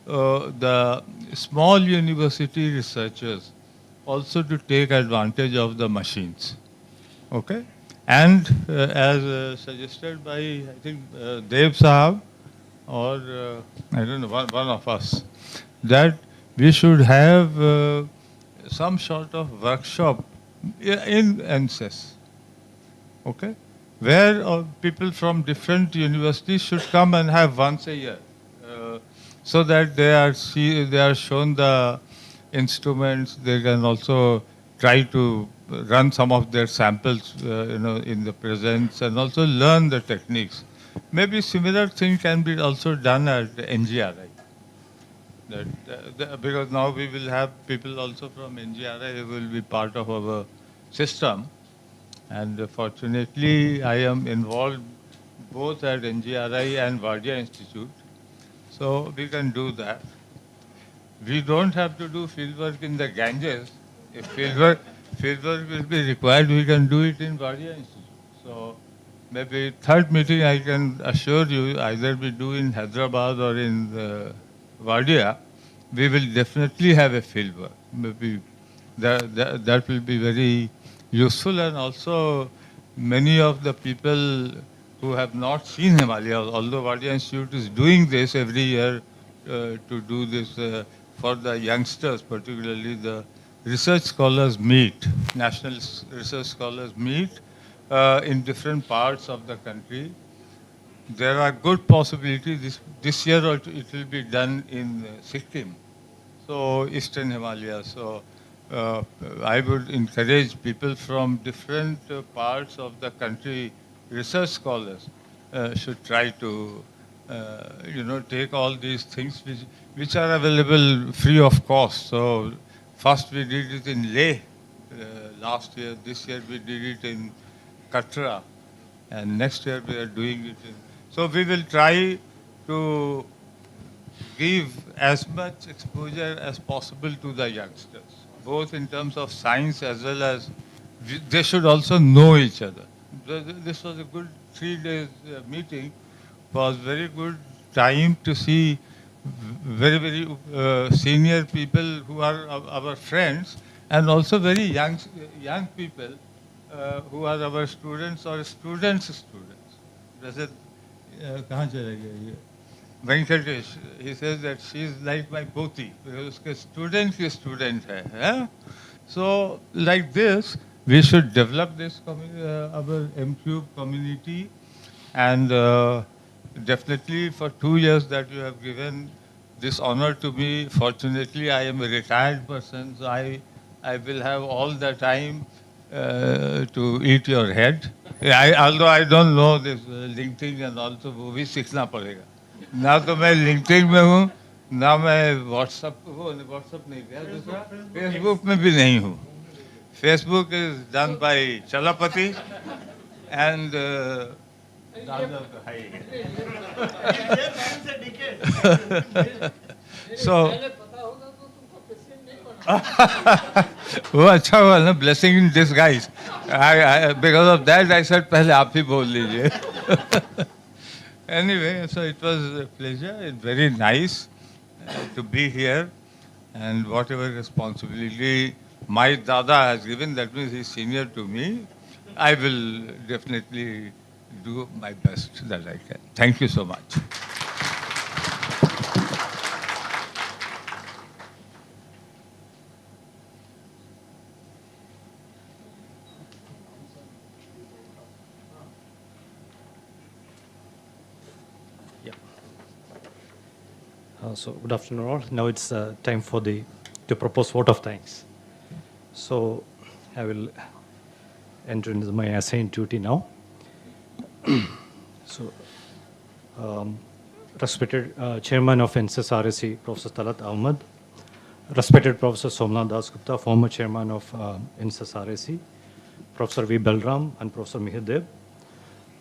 the small university researchers also to take advantage of the machines. Okay? And as suggested by, I think, Dev Sahab, or I don't know, one of us, that we should have some sort of workshop in ESSO-NCESS. Okay? Where people from different universities should come and have once a year, so that they are shown the instruments. They can also try to run some of their samples, in the presence, and also learn the techniques. Maybe similar thing can be also done at NGRI. Because now we will have people also from NGRI who will be part of our system. And fortunately, I am involved both at NGRI and Vardia Institute. So we can do that. We don't have to do fieldwork in the Ganges. If fieldwork will be required, we can do it in Vardia Institute. So maybe third meeting, I can assure you, either we do in Hyderabad or in Vardia, we will definitely have a fieldwork. Maybe that will be very useful, and also many of the people who have not seen Himalayas, although Vardia Institute is doing this every year to do this for the youngsters, particularly the research scholars meet, national research scholars meet in different parts of the country. There are good possibilities. This year it will be done in Sikkim, so Eastern Himalayas. So I would encourage people from different parts of the country, research scholars, should try to, take all these things which are available free of cost. So first we did it in Leh last year. This year we did it in Katra, and next year we are doing it in. So we will try to give as much exposure as possible to the youngsters, both in terms of science as well as they should also know each other. This was a good 3 days meeting. Was very good time to see very senior people who are our friends, and also very young people who are our students or students' students. जैसे कहाँ चले गए ये Venkatesh, he says that she is like my poti, because उसके student की student है. So like this, we should develop this our M-Cube community, and definitely for 2 years that you have given this honor to me. Fortunately, I am a retired person, so I will have all the time to eat your head. Although I don't know this LinkedIn and also वो भी सीखना पड़ेगा. ना तो मैं LinkedIn में हूँ, ना मैं WhatsApp नहीं गया, दूसरा Facebook में भी नहीं हूँ. Facebook is done by Chalapati and so वो अच्छा हुआ ना, blessing in disguise. Because of that I said पहले आप ही बोल लीजिए. Anyway, so it was a pleasure. It's very nice to be here, and whatever responsibility my Dada has given, that means he's senior to me, I will definitely do my best that I can. Thank you so much. So good afternoon all. Now it's time for to propose vote of thanks. So I will enter into my assigned duty now. So respected Chairman of ESSO-NCESS RSC, Professor Talat Ahmed, respected Professor Somnath Dasgupta, former Chairman of ESSO-NCESS RSC, Professor V. Balaram and Professor Mihadev,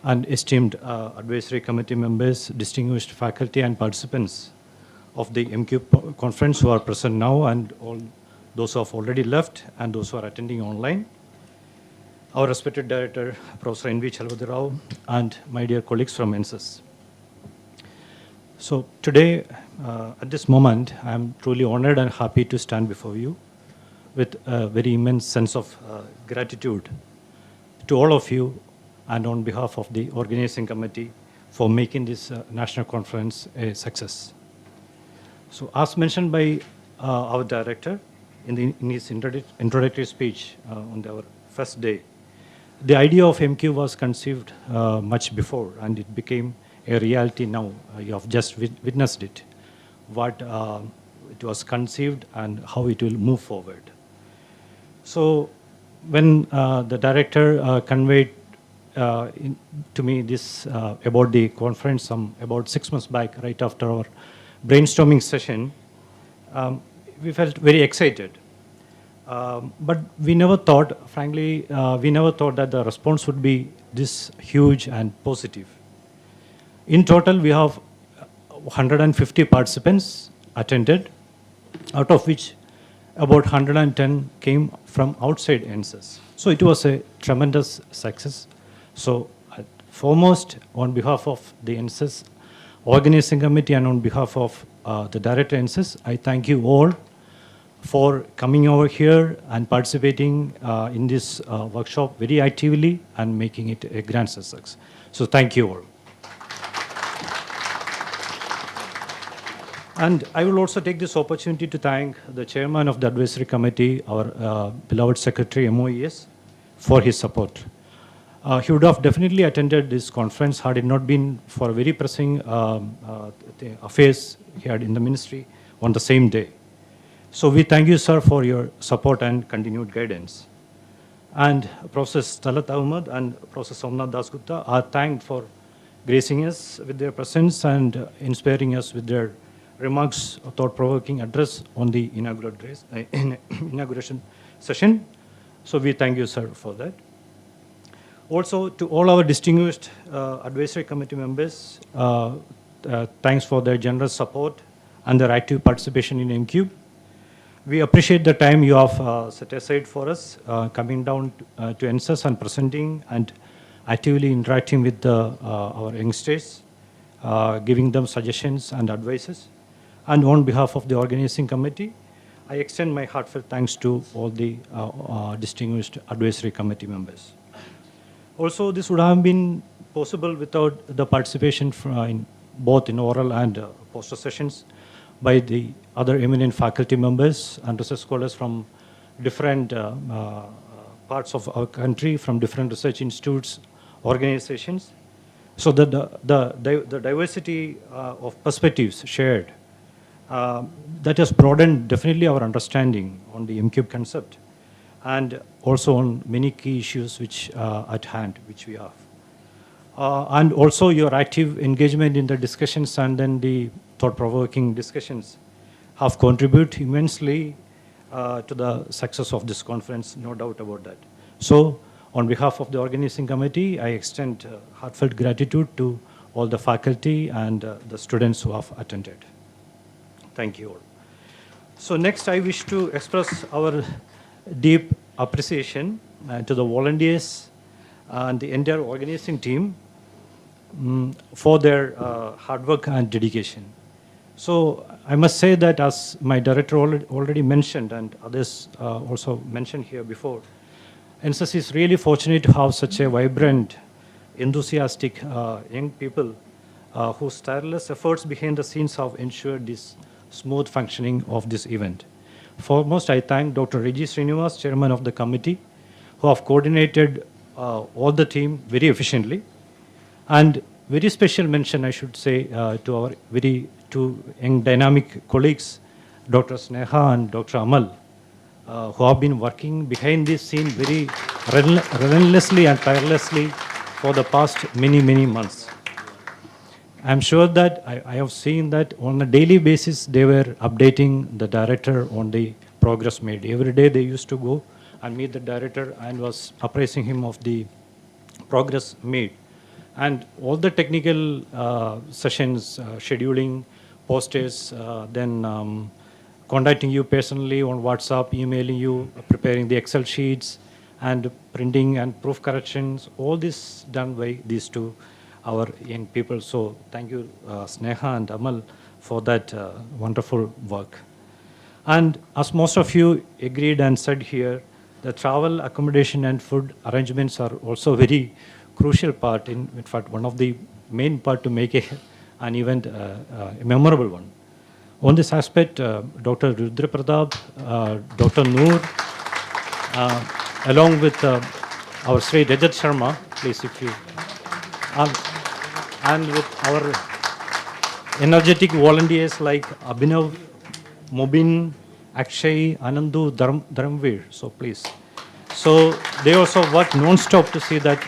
and esteemed advisory committee members, distinguished faculty and participants of the M-Cube conference who are present now, and all those who have already left and those who are attending online. Our respected director, Professor N.V. Chalpati Rao, and my dear colleagues from ESSO-NCESS. So today, at this moment, I am truly honored and happy to stand before you with a very immense sense of gratitude to all of you and on behalf of the organizing committee for making this national conference a success. So as mentioned by our director in his introductory speech on our first day, the idea of M-Cube was conceived much before, and it became a reality now. You have just witnessed it, what it was conceived and how it will move forward. So when the director conveyed to me this about the conference about 6 months back, right after our brainstorming session, we felt very excited. But we never thought, frankly, we never thought that the response would be this huge and positive. In total, we have 150 participants attended, out of which about 110 came from outside ESSO-NCESS. So it was a tremendous success. So foremost, on behalf of the ESSO-NCESS organizing committee and on behalf of the director ESSO-NCESS, I thank you all for coming over here and participating in this workshop very actively and making it a grand success. So thank you all. And I will also take this opportunity to thank the chairman of the advisory committee, our beloved secretary, MOES, for his support. He would have definitely attended this conference had it not been for very pressing affairs he had in the ministry on the same day. So we thank you, sir, for your support and continued guidance. And Professor Talat Ahmed and Professor Somnath Dasgupta are thanked for gracing us with their presence and inspiring us with their remarks, thought-provoking address on the inauguration session. So we thank you, sir, for that. Also, to all our distinguished advisory committee members, thanks for their generous support and their active participation in M-Cube. We appreciate the time you have set aside for us, coming down to ESSO-NCESS and presenting and actively interacting with our youngsters, giving them suggestions and advices. And on behalf of the organizing committee, I extend my heartfelt thanks to all the distinguished advisory committee members. Also, this would have been possible without the participation both in oral and poster sessions by the other eminent faculty members and research scholars from different parts of our country, from different research institutes, organizations, so that the diversity of perspectives shared, that has broadened definitely our understanding on the M-Cube concept, and also on many key issues which at hand, which we have. And also your active engagement in the discussions and then the thought-provoking discussions have contributed immensely to the success of this conference, no doubt about that. So, on behalf of the organizing committee, I extend heartfelt gratitude to all the faculty and the students who have attended. Thank you all. So next, I wish to express our deep appreciation to the volunteers and the entire organizing team for their hard work and dedication. So I must say that, as my director already mentioned and others also mentioned here before, ESSO-NCESS is really fortunate to have such a vibrant, enthusiastic young people whose tireless efforts behind the scenes have ensured this smooth functioning of this event. Foremost, I thank Dr. Reggie Srinivas, chairman of the committee, who have coordinated all the team very efficiently. And very special mention, I should say, to our two young dynamic colleagues, Dr. Sneha and Dr. Amal, who have been working behind this scene very relentlessly and tirelessly for the past many, many months. I'm sure that I have seen that on a daily basis, they were updating the director on the progress made. Every day they used to go and meet the director and was appraising him of the progress made. And all the technical sessions, scheduling, posters, then contacting you personally on WhatsApp, emailing you, preparing the Excel sheets, and printing and proof corrections, all this done by these two, our young people. So thank you, Sneha and Amal, for that wonderful work. And as most of you agreed and said here, the travel, accommodation, and food arrangements are also very crucial part, in fact, one of the main part to make an event a memorable one. On this aspect, Dr. Rudra Pratap, Dr. Noor, along with our Sri Rajat Sharma, please, if you, and with our energetic volunteers like Abhinav, Mobin, Akshay, Anandu, Dharamveer, so please. So they also worked non-stop to see that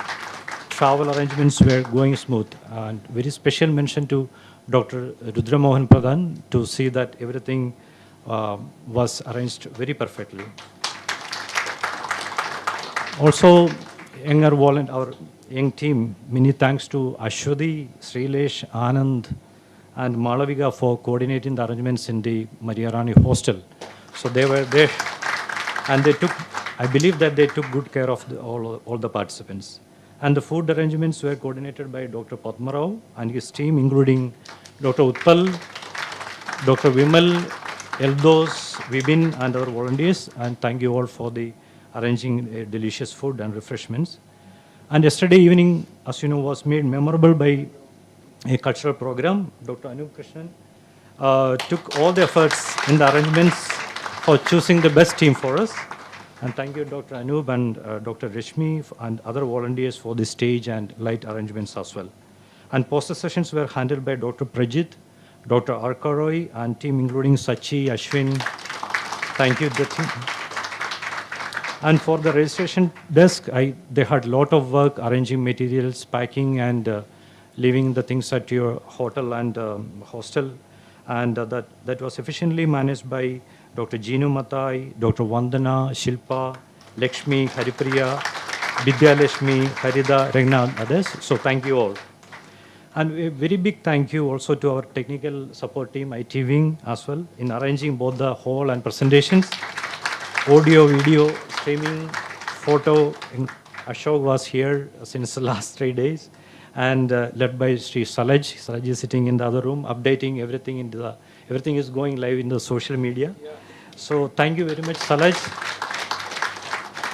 travel arrangements were going smooth. And very special mention to Dr. Rudra Mohan Pradhan to see that everything was arranged very perfectly. Also, our young team, many thanks to Ashwadi, Srilesh, Anand, and Malavika for coordinating the arrangements in the Maria Rani hostel. So they were there, and they took, I believe that they took good care of all the participants. And the food arrangements were coordinated by Dr. Padmarao and his team, including Dr. Utpal, Dr. Vimal, Eldos, Vibin, and our volunteers. And thank you all for the arranging delicious food and refreshments. And yesterday evening, as you know, was made memorable by a cultural program. Dr. Anup Krishnan took all the efforts in the arrangements for choosing the best team for us. And thank you, Dr. Anup and Dr. Rishmi and other volunteers for the stage and light arrangements as well. And poster sessions were handled by Dr. Prajit, Dr. Arkaroy, and team including Sachi, Ashwin. Thank you, the team. And for the registration desk, they had a lot of work arranging materials, packing, and leaving the things at your hotel and hostel. And that was efficiently managed by Dr. Jeenu Matai, Dr. Vandana, Shilpa, Lakshmi, Haripriya, Vidya Lakshmi, Harida, Regna, and others. So thank you all. And a very big thank you also to our technical support team, IT Wing as well, in arranging both the hall and presentations, audio, video, streaming, photo. Ashok was here since the last 3 days, and led by Sri Salaj. Salaj is sitting in the other room, updating everything into the everything is going live in the social media. So thank you very much, Salaj.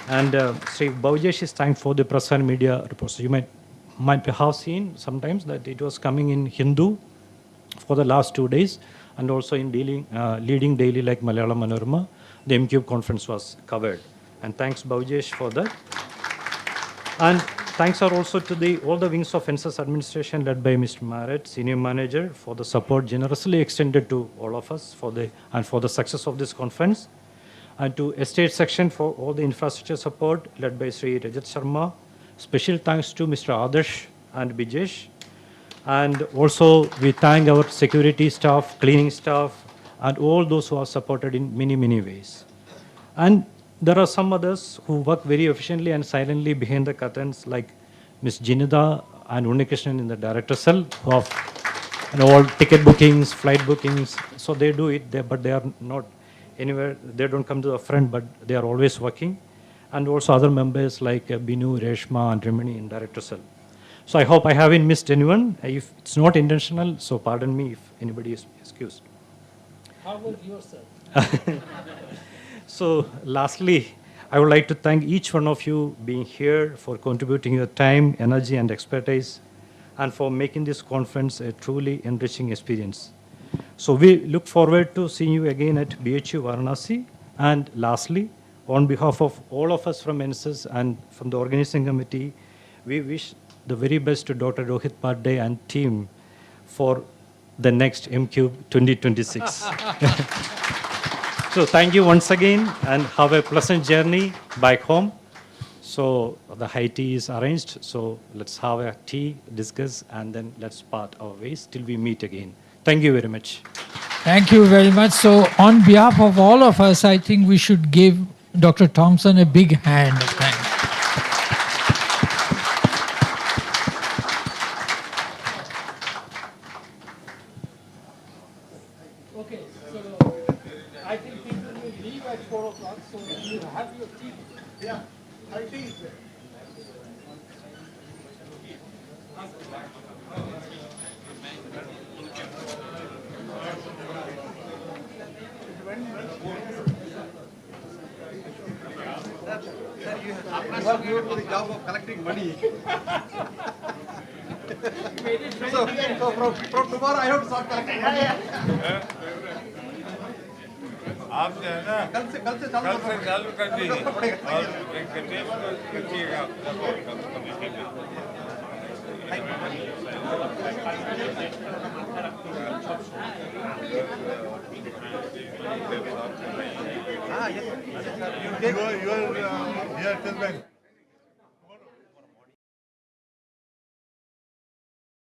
And Sri Baujesh is thanked for the press and media reports. You might have seen sometimes that it was coming in Hindu for the last 2 days, and also in leading daily like Malayalam Manorama, the MCube conference was covered. And thanks Baujesh for that. And thanks are also to all the wings of ENCESS administration led by Mr. Marat, Senior Manager, for the support generously extended to all of us for the success of this conference. And to estate section for all the infrastructure support led by Sri Rajat Sharma. Special thanks to Mr. Adarsh and Bijesh. And also we thank our security staff, cleaning staff, and all those who are supported in many, many ways. And there are some others who work very efficiently and silently behind the curtains, like Ms. Jinida and Unikrishnan in the director cell, who have all ticket bookings, flight bookings. So they do it, but they are not anywhere. They don't come to the front, but they are always working. And also other members like Binu, Reshma, and Remini in director cell. So I hope I haven't missed anyone. If it's not intentional, so pardon me if anybody is excused. How about yourself? So lastly, I would like to thank each one of you being here for contributing your time, energy, and expertise, and for making this conference a truly enriching experience. So we look forward to seeing you again at BHU Varanasi. And lastly, on behalf of all of us from ENCESS and from the organizing committee, we wish the very best to Dr. Rohit Pandey and team for the next MCube 2026. So thank you once again, and have a pleasant journey back home. So the high tea is arranged, so let's have a tea, discuss, and then let's part our ways till we meet again. Thank you very much. Thank you very much. So on behalf of all of us, I think we should give Dr. Thompson a big hand of thanks. Okay, so I think people will leave at 4 o'clock, so you have your tea. Yeah, high tea is there. You have given me the job of collecting money. so from tomorrow I have to start collecting money. आप जो है ना कल से चालू कर दीजिए और करिएगा You are here till when?